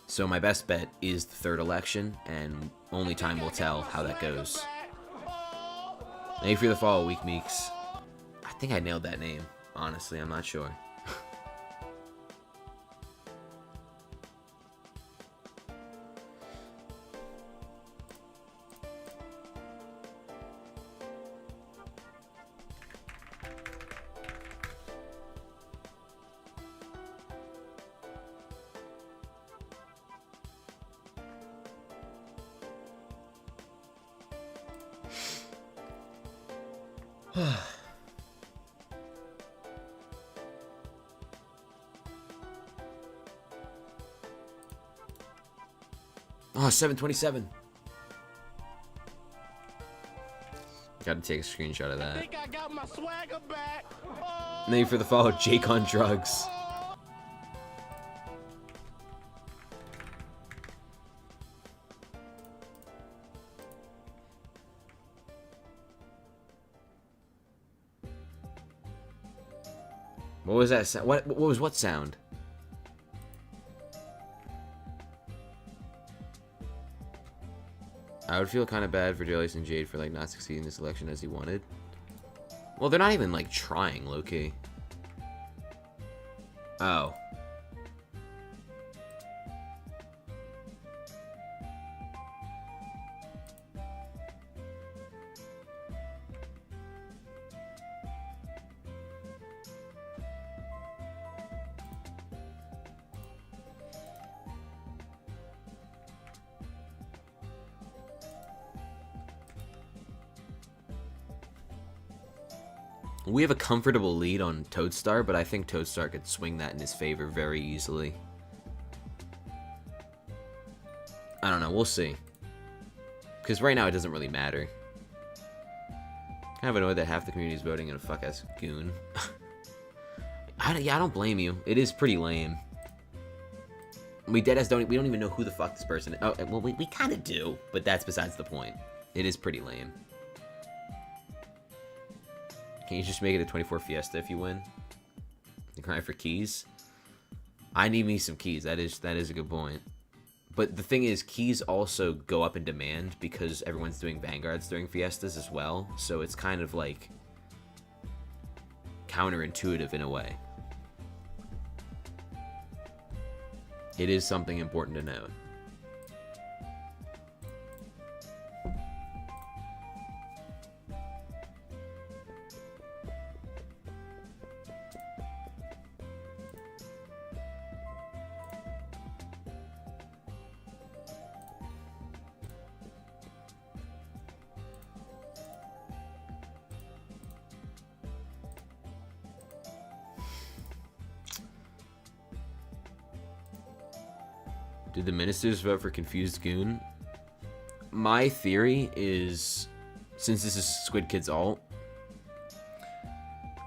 So my best bet is the 3rd election, and only time will tell how that goes. Thank you for the follow, Weak Meeks. I think I nailed that name. Honestly, I'm not sure. Oh, 727. Gotta take a screenshot of that. I think I got my swagger back. Thank you for the follow, Jake on Drugs. What was that sound? What was what sound? I would feel kind of bad for Jawbus and Jade for like not succeeding this election as he wanted. Well, they're not even like trying, low-key. Oh. We have a comfortable lead on Toadstar, but I think Toadstar could swing that in his favor very easily. I don't know, we'll see. Because right now it doesn't really matter. Kind of annoyed that half the community is voting in a fuck-ass goon. Yeah, I don't blame you. It is pretty lame. We deadass don't even know who the fuck this person is. Oh, well, we kind of do, but that's besides the point. It is pretty lame. Can you just make it a 24 Fiesta if you win? You cry for keys? I need me some keys. That is a good point. But the thing is, keys also go up in demand because everyone's doing Vanguards during Fiestas as well. So it's kind of like counterintuitive in a way. It is something important to note. Did the ministers vote for Confused Goon? My theory is, since this is Squid Kid's alt,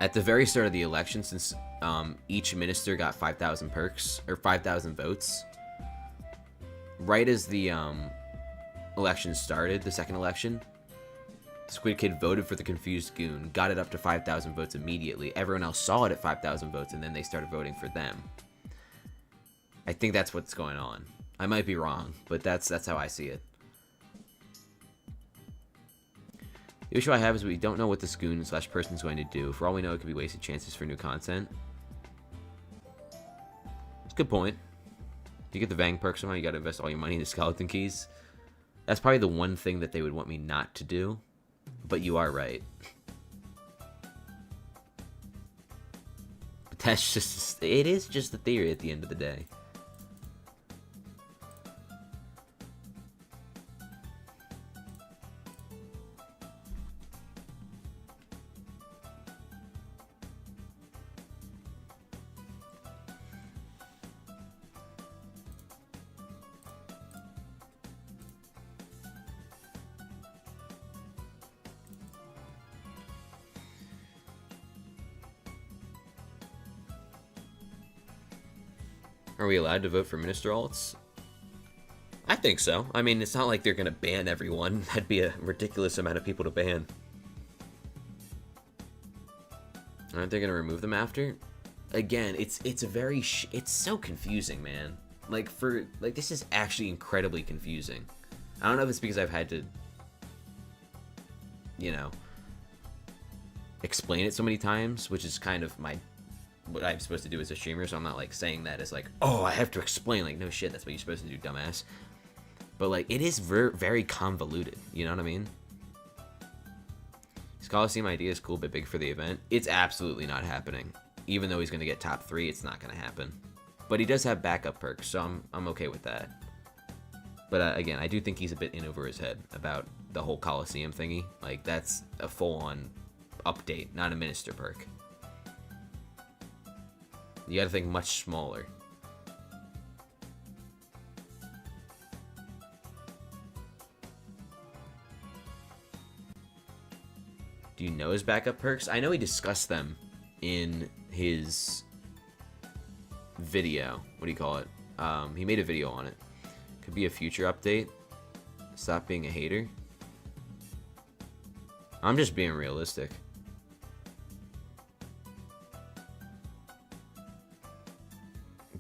at the very start of the election, since each minister got 5,000 perks, or 5,000 votes, right as the election started, the second election, Squid Kid voted for the Confused Goon, got it up to 5,000 votes immediately. Everyone else saw it at 5,000 votes, and then they started voting for them. I think that's what's going on. I might be wrong, but that's how I see it. The issue I have is we don't know what this goon / person's going to do. For all we know, it could be wasted chances for new content. It's a good point. You get the Vang perk somehow, you gotta invest all your money into skeleton keys. That's probably the one thing that they would want me not to do, but you are right. But that's just, it is just a theory at the end of the day. Are we allowed to vote for minister alts? I think so. I mean, it's not like they're gonna ban everyone. That'd be a ridiculous amount of people to ban. Aren't they gonna remove them after? Again, it's a very it's so confusing, man. Like this is actually incredibly confusing. I don't know if it's because I've had to, you know, explain it so many times, which is kind of what I'm supposed to do as a streamer, so I'm not like saying that as like, oh, I have to explain. Like, no shit, that's what you're supposed to do, dumbass. But like, it is very convoluted, you know what I mean? His Coliseum idea is cool but big for the event. It's absolutely not happening. Even though he's gonna get top 3, it's not gonna happen. But he does have backup perks, so I'm okay with that. But again, I do think he's a bit in over his head about the whole Coliseum thingy. Like, that's a full-on update, not a minister perk. You gotta think much smaller. Do you know his backup perks? I know he discussed them in his video. What do you call it? He made a video on it. Could be a future update. Stop being a hater. I'm just being realistic.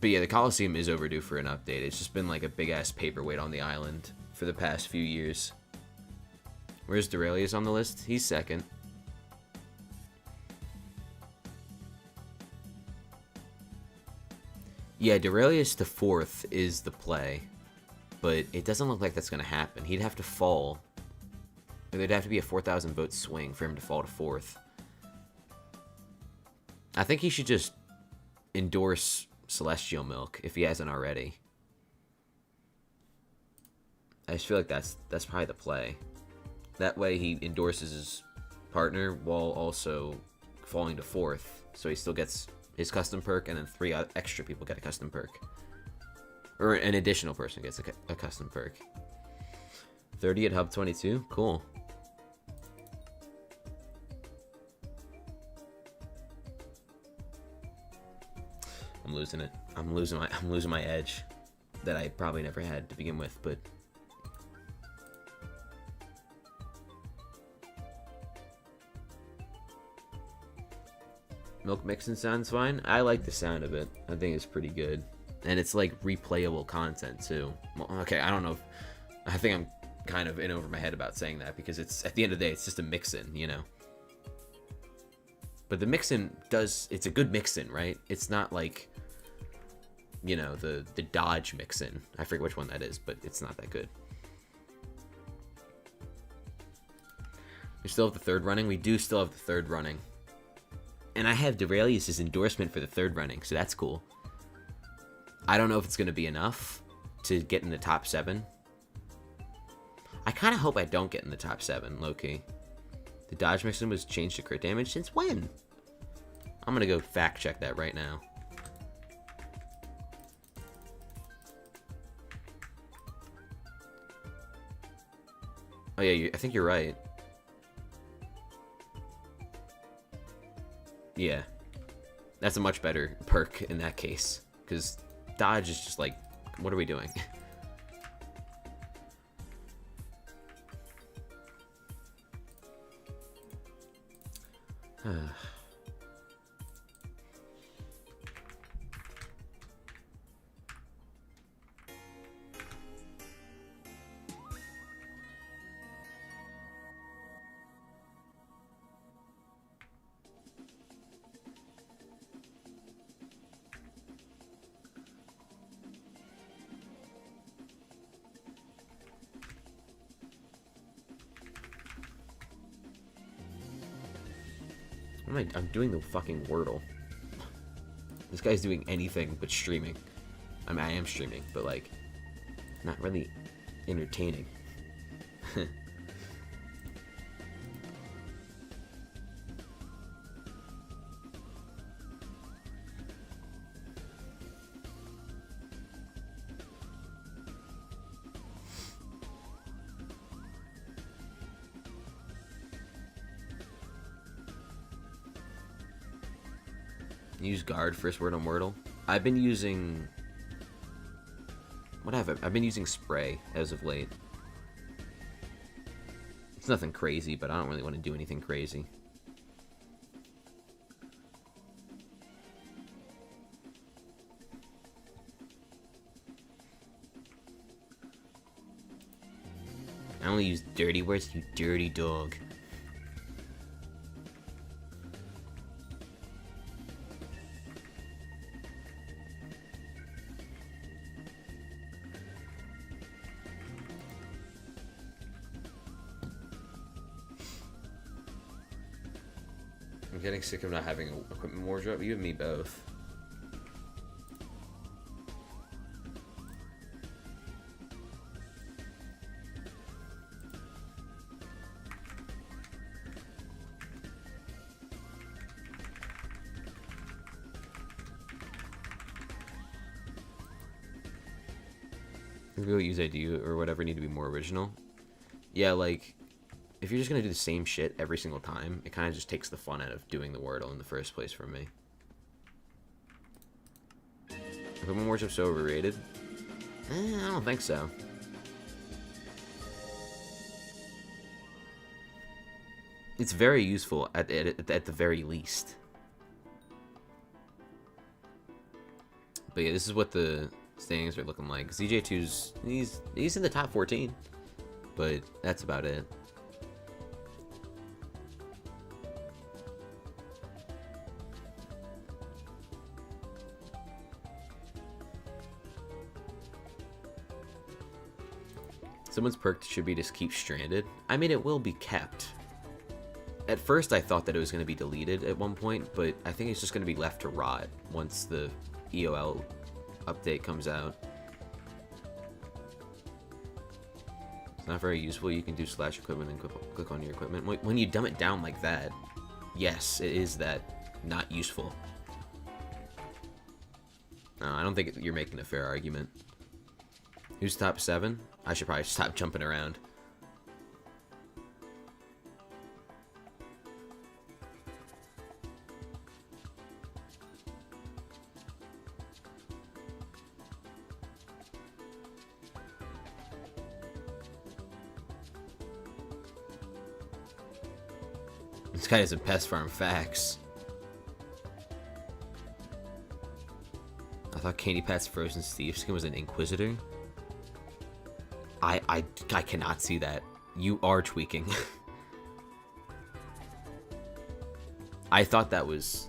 But yeah, the Coliseum is overdue for an update. It's just been like a big-ass paperweight on the island for the past few years. Where's Duralius on the list? He's second. Yeah, Duralius to 4th is the play. But it doesn't look like that's going to happen. He'd have to fall. Or there'd have to be a 4,000 vote swing for him to fall to 4th. I think he should just endorse Celestial Milk if he hasn't already. I just feel like that's probably the play. That way he endorses his partner while also falling to 4th, so he still gets his custom perk, and then 3 extra people get a custom perk. Or an additional person gets a custom perk. 30 at Hub 22? Cool. I'm losing it. I'm losing my edge that I probably never had to begin with, but Milk Mixin' sounds fine. I like the sound of it. I think it's pretty good. And it's like replayable content too. Well, okay, I don't know if, I think I'm kind of in over my head about saying that because it's at the end of the day it's just a mix-in, you know. But the mix-in it's a good mix-in, right? It's not like, you know, the dodge mix-in. I forget which one that is, but it's not that good. We still have the 3rd running? We do still have the 3rd running. And I have Duralius' endorsement for the 3rd running, so that's cool. I don't know if it's going to be enough to get in the top 7. I kind of hope I don't get in the top 7, low-key. The dodge mixin was changed to crit damage since when? I'm going to go fact check that right now. Oh yeah, I think you're right. Yeah. That's a much better perk in that case. Because dodge is just like, what are we doing? I'm doing the fucking Wordle. This guy's doing anything but streaming. I mean, I am streaming, but like, not really entertaining. Use guard first word on Wordle. I've been using... What have I... I've been using spray as of late. It's nothing crazy, but I don't really want to do anything crazy. I only use dirty words, you dirty dog. I'm getting sick of not having an equipment wardrobe. You and me both. People use ID or whatever need to be more original. Yeah, like, if you're just gonna do the same shit every single time, it kind of just takes the fun out of doing the Wordle in the first place for me. Equipment worship's so overrated? I don't think so. It's very useful at the very least. But yeah, this is what the standings are looking like. ZJ2's he's in the top 14, but that's about it. Someone's perk should be just keep stranded. I mean, it will be kept. At first, I thought that it was going to be deleted at one point, but I think it's just going to be left to rot once the EOL update comes out. It's not very useful. You can do slash equipment and click on your equipment. When you dumb it down like that, yes, it is that not useful. No, I don't think you're making a fair argument. Who's top 7? I should probably stop jumping around. This guy is a pest farm, facts. I thought Candy Pat's Frozen Steve skin was an Inquisitor. I cannot see that. You are tweaking. I thought that was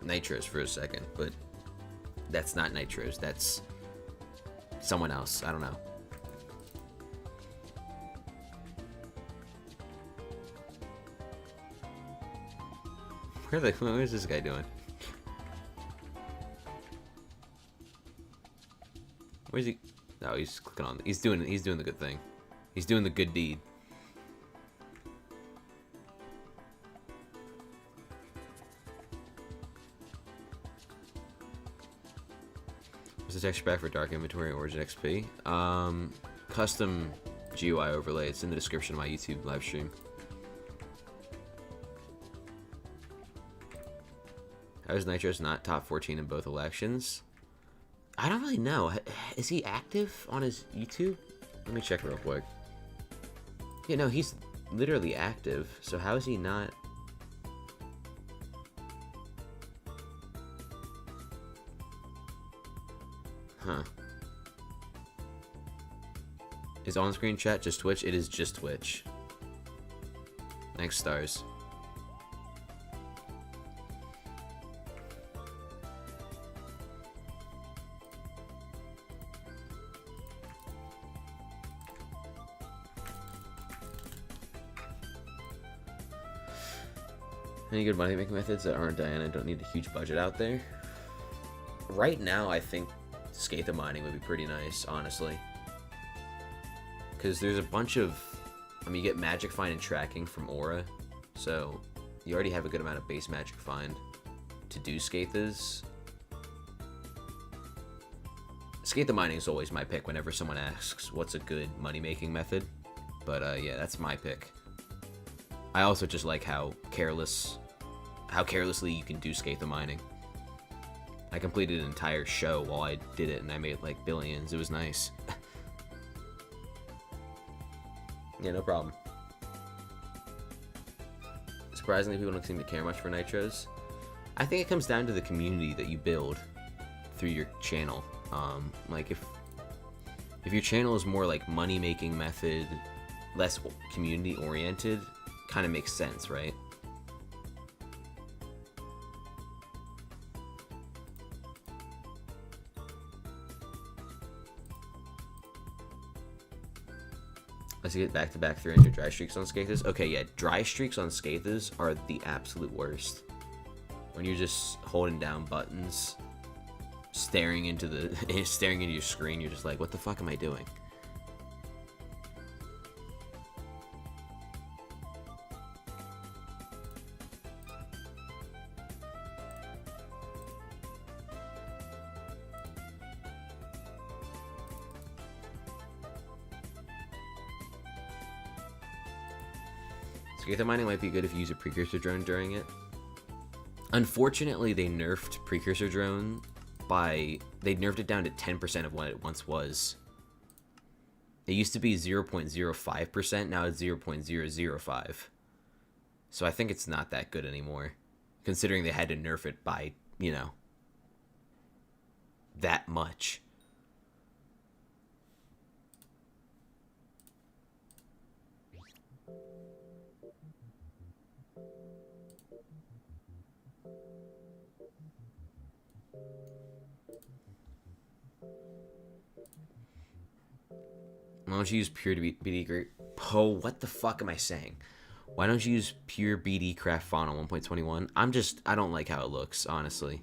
Nitros for a second, but that's not Nitros. That's someone else. I don't know. Where's this guy doing? Where's he? No, he's clicking on. He's doing the good thing. He's doing the good deed. What's the texture pack for Dark Inventory Origin XP? Custom GUI overlay. It's in the description of my YouTube live stream. How is Nitros not top 14 in both elections? I don't really know. Is he active on his YouTube? Let me check real quick. Yeah, no, he's literally active. So how is he not? Huh. Is on-screen chat just Twitch? It is just Twitch. Thanks, stars. Any good money making methods that aren't Diana don't need a huge budget out there? Right now, I think Scythe mining would be pretty nice, honestly. Because there's a bunch of... I mean, you get magic find and tracking from Aura, so you already have a good amount of base magic find to do Scythes. Scythe mining is always my pick whenever someone asks what's a good money making method. But yeah, that's my pick. I also just like how carelessly you can do Scythe mining. I completed an entire show while I did it, and I made like billions. It was nice. Yeah, no problem. Surprisingly, people don't seem to care much for Nitros. I think it comes down to the community that you build through your channel. Like if your channel is more like money making method, less community oriented, kind of makes sense, right? Let's get back-to-back 300 dry streaks on Scythes. Okay, yeah, dry streaks on Scythes are the absolute worst. When you're just holding down buttons, staring into your screen, you're just like, what the fuck am I doing? Scythe mining might be good if you use a precursor drone during it. Unfortunately, they nerfed precursor drone they nerfed it down to 10% of what it once was. It used to be 0.05%, now it's 0.005. So I think it's not that good anymore, considering they had to nerf it by, you know, that much. Why don't you use pure BD craft? Oh, what the fuck am I saying? Why don't you use pure BD craft font on 1.21? I don't like how it looks, honestly.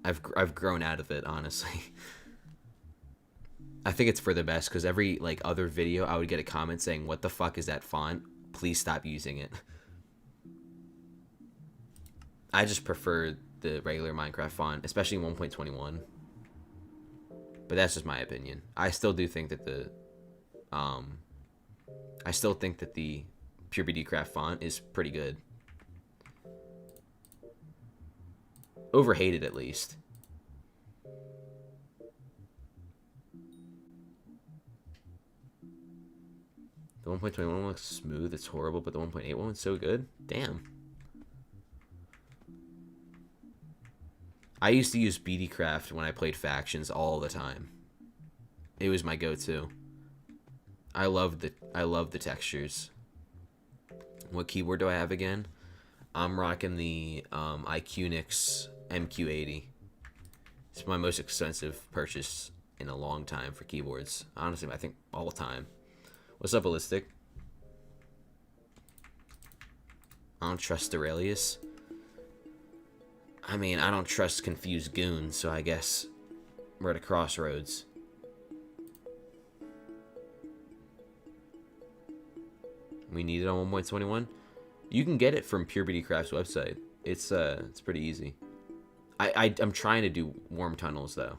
I've grown out of it, honestly. I think it's for the best, because every like other video I would get a comment saying, what the fuck is that font? Please stop using it. I just prefer the regular Minecraft font, especially 1.21. But that's just my opinion. I still do think that the pure BD craft font is pretty good. Overhated, at least. The 1.21 looks smooth, it's horrible, but the 1.81 is so good. Damn. I used to use BD craft when I played factions all the time. It was my go-to. I love the textures. What keyboard do I have again? I'm rocking the iQnix MQ80. It's my most expensive purchase in a long time for keyboards. Honestly, I think all time. What's up, Ballistic? I don't trust Aurelius. I mean, I don't trust confused goons, so I guess we're at a crossroads. We need it on 1.21. You can get it from PureBD Craft's website. It's pretty easy. I'm trying to do warm tunnels though.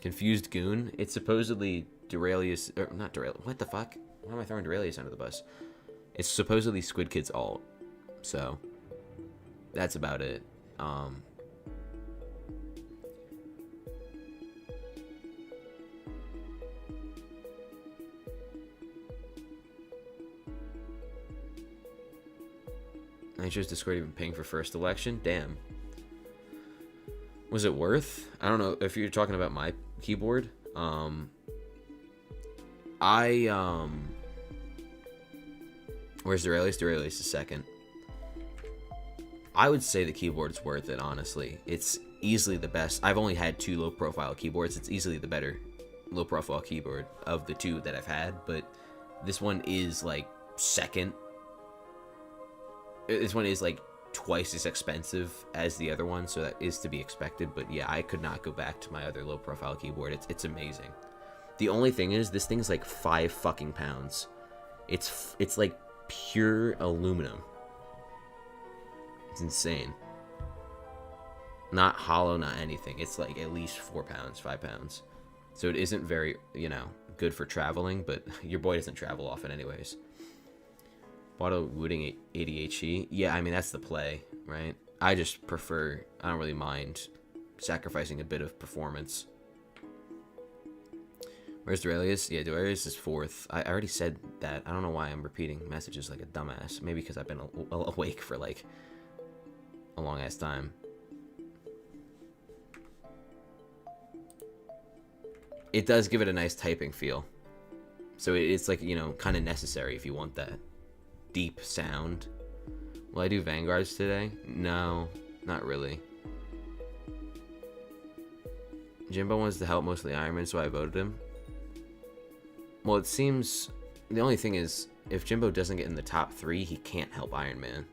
Confused goon. It's supposedly Duralius, or not Duralius. What the fuck? Why am I throwing Duralius under the bus? It's supposedly Squid Kid's alt. So that's about it. Nature's Discord even paying for first election? Damn. Was it worth? I don't know if you're talking about my keyboard. Where's Duralius? Duralius is second. I would say the keyboard's worth it, honestly. It's easily the best. I've only had 2 low-profile keyboards. It's easily the better low-profile keyboard of the 2 that I've had, but this one is, like, second. This one is, like, twice as expensive as the other one, so that is to be expected, but yeah, I could not go back to my other low-profile keyboard. It's amazing. The only thing is, this thing's, like, 5 fucking pounds. It's like, pure aluminum. It's insane. Not hollow, not anything. It's like at least 4 pounds, 5 pounds. So it isn't very, you know, good for traveling, but your boy doesn't travel often anyways. Auto wooding ADHD. Yeah, I mean, that's the play, right? I just prefer, I don't really mind sacrificing a bit of performance. Where's Duralius? Yeah, Duralius is 4th. I already said that. I don't know why I'm repeating messages like a dumbass. Maybe because I've been awake for like a long ass time. It does give it a nice typing feel. So it's like, you know, kind of necessary if you want that deep sound. Will I do Vanguards today? No, not really. Jimbo wants to help mostly Iron Man, so I voted him. Well, it seems the only thing is, if Jimbo doesn't get in the top 3, he can't help Iron Man.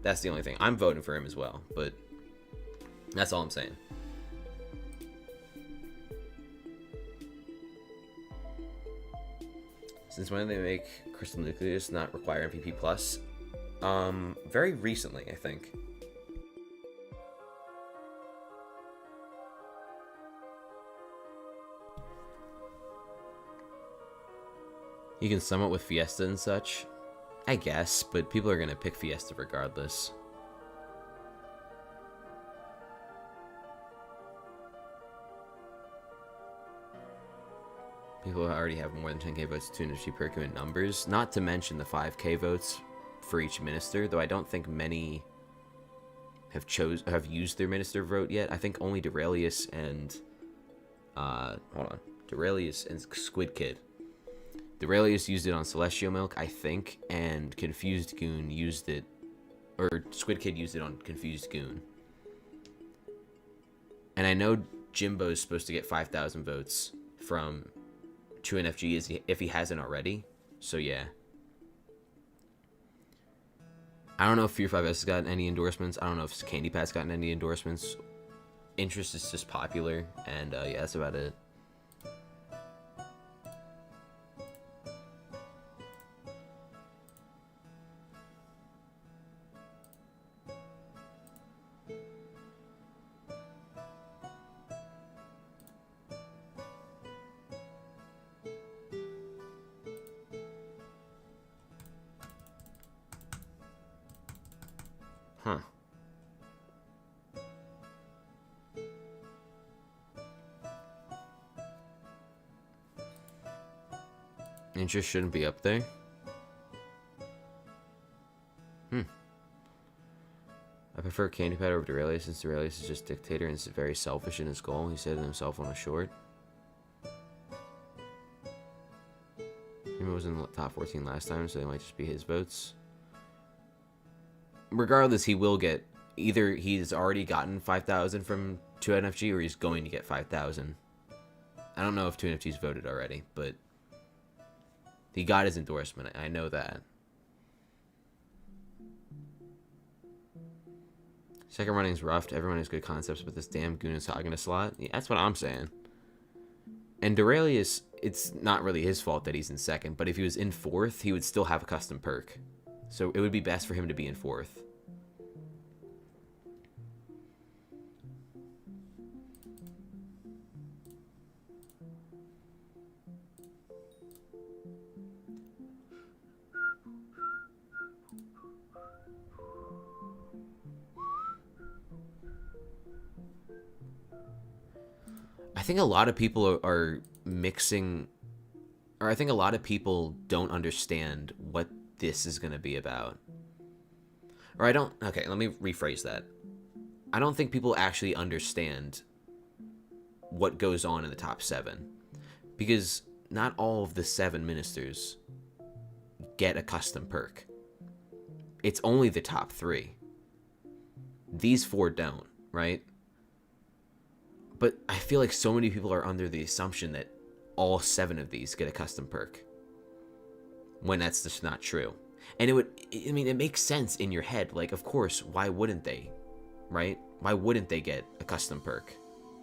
That's the only thing. I'm voting for him as well, but that's all I'm saying. Since when did they make Crystal Nucleus not require MVP+? Very recently, I think. You can sum it with Fiesta and such. I guess, but people are going to pick Fiesta regardless. People already have more than 10k votes to achieve percomment numbers. Not to mention the 5k votes for each minister, though I don't think many have used their Minister vote yet. I think only Duralius and Duralius and Squid Kid. Duralius used it on Celestial Milk, I think, and Confused Goon used it, or Squid Kid used it on Confused Goon. And I know Jimbo's supposed to get 5,000 votes from 2NFG if he hasn't already. So yeah. I don't know if Fear 5S has gotten any endorsements. I don't know if Candy Pat's gotten any endorsements. Interest is just popular, and yeah, that's about it. Huh. Interest shouldn't be up there. I prefer Candy Pat over Duralius since Duralius is just dictator and is very selfish in his goal. He said it himself on a short. He was in the top 14 last time, so they might just be his votes. Regardless, he will get, either he's already gotten 5,000 from 2NFG or he's going to get 5,000. I don't know if 2NFG's voted already, but he got his endorsement. I know that. Second running's rough. Everyone has good concepts, but this damn goon is hogging a slot. Yeah, that's what I'm saying. And Duralius, it's not really his fault that he's in second, but if he was in fourth, he would still have a custom perk. So it would be best for him to be in fourth. I think a lot of people are mixing, or I think a lot of people don't understand what this is going to be about. Or I don't, okay, let me rephrase that. I don't think people actually understand what goes on in the top 7. Because not all of the 7 ministers get a custom perk. It's only the top 3. These 4 don't, right? But I feel like so many people are under the assumption that all 7 of these get a custom perk, when that's just not true. And it makes sense in your head. Like, of course, why wouldn't they, right? Why wouldn't they get a custom perk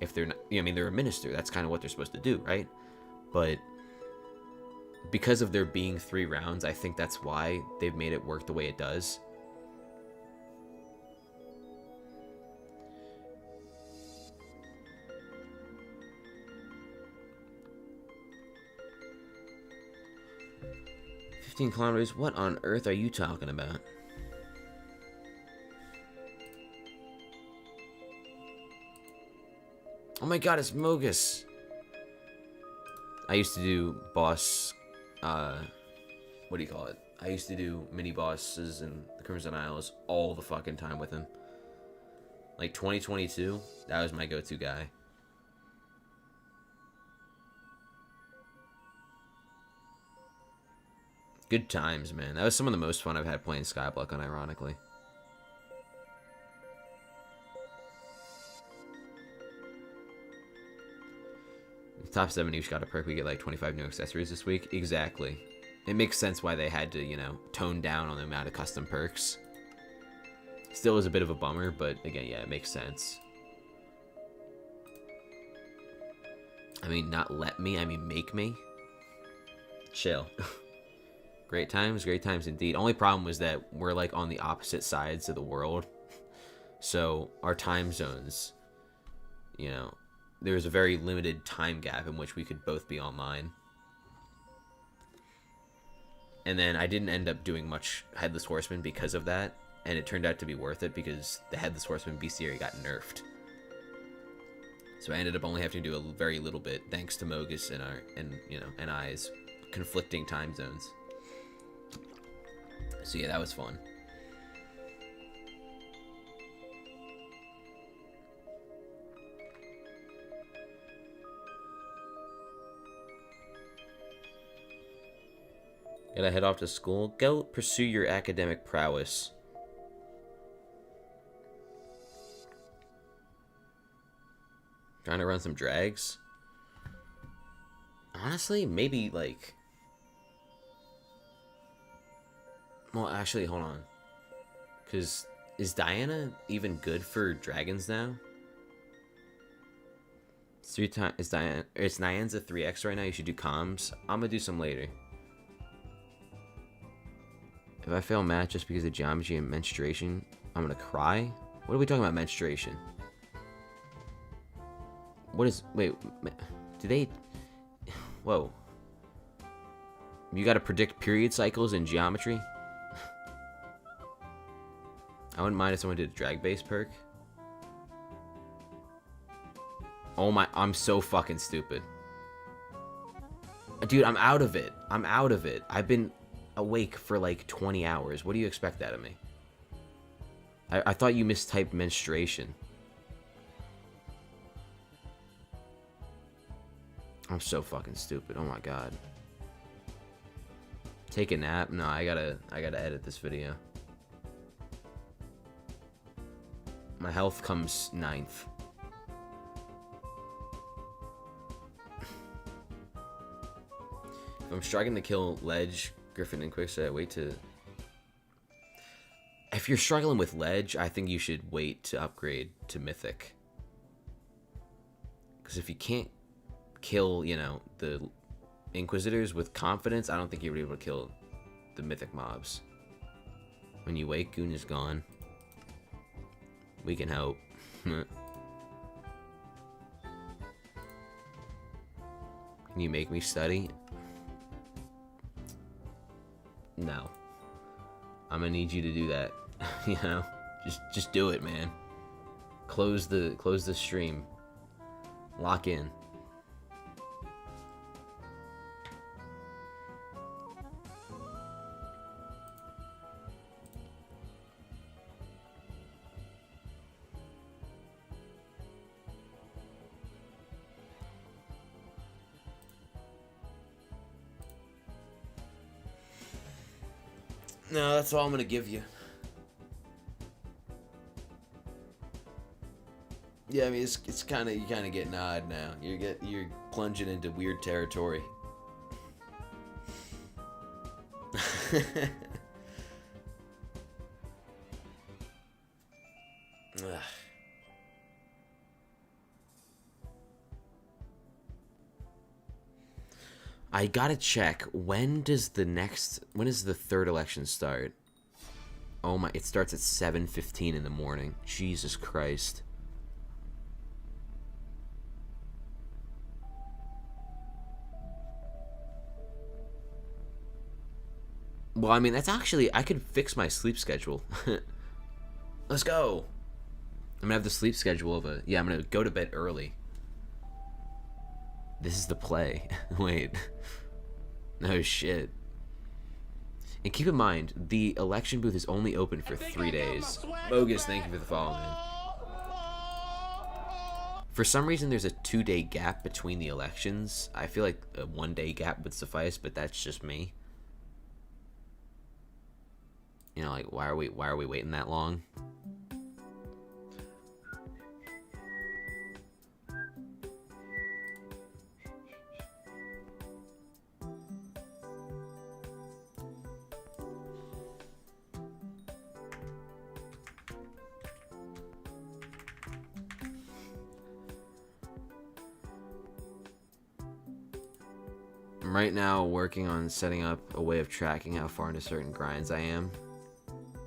if they're not, they're a minister. That's kind of what they're supposed to do, right? But because of there being 3 rounds, I think that's why they've made it work the way it does. Kilometers? What on earth are you talking about? Oh my god, it's Mogus. I used to do boss, what do you call it? I used to do mini bosses in the Crimson Isles all the fucking time with him. Like 2022, that was my go-to guy. Good times, man. That was some of the most fun I've had playing Skyblock, unironically. Top 7 each got a perk. We get like 25 new accessories this week. Exactly. It makes sense why they had to, tone down on the amount of custom perks. Still is a bit of a bummer, but again, yeah, it makes sense. I mean, not let me, I mean make me. Chill. Great times indeed. Only problem was that we're like on the opposite sides of the world. So our time zones, there was a very limited time gap in which we could both be online. And then I didn't end up doing much Headless Horseman because of that. And it turned out to be worth it because the Headless Horseman bestiary got nerfed. So I ended up only having to do a very little bit thanks to Mogus and I's conflicting time zones. So yeah, that was fun. Gotta head off to school. Go pursue your academic prowess. Trying to run some drags? Honestly, maybe like... Well, actually, hold on. Because is Diana even good for dragons now? It's 3 times. It's Diana. It's Nyanza 3x right now. You should do comms. I'm gonna do some later. If I fail math just because of geometry and menstruation, I'm gonna cry. What are we talking about? Menstruation. What is? Wait. Do they? Whoa. You gotta predict period cycles in geometry? I wouldn't mind if someone did a drag base perk. Oh my, I'm so fucking stupid. Dude, I'm out of it. I'm out of it. I've been awake for like 20 hours. What do you expect out of me? I thought you mistyped menstruation. I'm so fucking stupid. Oh my god. Take a nap? No, I gotta edit this video. My health comes 9th. If I'm struggling to kill Ledge, Griffin, and Quickset, wait to... If you're struggling with Ledge, I think you should wait to upgrade to Mythic. Because if you can't kill, you know, the Inquisitors with confidence, I don't think you'll be able to kill the Mythic mobs. When you wake, Goon is gone. We can hope. Can you make me study? No. I'm gonna need you to do that. You know? Just do it, man. Close the stream. Lock in. No, that's all I'm gonna give you. Yeah, I mean it's kind of, you kind of getting odd now. You're plunging into weird territory. Ugh. I gotta check, when is the third election start? Oh my, it starts at 7:15 in the morning. Jesus Christ. Well, I mean, that's actually, I could fix my sleep schedule. Let's go. I'm gonna have the sleep schedule of a, yeah, I'm gonna go to bed early. This is the play. Wait. No shit. And keep in mind, the election booth is only open for 3 days. Bogus, thank you for the follow, man. For some reason, there's a 2-day gap between the elections. I feel like a 1-day gap would suffice, but that's just me. You know, like, why are we waiting that long? I'm right now working on setting up a way of tracking how far into certain grinds I am.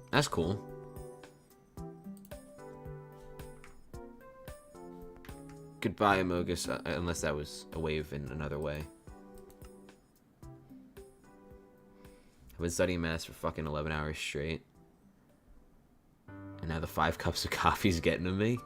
That's cool. Goodbye, Amogus, unless that was a wave in another way. I've been studying maths for fucking 11 hours straight. And now the 5 cups of coffee's getting to me.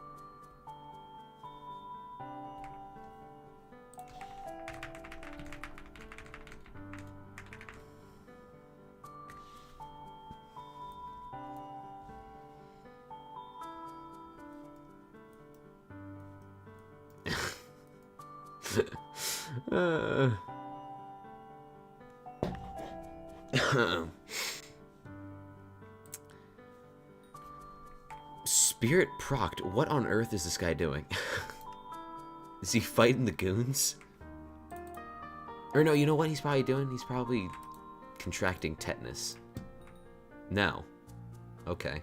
Spirit procced. What on earth is this guy doing? Is he fighting the goons? Or no, you know what he's probably doing? He's probably contracting tetanus. No. Okay.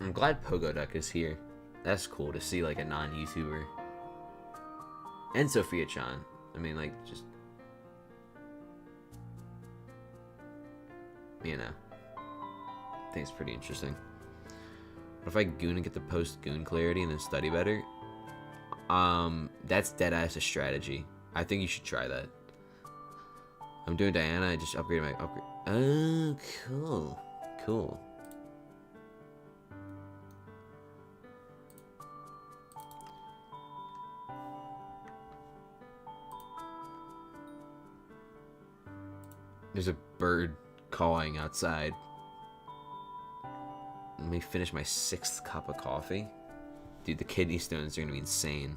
I'm glad Pogoduck is here. That's cool to see, like, a non-YouTuber. And Sophia-chan. I mean, like, just... You know. I think it's pretty interesting. What if I goon and get the post-goon clarity and then study better? That's dead-ass a strategy. I think you should try that. I'm doing Diana, I just upgraded my upgrade. Oh, cool. Cool. There's a bird cawing outside. Let me finish my 6th cup of coffee. Dude, the kidney stones are gonna be insane.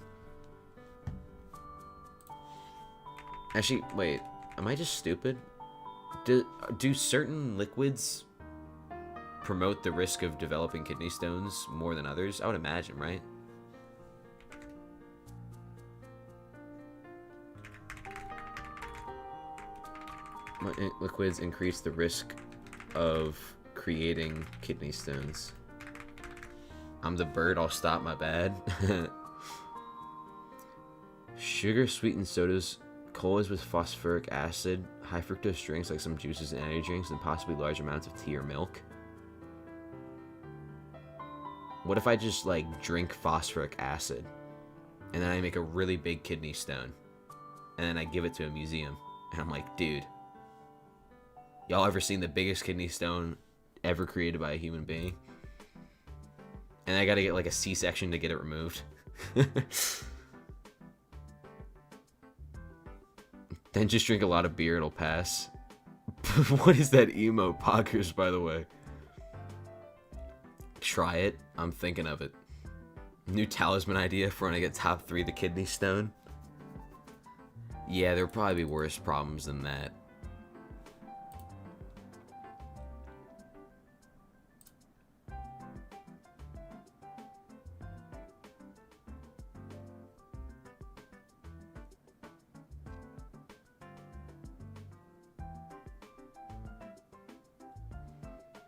Actually, wait. Am I just stupid? Do certain liquids promote the risk of developing kidney stones more than others? I would imagine, right? What liquids increase the risk of creating kidney stones? I'm the bird, I'll stop, my bad. Sugar sweetened sodas, colas with phosphoric acid, high fructose drinks like some juices and energy drinks, and possibly large amounts of tea or milk. What if I just, like, drink phosphoric acid, and then I make a really big kidney stone, and then I give it to a museum, and I'm like, dude, y'all ever seen the biggest kidney stone ever created by a human being? And I gotta get like a C-section to get it removed. Then just drink a lot of beer, it'll pass. What is that emo poggers, by the way? Try it. I'm thinking of it. New talisman idea for when I get top 3 the kidney stone. Yeah, there'll probably be worse problems than that.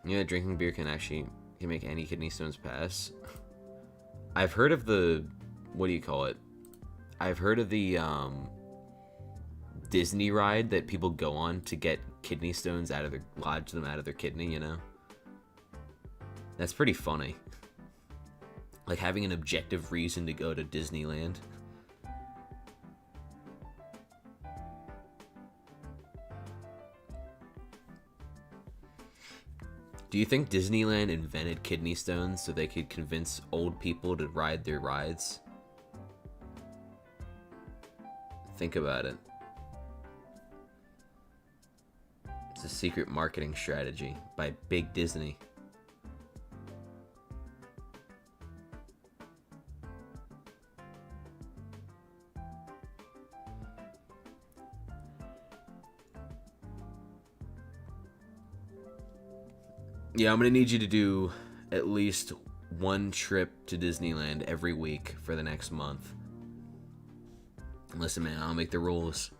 Yeah, drinking beer can make any kidney stones pass. I've heard of the, what do you call it? I've heard of the Disney ride that people go on to get kidney stones out of their, lodge them out of their kidney, you know? That's pretty funny. Like having an objective reason to go to Disneyland. Do you think Disneyland invented kidney stones so they could convince old people to ride their rides? Think about it. It's a secret marketing strategy by Big Disney. Yeah, I'm gonna need you to do at least one trip to Disneyland every week for the next month. Listen, man, I'll make the rules.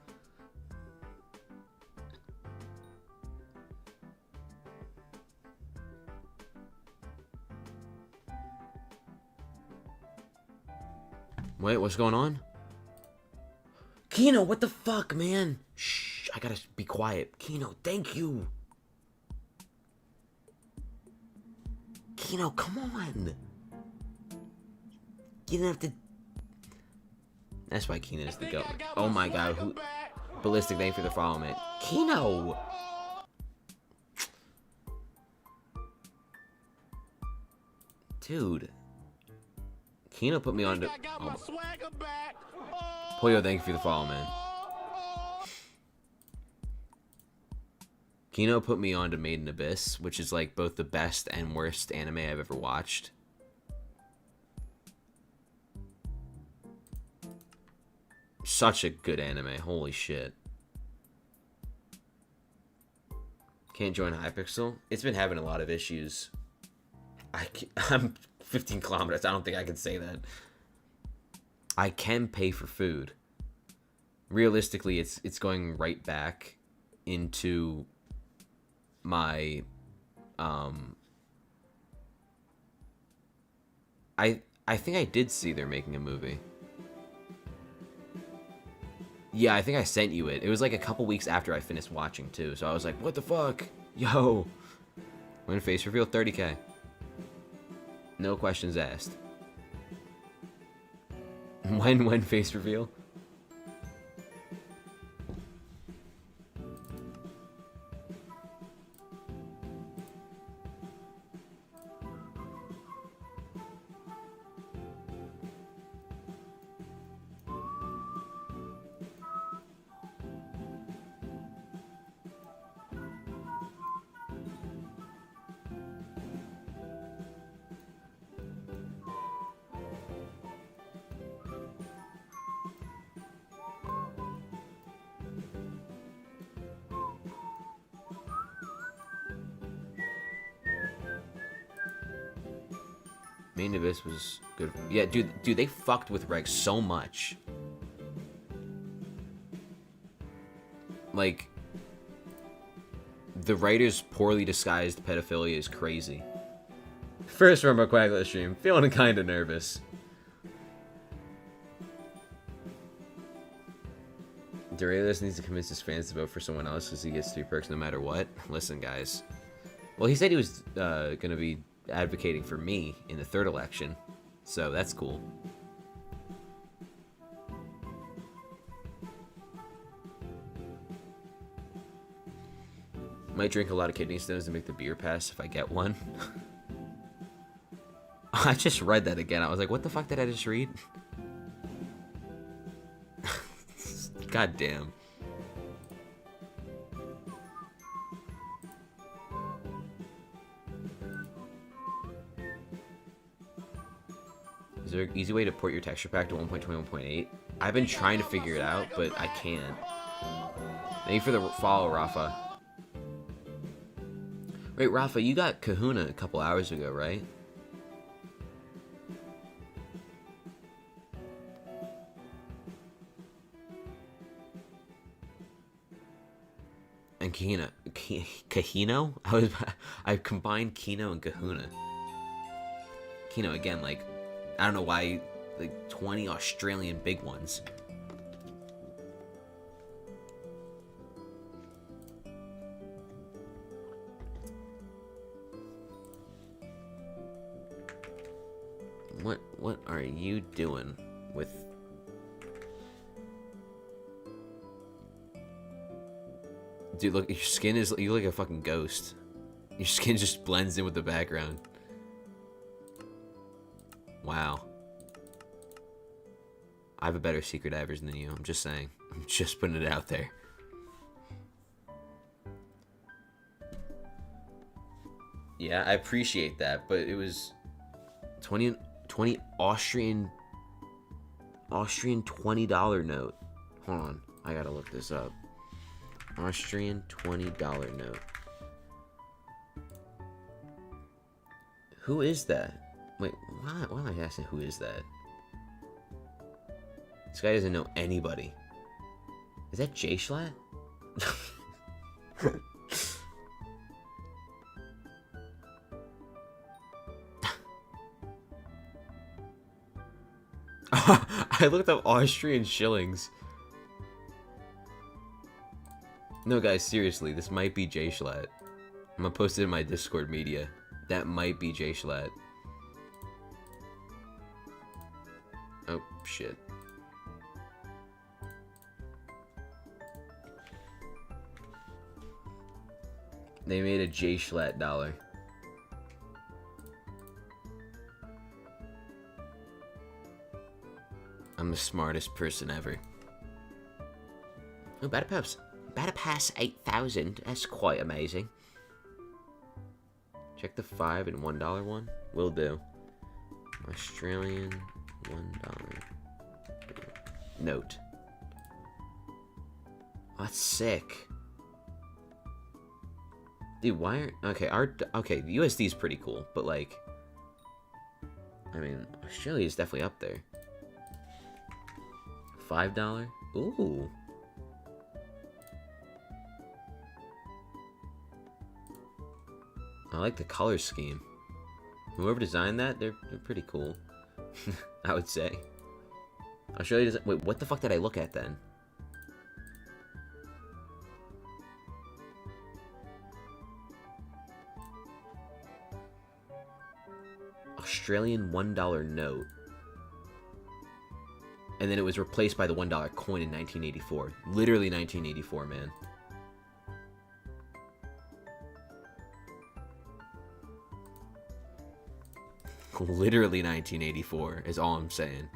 Wait, what's going on? Kino, what the fuck, man? Shh, I gotta be quiet. Kino, thank you. Kino, come on. You didn't have to. That's why Kino is the goat. Oh my god, who? Ballistic, thank you for the follow, man. Kino! Dude. Kino put me on to. Oh. Poyo, thank you for the follow, man. Kino put me on to Made in Abyss, which is like both the best and worst anime I've ever watched. Such a good anime. Holy shit. Can't join Hypixel. It's been having a lot of issues. I'm 15 kilometers. I don't think I can say that. I can pay for food. Realistically, it's going right back into my I think I did see they're making a movie. Yeah, I think I sent you it. It was like a couple weeks after I finished watching too, so I was like, what the fuck? Yo. When face reveal 30K. No questions asked. When face reveal? Main Abyss was good. Yeah, dude, they fucked with Reg so much. Like, the writer's poorly disguised pedophilia is crazy. First from a Quaglet stream, feeling kind of nervous. Dorelis needs to convince his fans to vote for someone else because he gets 3 perks no matter what. Listen, guys. Well, he said he was gonna be advocating for me in the 3rd election, so that's cool. Might drink a lot of kidney stones to make the beer pass if I get one. I just read that again. I was like, what the fuck did I just read? God damn. Is there an easy way to port your texture pack to 1.21.8? I've been trying to figure it out, but I can't. Thank you for the follow, Rafa. Wait, Rafa, you got Kahuna a couple hours ago, right? And Kahino? I combined Kino and Kahuna. Kino again, like, I don't know why, like 20 Australian big ones. What are you doing with... Dude, look, your skin is... You look like a fucking ghost. Your skin just blends in with the background. Wow. I have a better secret average than you, I'm just saying. I'm just putting it out there. Yeah, I appreciate that, but it was 20 Austrian $20 note. Hold on, I gotta look this up. Austrian $20 note. Who is that? Wait, why am I asking who is that? This guy doesn't know anybody. Is that J-Schlatt? I looked up Austrian shillings. No, guys, seriously, this might be J-Schlatt. I'm gonna post it in my Discord media. That might be J-Schlatt. Oh, shit. They made a J-Schlatt dollar. I'm the smartest person ever. Oh, Battle Pass 8,000. That's quite amazing. Check the $5 and $1 one. Will do. Australian $1 note. That's sick. Dude, why aren't... Okay, the USD is pretty cool, but, like... I mean, Australia is definitely up there. $5? Ooh. I like the color scheme. Whoever designed that, they're pretty cool. I would say. Australia doesn't... Wait, what the fuck did I look at then? Australian $1 note. And then it was replaced by the $1 coin in 1984. Literally 1984, man. Literally 1984 is all I'm saying.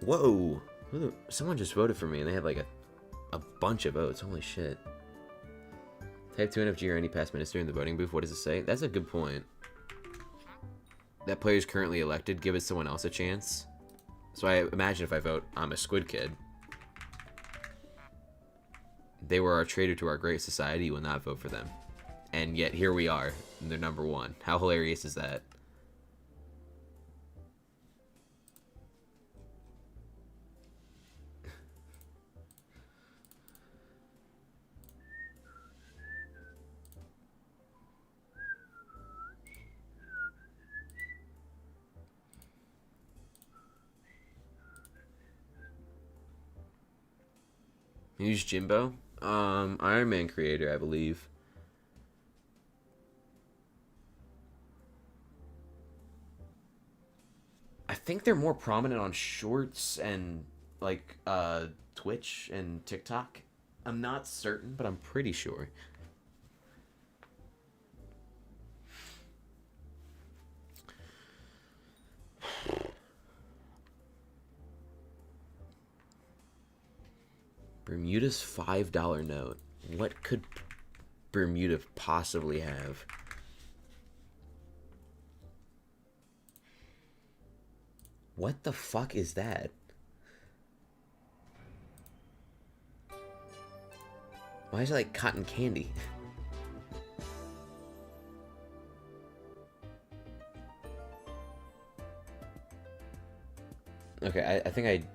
Whoa. Someone just voted for me and they have like a bunch of votes. Holy shit. Type 2 NFG or any past minister in the voting booth. What does it say? That's a good point. That player is currently elected. Give it someone else a chance. So I imagine if I vote, I'm a squid kid. They were our traitor to our great society. You will not vote for them. And yet here we are. And they're number one. How hilarious is that? Who's Jimbo? Iron Man creator, I believe. I think they're more prominent on Shorts and like Twitch and TikTok. I'm not certain, but I'm pretty sure. Bermuda's $5 note. What could Bermuda possibly have? What the fuck is that? Why is it like cotton candy? Okay, I think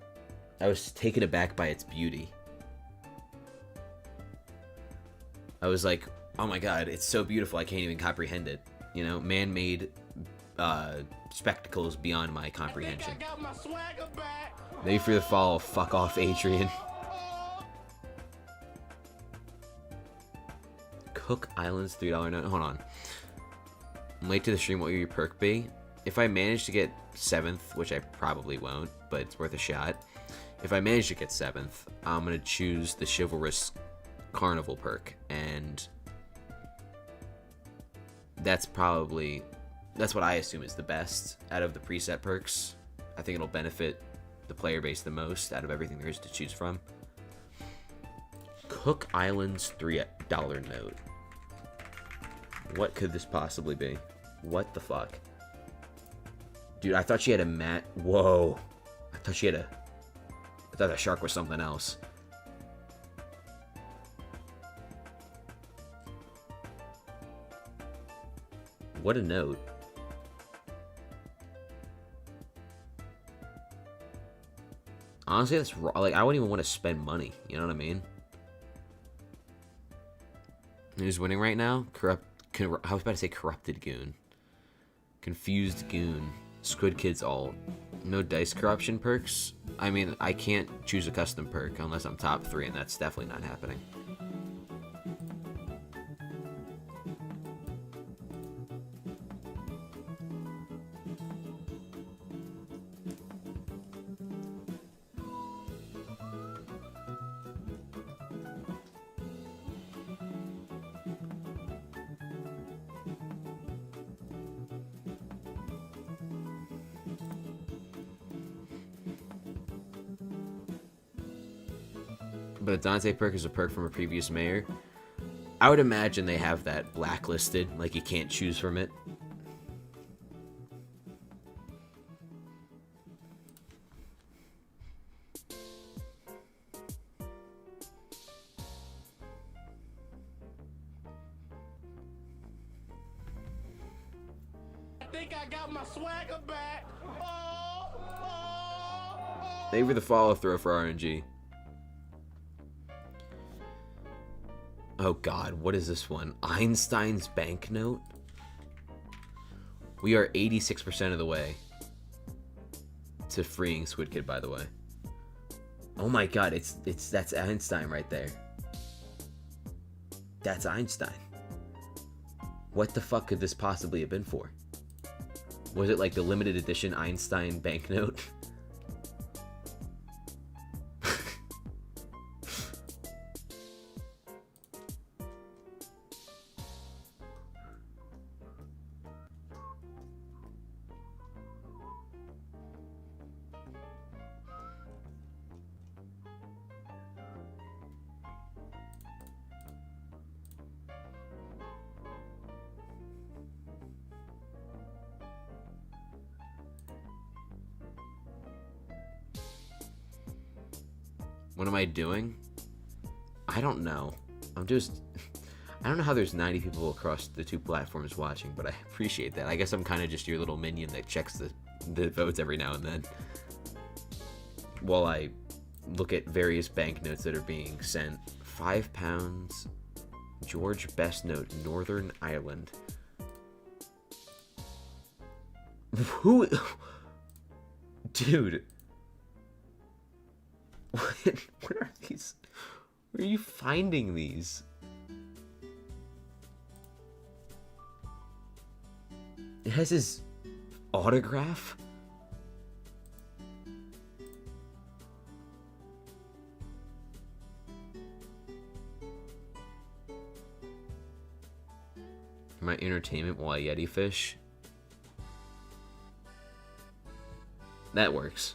I was taken aback by its beauty. I was like, oh my god, it's so beautiful I can't even comprehend it. You know, man-made spectacles beyond my comprehension. Thank you for the follow. Fuck off, Adrian. Cook Islands $3 note. Hold on. I'm late to the stream. What will your perk be? If I manage to get 7th, which I probably won't, but it's worth a shot. If I manage to get 7th, I'm going to choose the Chivalrous Carnival perk. And that's what I assume is the best out of the preset perks. I think it'll benefit the player base the most out of everything there is to choose from. Cook Islands $3 note. What could this possibly be? What the fuck? Dude, I thought she had a mat. Whoa. I thought that shark was something else. What a note. Honestly, that's like I wouldn't even want to spend money. You know what I mean? Who's winning right now? I was about to say corrupted goon. Confused goon. Squid Kids alt. No dice corruption perks. I mean, I can't choose a custom perk unless I'm top 3, and that's definitely not happening. But a Dante perk is a perk from a previous mayor. I would imagine they have that blacklisted, like you can't choose from it. I got my swagger back. Thank you for the follow throw for RNG. Oh god, what is this one? Einstein's banknote? We are 86% of the way to freeing Squid Kid, by the way. Oh my god, that's Einstein right there. That's Einstein. What the fuck could this possibly have been for? Was it like the limited edition Einstein banknote? What am I doing? I don't know. I don't know how there's 90 people across the two platforms watching, but I appreciate that. I guess I'm kind of just your little minion that checks the votes every now and then, while I look at various banknotes that are being sent. £5, George Best Note, Northern Ireland. Who? Dude. What are these? Where are you finding these? It has his autograph? My entertainment while I Yeti fish? That works.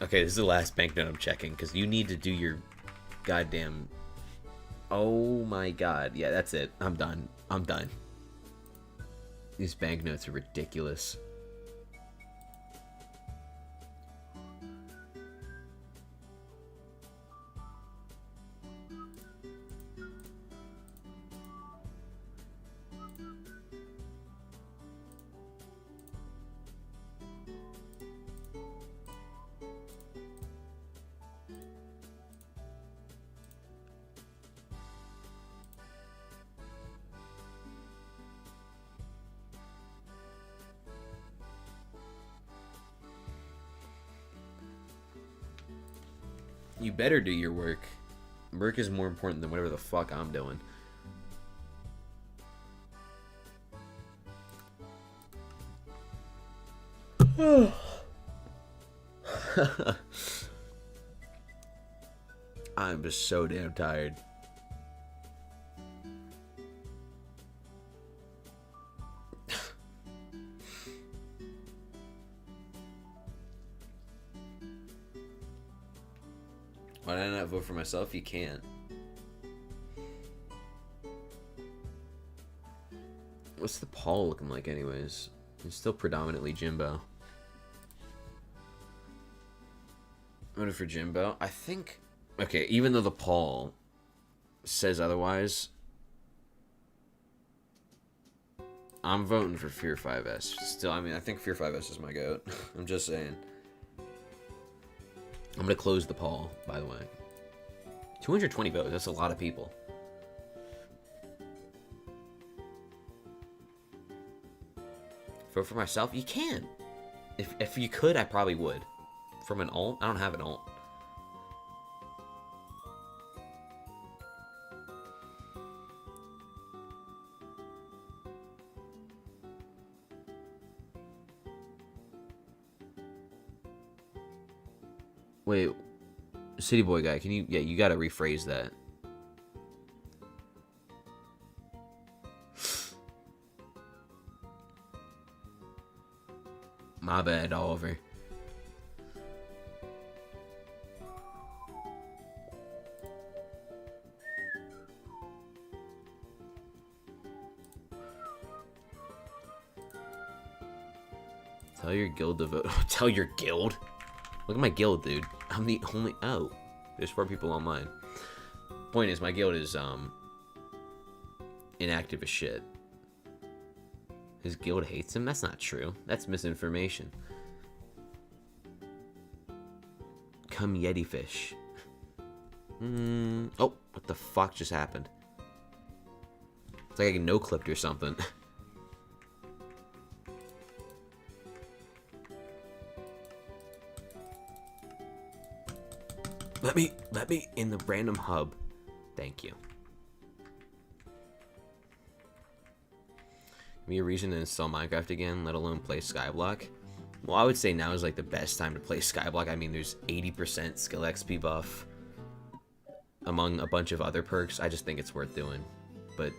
Okay, this is the last banknote I'm checking, because you need to do your goddamn... Oh my god. Yeah, that's it. I'm done. I'm done. These banknotes are ridiculous. You better do your work. Work is more important than whatever the fuck I'm doing. I'm just so damn tired. Why did I not vote for myself? You can't. What's the Paul looking like anyways? It's still predominantly Jimbo. Voted for Jimbo. I think... Okay, even though the Paul says otherwise, I'm voting for Fear 5S. Still, I mean, I think Fear 5S is my goat. I'm just saying. I'm gonna close the poll, by the way. 220 votes, that's a lot of people. Vote for myself? You can. If you could, I probably would. From an alt? I don't have an alt. Wait, City Boy guy, can you... Yeah, you gotta rephrase that. My bad, Oliver. Tell your guild to vote. Tell your guild? Look at my guild, dude. I'm the only... Oh. There's 4 people online. Point is, my guild is, inactive as shit. His guild hates him? That's not true. That's misinformation. Come Yeti fish. Oh, what the fuck just happened? It's like I no-clipped or something. Let me in the random hub. Thank you. Give me a reason to install Minecraft again, let alone play Skyblock. Well, I would say now is like the best time to play Skyblock. I mean, there's 80% skill XP buff among a bunch of other perks. I just think it's worth doing. But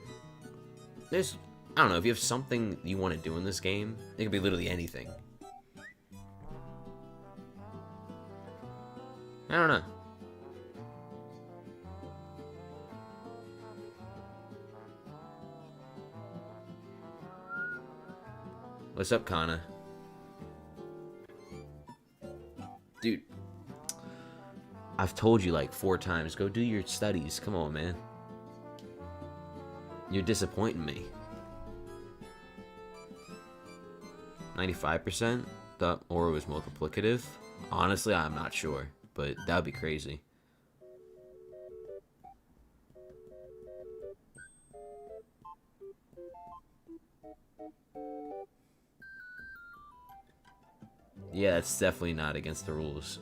there's, I don't know, if you have something you want to do in this game, it could be literally anything. I don't know. What's up, Kana? Dude, I've told you like 4 times, go do your studies. Come on, man. You're disappointing me. 95%? Thought Aura was multiplicative? Honestly, I'm not sure, but that would be crazy. Yeah, it's definitely not against the rules.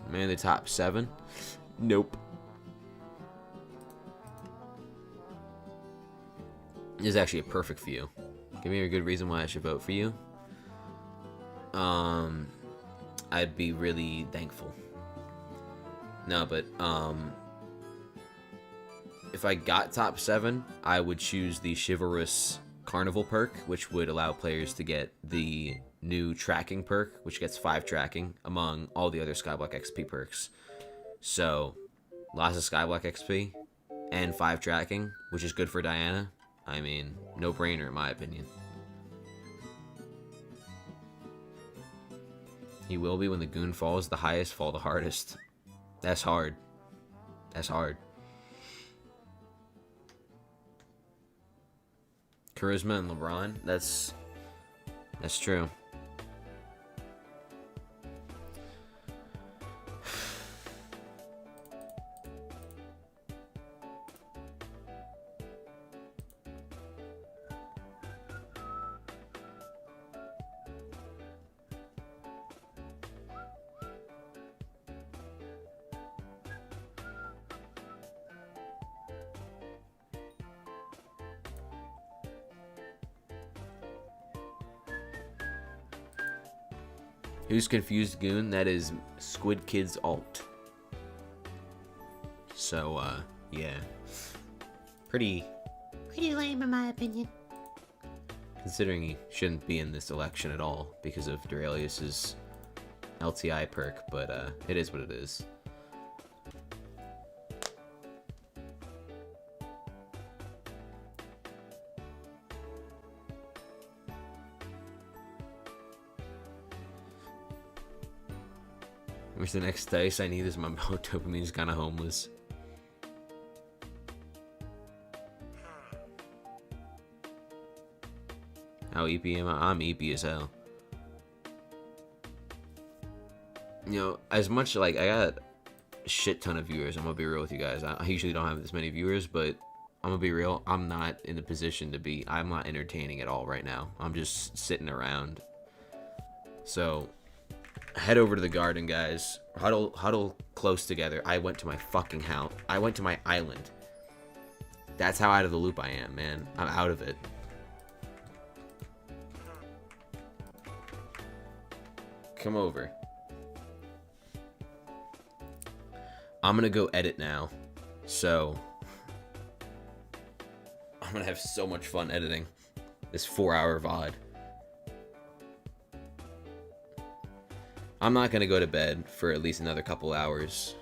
Man, the top 7? Nope. This is actually a perfect for you. Give me a good reason why I should vote for you. I'd be really thankful. No, but if I got top 7, I would choose the Chivalrous Carnival perk, which would allow players to get the new tracking perk, which gets 5 tracking among all the other Skyblock XP perks. So, lots of Skyblock XP and 5 tracking, which is good for Diana. I mean, no brainer in my opinion. He will be when the goon falls the highest, fall the hardest. That's hard. That's hard. Charisma and LeBron, that's true. Who's confused goon? That is Squid Kid's alt. So, yeah. Pretty lame in my opinion. Considering he shouldn't be in this election at all because of Duralius's LTI perk, but it is what it is. Where's the next dice I need is my dopamine's kind of homeless. How EP am I? I'm EP as hell. You know, as much like I got a shit ton of viewers, I'm gonna be real with you guys. I usually don't have this many viewers, but I'm gonna be real. I'm not in the position to be. I'm not entertaining at all right now. I'm just sitting around. So head over to the garden, guys. Huddle close together. I went to my fucking house. I went to my island. That's how out of the loop I am, man. I'm out of it. Come over. I'm gonna go edit now. So I'm gonna have so much fun editing this 4-hour VOD. I'm not gonna go to bed for at least another couple hours.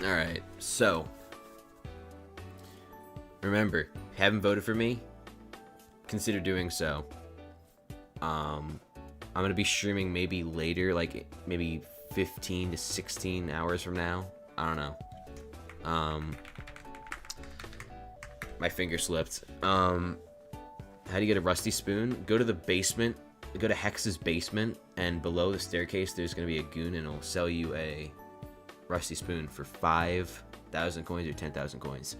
Alright, so remember, if you haven't voted for me, consider doing so. I'm gonna be streaming maybe later, like maybe 15 to 16 hours from now. I don't know. My finger slipped. How do you get a rusty spoon? Go to the basement. Go to Hex's basement, and below the staircase, there's gonna be a goon, and it'll sell you a rusty spoon for 5,000 coins or 10,000 coins.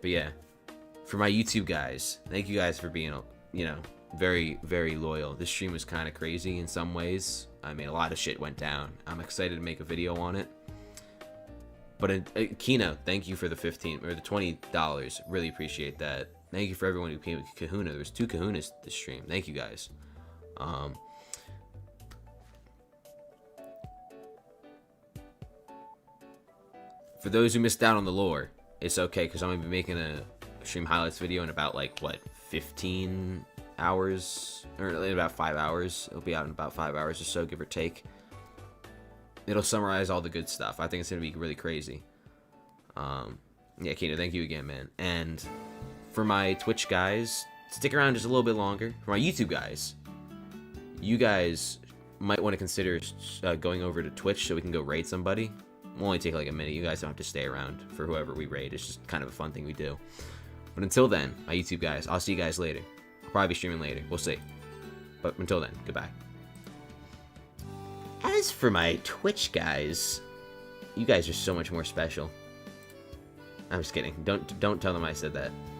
But yeah, for my YouTube guys, thank you guys for being, you know, very, very loyal. This stream was kind of crazy in some ways. I mean, a lot of shit went down. I'm excited to make a video on it. But Kino, thank you for the $20. Really appreciate that. Thank you for everyone who came with Kahuna. There was 2 Kahunas this stream. Thank you guys. For those who missed out on the lore, it's okay because I'm gonna be making a stream highlights video in about like what 15 hours or in about 5 hours. It'll be out in about 5 hours or so, give or take. It'll summarize all the good stuff. I think it's gonna be really crazy. Yeah, Kino, thank you again, man. And for my Twitch guys, stick around just a little bit longer. For my YouTube guys, you guys might want to consider going over to Twitch so we can go raid somebody. It'll only take like a minute. You guys don't have to stay around for whoever we raid. It's just kind of a fun thing we do. But until then, my YouTube guys, I'll see you guys later. I'll probably be streaming later. We'll see. But until then, goodbye. As for my Twitch guys, you guys are so much more special. I'm just kidding. Don't tell them I said that.